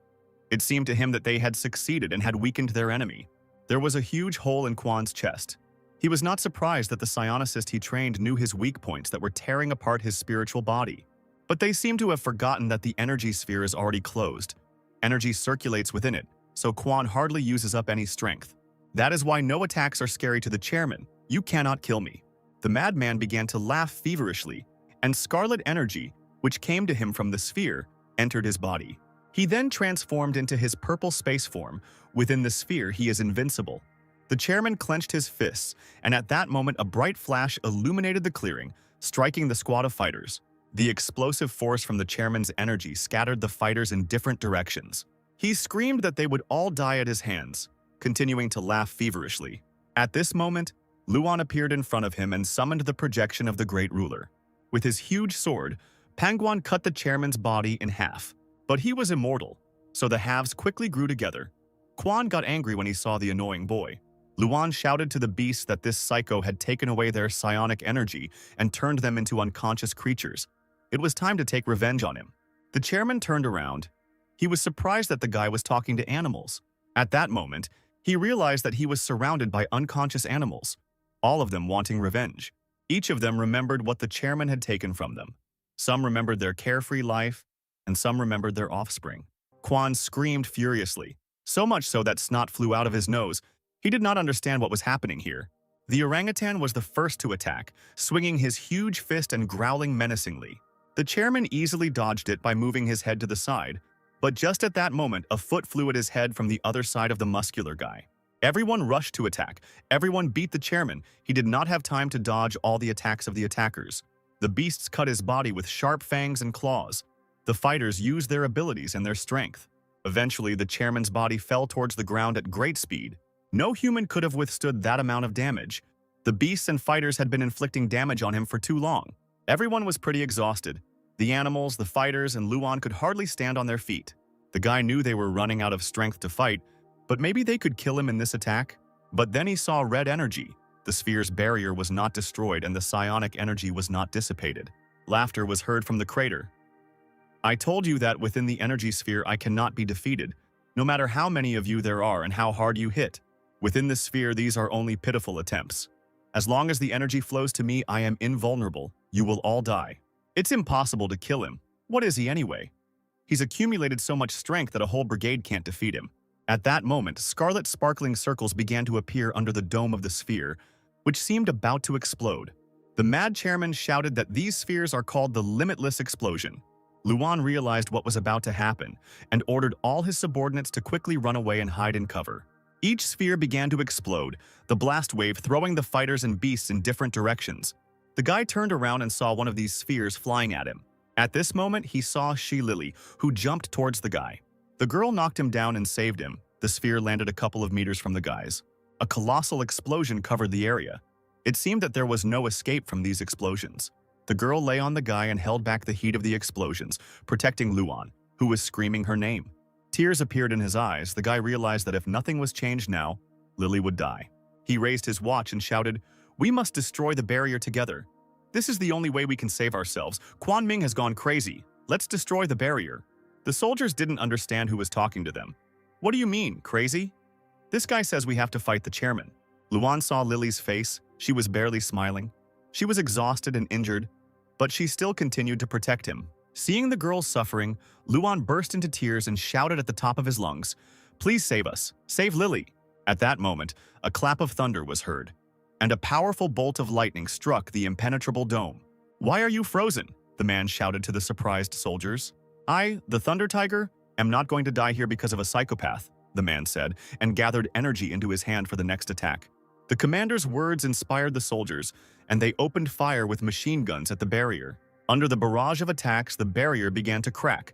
It seemed to him that they had succeeded and had weakened their enemy. There was a huge hole in Quan's chest. He was not surprised that the psionicist he trained knew his weak points that were tearing apart his spiritual body. But they seem to have forgotten that the energy sphere is already closed. Energy circulates within it, so Quan hardly uses up any strength. That is why no attacks are scary to the chairman. You cannot kill me. The madman began to laugh feverishly, and scarlet energy, which came to him from the sphere, entered his body. He then transformed into his purple space form. Within the sphere, he is invincible. The chairman clenched his fists, and at that moment a bright flash illuminated the clearing, striking the squad of fighters. The explosive force from the chairman's energy scattered the fighters in different directions. He screamed that they would all die at his hands, continuing to laugh feverishly. At this moment, Luan appeared in front of him and summoned the projection of the great ruler. With his huge sword, Panguan cut the chairman's body in half. But he was immortal, so the halves quickly grew together. Quan got angry when he saw the annoying boy. Luan shouted to the beasts that this psycho had taken away their psionic energy and turned them into unconscious creatures. It was time to take revenge on him. The chairman turned around. He was surprised that the guy was talking to animals. At that moment, he realized that he was surrounded by unconscious animals, all of them wanting revenge. Each of them remembered what the chairman had taken from them. Some remembered their carefree life, and some remembered their offspring. Quan screamed furiously, so much so that snot flew out of his nose. He did not understand what was happening here. The orangutan was the first to attack, swinging his huge fist and growling menacingly. The chairman easily dodged it by moving his head to the side, but just at that moment, a foot flew at his head from the other side of the muscular guy. Everyone rushed to attack. Everyone beat the chairman. He did not have time to dodge all the attacks of the attackers. The beasts cut his body with sharp fangs and claws. The fighters used their abilities and their strength. Eventually, the chairman's body fell towards the ground at great speed. No human could have withstood that amount of damage. The beasts and fighters had been inflicting damage on him for too long. Everyone was pretty exhausted. The animals, the fighters, and Luan could hardly stand on their feet. The guy knew they were running out of strength to fight, but maybe they could kill him in this attack? But then he saw red energy. The sphere's barrier was not destroyed and the psionic energy was not dissipated. Laughter was heard from the crater. I told you that within the energy sphere I cannot be defeated, no matter how many of you there are and how hard you hit. Within the sphere, these are only pitiful attempts. As long as the energy flows to me, I am invulnerable. You will all die. It's impossible to kill him. What is he anyway? He's accumulated so much strength that a whole brigade can't defeat him. At that moment, scarlet sparkling circles began to appear under the dome of the sphere, which seemed about to explode. The mad chairman shouted that these spheres are called the limitless explosion. Luan realized what was about to happen and ordered all his subordinates to quickly run away and hide in cover. Each sphere began to explode, the blast wave throwing the fighters and beasts in different directions. The guy turned around and saw one of these spheres flying at him. At this moment, he saw She-Lily, who jumped towards the guy. The girl knocked him down and saved him. The sphere landed a couple of meters from the guys. A colossal explosion covered the area. It seemed that there was no escape from these explosions. The girl lay on the guy and held back the heat of the explosions, protecting Luan, who was screaming her name. Tears appeared in his eyes. The guy realized that if nothing was changed now, Lily would die. He raised his watch and shouted, "We must destroy the barrier together. This is the only way we can save ourselves. Quan Ming has gone crazy. Let's destroy the barrier." The soldiers didn't understand who was talking to them. "What do you mean, crazy? This guy says we have to fight the chairman." Luan saw Lily's face. She was barely smiling. She was exhausted and injured, but she still continued to protect him. Seeing the girl's suffering, Luan burst into tears and shouted at the top of his lungs, "Please save us. Save Lily." At that moment, a clap of thunder was heard, and a powerful bolt of lightning struck the impenetrable dome. "Why are you frozen?" the man shouted to the surprised soldiers. "I, the Thunder Tiger, am not going to die here because of a psychopath," the man said, and gathered energy into his hand for the next attack. The commander's words inspired the soldiers, and they opened fire with machine guns at the barrier. Under the barrage of attacks, the barrier began to crack.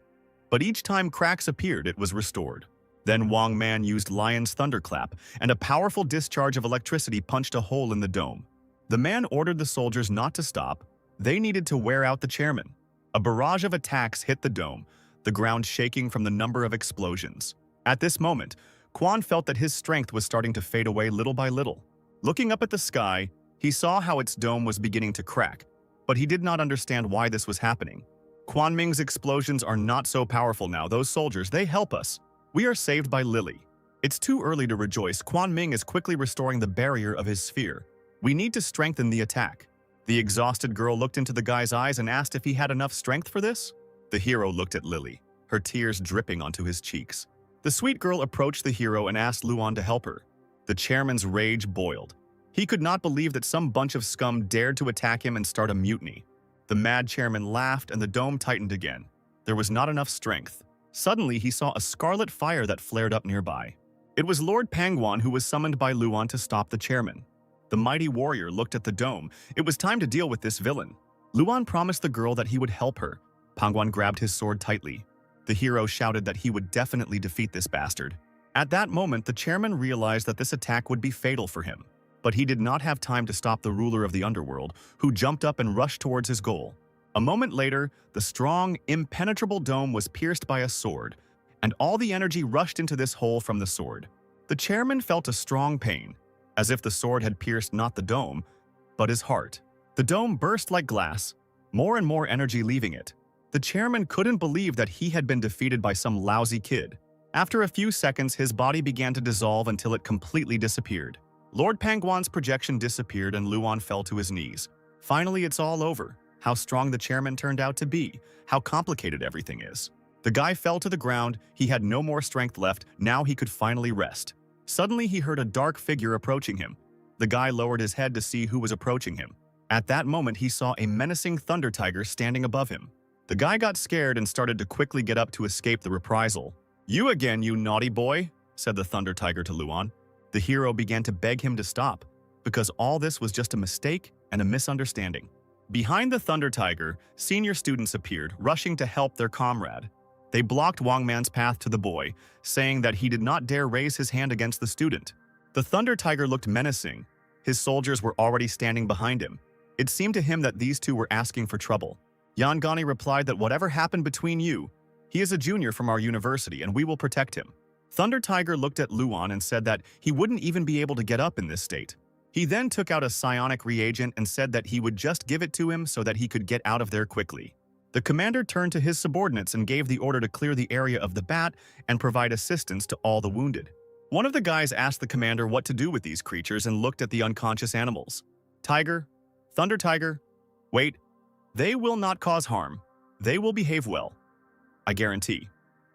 But each time cracks appeared, it was restored. Then Wang Man used Lion's thunderclap, and a powerful discharge of electricity punched a hole in the dome. The man ordered the soldiers not to stop. They needed to wear out the chairman. A barrage of attacks hit the dome, the ground shaking from the number of explosions. At this moment, Quan felt that his strength was starting to fade away little by little. Looking up at the sky, he saw how its dome was beginning to crack, but he did not understand why this was happening. Quan Ming's explosions are not so powerful now. Those soldiers, they help us. We are saved by Lily. It's too early to rejoice. Quan Ming is quickly restoring the barrier of his sphere. We need to strengthen the attack. The exhausted girl looked into the guy's eyes and asked if he had enough strength for this. The hero looked at Lily, her tears dripping onto his cheeks. The sweet girl approached the hero and asked Luan to help her. The chairman's rage boiled. He could not believe that some bunch of scum dared to attack him and start a mutiny. The mad chairman laughed and the dome tightened again. There was not enough strength. Suddenly, he saw a scarlet fire that flared up nearby. It was Lord Pangwan who was summoned by Luan to stop the chairman. The mighty warrior looked at the dome. It was time to deal with this villain. Luan promised the girl that he would help her. Pangwan grabbed his sword tightly. The hero shouted that he would definitely defeat this bastard. At that moment, the chairman realized that this attack would be fatal for him. But he did not have time to stop the ruler of the underworld, who jumped up and rushed towards his goal. A moment later, the strong, impenetrable dome was pierced by a sword, and all the energy rushed into this hole from the sword. The chairman felt a strong pain, as if the sword had pierced not the dome, but his heart. The dome burst like glass, more and more energy leaving it. The chairman couldn't believe that he had been defeated by some lousy kid. After a few seconds, his body began to dissolve until it completely disappeared. Lord Pangwan's projection disappeared and Luan fell to his knees. Finally, it's all over. How strong the chairman turned out to be. How complicated everything is. The guy fell to the ground. He had no more strength left. Now he could finally rest. Suddenly, he heard a dark figure approaching him. The guy lowered his head to see who was approaching him. At that moment, he saw a menacing thunder tiger standing above him. The guy got scared and started to quickly get up to escape the reprisal. "You again, you naughty boy," said the thunder tiger to Luan. The hero began to beg him to stop, because all this was just a mistake and a misunderstanding. Behind the Thunder Tiger, senior students appeared, rushing to help their comrade. They blocked Wang Man's path to the boy, saying that he did not dare raise his hand against the student. The Thunder Tiger looked menacing. His soldiers were already standing behind him. It seemed to him that these two were asking for trouble. Yan Gani replied that whatever happened between you, he is a junior from our university and we will protect him. Thunder Tiger looked at Luan and said that he wouldn't even be able to get up in this state. He then took out a psionic reagent and said that he would just give it to him so that he could get out of there quickly. The commander turned to his subordinates and gave the order to clear the area of the bat and provide assistance to all the wounded. One of the guys asked the commander what to do with these creatures and looked at the unconscious animals. Tiger, Thunder Tiger, wait, they will not cause harm. They will behave well. I guarantee.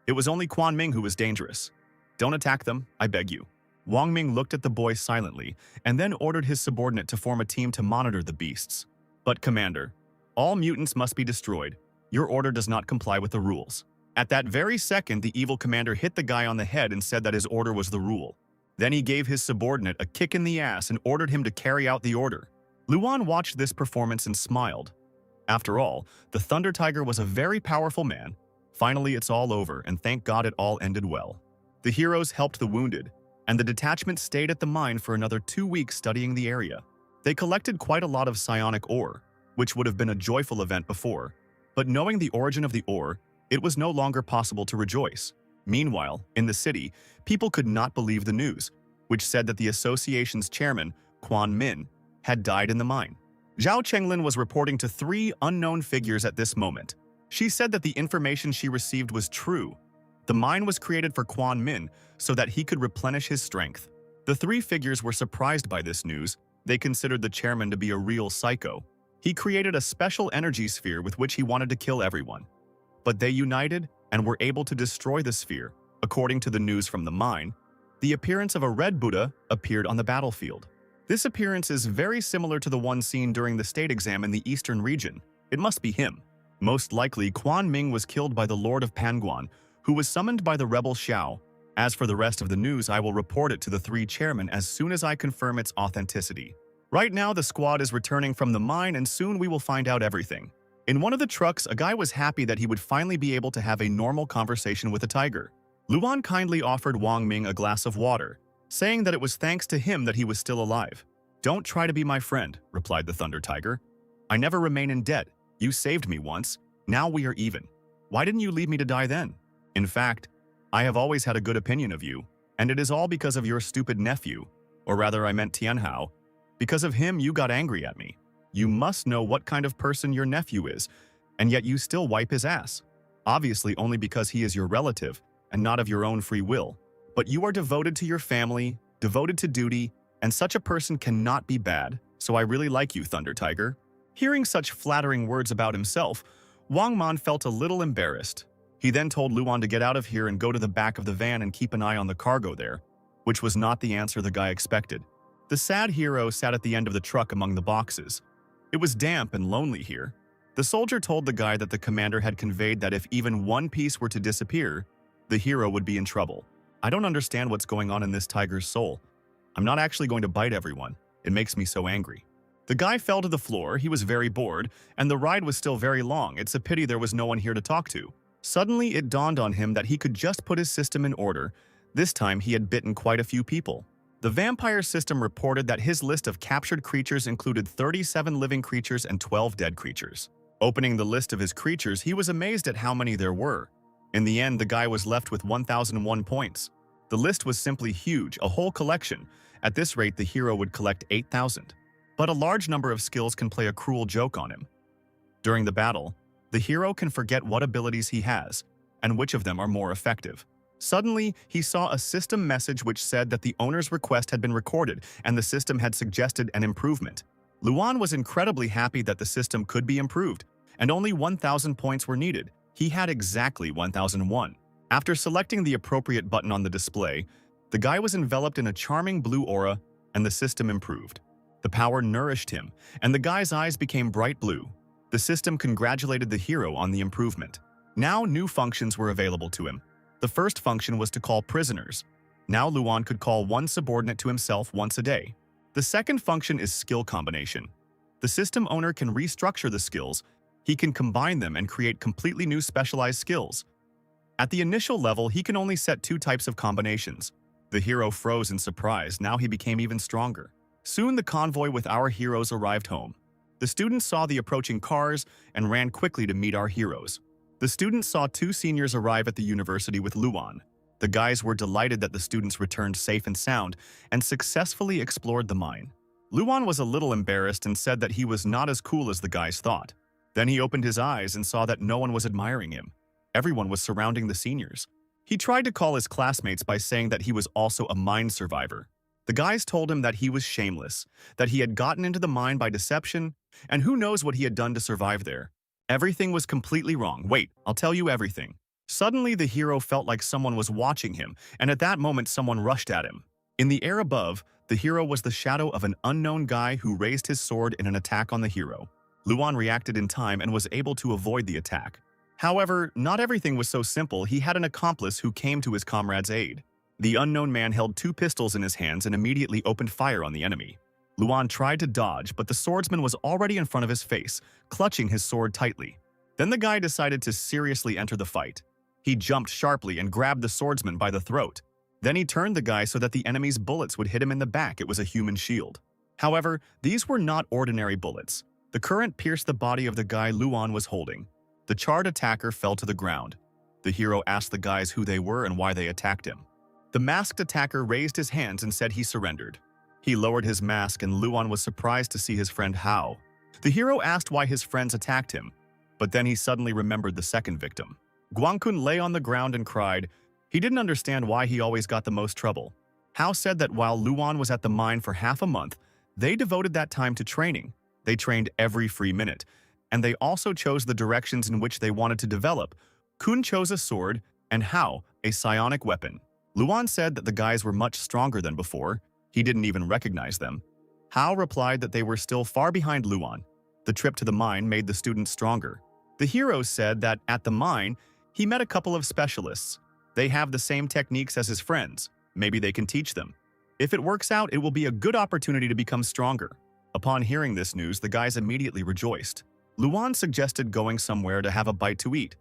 It was only Quan Ming who was dangerous. Don't attack them, I beg you. Wang Ming looked at the boy silently and then ordered his subordinate to form a team to monitor the beasts. But Commander, all mutants must be destroyed. Your order does not comply with the rules. At that very second, the evil commander hit the guy on the head and said that his order was the rule. Then he gave his subordinate a kick in the ass and ordered him to carry out the order. Luan watched this performance and smiled. After all, the Thunder Tiger was a very powerful man. Finally, it's all over, and thank God it all ended well. The heroes helped the wounded, and the detachment stayed at the mine for another 2 weeks studying the area. They collected quite a lot of psionic ore, which would have been a joyful event before, but knowing the origin of the ore, it was no longer possible to rejoice. Meanwhile, in the city, people could not believe the news, which said that the association's chairman, Quan Min, had died in the mine. Zhao Chenglin was reporting to 3 unknown figures at this moment. She said that the information she received was true. The mine was created for Quan Min so that he could replenish his strength. The 3 figures were surprised by this news. They considered the chairman to be a real psycho. He created a special energy sphere with which he wanted to kill everyone. But they united and were able to destroy the sphere. According to the news from the mine, the appearance of a red Buddha appeared on the battlefield. This appearance is very similar to the one seen during the state exam in the eastern region. It must be him. Most likely, Quan Ming was killed by the Lord of Panguan, who was summoned by the rebel Xiao. As for the rest of the news, I will report it to the 3 chairmen as soon as I confirm its authenticity. Right now, the squad is returning from the mine and soon we will find out everything. In one of the trucks, a guy was happy that he would finally be able to have a normal conversation with a tiger. Luan kindly offered Wang Ming a glass of water, saying that it was thanks to him that he was still alive. Don't try to be my friend, replied the Thunder Tiger. I never remain in debt. You saved me once. Now we are even. Why didn't you leave me to die then? In fact, I have always had a good opinion of you, and it is all because of your stupid nephew, or rather I meant Tianhao. Because of him, you got angry at me. You must know what kind of person your nephew is, and yet you still wipe his ass. Obviously only because he is your relative, and not of your own free will. But you are devoted to your family, devoted to duty, and such a person cannot be bad, so I really like you, Thunder Tiger. Hearing such flattering words about himself, Wang Man felt a little embarrassed. He then told Luan to get out of here and go to the back of the van and keep an eye on the cargo there, which was not the answer the guy expected. The sad hero sat at the end of the truck among the boxes. It was damp and lonely here. The soldier told the guy that the commander had conveyed that if even one piece were to disappear, the hero would be in trouble. I don't understand what's going on in this tiger's soul. I'm not actually going to bite everyone. It makes me so angry. The guy fell to the floor, he was very bored, and the ride was still very long. It's a pity there was no one here to talk to. Suddenly, it dawned on him that he could just put his system in order. This time, he had bitten quite a few people. The vampire system reported that his list of captured creatures included 37 living creatures and 12 dead creatures. Opening the list of his creatures, he was amazed at how many there were. In the end, the guy was left with 1,001 points. The list was simply huge, a whole collection. At this rate, the hero would collect 8,000. But a large number of skills can play a cruel joke on him. During the battle, the hero can forget what abilities he has, and which of them are more effective. Suddenly, he saw a system message which said that the owner's request had been recorded and the system had suggested an improvement. Luan was incredibly happy that the system could be improved, and only 1,000 points were needed. He had exactly 1,001. After selecting the appropriate button on the display, the guy was enveloped in a charming blue aura, and the system improved. The power nourished him, and the guy's eyes became bright blue. The system congratulated the hero on the improvement. Now new functions were available to him. The first function was to call prisoners. Now Luan could call one subordinate to himself once a day. The second function is skill combination. The system owner can restructure the skills, he can combine them and create completely new specialized skills. At the initial level, he can only set 2 types of combinations. The hero froze in surprise, now he became even stronger. Soon the convoy with our heroes arrived home. The students saw the approaching cars and ran quickly to meet our heroes. The students saw 2 seniors arrive at the university with Luan. The guys were delighted that the students returned safe and sound and successfully explored the mine. Luan was a little embarrassed and said that he was not as cool as the guys thought. Then he opened his eyes and saw that no one was admiring him. Everyone was surrounding the seniors. He tried to call his classmates by saying that he was also a mine survivor. The guys told him that he was shameless, that he had gotten into the mine by deception, and who knows what he had done to survive there. Everything was completely wrong. Wait, I'll tell you everything. Suddenly, the hero felt like someone was watching him, and at that moment, someone rushed at him. In the air above, the hero was the shadow of an unknown guy who raised his sword in an attack on the hero. Luan reacted in time and was able to avoid the attack. However, not everything was so simple. He had an accomplice who came to his comrade's aid. The unknown man held 2 pistols in his hands and immediately opened fire on the enemy. Luan tried to dodge, but the swordsman was already in front of his face, clutching his sword tightly. Then the guy decided to seriously enter the fight. He jumped sharply and grabbed the swordsman by the throat. Then he turned the guy so that the enemy's bullets would hit him in the back. It was a human shield. However, these were not ordinary bullets. The current pierced the body of the guy Luan was holding. The charred attacker fell to the ground. The hero asked the guys who they were and why they attacked him. The masked attacker raised his hands and said he surrendered. He lowered his mask and Luan was surprised to see his friend Hao. The hero asked why his friends attacked him, but then he suddenly remembered the second victim. Guangkun lay on the ground and cried. He didn't understand why he always got the most trouble. Hao said that while Luan was at the mine for half a month, they devoted that time to training. They trained every free minute, and they also chose the directions in which they wanted to develop. Kun chose a sword, and Hao a psionic weapon. Luan said that the guys were much stronger than before. He didn't even recognize them. Hao replied that they were still far behind Luan. The trip to the mine made the students stronger. The hero said that at the mine, he met a couple of specialists. They have the same techniques as his friends. Maybe they can teach them. If it works out, it will be a good opportunity to become stronger. Upon hearing this news, the guys immediately rejoiced. Luan suggested going somewhere to have a bite to eat,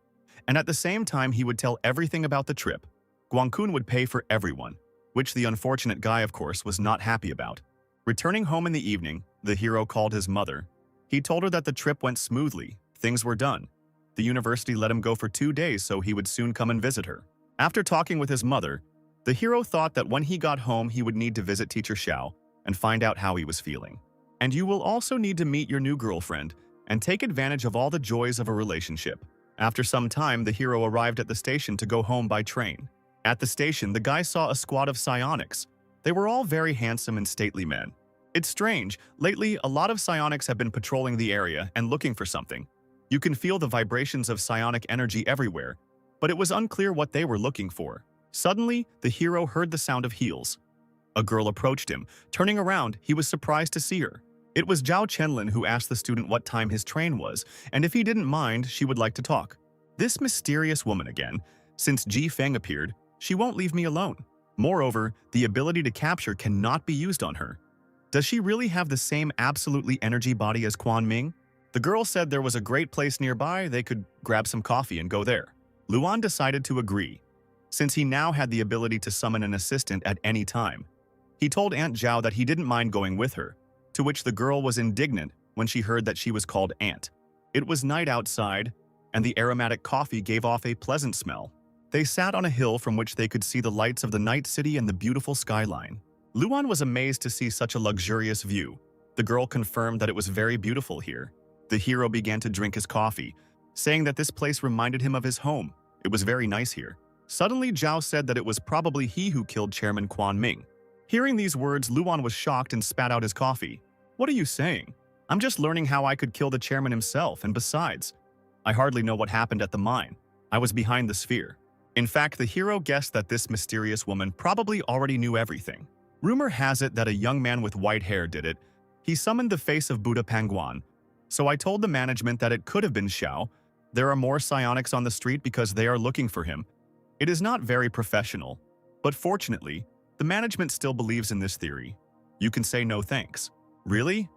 and at the same time he would tell everything about the trip. Guangkun would pay for everyone, which the unfortunate guy, of course, was not happy about. Returning home in the evening, the hero called his mother. He told her that the trip went smoothly, things were done. The university let him go for 2 days so he would soon come and visit her. After talking with his mother, the hero thought that when he got home he would need to visit teacher Xiao and find out how he was feeling. And you will also need to meet your new girlfriend and take advantage of all the joys of a relationship. After some time, the hero arrived at the station to go home by train. At the station, the guy saw a squad of psionics. They were all very handsome and stately men. It's strange, lately a lot of psionics have been patrolling the area and looking for something. You can feel the vibrations of psionic energy everywhere, but it was unclear what they were looking for. Suddenly, the hero heard the sound of heels. A girl approached him. Turning around, he was surprised to see her. It was Zhao Chenlin who asked the student what time his train was, and if he didn't mind, she would like to talk. This mysterious woman again. Since Ji Feng appeared, she won't leave me alone. Moreover, the ability to capture cannot be used on her. Does she really have the same absolutely energy body as Quan Ming? The girl said there was a great place nearby, they could grab some coffee and go there. Luan decided to agree, since he now had the ability to summon an assistant at any time. He told Aunt Zhao that he didn't mind going with her, to which the girl was indignant when she heard that she was called Aunt. It was night outside, and the aromatic coffee gave off a pleasant smell. They sat on a hill from which they could see the lights of the night city and the beautiful skyline. Luan was amazed to see such a luxurious view. The girl confirmed that it was very beautiful here. The hero began to drink his coffee, saying that this place reminded him of his home. It was very nice here. Suddenly, Zhao said that it was probably he who killed Chairman Quan Ming. Hearing these words, Luan was shocked and spat out his coffee. What are you saying? I'm just learning how I could kill the chairman himself, and besides, I hardly know what happened at the mine. I was behind the sphere. In fact, the hero guessed that this mysterious woman probably already knew everything. Rumor has it that a young man with white hair did it. He summoned the face of Buddha Pangguan. So I told the management that it could have been Xiao. There are more psionics on the street because they are looking for him. It is not very professional, but fortunately, the management still believes in this theory. You can say no thanks. Really?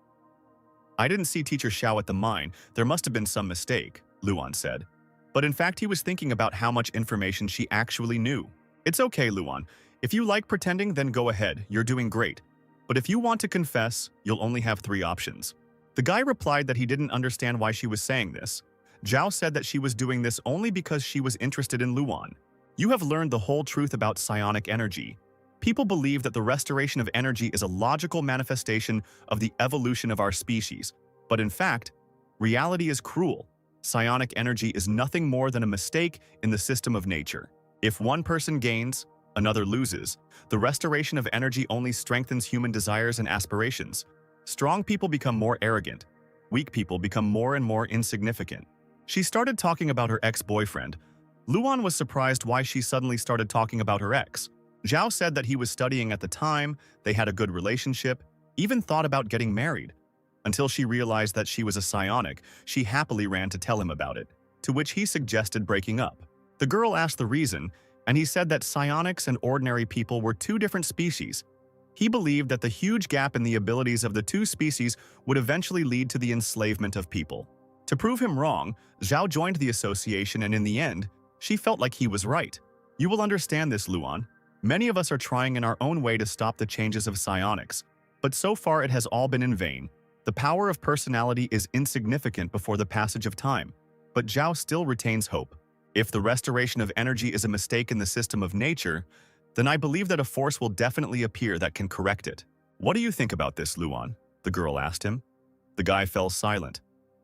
I didn't see Teacher Xiao at the mine. There must have been some mistake, Luan said. But in fact, he was thinking about how much information she actually knew. It's okay, Luan. If you like pretending, then go ahead. You're doing great. But if you want to confess, you'll only have 3 options. The guy replied that he didn't understand why she was saying this. Zhao said that she was doing this only because she was interested in Luan. You have learned the whole truth about psionic energy. People believe that the restoration of energy is a logical manifestation of the evolution of our species. But in fact, reality is cruel. Psionic energy is nothing more than a mistake in the system of nature. If one person gains, another loses. The restoration of energy only strengthens human desires and aspirations. Strong people become more arrogant. Weak people become more and more insignificant. She started talking about her ex-boyfriend. Luan was surprised why she suddenly started talking about her ex. Zhao said that he was studying at the time, they had a good relationship, even thought about getting married. Until she realized that she was a psionic, she happily ran to tell him about it, to which he suggested breaking up. The girl asked the reason, and he said that psionics and ordinary people were 2 different species. He believed that the huge gap in the abilities of the 2 species would eventually lead to the enslavement of people. To prove him wrong, Zhao joined the association, and in the end, she felt like he was right. You will understand this, Luan. Many of us are trying in our own way to stop the changes of psionics, but so far it has all been in vain. The power of personality is insignificant before the passage of time, but Zhao still retains hope. If the restoration of energy is a mistake in the system of nature, then I believe that a force will definitely appear that can correct it. What do you think about this, Luan? The girl asked him. The guy fell silent,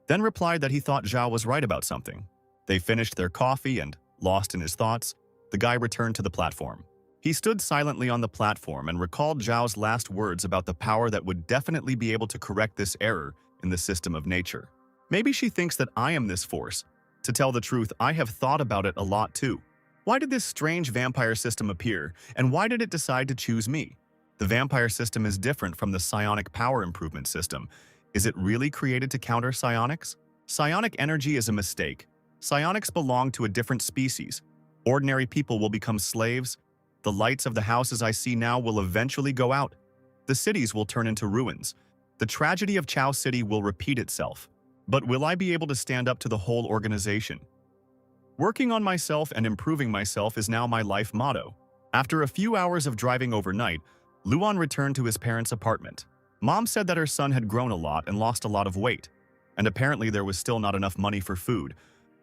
then replied that he thought Zhao was right about something. They finished their coffee and, lost in his thoughts, the guy returned to the platform. He stood silently on the platform and recalled Zhao's last words about the power that would definitely be able to correct this error in the system of nature. Maybe she thinks that I am this force. To tell the truth, I have thought about it a lot too. Why did this strange vampire system appear, and why did it decide to choose me? The vampire system is different from the psionic power improvement system. Is it really created to counter psionics? Psionic energy is a mistake. Psionics belong to a different species. Ordinary people will become slaves. The lights of the houses I see now will eventually go out. The cities will turn into ruins. The tragedy of Chao City will repeat itself. But will I be able to stand up to the whole organization? Working on myself and improving myself is now my life motto. After a few hours of driving overnight, Luan returned to his parents' apartment. Mom said that her son had grown a lot and lost a lot of weight, and apparently there was still not enough money for food.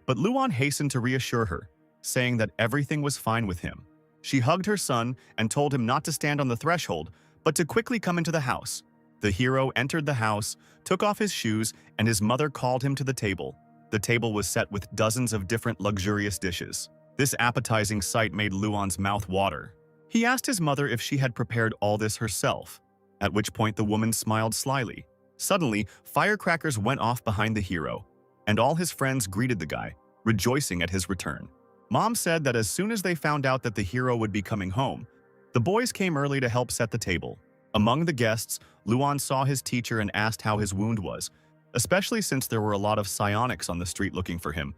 But Luan hastened to reassure her, saying that everything was fine with him. She hugged her son and told him not to stand on the threshold, but to quickly come into the house. The hero entered the house, took off his shoes, and his mother called him to the table. The table was set with dozens of different luxurious dishes. This appetizing sight made Luan's mouth water. He asked his mother if she had prepared all this herself, at which point the woman smiled slyly. Suddenly, firecrackers went off behind the hero, and all his friends greeted the guy, rejoicing at his return. Mom said that as soon as they found out that the hero would be coming home, the boys came early to help set the table. Among the guests, Luan saw his teacher and asked how his wound was, especially since there were a lot of psionics on the street looking for him.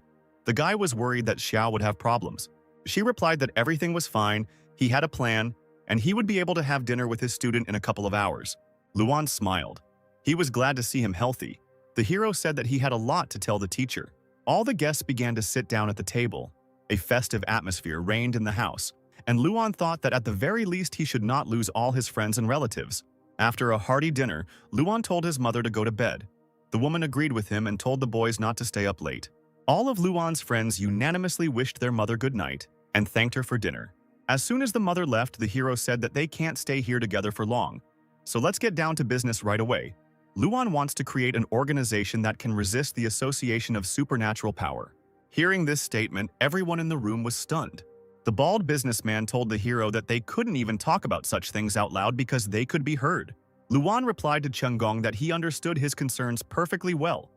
The guy was worried that Xiao would have problems. She replied that everything was fine, he had a plan, and he would be able to have dinner with his student in a couple of hours. Luan smiled. He was glad to see him healthy. The hero said that he had a lot to tell the teacher. All the guests began to sit down at the table. A festive atmosphere reigned in the house, and Luan thought that at the very least he should not lose all his friends and relatives. After a hearty dinner, Luan told his mother to go to bed. The woman agreed with him and told the boys not to stay up late. All of Luan's friends unanimously wished their mother good night and thanked her for dinner. As soon as the mother left, the hero said that they can't stay here together for long. So let's get down to business right away. Luan wants to create an organization that can resist the association of supernatural power. Hearing this statement, everyone in the room was stunned. The bald businessman told the hero that they couldn't even talk about such things out loud because they could be heard. Luan replied to Chengong that he understood his concerns perfectly well,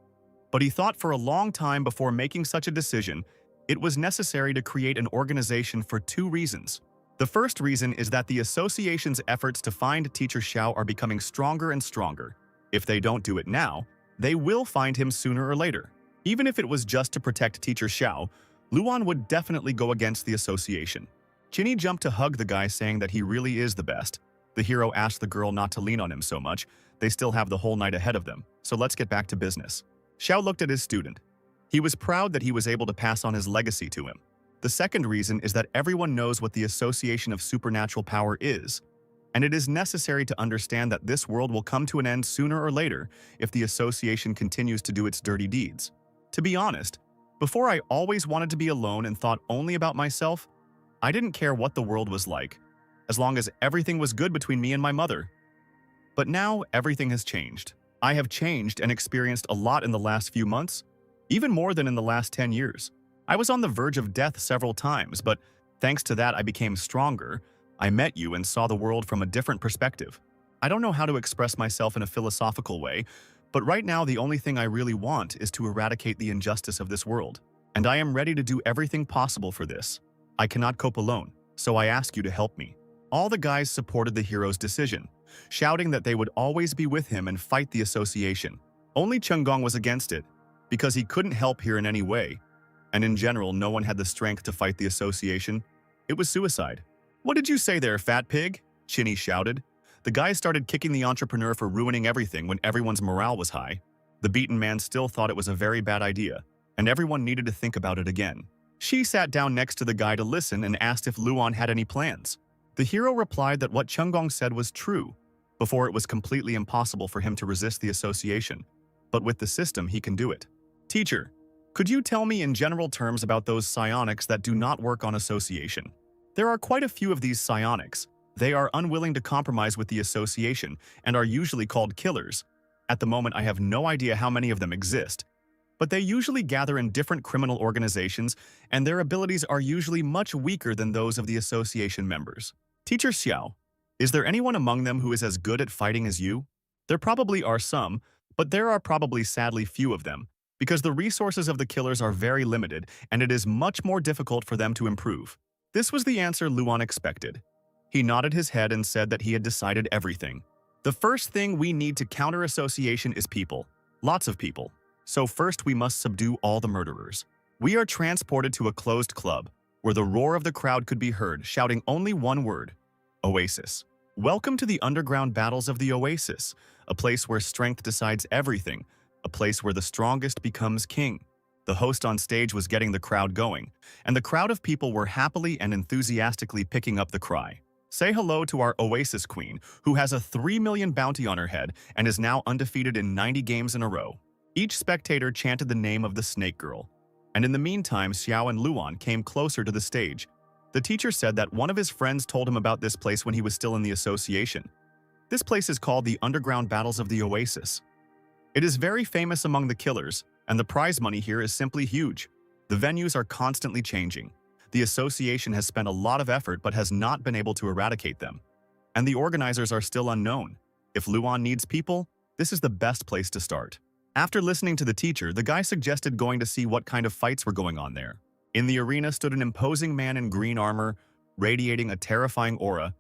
but he thought for a long time before making such a decision. It was necessary to create an organization for 2 reasons. The first reason is that the association's efforts to find Teacher Xiao are becoming stronger and stronger. If they don't do it now, they will find him sooner or later. Even if it was just to protect Teacher Xiao, Luan would definitely go against the association. Ginny jumped to hug the guy, saying that he really is the best. The hero asked the girl not to lean on him so much. They still have the whole night ahead of them, so let's get back to business. Xiao looked at his student. He was proud that he was able to pass on his legacy to him. The second reason is that everyone knows what the association of supernatural power is, and it is necessary to understand that this world will come to an end sooner or later if the association continues to do its dirty deeds. To be honest, before I always wanted to be alone and thought only about myself. I didn't care what the world was like, as long as everything was good between me and my mother. But now everything has changed. I have changed and experienced a lot in the last few months, even more than in the last 10 years. I was on the verge of death several times, but thanks to that I became stronger. I met you and saw the world from a different perspective. I don't know how to express myself in a philosophical way, but right now the only thing I really want is to eradicate the injustice of this world. And I am ready to do everything possible for this. I cannot cope alone, so I ask you to help me. All the guys supported the hero's decision, shouting that they would always be with him and fight the association. Only Chunggong was against it, because he couldn't help here in any way. And in general, no one had the strength to fight the association. It was suicide. "What did you say there, fat pig?" Chinny shouted. The guys started kicking the entrepreneur for ruining everything when everyone's morale was high. The beaten man still thought it was a very bad idea, and everyone needed to think about it again. She sat down next to the guy to listen and asked if Luan had any plans. The hero replied that what Chunggong said was true. Before, it was completely impossible for him to resist the association, but with the system he can do it. "Teacher, could you tell me in general terms about those psionics that do not work on association? There are quite a few of these psionics. They are unwilling to compromise with the association and are usually called killers. At the moment, I have no idea how many of them exist, but they usually gather in different criminal organizations, and their abilities are usually much weaker than those of the association members. Teacher Xiao, is there anyone among them who is as good at fighting as you? There probably are some, but there are probably sadly few of them, because the resources of the killers are very limited, and it is much more difficult for them to improve." This was the answer Luan expected. He nodded his head and said that he had decided everything. "The first thing we need to counter association is people. Lots of people. So first we must subdue all the murderers. We are transported to a closed club, where the roar of the crowd could be heard, shouting only one word: Oasis. Welcome to the underground battles of the Oasis, a place where strength decides everything, a place where the strongest becomes king." The host on stage was getting the crowd going, and the crowd of people were happily and enthusiastically picking up the cry. "Say hello to our Oasis Queen, who has a 3 million bounty on her head and is now undefeated in 90 games in a row." Each spectator chanted the name of the snake girl, and in the meantime Xiao and Luan came closer to the stage. The teacher said that one of his friends told him about this place when he was still in the association. This place is called the Underground Battles of the Oasis. It is very famous among the killers, and the prize money here is simply huge. The venues are constantly changing. The association has spent a lot of effort but has not been able to eradicate them. And the organizers are still unknown. If Luan needs people, this is the best place to start. After listening to the teacher, the guy suggested going to see what kind of fights were going on there. In the arena stood an imposing man in green armor, radiating a terrifying aura.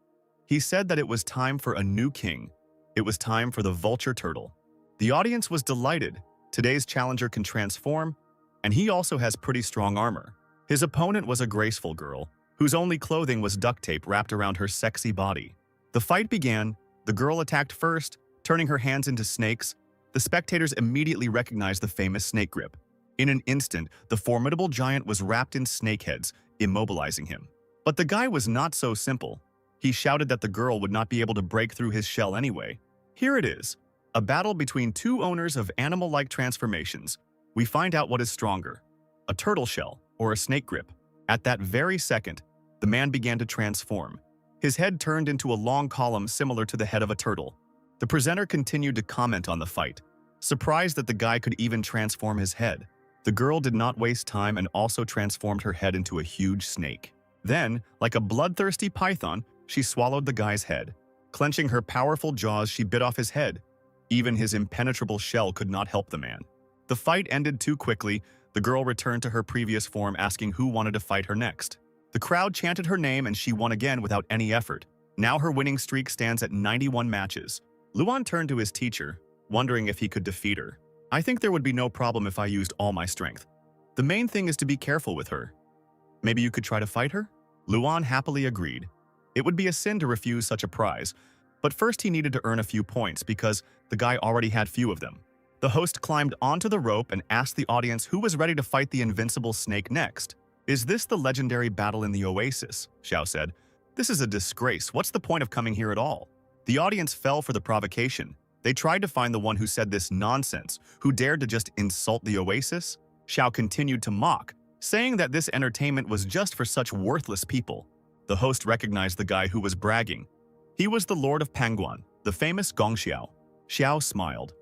He said that it was time for a new king. It was time for the vulture turtle. The audience was delighted. Today's challenger can transform, and he also has pretty strong armor. His opponent was a graceful girl, whose only clothing was duct tape wrapped around her sexy body. The fight began. The girl attacked first, turning her hands into snakes. The spectators immediately recognized the famous snake grip. In an instant, the formidable giant was wrapped in snake heads, immobilizing him. But the guy was not so simple. He shouted that the girl would not be able to break through his shell anyway. Here it is, a battle between two owners of animal-like transformations. We find out what is stronger, a turtle shell or a snake grip. At that very second, the man began to transform. His head turned into a long column similar to the head of a turtle. The presenter continued to comment on the fight, surprised that the guy could even transform his head. The girl did not waste time and also transformed her head into a huge snake. Then, like a bloodthirsty python, she swallowed the guy's head. Clenching her powerful jaws, she bit off his head. Even his impenetrable shell could not help the man. The fight ended too quickly. The girl returned to her previous form, asking who wanted to fight her next. The crowd chanted her name and she won again without any effort. Now her winning streak stands at 91 matches. Luan turned to his teacher, wondering if he could defeat her. "I think there would be no problem if I used all my strength. The main thing is to be careful with her. Maybe you could try to fight her?" Luan happily agreed. It would be a sin to refuse such a prize, But first he needed to earn a few points because the guy already had few of them. The host climbed onto the rope and asked the audience who was ready to fight the invincible snake next. "Is this the legendary battle in the oasis?" Xiao said. "This is a disgrace. What's the point of coming here at all?" The audience fell for the provocation. They tried to find the one who said this nonsense, who dared to just insult the oasis. Xiao continued to mock, saying that this entertainment was just for such worthless people. The host recognized the guy who was bragging. He was the Lord of Pangguan, the famous Gong Xiao. Xiao smiled.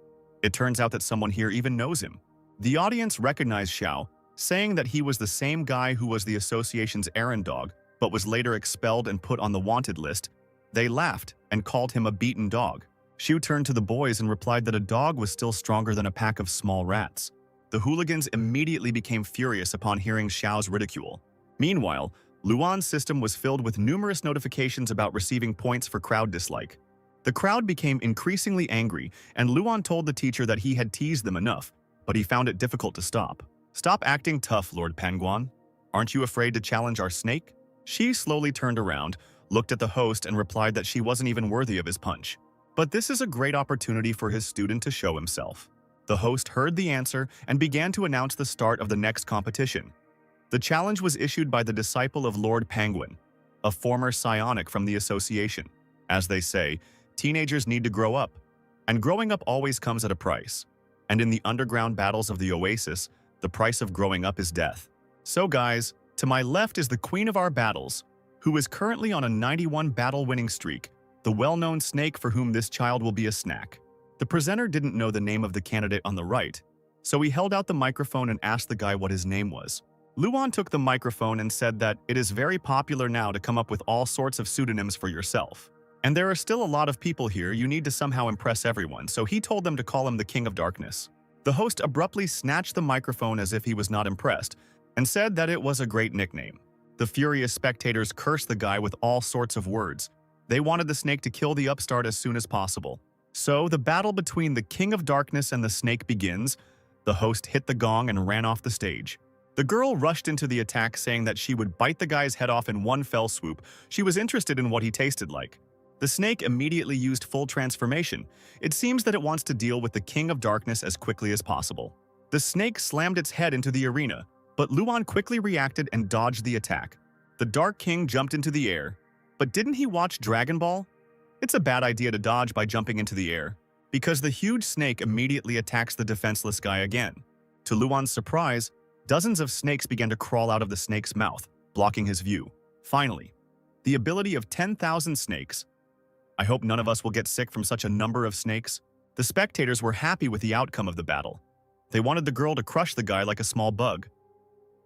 It turns out that someone here even knows him. The audience recognized Xiao, saying that he was the same guy who was the association's errand dog, but was later expelled and put on the wanted list. They laughed and called him a beaten dog. Xiu turned to the boys and replied that a dog was still stronger than a pack of small rats. The hooligans immediately became furious upon hearing Xiao's ridicule. Meanwhile, Luan's system was filled with numerous notifications about receiving points for crowd dislike. The crowd became increasingly angry, and Luan told the teacher that he had teased them enough, but he found it difficult to stop. "Stop acting tough, Lord Pangguan. Aren't you afraid to challenge our snake?" She slowly turned around, looked at the host, and replied that she wasn't even worthy of his punch. But this is a great opportunity for his student to show himself. The host heard the answer and began to announce the start of the next competition. The challenge was issued by the disciple of Lord Penguin, a former psionic from the association. As they say, teenagers need to grow up, and growing up always comes at a price. And in the underground battles of the Oasis, the price of growing up is death. So guys, to my left is the queen of our battles, who is currently on a 91 battle-winning streak, the well-known snake for whom this child will be a snack. The presenter didn't know the name of the candidate on the right, so he held out the microphone and asked the guy what his name was. Luan took the microphone and said that it is very popular now to come up with all sorts of pseudonyms for yourself. And there are still a lot of people here, you need to somehow impress everyone, so he told them to call him the King of Darkness. The host abruptly snatched the microphone as if he was not impressed, and said that it was a great nickname. The furious spectators cursed the guy with all sorts of words. They wanted the snake to kill the upstart as soon as possible. So the battle between the King of Darkness and the snake begins. The host hit the gong and ran off the stage. The girl rushed into the attack saying that she would bite the guy's head off in one fell swoop. She was interested in what he tasted like. The snake immediately used full transformation. It seems that it wants to deal with the King of Darkness as quickly as possible. The snake slammed its head into the arena, but Luan quickly reacted and dodged the attack. The Dark King jumped into the air. But didn't he watch Dragon Ball? It's a bad idea to dodge by jumping into the air, because the huge snake immediately attacks the defenseless guy again. To Luan's surprise, dozens of snakes began to crawl out of the snake's mouth, blocking his view. Finally, the ability of 10,000 snakes. I hope none of us will get sick from such a number of snakes. The spectators were happy with the outcome of the battle. They wanted the girl to crush the guy like a small bug.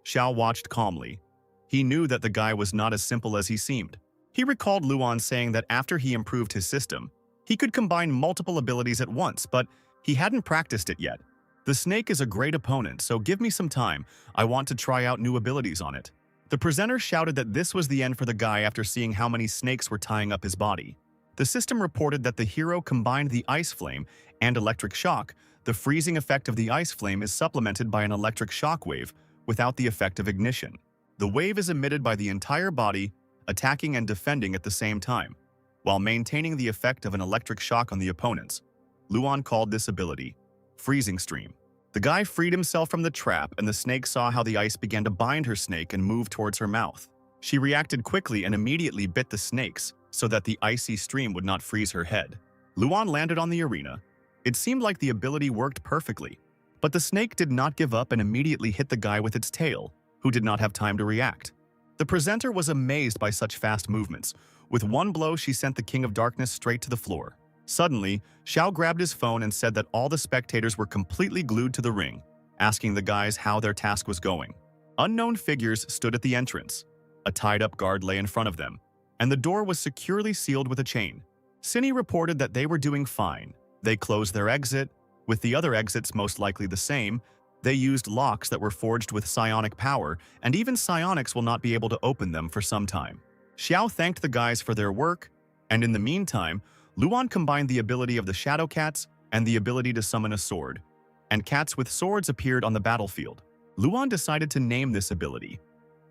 Xiao watched calmly. He knew that the guy was not as simple as he seemed. He recalled Luan saying that after he improved his system, he could combine multiple abilities at once, but he hadn't practiced it yet. The snake is a great opponent, so give me some time. I want to try out new abilities on it. The presenter shouted that this was the end for the guy after seeing how many snakes were tying up his body. The system reported that the hero combined the ice flame and electric shock. The freezing effect of the ice flame is supplemented by an electric shock wave without the effect of ignition. The wave is emitted by the entire body, attacking and defending at the same time, while maintaining the effect of an electric shock on the opponents. Luan called this ability Freezing Stream. The guy freed himself from the trap, and the snake saw how the ice began to bind her snake and move towards her mouth. She reacted quickly and immediately bit the snakes so that the icy stream would not freeze her head. Luan landed on the arena. It seemed like the ability worked perfectly, but the snake did not give up and immediately hit the guy with its tail, who did not have time to react. The presenter was amazed by such fast movements. With one blow, she sent the King of Darkness straight to the floor. Suddenly, Xiao grabbed his phone and said that all the spectators were completely glued to the ring, asking the guys how their task was going. Unknown figures stood at the entrance. A tied-up guard lay in front of them, and the door was securely sealed with a chain. Cine reported that they were doing fine. They closed their exit, with the other exits most likely the same. They used locks that were forged with psionic power, and even psionics will not be able to open them for some time. Xiao thanked the guys for their work, and in the meantime, Luan combined the ability of the Shadow Cats and the ability to summon a sword, and cats with swords appeared on the battlefield. Luan decided to name this ability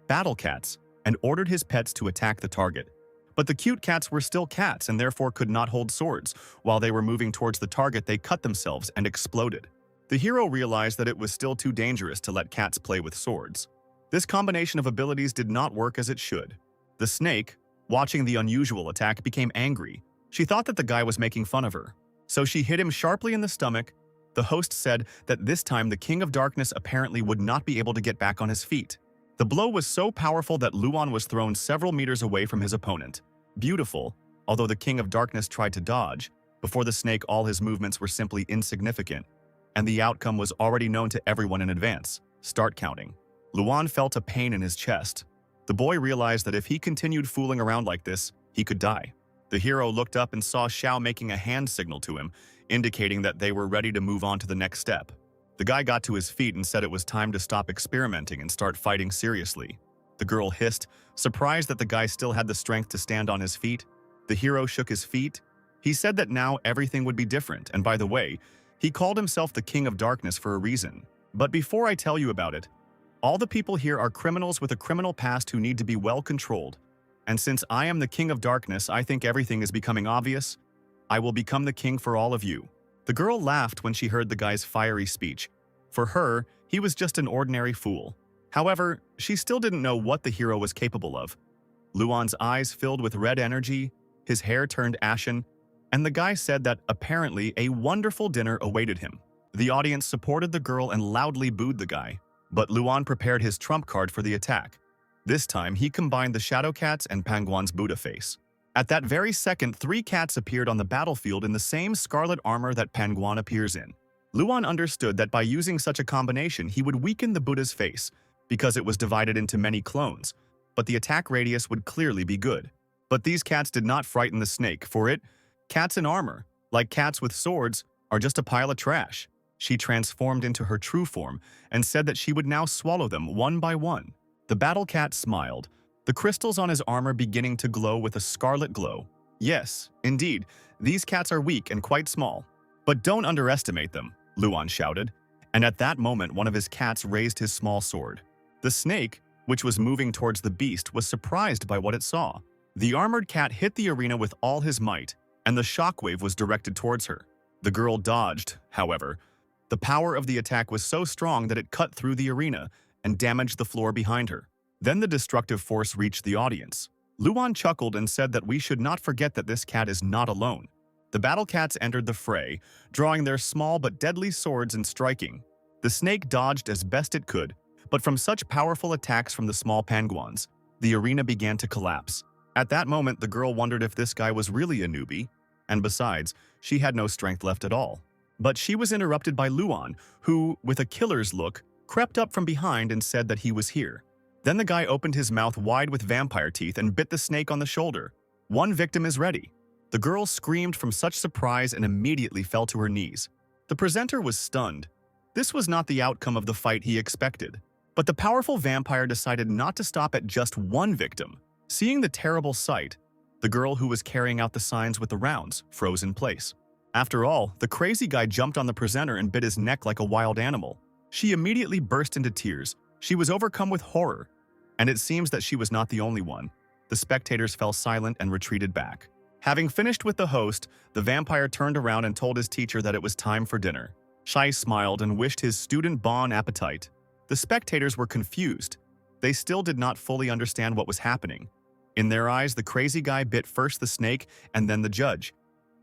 Battle Cats and ordered his pets to attack the target. But the cute cats were still cats and therefore could not hold swords. While they were moving towards the target, they cut themselves and exploded. The hero realized that it was still too dangerous to let cats play with swords. This combination of abilities did not work as it should. The snake, watching the unusual attack, became angry. She thought that the guy was making fun of her. So she hit him sharply in the stomach. The host said that this time the King of Darkness apparently would not be able to get back on his feet. The blow was so powerful that Luan was thrown several meters away from his opponent. Beautiful, although the King of Darkness tried to dodge. Before the snake, all his movements were simply insignificant, and the outcome was already known to everyone in advance. Start counting. Luan felt a pain in his chest. The boy realized that if he continued fooling around like this, he could die. The hero looked up and saw Xiao making a hand signal to him, indicating that they were ready to move on to the next step. The guy got to his feet and said it was time to stop experimenting and start fighting seriously. The girl hissed, surprised that the guy still had the strength to stand on his feet. The hero shook his feet. He said that now everything would be different, and by the way, he called himself the King of Darkness for a reason. But before I tell you about it, all the people here are criminals with a criminal past who need to be well controlled. And since I am the King of Darkness, I think everything is becoming obvious. I will become the king for all of you. The girl laughed when she heard the guy's fiery speech. For her, he was just an ordinary fool. However, she still didn't know what the hero was capable of. Luan's eyes filled with red energy, his hair turned ashen, and the guy said that apparently a wonderful dinner awaited him. The audience supported the girl and loudly booed the guy. But Luan prepared his trump card for the attack. This time, he combined the Shadow Cats and Panguan's Buddha face. At that very second, 3 cats appeared on the battlefield in the same scarlet armor that Panguan appears in. Luan understood that by using such a combination, he would weaken the Buddha's face, because it was divided into many clones, but the attack radius would clearly be good. But these cats did not frighten the snake, for it, cats in armor, like cats with swords, are just a pile of trash. She transformed into her true form and said that she would now swallow them one by one. The battle cat smiled, the crystals on his armor beginning to glow with a scarlet glow. Yes, indeed, these cats are weak and quite small. But don't underestimate them, Luan shouted, and at that moment one of his cats raised his small sword. The snake, which was moving towards the beast, was surprised by what it saw. The armored cat hit the arena with all his might, and the shockwave was directed towards her. The girl dodged, however. The power of the attack was so strong that it cut through the arena and damaged the floor behind her. Then the destructive force reached the audience. Luan chuckled and said that we should not forget that this cat is not alone. The battle cats entered the fray, drawing their small but deadly swords and striking. The snake dodged as best it could, but from such powerful attacks from the small Panguans, the arena began to collapse. At that moment, the girl wondered if this guy was really a newbie, and besides, she had no strength left at all. But she was interrupted by Luan, who, with a killer's look, crept up from behind and said that he was here. Then the guy opened his mouth wide with vampire teeth and bit the snake on the shoulder. One victim is ready. The girl screamed from such surprise and immediately fell to her knees. The presenter was stunned. This was not the outcome of the fight he expected. But the powerful vampire decided not to stop at just one victim. Seeing the terrible sight, the girl who was carrying out the signs with the rounds froze in place. After all, the crazy guy jumped on the presenter and bit his neck like a wild animal. She immediately burst into tears. She was overcome with horror. And it seems that she was not the only one. The spectators fell silent and retreated back. Having finished with the host, the vampire turned around and told his teacher that it was time for dinner. Shai smiled and wished his student bon appetit. The spectators were confused. They still did not fully understand what was happening. In their eyes, the crazy guy bit first the snake and then the judge.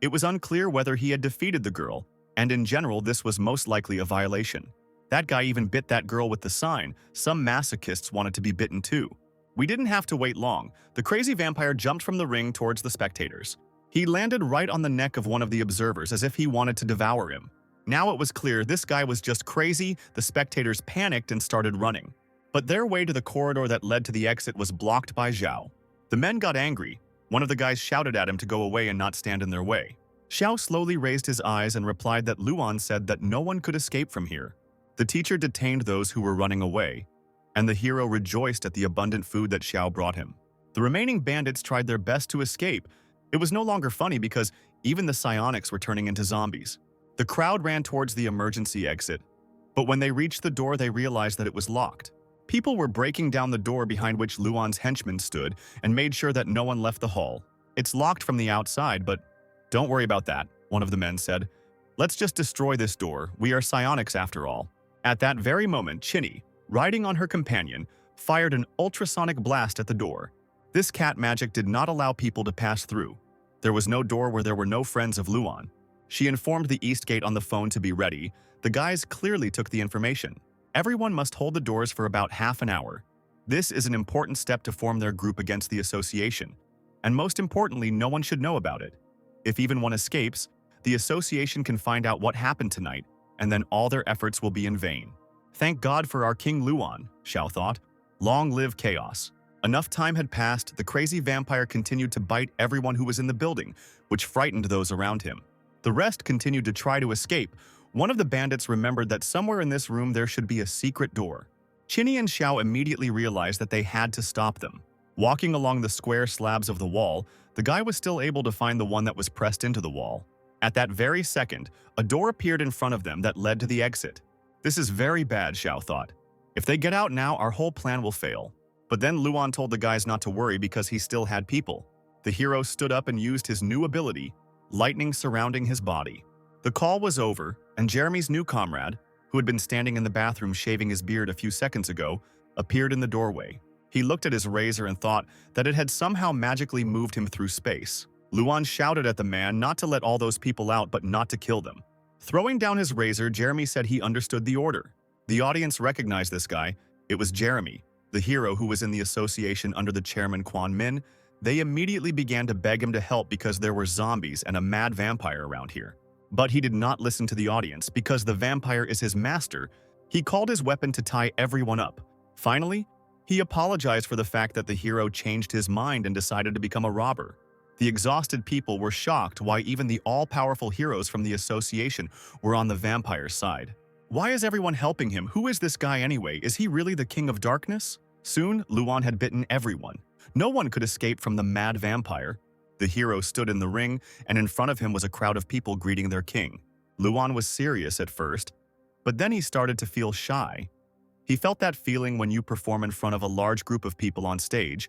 It was unclear whether he had defeated the girl, and in general, this was most likely a violation. That guy even bit that girl with the sign. Some masochists wanted to be bitten too. We didn't have to wait long. The crazy vampire jumped from the ring towards the spectators. He landed right on the neck of one of the observers as if he wanted to devour him. Now it was clear this guy was just crazy. The spectators panicked and started running. But their way to the corridor that led to the exit was blocked by Zhao. The men got angry. One of the guys shouted at him to go away and not stand in their way. Xiao slowly raised his eyes and replied that Luan said that no one could escape from here. The teacher detained those who were running away, and the hero rejoiced at the abundant food that Xiao brought him. The remaining bandits tried their best to escape. It was no longer funny because even the psionics were turning into zombies. The crowd ran towards the emergency exit, but when they reached the door, they realized that it was locked. People were breaking down the door behind which Luan's henchmen stood and made sure that no one left the hall. "It's locked from the outside, but don't worry about that," one of the men said. "Let's just destroy this door. We are psionics after all." At that very moment, Chinny, riding on her companion, fired an ultrasonic blast at the door. This cat magic did not allow people to pass through. There was no door where there were no friends of Luan. She informed the East Gate on the phone to be ready. The guys clearly took the information. Everyone must hold the doors for about half an hour. This is an important step to form their group against the association. And most importantly, no one should know about it. If even one escapes, the association can find out what happened tonight, and then all their efforts will be in vain. Thank God for our King Luan, Xiao thought. Long live chaos. Enough time had passed. The crazy vampire continued to bite everyone who was in the building, which frightened those around him. The rest continued to try to escape. One of the bandits remembered that somewhere in this room there should be a secret door. Chinny and Xiao immediately realized that they had to stop them. Walking along the square slabs of the wall, the guy was still able to find the one that was pressed into the wall. At that very second, a door appeared in front of them that led to the exit. This is very bad, Xiao thought. If they get out now, our whole plan will fail. But then Luan told the guys not to worry because he still had people. The hero stood up and used his new ability, lightning surrounding his body. The call was over, and Jeremy's new comrade, who had been standing in the bathroom shaving his beard a few seconds ago, appeared in the doorway. He looked at his razor and thought that it had somehow magically moved him through space. Luan shouted at the man not to let all those people out but not to kill them. Throwing down his razor, Jeremy said he understood the order. The audience recognized this guy. It was Jeremy, the hero who was in the association under the chairman Quan Min. They immediately began to beg him to help because there were zombies and a mad vampire around here. But he did not listen to the audience because the vampire is his master. He called his weapon to tie everyone up. Finally, he apologized for the fact that the hero changed his mind and decided to become a robber. The exhausted people were shocked why even the all-powerful heroes from the association were on the vampire's side. Why is everyone helping him? Who is this guy anyway? Is he really the king of darkness? Soon, Luan had bitten everyone. No one could escape from the mad vampire. The hero stood in the ring, and in front of him was a crowd of people greeting their king. Luan was serious at first, but then he started to feel shy. He felt that feeling when you perform in front of a large group of people on stage.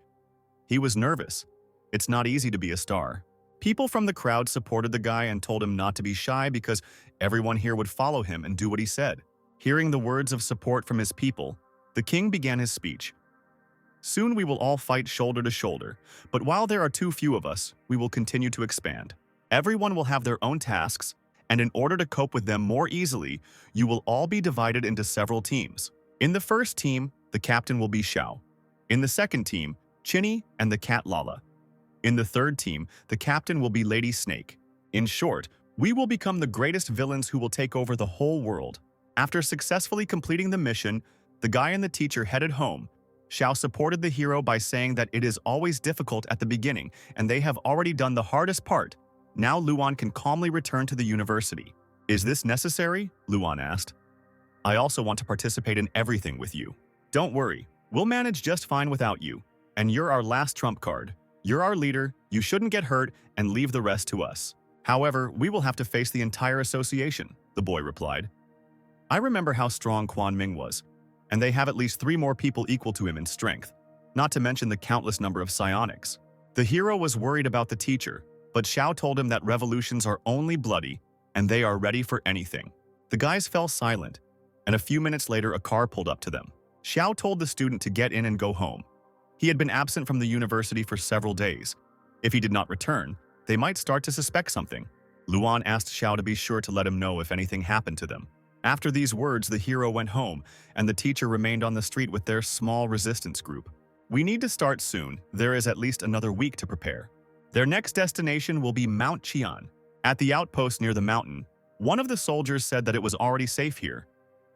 He was nervous. It's not easy to be a star. People from the crowd supported the guy and told him not to be shy because everyone here would follow him and do what he said. Hearing the words of support from his people, the king began his speech. Soon we will all fight shoulder to shoulder, but while there are too few of us, we will continue to expand. Everyone will have their own tasks, and in order to cope with them more easily, you will all be divided into several teams. In the first team, the captain will be Xiao. In the second team, Chinny and the cat Lala. In the third team, the captain will be Lady Snake. In short, we will become the greatest villains who will take over the whole world. After successfully completing the mission, the guy and the teacher headed home. Xiao supported the hero by saying that it is always difficult at the beginning, and they have already done the hardest part. Now Luan can calmly return to the university. Is this necessary? Luan asked. I also want to participate in everything with you. Don't worry, we'll manage just fine without you. And you're our last trump card. You're our leader, you shouldn't get hurt, and leave the rest to us. However, we will have to face the entire association, the boy replied. I remember how strong Quan Ming was, and they have at least 3 more people equal to him in strength, not to mention the countless number of psionics. The hero was worried about the teacher, but Xiao told him that revolutions are only bloody, and they are ready for anything. The guys fell silent, and a few minutes later a car pulled up to them. Xiao told the student to get in and go home. He had been absent from the university for several days. If he did not return, they might start to suspect something. Luan asked Xiao to be sure to let him know if anything happened to them. After these words, the hero went home, and the teacher remained on the street with their small resistance group. We need to start soon. There is at least another week to prepare. Their next destination will be Mount Qian. At the outpost near the mountain, one of the soldiers said that it was already safe here.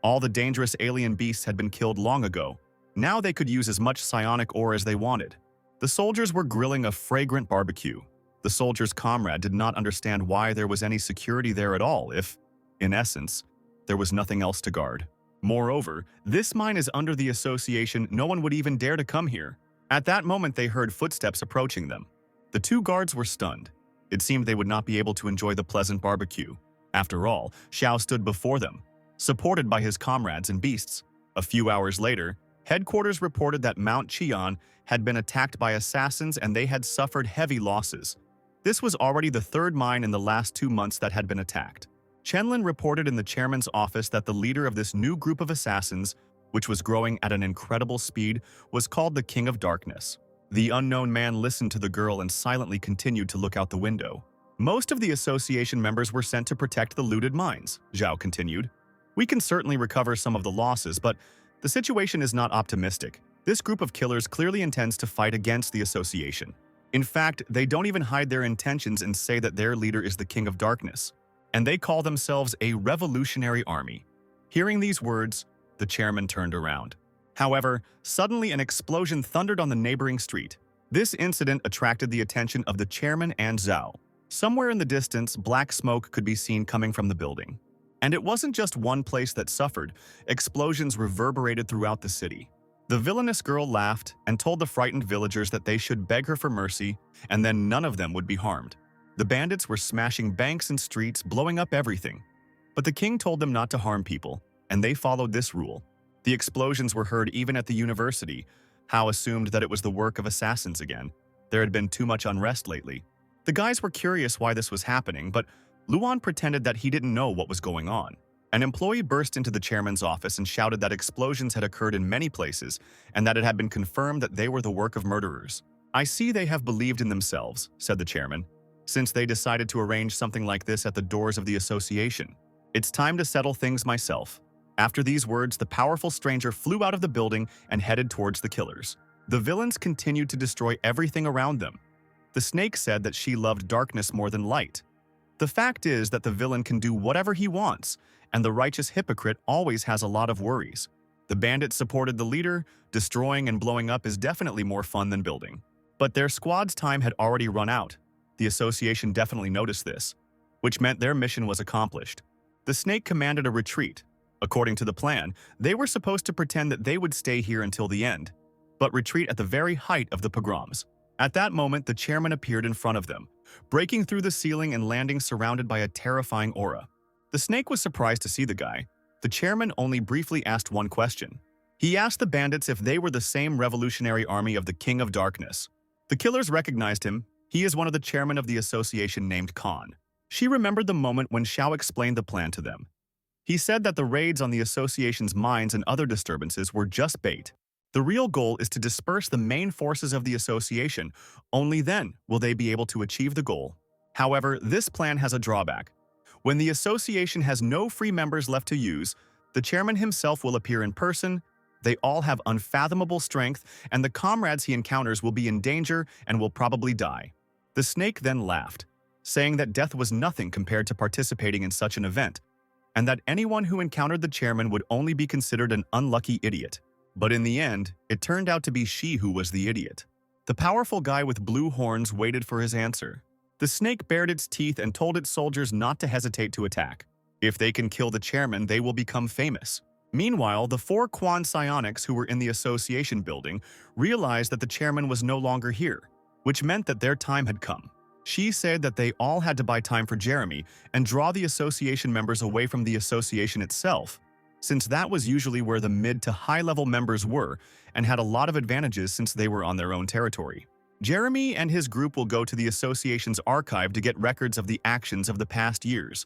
All the dangerous alien beasts had been killed long ago. Now they could use as much psionic ore as they wanted. The soldiers were grilling a fragrant barbecue. The soldier's comrade did not understand why there was any security there at all if, in essence, there was nothing else to guard. Moreover, this mine is under the association. No one would even dare to come here. At that moment, they heard footsteps approaching them. The 2 guards were stunned. It seemed they would not be able to enjoy the pleasant barbecue. After all, Xiao stood before them, supported by his comrades and beasts. A few hours later, Headquarters reported that Mount Cheon had been attacked by assassins and they had suffered heavy losses. This was already the third mine in the last 2 months that had been attacked. Chenlin reported in the chairman's office that the leader of this new group of assassins, which was growing at an incredible speed, was called the King of Darkness. The unknown man listened to the girl and silently continued to look out the window. Most of the association members were sent to protect the looted mines, Zhao continued. We can certainly recover some of the losses, but the situation is not optimistic. This group of killers clearly intends to fight against the association. In fact, they don't even hide their intentions and say that their leader is the King of Darkness. And they call themselves a revolutionary army. Hearing these words, the chairman turned around. However, suddenly an explosion thundered on the neighboring street. This incident attracted the attention of the chairman and Zhao. Somewhere in the distance, black smoke could be seen coming from the building. And it wasn't just one place that suffered. Explosions reverberated throughout the city. The villainous girl laughed and told the frightened villagers that they should beg her for mercy, and then none of them would be harmed. The bandits were smashing banks and streets, blowing up everything. But the king told them not to harm people, and they followed this rule. The explosions were heard even at the university. Hao assumed that it was the work of assassins again. There had been too much unrest lately. The guys were curious why this was happening, but Luan pretended that he didn't know what was going on. An employee burst into the chairman's office and shouted that explosions had occurred in many places and that it had been confirmed that they were the work of murderers. "I see they have believed in themselves," said the chairman, "since they decided to arrange something like this at the doors of the association. It's time to settle things myself." After these words, the powerful stranger flew out of the building and headed towards the killers. The villains continued to destroy everything around them. The snake said that she loved darkness more than light. The fact is that the villain can do whatever he wants, and the righteous hypocrite always has a lot of worries. The bandits supported the leader. Destroying and blowing up is definitely more fun than building. But their squad's time had already run out. The association definitely noticed this, which meant their mission was accomplished. The snake commanded a retreat. According to the plan, they were supposed to pretend that they would stay here until the end, but retreat at the very height of the pogroms. At that moment, the chairman appeared in front of them, breaking through the ceiling and landing surrounded by a terrifying aura. The snake was surprised to see the guy. The chairman only briefly asked one question. He asked the bandits if they were the same revolutionary army of the King of Darkness. The killers recognized him. He is one of the chairmen of the association named Khan. She remembered the moment when Xiao explained the plan to them. He said that the raids on the association's mines and other disturbances were just bait. The real goal is to disperse the main forces of the association. Only then will they be able to achieve the goal. However, this plan has a drawback. When the association has no free members left to use, the chairman himself will appear in person. They all have unfathomable strength, and the comrades he encounters will be in danger and will probably die. The snake then laughed, saying that death was nothing compared to participating in such an event, and that anyone who encountered the chairman would only be considered an unlucky idiot. But in the end, it turned out to be she who was the idiot. The powerful guy with blue horns waited for his answer. The snake bared its teeth and told its soldiers not to hesitate to attack. If they can kill the chairman, they will become famous. Meanwhile, the 4 Quan psionics who were in the association building realized that the chairman was no longer here, which meant that their time had come. She said that they all had to buy time for Jeremy and draw the association members away from the association itself, since that was usually where the mid to high-level members were and had a lot of advantages since they were on their own territory. Jeremy and his group will go to the association's archive to get records of the actions of the past years.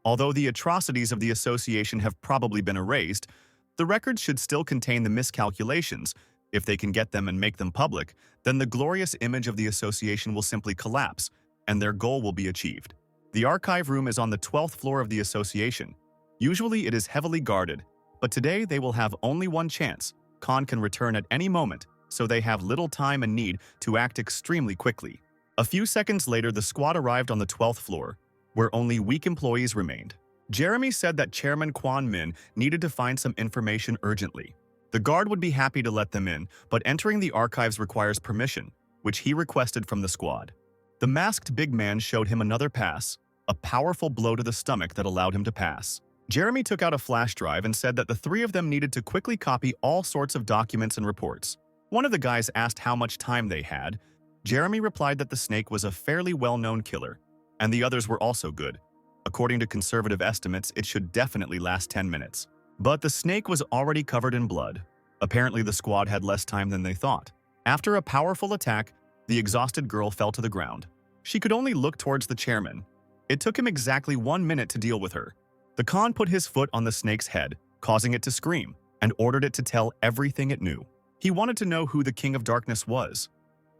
Although the atrocities of the association have probably been erased, the records should still contain the miscalculations. If they can get them and make them public, then the glorious image of the association will simply collapse, and their goal will be achieved. The archive room is on the 12th floor of the association. Usually it is heavily guarded, but today they will have only one chance. Khan can return at any moment, so they have little time and need to act extremely quickly. A few seconds later, the squad arrived on the 12th floor, where only weak employees remained. Jeremy said that Chairman Quan Min needed to find some information urgently. The guard would be happy to let them in, but entering the archives requires permission, which he requested from the squad. The masked big man showed him another pass, a powerful blow to the stomach that allowed him to pass. Jeremy took out a flash drive and said that the 3 of them needed to quickly copy all sorts of documents and reports. One of the guys asked how much time they had. Jeremy replied that the snake was a fairly well-known killer, and the others were also good. According to conservative estimates, it should definitely last 10 minutes. But the snake was already covered in blood. Apparently, the squad had less time than they thought. After a powerful attack, the exhausted girl fell to the ground. She could only look towards the chairman. It took him exactly 1 minute to deal with her. The Khan put his foot on the snake's head, causing it to scream, and ordered it to tell everything it knew. He wanted to know who the King of Darkness was.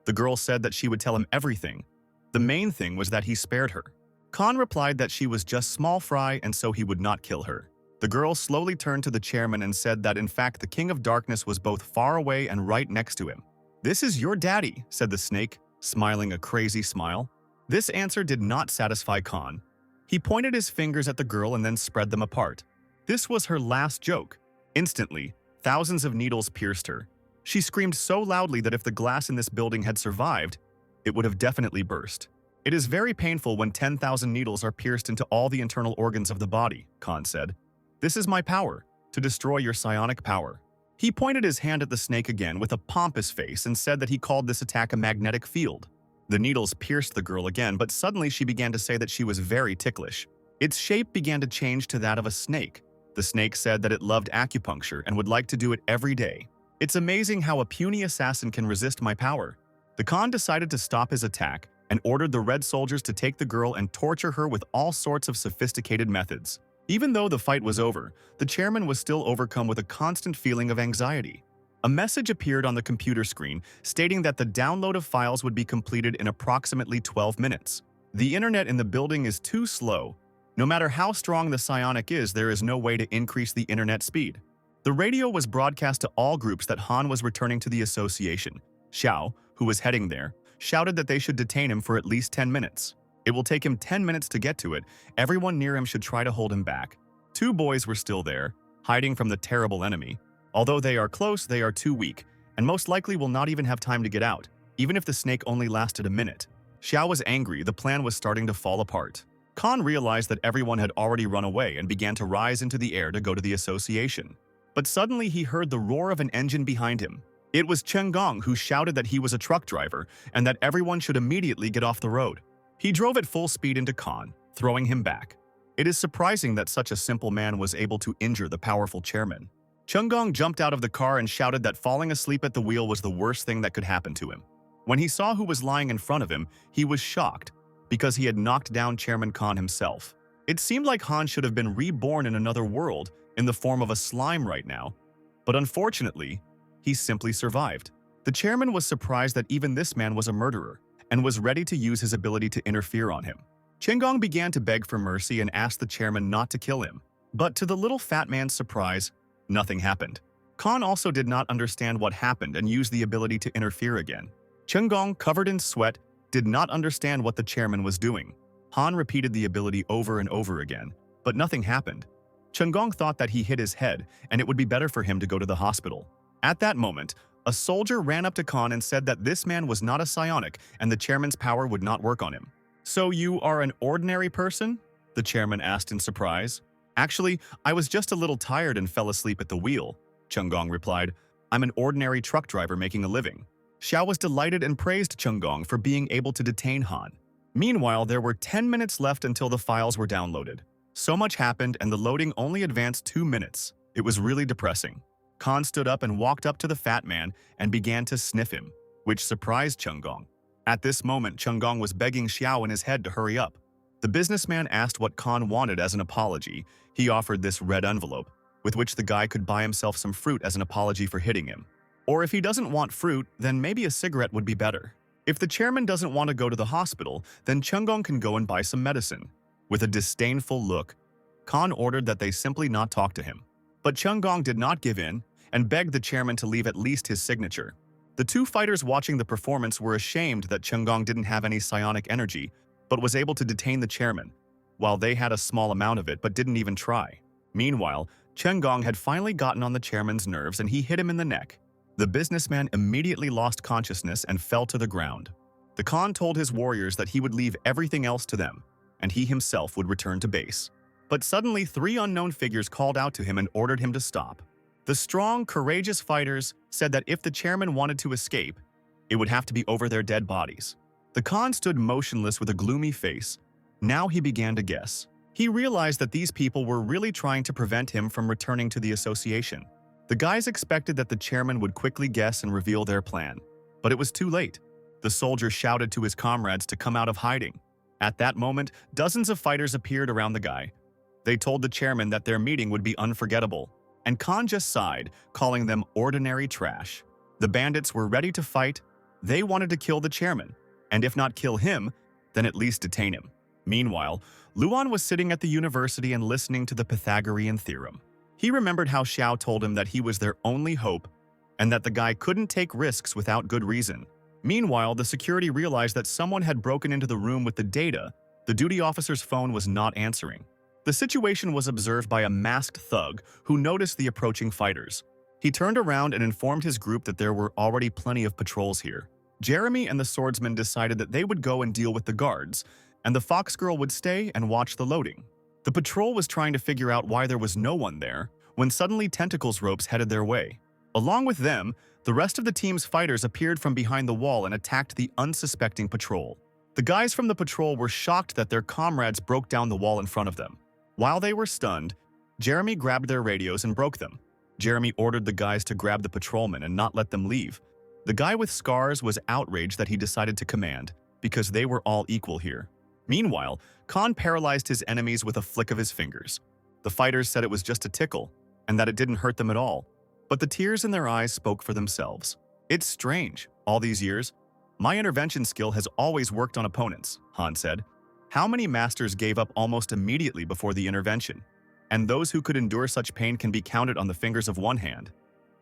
The girl said that she would tell him everything. The main thing was that he spared her. Khan replied that she was just small fry and so he would not kill her. The girl slowly turned to the chairman and said that in fact the King of Darkness was both far away and right next to him. "This is your daddy," said the snake, smiling a crazy smile. This answer did not satisfy Khan. He pointed his fingers at the girl and then spread them apart. This was her last joke. Instantly, thousands of needles pierced her. She screamed so loudly that if the glass in this building had survived, it would have definitely burst. "It is very painful when 10,000 needles are pierced into all the internal organs of the body," Khan said. "This is my power, to destroy your psionic power." He pointed his hand at the snake again with a pompous face and said that he called this attack a magnetic field. The needles pierced the girl again, but suddenly she began to say that she was very ticklish. Its shape began to change to that of a snake. The snake said that it loved acupuncture and would like to do it every day. "It's amazing how a puny assassin can resist my power." The Khan decided to stop his attack and ordered the red soldiers to take the girl and torture her with all sorts of sophisticated methods. Even though the fight was over, the chairman was still overcome with a constant feeling of anxiety. A message appeared on the computer screen stating that the download of files would be completed in approximately 12 minutes. "The internet in the building is too slow. No matter how strong the psionic is, there is no way to increase the internet speed." The radio was broadcast to all groups that Han was returning to the association. Xiao, who was heading there, shouted that they should detain him for at least 10 minutes. It will take him 10 minutes to get to it. Everyone near him should try to hold him back. 2 boys were still there, hiding from the terrible enemy. Although they are close, they are too weak, and most likely will not even have time to get out, even if the snake only lasted a minute. Xiao was angry. The plan was starting to fall apart. Khan realized that everyone had already run away and began to rise into the air to go to the association. But suddenly he heard the roar of an engine behind him. It was Chen Gong, who shouted that he was a truck driver and that everyone should immediately get off the road. He drove at full speed into Khan, throwing him back. It is surprising that such a simple man was able to injure the powerful chairman. Chen Gong jumped out of the car and shouted that falling asleep at the wheel was the worst thing that could happen to him. When he saw who was lying in front of him, he was shocked because he had knocked down Chairman Khan himself. It seemed like Han should have been reborn in another world in the form of a slime right now, but unfortunately, he simply survived. The chairman was surprised that even this man was a murderer and was ready to use his ability to interfere on him. Chen Gong began to beg for mercy and asked the chairman not to kill him, but to the little fat man's surprise, nothing happened. Khan also did not understand what happened and used the ability to interfere again. Chen Gong, covered in sweat, did not understand what the chairman was doing. Han repeated the ability over and over again, but nothing happened. Chen Gong thought that he hit his head and it would be better for him to go to the hospital. At that moment, a soldier ran up to Khan and said that this man was not a psionic and the chairman's power would not work on him. "So you are an ordinary person?" the chairman asked in surprise. "Actually, I was just a little tired and fell asleep at the wheel," Chen Gong replied. "I'm an ordinary truck driver making a living." Xiao was delighted and praised Chen Gong for being able to detain Han. Meanwhile, there were 10 minutes left until the files were downloaded. So much happened and the loading only advanced 2 minutes. It was really depressing. Khan stood up and walked up to the fat man and began to sniff him, which surprised Chen Gong. At this moment, Chen Gong was begging Xiao in his head to hurry up. The businessman asked what Khan wanted as an apology. He offered this red envelope, with which the guy could buy himself some fruit as an apology for hitting him. Or if he doesn't want fruit, then maybe a cigarette would be better. If the chairman doesn't want to go to the hospital, then Chen Gong can go and buy some medicine. With a disdainful look, Khan ordered that they simply not talk to him. But Chen Gong did not give in and begged the chairman to leave at least his signature. The 2 fighters watching the performance were ashamed that Chen Gong didn't have any psionic energy, but was able to detain the chairman, while they had a small amount of it but didn't even try. Meanwhile, Chen Gong had finally gotten on the chairman's nerves and he hit him in the neck. The businessman immediately lost consciousness and fell to the ground. The Khan told his warriors that he would leave everything else to them, and he himself would return to base. But suddenly 3 unknown figures called out to him and ordered him to stop. The strong, courageous fighters said that if the chairman wanted to escape, it would have to be over their dead bodies. The Khan stood motionless with a gloomy face. Now he began to guess. He realized that these people were really trying to prevent him from returning to the association. The guys expected that the chairman would quickly guess and reveal their plan, but it was too late. The soldier shouted to his comrades to come out of hiding. At that moment, dozens of fighters appeared around the guy. They told the chairman that their meeting would be unforgettable, and Khan just sighed, calling them ordinary trash. The bandits were ready to fight. They wanted to kill the chairman, and if not kill him, then at least detain him. Meanwhile, Luan was sitting at the university and listening to the Pythagorean theorem. He remembered how Xiao told him that he was their only hope and that the guy couldn't take risks without good reason. Meanwhile, the security realized that someone had broken into the room with the data. The duty officer's phone was not answering. The situation was observed by a masked thug who noticed the approaching fighters. He turned around and informed his group that there were already plenty of patrols here. Jeremy and the swordsman decided that they would go and deal with the guards, and the fox girl would stay and watch the loading. The patrol was trying to figure out why there was no one there, when suddenly tentacles ropes headed their way. Along with them, the rest of the team's fighters appeared from behind the wall and attacked the unsuspecting patrol. The guys from the patrol were shocked that their comrades broke down the wall in front of them. While they were stunned, Jeremy grabbed their radios and broke them. Jeremy ordered the guys to grab the patrolmen and not let them leave. The guy with scars was outraged that he decided to command, because they were all equal here. Meanwhile, Khan paralyzed his enemies with a flick of his fingers. The fighters said it was just a tickle, and that it didn't hurt them at all. But the tears in their eyes spoke for themselves. It's strange, all these years. My intervention skill has always worked on opponents, Han said. How many masters gave up almost immediately before the intervention? And those who could endure such pain can be counted on the fingers of one hand.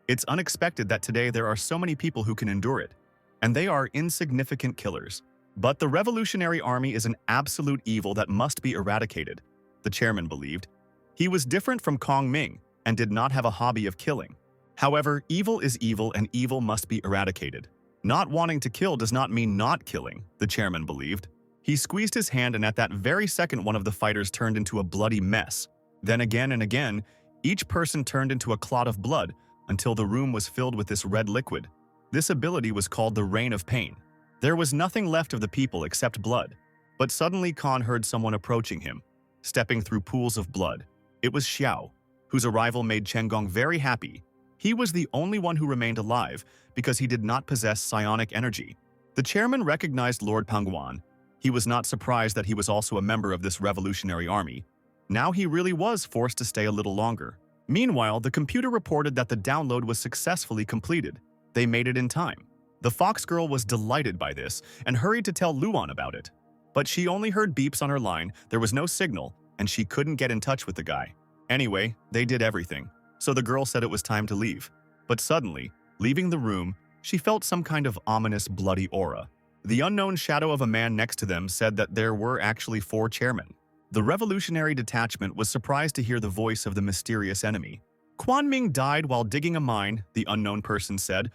It's unexpected that today there are so many people who can endure it, and they are insignificant killers. But the Revolutionary Army is an absolute evil that must be eradicated, the chairman believed. He was different from Kong Ming and did not have a hobby of killing. However, evil is evil and evil must be eradicated. Not wanting to kill does not mean not killing, the chairman believed. He squeezed his hand and at that very second one of the fighters turned into a bloody mess. Then again and again, each person turned into a clot of blood until the room was filled with this red liquid. This ability was called the Rain of Pain. There was nothing left of the people except blood. But suddenly Khan heard someone approaching him, stepping through pools of blood. It was Xiao, whose arrival made Chengong very happy. He was the only one who remained alive because he did not possess psionic energy. The chairman recognized Lord Pangguan. He was not surprised that he was also a member of this revolutionary army. Now he really was forced to stay a little longer. Meanwhile, the computer reported that the download was successfully completed. They made it in time. The fox girl was delighted by this and hurried to tell Luan about it. But she only heard beeps on her line, there was no signal, and she couldn't get in touch with the guy. Anyway, they did everything, so the girl said it was time to leave. But suddenly, leaving the room, she felt some kind of ominous bloody aura. The unknown shadow of a man next to them said that there were actually 4 chairmen. The revolutionary detachment was surprised to hear the voice of the mysterious enemy. Quan Ming died while digging a mine, the unknown person said.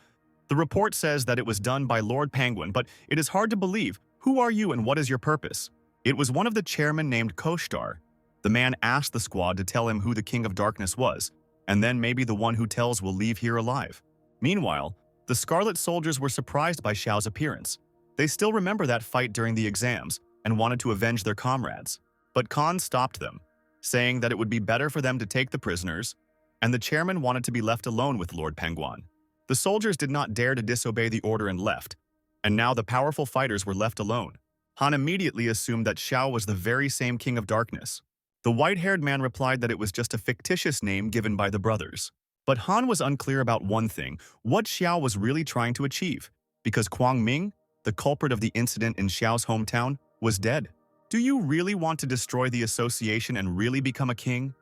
The report says that it was done by Lord Penguin, but it is hard to believe. Who are you and what is your purpose? It was one of the chairmen named Koshtar. The man asked the squad to tell him who the King of Darkness was, and then maybe the one who tells will leave here alive. Meanwhile, the Scarlet Soldiers were surprised by Xiao's appearance. They still remember that fight during the exams and wanted to avenge their comrades. But Khan stopped them, saying that it would be better for them to take the prisoners, and the chairman wanted to be left alone with Lord Pangguan. The soldiers did not dare to disobey the order and left, and now the powerful fighters were left alone. Han immediately assumed that Xiao was the very same King of Darkness. The white-haired man replied that it was just a fictitious name given by the brothers. But Han was unclear about one thing, what Xiao was really trying to achieve, because Quang Ming, the culprit of the incident in Xiao's hometown, was dead. Do you really want to destroy the association and really become a king?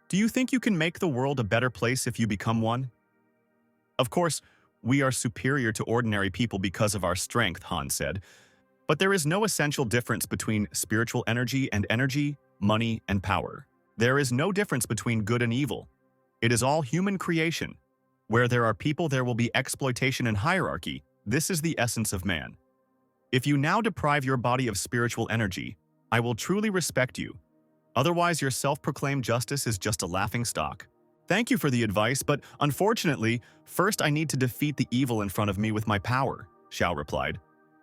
Do you think you can make the world a better place if you become one? Of course, we are superior to ordinary people because of our strength, Han said. But there is no essential difference between spiritual energy and energy, money and power. There is no difference between good and evil. It is all human creation. Where there are people, there will be exploitation and hierarchy. This is the essence of man. If you now deprive your body of spiritual energy, I will truly respect you. Otherwise, your self-proclaimed justice is just a laughingstock. Thank you for the advice, but unfortunately, first I need to defeat the evil in front of me with my power, Xiao replied.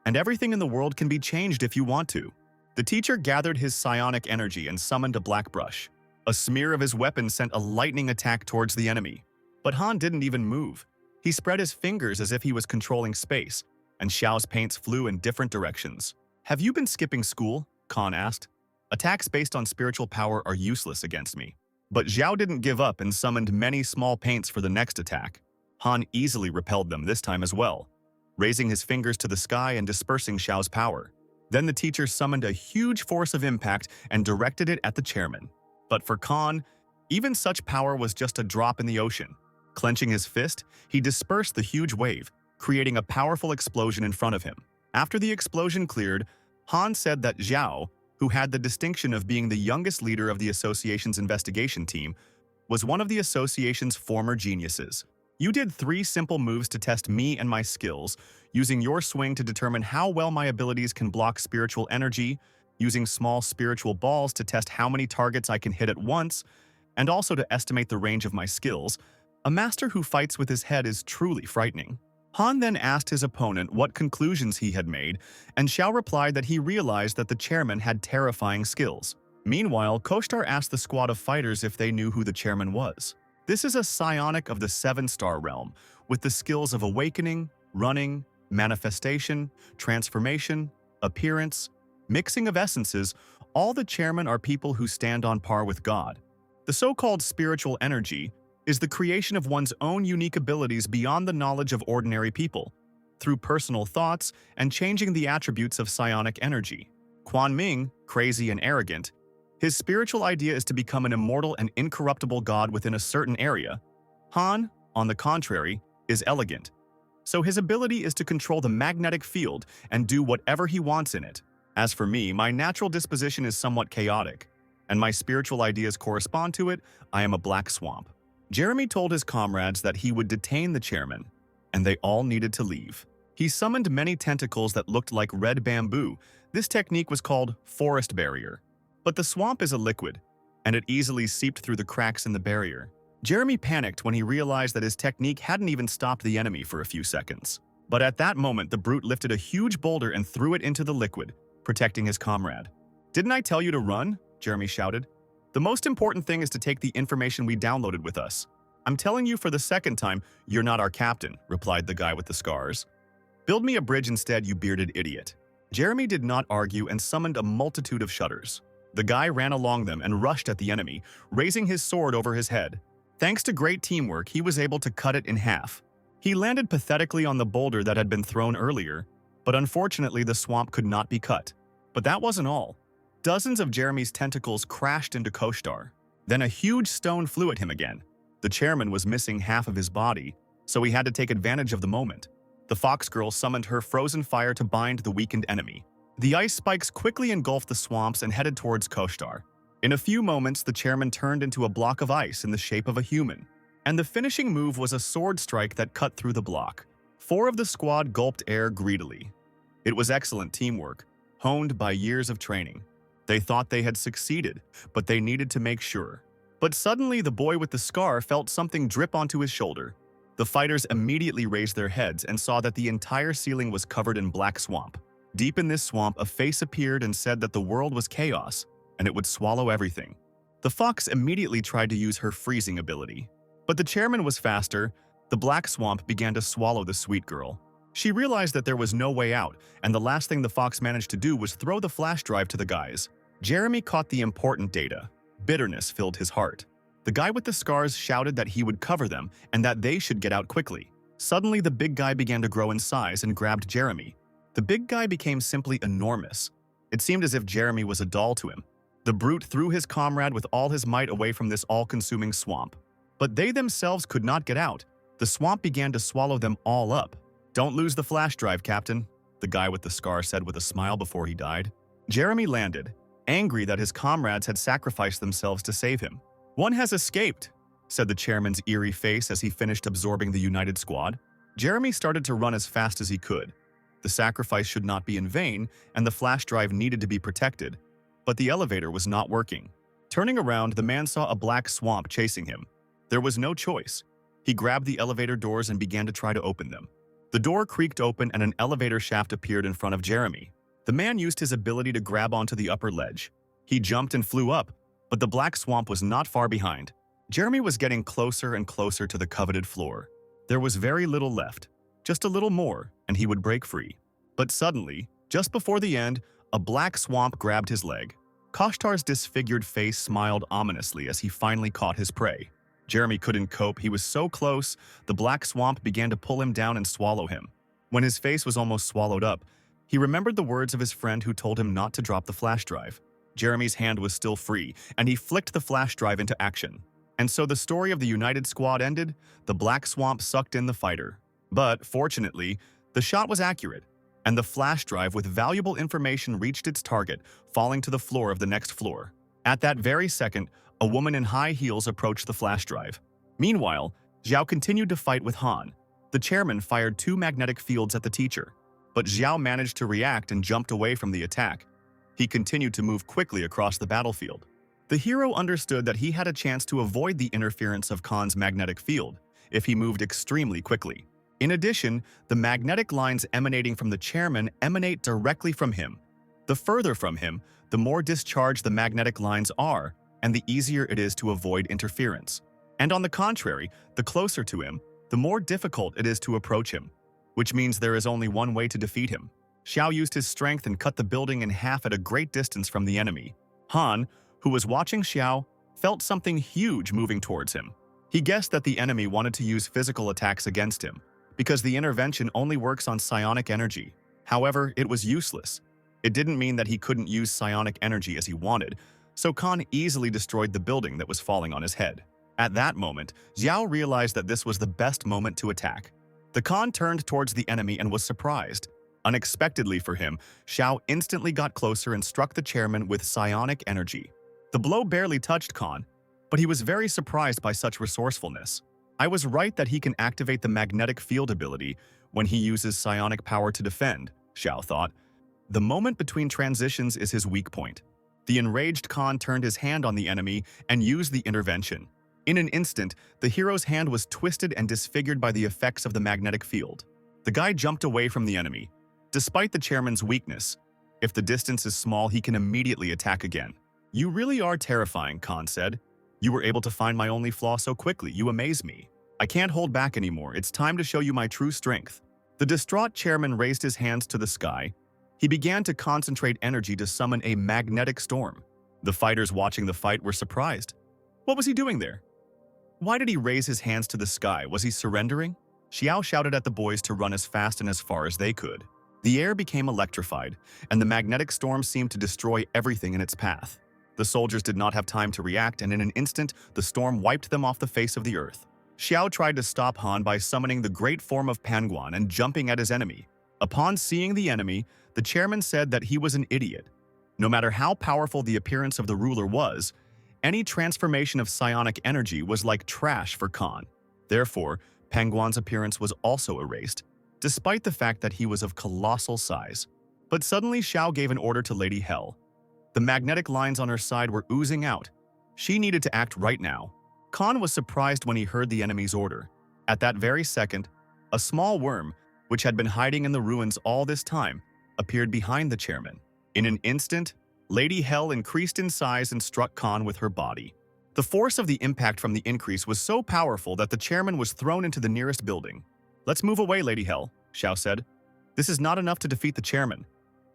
And everything in the world can be changed if you want to. The teacher gathered his psionic energy and summoned a black brush. A smear of his weapon sent a lightning attack towards the enemy. But Han didn't even move. He spread his fingers as if he was controlling space, and Xiao's paints flew in different directions. "Have you been skipping school?" Khan asked. "Attacks based on spiritual power are useless against me." But Xiao didn't give up and summoned many small paints for the next attack. Han easily repelled them this time as well, raising his fingers to the sky and dispersing Xiao's power. Then the teacher summoned a huge force of impact and directed it at the chairman. But for Khan, even such power was just a drop in the ocean. Clenching his fist, he dispersed the huge wave, creating a powerful explosion in front of him. After the explosion cleared, Han said that Xiao, who had the distinction of being the youngest leader of the association's investigation team, was one of the association's former geniuses. "You did 3 simple moves to test me and my skills, using your swing to determine how well my abilities can block spiritual energy, using small spiritual balls to test how many targets I can hit at once, and also to estimate the range of my skills. A master who fights with his head is truly frightening." Han then asked his opponent what conclusions he had made, and Xiao replied that he realized that the chairman had terrifying skills. Meanwhile, Koshtar asked the squad of fighters if they knew who the chairman was. This is a psionic of the 7-star realm, with the skills of awakening, running, manifestation, transformation, appearance, mixing of essences. All the chairmen are people who stand on par with God. The so-called spiritual energy is the creation of one's own unique abilities beyond the knowledge of ordinary people, through personal thoughts and changing the attributes of psionic energy. Quan Ming, crazy and arrogant, his spiritual idea is to become an immortal and incorruptible god within a certain area. Han, on the contrary, is elegant. So his ability is to control the magnetic field and do whatever he wants in it. As for me, my natural disposition is somewhat chaotic, and my spiritual ideas correspond to it. I am a black swamp. Jeremy told his comrades that he would detain the chairman, and they all needed to leave. He summoned many tentacles that looked like red bamboo. This technique was called forest barrier. But the swamp is a liquid, and it easily seeped through the cracks in the barrier. Jeremy panicked when he realized that his technique hadn't even stopped the enemy for a few seconds. But at that moment, the brute lifted a huge boulder and threw it into the liquid, protecting his comrade. "Didn't I tell you to run?" Jeremy shouted. "The most important thing is to take the information we downloaded with us." "I'm telling you for the second time, you're not our captain," replied the guy with the scars. "Build me a bridge instead, you bearded idiot." Jeremy did not argue and summoned a multitude of shutters. The guy ran along them and rushed at the enemy, raising his sword over his head. Thanks to great teamwork, he was able to cut it in half. He landed pathetically on the boulder that had been thrown earlier, but unfortunately the swamp could not be cut. But that wasn't all. Dozens of Jeremy's tentacles crashed into Koshtar. Then a huge stone flew at him again. The chairman was missing half of his body, so he had to take advantage of the moment. The fox girl summoned her frozen fire to bind the weakened enemy. The ice spikes quickly engulfed the swamps and headed towards Koshtar. In a few moments, the chairman turned into a block of ice in the shape of a human, and the finishing move was a sword strike that cut through the block. 4 of the squad gulped air greedily. It was excellent teamwork, honed by years of training. They thought they had succeeded, but they needed to make sure. But suddenly, the boy with the scar felt something drip onto his shoulder. The fighters immediately raised their heads and saw that the entire ceiling was covered in black swamp. Deep in this swamp, a face appeared and said that the world was chaos, and it would swallow everything. The fox immediately tried to use her freezing ability. But the chairman was faster. The black swamp began to swallow the sweet girl. She realized that there was no way out, and the last thing the fox managed to do was throw the flash drive to the guys. Jeremy caught the important data. Bitterness filled his heart. The guy with the scars shouted that he would cover them and that they should get out quickly. Suddenly, the big guy began to grow in size and grabbed Jeremy. The big guy became simply enormous. It seemed as if Jeremy was a doll to him. The brute threw his comrade with all his might away from this all-consuming swamp. But they themselves could not get out. The swamp began to swallow them all up. "Don't lose the flash drive, Captain," the guy with the scar said with a smile before he died. Jeremy landed, angry that his comrades had sacrificed themselves to save him. "One has escaped," said the chairman's eerie face as he finished absorbing the united squad. Jeremy started to run as fast as he could. The sacrifice should not be in vain, and the flash drive needed to be protected. But the elevator was not working. Turning around, the man saw a black swamp chasing him. There was no choice. He grabbed the elevator doors and began to try to open them. The door creaked open and an elevator shaft appeared in front of Jeremy. The man used his ability to grab onto the upper ledge. He jumped and flew up, but the black swamp was not far behind. Jeremy was getting closer and closer to the coveted floor. There was very little left. Just a little more, and he would break free. But suddenly, just before the end, a black swamp grabbed his leg. Koshtar's disfigured face smiled ominously as he finally caught his prey. Jeremy couldn't cope. He was so close, the black swamp began to pull him down and swallow him. When his face was almost swallowed up, he remembered the words of his friend who told him not to drop the flash drive. Jeremy's hand was still free, and he flicked the flash drive into action. And so the story of the United Squad ended. The black swamp sucked in the fighter. But, fortunately, the shot was accurate, and the flash drive with valuable information reached its target, falling to the floor of the next floor. At that very second, a woman in high heels approached the flash drive. Meanwhile, Xiao continued to fight with Han. The chairman fired 2 magnetic fields at the teacher, but Xiao managed to react and jumped away from the attack. He continued to move quickly across the battlefield. The hero understood that he had a chance to avoid the interference of Khan's magnetic field if he moved extremely quickly. In addition, the magnetic lines emanating from the chairman emanate directly from him. The further from him, the more discharged the magnetic lines are, and the easier it is to avoid interference. And on the contrary, the closer to him, the more difficult it is to approach him, which means there is only one way to defeat him. Xiao used his strength and cut the building in half at a great distance from the enemy. Han, who was watching Xiao, felt something huge moving towards him. He guessed that the enemy wanted to use physical attacks against him, because the intervention only works on psionic energy. However, it was useless. It didn't mean that he couldn't use psionic energy as he wanted, so Khan easily destroyed the building that was falling on his head. At that moment, Xiao realized that this was the best moment to attack. The Khan turned towards the enemy and was surprised. Unexpectedly for him, Xiao instantly got closer and struck the chairman with psionic energy. The blow barely touched Khan, but he was very surprised by such resourcefulness. I was right that he can activate the magnetic field ability when he uses psionic power to defend, Xiao thought. The moment between transitions is his weak point. The enraged Khan turned his hand on the enemy and used the intervention. In an instant, the hero's hand was twisted and disfigured by the effects of the magnetic field. The guy jumped away from the enemy. Despite the chairman's weakness, if the distance is small, he can immediately attack again. "You really are terrifying," Khan said. "You were able to find my only flaw so quickly. You amaze me. I can't hold back anymore. It's time to show you my true strength." The distraught chairman raised his hands to the sky. He began to concentrate energy to summon a magnetic storm. The fighters watching the fight were surprised. What was he doing there? Why did he raise his hands to the sky? Was he surrendering? Xiao shouted at the boys to run as fast and as far as they could. The air became electrified, and the magnetic storm seemed to destroy everything in its path. The soldiers did not have time to react, and in an instant, the storm wiped them off the face of the earth. Xiao tried to stop Han by summoning the great form of Panguan and jumping at his enemy. Upon seeing the enemy, the chairman said that he was an idiot. No matter how powerful the appearance of the ruler was, any transformation of psionic energy was like trash for Khan. Therefore, Panguan's appearance was also erased, despite the fact that he was of colossal size. But suddenly Xiao gave an order to Lady Hell. The magnetic lines on her side were oozing out. She needed to act right now. Khan was surprised when he heard the enemy's order. At that very second, a small worm, which had been hiding in the ruins all this time, appeared behind the chairman. In an instant, Lady Hell increased in size and struck Khan with her body. The force of the impact from the increase was so powerful that the chairman was thrown into the nearest building. "Let's move away, Lady Hell," Xiao said. "This is not enough to defeat the chairman."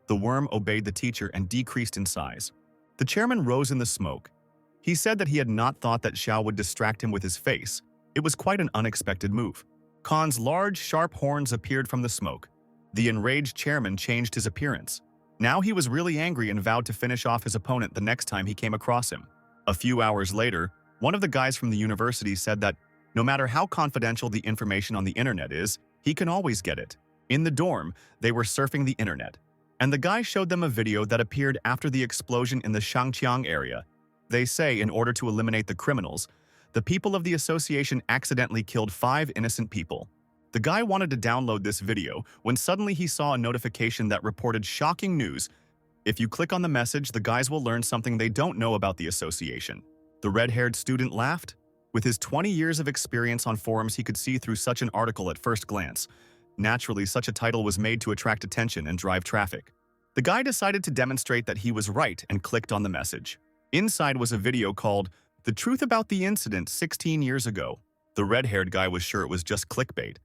The worm obeyed the teacher and decreased in size. The chairman rose in the smoke. He said that he had not thought that Xiao would distract him with his face. It was quite an unexpected move. Khan's large, sharp horns appeared from the smoke. The enraged chairman changed his appearance. Now he was really angry and vowed to finish off his opponent the next time he came across him. A few hours later, one of the guys from the university said that no matter how confidential the information on the internet is, he can always get it. In the dorm, they were surfing the internet, and the guy showed them a video that appeared after the explosion in the Shangqiang area. They say in order to eliminate the criminals, the people of the association accidentally killed 5 innocent people. The guy wanted to download this video when suddenly he saw a notification that reported shocking news. If you click on the message, the guys will learn something they don't know about the association. The red-haired student laughed. With his 20 years of experience on forums, he could see through such an article at first glance. Naturally, such a title was made to attract attention and drive traffic. The guy decided to demonstrate that he was right and clicked on the message. Inside was a video called The truth about the incident 16 years ago. The red-haired guy was sure it was just clickbait,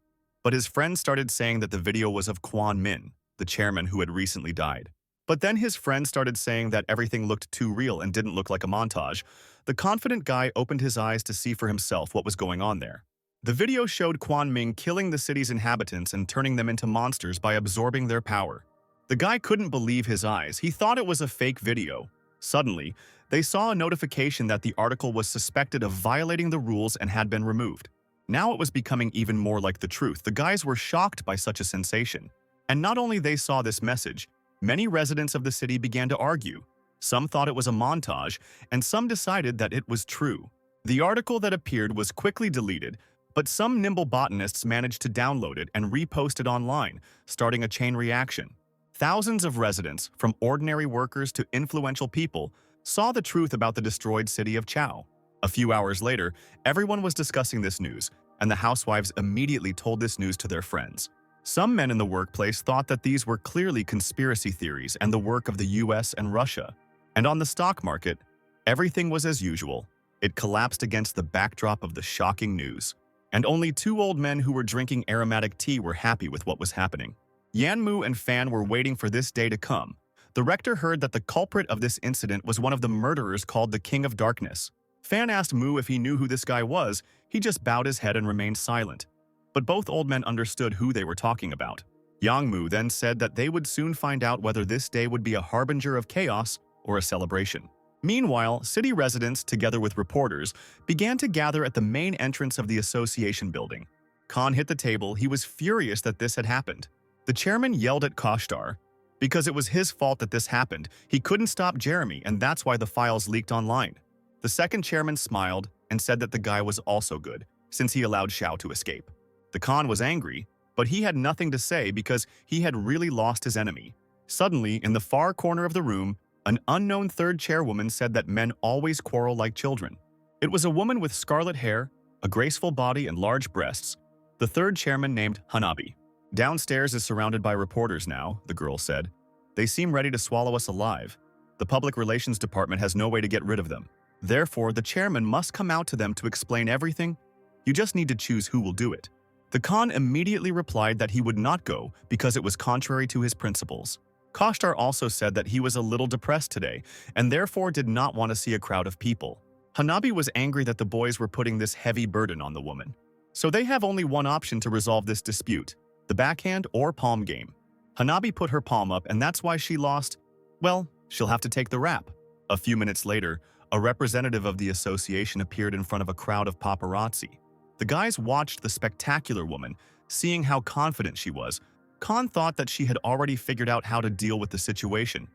but his friends started saying that the video was of Kwon Min, the chairman who had recently died. But then his friends started saying that everything looked too real and didn't look like a montage. The confident guy opened his eyes to see for himself what was going on there. The video showed Kwon Ming killing the city's inhabitants and turning them into monsters by absorbing their power. The guy couldn't believe his eyes. He thought it was a fake video. Suddenly, they saw a notification that the article was suspected of violating the rules and had been removed. Now it was becoming even more like the truth. The guys were shocked by such a sensation. And not only they saw this message, many residents of the city began to argue. Some thought it was a montage, and some decided that it was true. The article that appeared was quickly deleted, but some nimble botanists managed to download it and repost it online, starting a chain reaction. Thousands of residents, from ordinary workers to influential people, saw the truth about the destroyed city of Chao. A few hours later, everyone was discussing this news, and the housewives immediately told this news to their friends. Some men in the workplace thought that these were clearly conspiracy theories and the work of the US and Russia. And on the stock market, everything was as usual. It collapsed against the backdrop of the shocking news. And only two old men who were drinking aromatic tea were happy with what was happening. Yanmu and Fan were waiting for this day to come. The rector heard that the culprit of this incident was one of the murderers called the King of Darkness. Fan asked Mu if he knew who this guy was. He just bowed his head and remained silent. But both old men understood who they were talking about. Yang Mu then said that they would soon find out whether this day would be a harbinger of chaos or a celebration. Meanwhile, city residents, together with reporters, began to gather at the main entrance of the association building. Khan hit the table. He was furious that this had happened. The chairman yelled at Koshtar. Because it was his fault that this happened, he couldn't stop Jeremy, and that's why the files leaked online. The second chairman smiled and said that the guy was also good, since he allowed Xiao to escape. The Khan was angry, but he had nothing to say because he had really lost his enemy. Suddenly, in the far corner of the room, an unknown third chairwoman said that men always quarrel like children. It was a woman with scarlet hair, a graceful body, and large breasts. The third chairman named Hanabi. Downstairs is surrounded by reporters now, the girl said. They seem ready to swallow us alive. The public relations department has no way to get rid of them. Therefore, the chairman must come out to them to explain everything. You just need to choose who will do it. The Khan immediately replied that he would not go because it was contrary to his principles. Koshtar also said that he was a little depressed today and therefore did not want to see a crowd of people. Hanabi was angry that the boys were putting this heavy burden on the woman. So they have only one option to resolve this dispute, the backhand or palm game. Hanabi put her palm up and that's why she lost. Well, she'll have to take the rap. A few minutes later, a representative of the association appeared in front of a crowd of paparazzi. The guys watched the spectacular woman, seeing how confident she was. Khan thought that she had already figured out how to deal with the situation.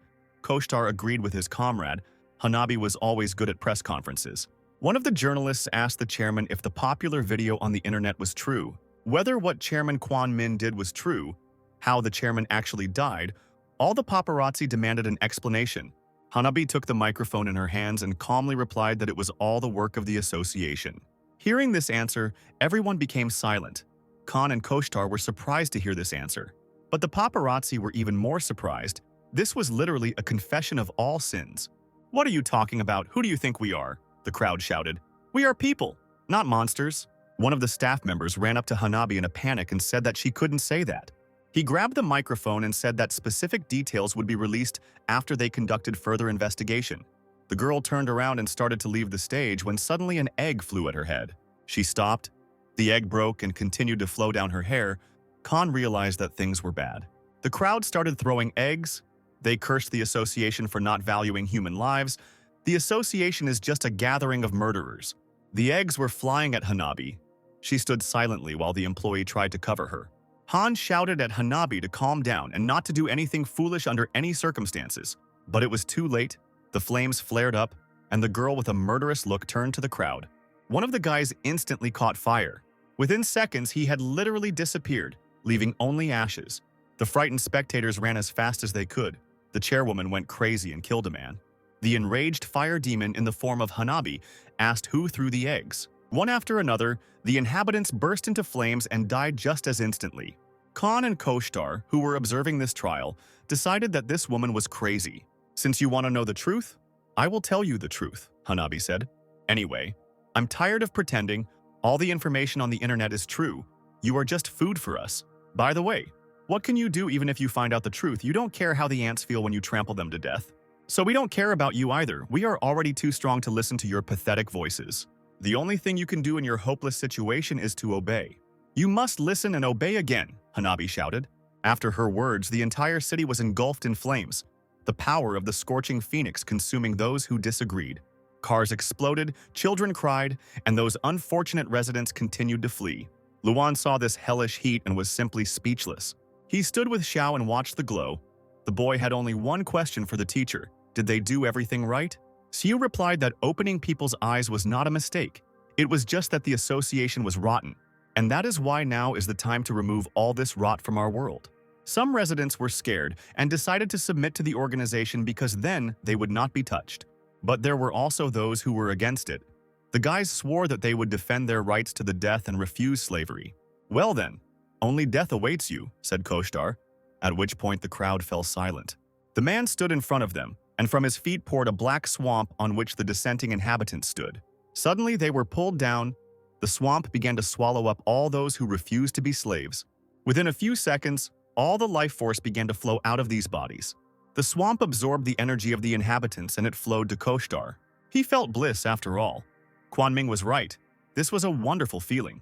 Koshtar agreed with his comrade. Hanabi was always good at press conferences. One of the journalists asked the chairman if the popular video on the internet was true, whether what Chairman Kwon Min did was true, how the chairman actually died. All the paparazzi demanded an explanation. Hanabi took the microphone in her hands and calmly replied that it was all the work of the association. Hearing this answer, everyone became silent. Khan and Koshtar were surprised to hear this answer. But the paparazzi were even more surprised. This was literally a confession of all sins. "What are you talking about? Who do you think we are?" the crowd shouted. "We are people, not monsters." One of the staff members ran up to Hanabi in a panic and said that she couldn't say that. He grabbed the microphone and said that specific details would be released after they conducted further investigation. The girl turned around and started to leave the stage when suddenly an egg flew at her head. She stopped. The egg broke and continued to flow down her hair. Khan realized that things were bad. The crowd started throwing eggs. They cursed the association for not valuing human lives. The association is just a gathering of murderers. The eggs were flying at Hanabi. She stood silently while the employee tried to cover her. Han shouted at Hanabi to calm down and not to do anything foolish under any circumstances. But it was too late. The flames flared up, and the girl with a murderous look turned to the crowd. One of the guys instantly caught fire. Within seconds, he had literally disappeared, leaving only ashes. The frightened spectators ran as fast as they could. The chairwoman went crazy and killed a man. The enraged fire demon in the form of Hanabi asked who threw the eggs. One after another, the inhabitants burst into flames and died just as instantly. Khan and Koshtar, who were observing this trial, decided that this woman was crazy. "Since you want to know the truth, I will tell you the truth," Hanabi said. Anyway, I'm tired of pretending all the information on the internet is true. You are just food for us. By the way, what can you do even if you find out the truth? You don't care how the ants feel when you trample them to death. So we don't care about you either. We are already too strong to listen to your pathetic voices. The only thing you can do in your hopeless situation is to obey. You must listen and obey again, Hanabi shouted. After her words, the entire city was engulfed in flames, the power of the scorching phoenix consuming those who disagreed. Cars exploded, children cried, and those unfortunate residents continued to flee. Luan saw this hellish heat and was simply speechless. He stood with Xiao and watched the glow. The boy had only one question for the teacher. Did they do everything right? Xiu replied that opening people's eyes was not a mistake. It was just that the association was rotten, and that is why now is the time to remove all this rot from our world. Some residents were scared and decided to submit to the organization because then they would not be touched. But there were also those who were against it. The guys swore that they would defend their rights to the death and refuse slavery. Well then, only death awaits you, said Koshtar, at which point the crowd fell silent. The man stood in front of them, and from his feet poured a black swamp on which the dissenting inhabitants stood. Suddenly they were pulled down. The swamp began to swallow up all those who refused to be slaves. Within a few seconds, all the life force began to flow out of these bodies. The swamp absorbed the energy of the inhabitants and it flowed to Koshtar. He felt bliss after all. Quanming was right. This was a wonderful feeling.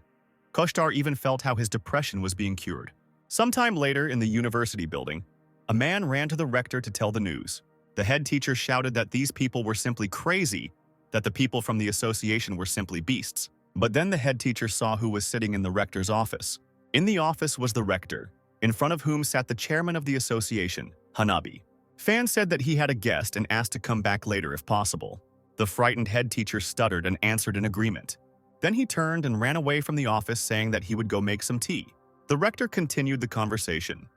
Koshtar even felt how his depression was being cured. Sometime later in the university building, a man ran to the rector to tell the news. The head teacher shouted that these people were simply crazy, that the people from the association were simply beasts. But then the head teacher saw who was sitting in the rector's office. In the office was the rector, in front of whom sat the chairman of the association, Hanabi. Fan said that he had a guest and asked to come back later if possible. The frightened head teacher stuttered and answered in agreement. Then he turned and ran away from the office saying that he would go make some tea. The rector continued the conversation.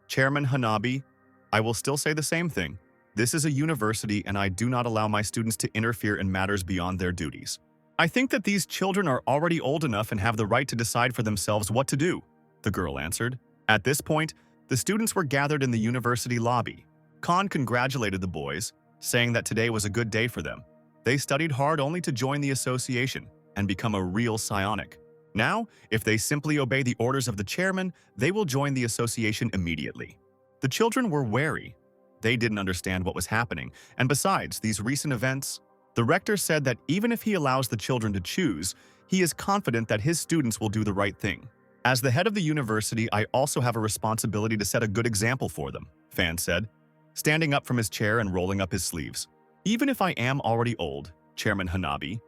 Chairman Hanabi, I will still say the same thing. This is a university and I do not allow my students to interfere in matters beyond their duties. I think that these children are already old enough and have the right to decide for themselves what to do, the girl answered. At this point, the students were gathered in the university lobby. Khan congratulated the boys, saying that today was a good day for them. They studied hard only to join the association and become a real psionic. Now, if they simply obey the orders of the chairman, they will join the association immediately. The children were wary. They didn't understand what was happening, and besides these recent events, the rector said that even if he allows the children to choose, he is confident that his students will do the right thing. As the head of the university, I also have a responsibility to set a good example for them, Fan said, standing up from his chair and rolling up his sleeves. Even if I am already old, Chairman Hanabi,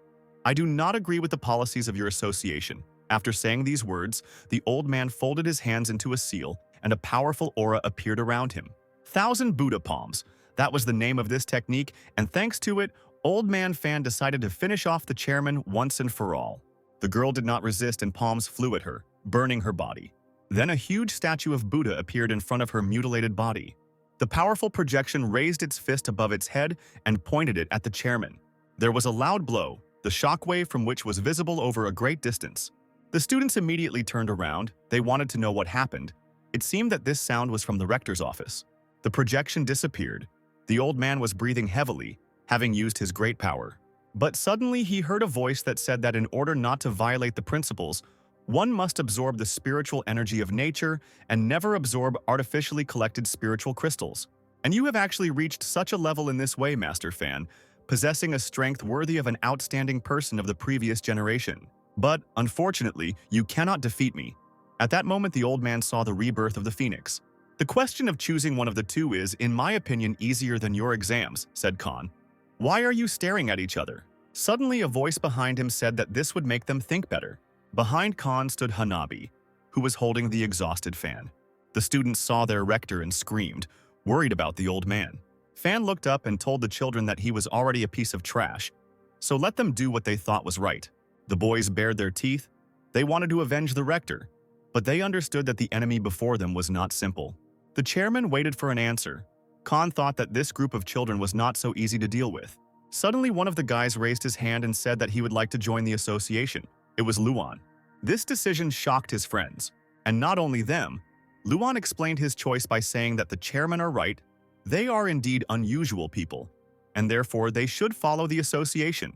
I do not agree with the policies of your association. After saying these words, the old man folded his hands into a seal, and a powerful aura appeared around him. 1,000 Buddha palms. That was the name of this technique, and thanks to it, Old Man Fan decided to finish off the chairman once and for all. The girl did not resist and palms flew at her, burning her body. Then a huge statue of Buddha appeared in front of her mutilated body. The powerful projection raised its fist above its head and pointed it at the chairman. There was a loud blow, the shockwave from which was visible over a great distance. The students immediately turned around. They wanted to know what happened. It seemed that this sound was from the rector's office. The projection disappeared. The old man was breathing heavily, having used his great power. But suddenly he heard a voice that said that in order not to violate the principles, one must absorb the spiritual energy of nature and never absorb artificially collected spiritual crystals. And you have actually reached such a level in this way, Master Fan, possessing a strength worthy of an outstanding person of the previous generation. But, unfortunately, you cannot defeat me. At that moment, the old man saw the rebirth of the phoenix. The question of choosing one of the two is, in my opinion, easier than your exams, said Khan. Why are you staring at each other? Suddenly, a voice behind him said that this would make them think better. Behind Khan stood Hanabi, who was holding the exhausted Fan. The students saw their rector and screamed, worried about the old man. Fan looked up and told the children that he was already a piece of trash, so let them do what they thought was right. The boys bared their teeth. They wanted to avenge the rector, but they understood that the enemy before them was not simple. The chairman waited for an answer. Khan thought that this group of children was not so easy to deal with. Suddenly, one of the guys raised his hand and said that he would like to join the association. It was Luan. This decision shocked his friends. And not only them, Luan explained his choice by saying that the chairmen are right. They are indeed unusual people, and therefore they should follow the association.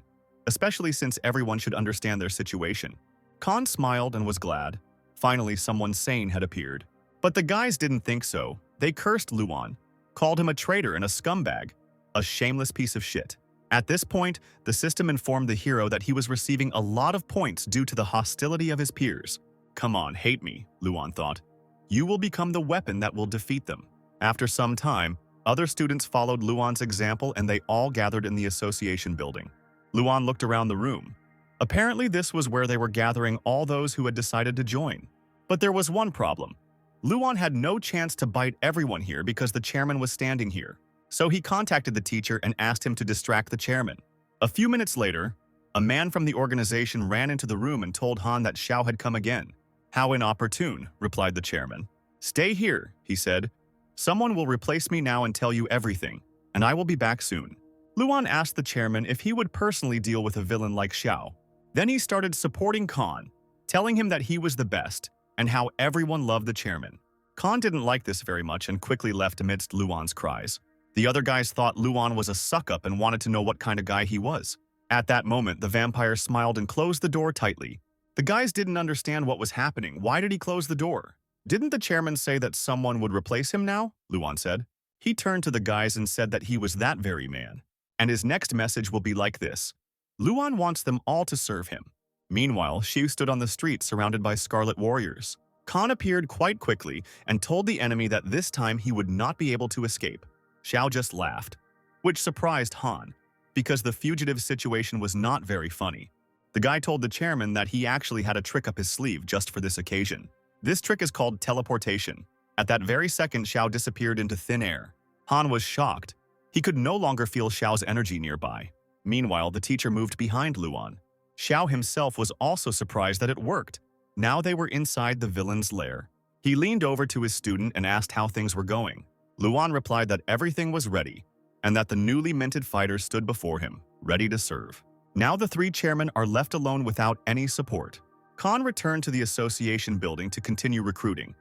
especially since everyone should understand their situation. Khan smiled and was glad. Finally, someone sane had appeared. But the guys didn't think so. They cursed Luan, called him a traitor and a scumbag, a shameless piece of shit. At this point, the system informed the hero that he was receiving a lot of points due to the hostility of his peers. Come on, hate me, Luan thought. You will become the weapon that will defeat them. After some time, other students followed Luan's example and they all gathered in the association building. Luan looked around the room. Apparently, this was where they were gathering all those who had decided to join. But there was one problem. Luan had no chance to bite everyone here because the chairman was standing here. So he contacted the teacher and asked him to distract the chairman. A few minutes later, a man from the organization ran into the room and told Han that Xiao had come again. How inopportune, replied the chairman. Stay here, he said. Someone will replace me now and tell you everything, and I will be back soon. Luan asked the chairman if he would personally deal with a villain like Xiao. Then he started supporting Khan, telling him that he was the best, and how everyone loved the chairman. Khan didn't like this very much and quickly left amidst Luan's cries. The other guys thought Luan was a suck-up and wanted to know what kind of guy he was. At that moment, the vampire smiled and closed the door tightly. The guys didn't understand what was happening. Why did he close the door? Didn't the chairman say that someone would replace him now? Luan said. He turned to the guys and said that he was that very man. And his next message will be like this. Luan wants them all to serve him. Meanwhile, Xiu stood on the street surrounded by scarlet warriors. Khan appeared quite quickly and told the enemy that this time he would not be able to escape. Xiao just laughed, which surprised Han, because the fugitive situation was not very funny. The guy told the chairman that he actually had a trick up his sleeve just for this occasion. This trick is called teleportation. At that very second, Xiao disappeared into thin air. Han was shocked. He could no longer feel Xiao's energy nearby. Meanwhile, the teacher moved behind Luan. Xiao himself was also surprised that it worked. Now they were inside the villain's lair. He leaned over to his student and asked how things were going. Luan replied that everything was ready, and that the newly minted fighters stood before him, ready to serve. Now the three chairmen are left alone without any support. Khan returned to the association building to continue recruiting.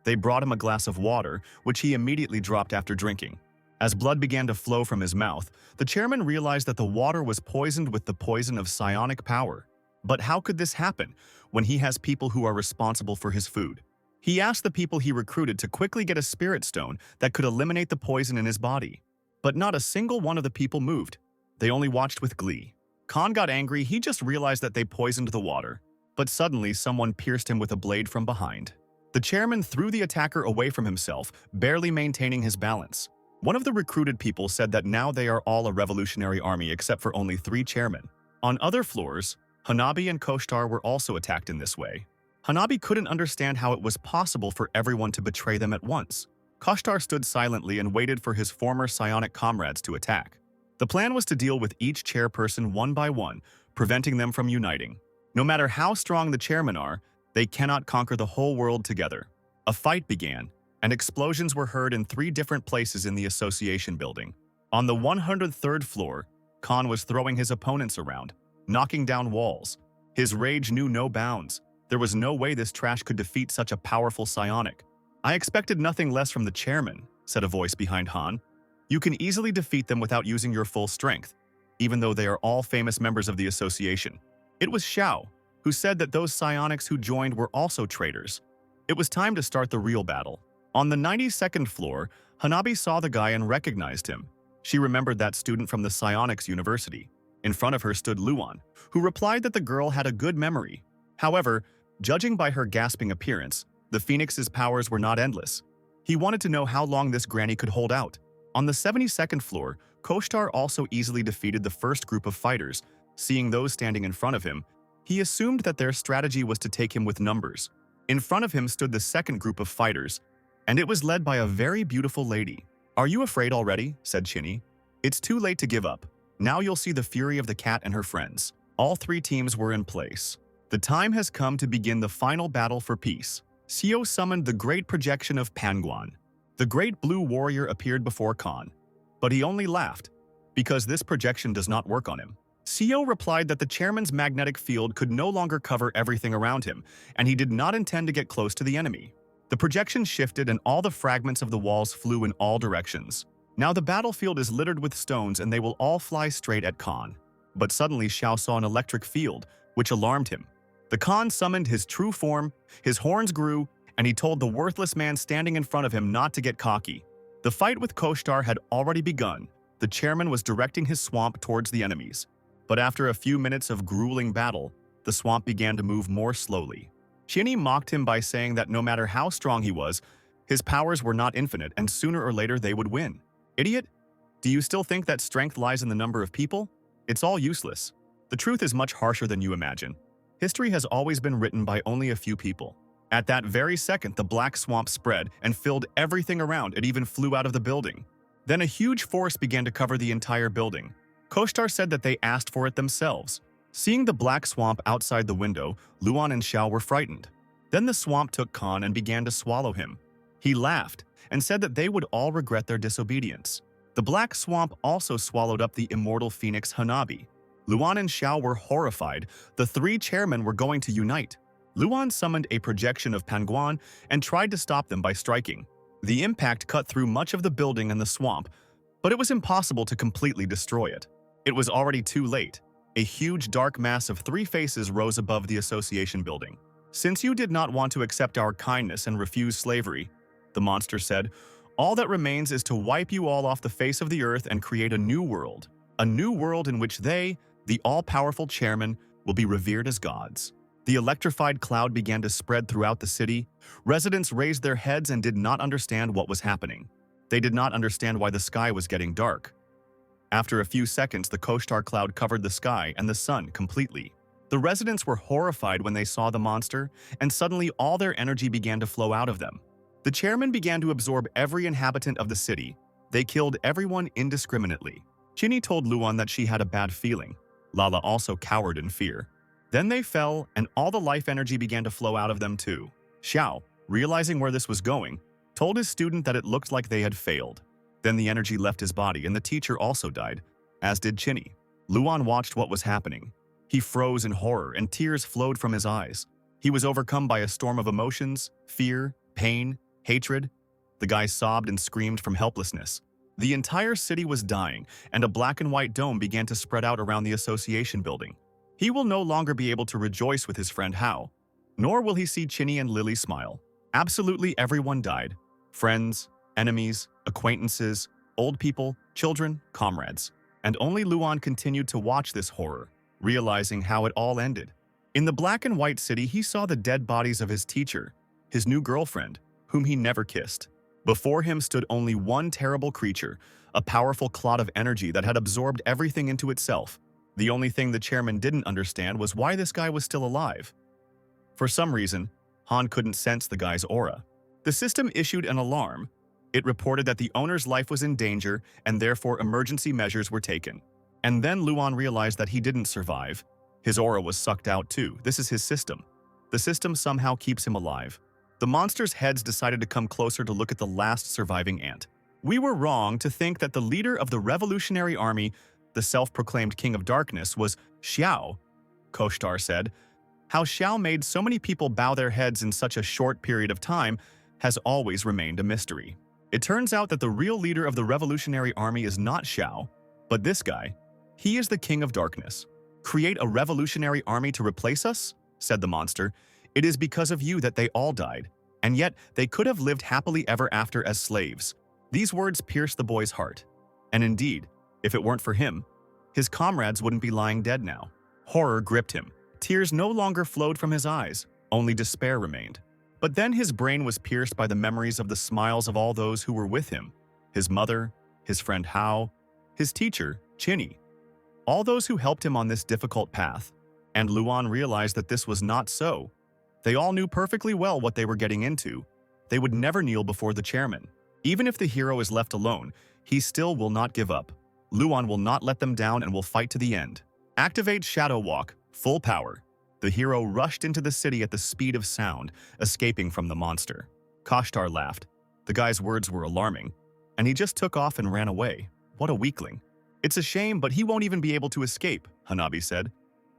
They brought him a glass of water, which he immediately dropped after drinking. As blood began to flow from his mouth, the chairman realized that the water was poisoned with the poison of psionic power. But how could this happen when he has people who are responsible for his food? He asked the people he recruited to quickly get a spirit stone that could eliminate the poison in his body. But not a single one of the people moved. They only watched with glee. Khan got angry. He just realized that they poisoned the water. But suddenly, someone pierced him with a blade from behind. The chairman threw the attacker away from himself, barely maintaining his balance. One of the recruited people said that now they are all a revolutionary army except for only 3 chairmen. On other floors, Hanabi and Koshtar were also attacked in this way. Hanabi couldn't understand how it was possible for everyone to betray them at once. Koshtar stood silently and waited for his former psionic comrades to attack. The plan was to deal with each chairperson one by one, preventing them from uniting. No matter how strong the chairmen are, they cannot conquer the whole world together. A fight began, and explosions were heard in 3 different places in the association building. On the 103rd floor, Khan was throwing his opponents around, knocking down walls. His rage knew no bounds. There was no way this trash could defeat such a powerful psionic. I expected nothing less from the chairman, said a voice behind Han. You can easily defeat them without using your full strength, even though they are all famous members of the association. It was Xiao, who said that those psionics who joined were also traitors. It was time to start the real battle. On the 92nd floor, Hanabi saw the guy and recognized him. She remembered that student from the Psionics University. In front of her stood Luan, who replied that the girl had a good memory. However, judging by her gasping appearance, the Phoenix's powers were not endless. He wanted to know how long this granny could hold out. On the 72nd floor, Koshtar also easily defeated the first group of fighters. Seeing those standing in front of him, he assumed that their strategy was to take him with numbers. In front of him stood the second group of fighters, and it was led by a very beautiful lady. "Are you afraid already?" said Chinny. "It's too late to give up. Now you'll see the fury of the cat and her friends." All 3 teams were in place. The time has come to begin the final battle for peace. Xiao summoned the great projection of Panguan. The great blue warrior appeared before Khan, but he only laughed, because this projection does not work on him. Xiao replied that the chairman's magnetic field could no longer cover everything around him, and he did not intend to get close to the enemy. The projection shifted and all the fragments of the walls flew in all directions. Now the battlefield is littered with stones and they will all fly straight at Khan. But suddenly Xiao saw an electric field, which alarmed him. The Khan summoned his true form, his horns grew, and he told the worthless man standing in front of him not to get cocky. The fight with Koshtar had already begun. The chairman was directing his swamp towards the enemies. But after a few minutes of grueling battle, the swamp began to move more slowly. Chinny mocked him by saying that no matter how strong he was, his powers were not infinite and sooner or later they would win. Idiot! Do you still think that strength lies in the number of people? It's all useless. The truth is much harsher than you imagine. History has always been written by only a few people. At that very second, the black swamp spread and filled everything around. It even flew out of the building. Then a huge forest began to cover the entire building. Koshtar said that they asked for it themselves. Seeing the black swamp outside the window, Luan and Xiao were frightened. Then the swamp took Khan and began to swallow him. He laughed and said that they would all regret their disobedience. The black swamp also swallowed up the immortal phoenix Hanabi. Luan and Xiao were horrified. The three chairmen were going to unite. Luan summoned a projection of Panguan and tried to stop them by striking. The impact cut through much of the building and the swamp, but it was impossible to completely destroy it. It was already too late. A huge dark mass of three faces rose above the association building. "Since you did not want to accept our kindness and refuse slavery," the monster said, "all that remains is to wipe you all off the face of the earth and create a new world in which they, the all-powerful chairman, will be revered as gods." The electrified cloud began to spread throughout the city. Residents raised their heads and did not understand what was happening. They did not understand why the sky was getting dark. After a few seconds, the Koshtar cloud covered the sky and the sun completely. The residents were horrified when they saw the monster, and suddenly all their energy began to flow out of them. The chairman began to absorb every inhabitant of the city. They killed everyone indiscriminately. Chinny told Luan that she had a bad feeling. Lala also cowered in fear. Then they fell, and all the life energy began to flow out of them too. Xiao, realizing where this was going, told his student that it looked like they had failed. Then the energy left his body, and the teacher also died, as did Chinny. Luan watched what was happening. He froze in horror, and tears flowed from his eyes. He was overcome by a storm of emotions, fear, pain, hatred. The guy sobbed and screamed from helplessness. The entire city was dying, and a black and white dome began to spread out around the association building. He will no longer be able to rejoice with his friend Hao, nor will he see Chinny and Lily smile. Absolutely everyone died. Friends, enemies, acquaintances, old people, children, comrades. And only Luan continued to watch this horror, realizing how it all ended. In the black and white city, he saw the dead bodies of his teacher, his new girlfriend, whom he never kissed. Before him stood only one terrible creature, a powerful clot of energy that had absorbed everything into itself. The only thing the chairman didn't understand was why this guy was still alive. For some reason, Han couldn't sense the guy's aura. The system issued an alarm. It reported that the owner's life was in danger and therefore emergency measures were taken. And then Luan realized that he didn't survive. His aura was sucked out too. This is his system. The system somehow keeps him alive. The monsters' heads decided to come closer to look at the last surviving ant. "We were wrong to think that the leader of the revolutionary army, the self-proclaimed king of darkness, was Xiao," Koshtar said. "How Xiao made so many people bow their heads in such a short period of time has always remained a mystery. It turns out that the real leader of the revolutionary army is not Xiao, but this guy. He is the king of darkness. Create a revolutionary army to replace us?" said the monster. "It is because of you that they all died, and yet they could have lived happily ever after as slaves." These words pierced the boy's heart. And indeed, if it weren't for him, his comrades wouldn't be lying dead now. Horror gripped him. Tears no longer flowed from his eyes, only despair remained. But then his brain was pierced by the memories of the smiles of all those who were with him. His mother, his friend Hao, his teacher, Chinny. All those who helped him on this difficult path. And Luan realized that this was not so. They all knew perfectly well what they were getting into. They would never kneel before the chairman. Even if the hero is left alone, he still will not give up. Luan will not let them down and will fight to the end. Activate Shadow Walk, full power. The hero rushed into the city at the speed of sound, escaping from the monster. Koshtar laughed. The guy's words were alarming, and he just took off and ran away. What a weakling. "It's a shame, but he won't even be able to escape," Hanabi said.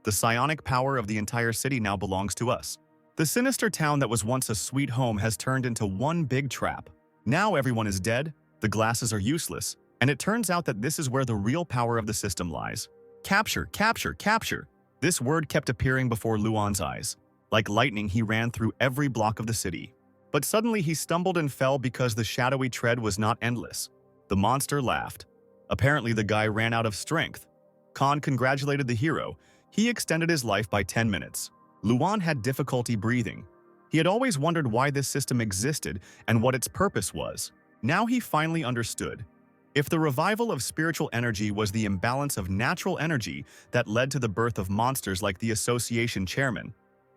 "The psionic power of the entire city now belongs to us. The sinister town that was once a sweet home has turned into one big trap. Now everyone is dead, the glasses are useless, and it turns out that this is where the real power of the system lies. Capture, capture, capture. This word kept appearing before Luan's eyes. Like lightning, he ran through every block of the city. But suddenly he stumbled and fell because the shadowy tread was not endless. The monster laughed. Apparently the guy ran out of strength. Khan congratulated the hero. He extended his life by 10 minutes. Luan had difficulty breathing. He had always wondered why this system existed and what its purpose was. Now he finally understood. If the revival of spiritual energy was the imbalance of natural energy that led to the birth of monsters like the Association Chairman,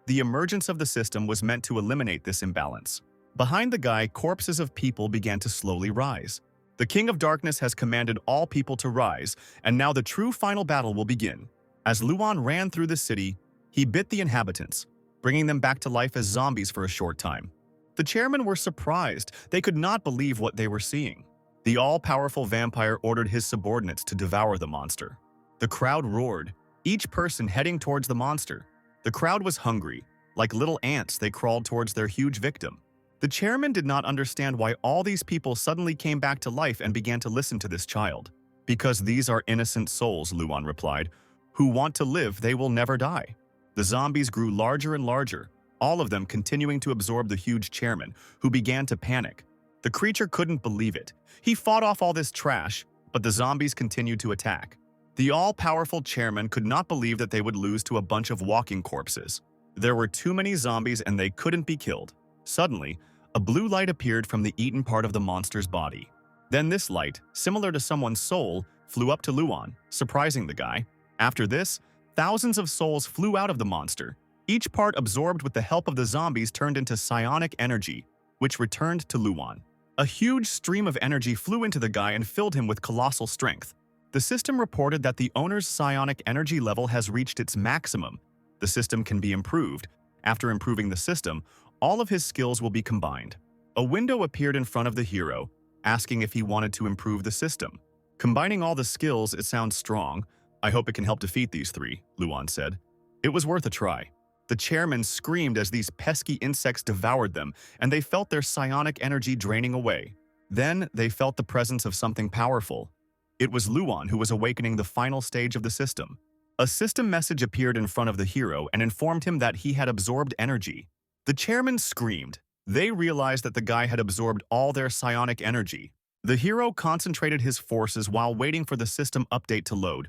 the emergence of the system was meant to eliminate this imbalance. Behind the guy, corpses of people began to slowly rise. The King of Darkness has commanded all people to rise, and now the true final battle will begin. As Luan ran through the city, he bit the inhabitants, bringing them back to life as zombies for a short time. The chairmen were surprised. They could not believe what they were seeing. The all-powerful vampire ordered his subordinates to devour the monster. The crowd roared, each person heading towards the monster. The crowd was hungry. Like little ants, they crawled towards their huge victim. The chairman did not understand why all these people suddenly came back to life and began to listen to this child. Because these are innocent souls, Luan replied, who want to live, they will never die. The zombies grew larger and larger, all of them continuing to absorb the huge chairman, who began to panic. The creature couldn't believe it. He fought off all this trash, but the zombies continued to attack. The all-powerful chairman could not believe that they would lose to a bunch of walking corpses. There were too many zombies and they couldn't be killed. Suddenly, a blue light appeared from the eaten part of the monster's body. Then this light, similar to someone's soul, flew up to Luan, surprising the guy. After this, thousands of souls flew out of the monster. Each part absorbed with the help of the zombies turned into psionic energy, which returned to Luan. A huge stream of energy flew into the guy and filled him with colossal strength. The system reported that the owner's psionic energy level has reached its maximum. The system can be improved. After improving the system, all of his skills will be combined. A window appeared in front of the hero, asking if he wanted to improve the system. Combining all the skills, it sounds strong. I hope it can help defeat these three, Luan said. It was worth a try. The chairmen screamed as these pesky insects devoured them, and they felt their psionic energy draining away. Then they felt the presence of something powerful. It was Luan who was awakening the final stage of the system. A system message appeared in front of the hero and informed him that he had absorbed energy. The chairmen screamed. They realized that the guy had absorbed all their psionic energy. The hero concentrated his forces while waiting for the system update to load.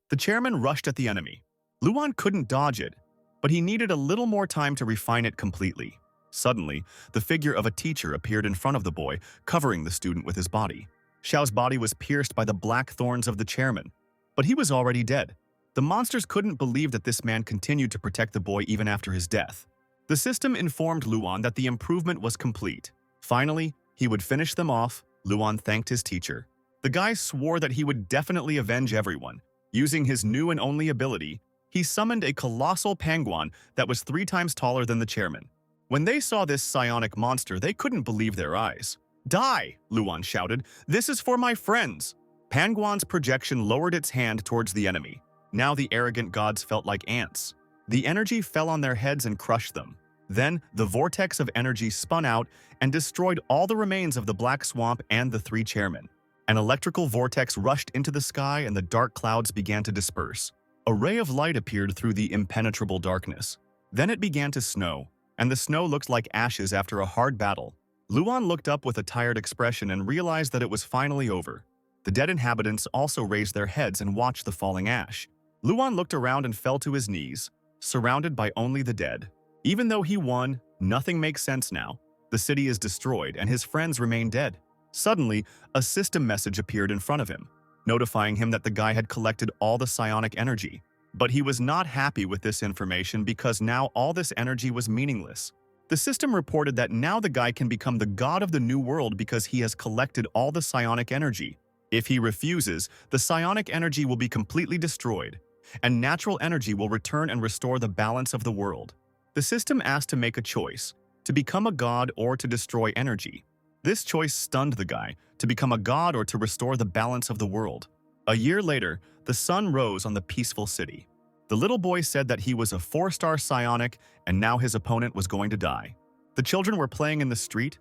The chairman rushed at the enemy. Luan couldn't dodge it, but he needed a little more time to refine it completely. Suddenly, the figure of a teacher appeared in front of the boy, covering the student with his body. Xiao's body was pierced by the black thorns of the chairman, but he was already dead. The monsters couldn't believe that this man continued to protect the boy even after his death. The system informed Luan that the improvement was complete. Finally, he would finish them off. Luan thanked his teacher. The guy swore that he would definitely avenge everyone. Using his new and only ability, he summoned a colossal penguin that was 3 times taller than the chairman. When they saw this psionic monster, they couldn't believe their eyes. "Die!" Luan shouted. "This is for my friends!" Penguin's projection lowered its hand towards the enemy. Now the arrogant gods felt like ants. The energy fell on their heads and crushed them. Then the vortex of energy spun out and destroyed all the remains of the black swamp and the 3 chairmen. An electrical vortex rushed into the sky and the dark clouds began to disperse. A ray of light appeared through the impenetrable darkness. Then it began to snow, and the snow looked like ashes after a hard battle. Luan looked up with a tired expression and realized that it was finally over. The dead inhabitants also raised their heads and watched the falling ash. Luan looked around and fell to his knees, surrounded by only the dead. Even though he won, nothing makes sense now. The city is destroyed and his friends remain dead. Suddenly, a system message appeared in front of him, notifying him that the guy had collected all the psionic energy. But he was not happy with this information because now all this energy was meaningless. The system reported that now the guy can become the god of the new world because he has collected all the psionic energy. If he refuses, the psionic energy will be completely destroyed, and natural energy will return and restore the balance of the world. The system asked to make a choice, to become a god or to destroy energy. This choice stunned the guy, to become a god or to restore the balance of the world. A year later, the sun rose on the peaceful city. The little boy said that he was a 4-star psionic and now his opponent was going to die. The children were playing in the street.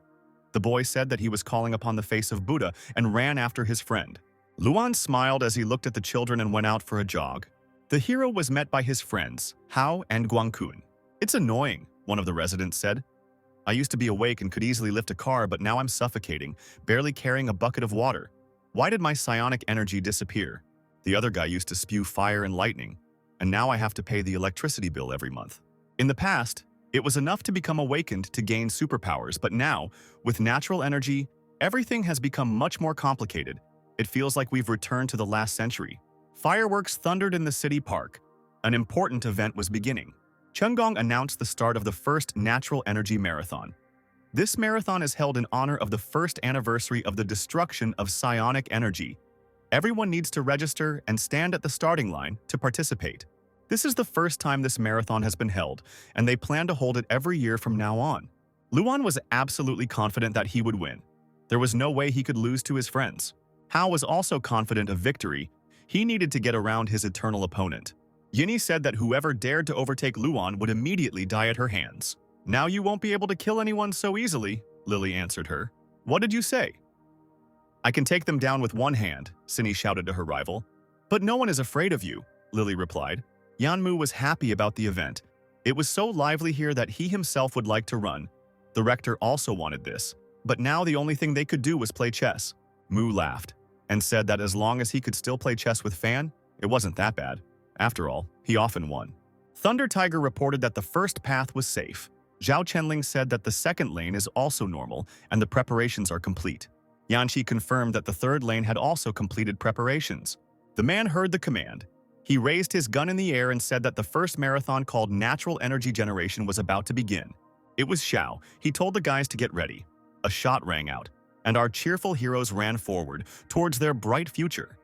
The boy said that he was calling upon the face of Buddha and ran after his friend. Luan smiled as he looked at the children and went out for a jog. The hero was met by his friends, Hao and Guangkun. "It's annoying," one of the residents said. "I used to be awake and could easily lift a car, but now I'm suffocating, barely carrying a bucket of water. Why did my psionic energy disappear? The other guy used to spew fire and lightning, and now I have to pay the electricity bill every month." In the past, it was enough to become awakened to gain superpowers, but now, with natural energy, everything has become much more complicated. It feels like we've returned to the last century. Fireworks thundered in the city park. An important event was beginning. Chunggong announced the start of the first Natural Energy Marathon. This marathon is held in honor of the first anniversary of the destruction of psionic energy. Everyone needs to register and stand at the starting line to participate. This is the first time this marathon has been held, and they plan to hold it every year from now on. Luan was absolutely confident that he would win. There was no way he could lose to his friends. Hao was also confident of victory. He needed to get around his eternal opponent. Yinny said that whoever dared to overtake Luan would immediately die at her hands. "Now you won't be able to kill anyone so easily," Lily answered her. "What did you say?" "I can take them down with one hand," Cindy shouted to her rival. "But no one is afraid of you," Lily replied. Yanmu was happy about the event. It was so lively here that he himself would like to run. The rector also wanted this, but now the only thing they could do was play chess. Mu laughed and said that as long as he could still play chess with Fan, it wasn't that bad. After all, he often won. Thunder Tiger reported that the first path was safe. Zhao Chenling said that the second lane is also normal and the preparations are complete. Yanqi confirmed that the third lane had also completed preparations. The man heard the command. He raised his gun in the air and said that the first marathon called Natural Energy Generation was about to begin. It was Xiao. He told the guys to get ready. A shot rang out, and our cheerful heroes ran forward towards their bright future.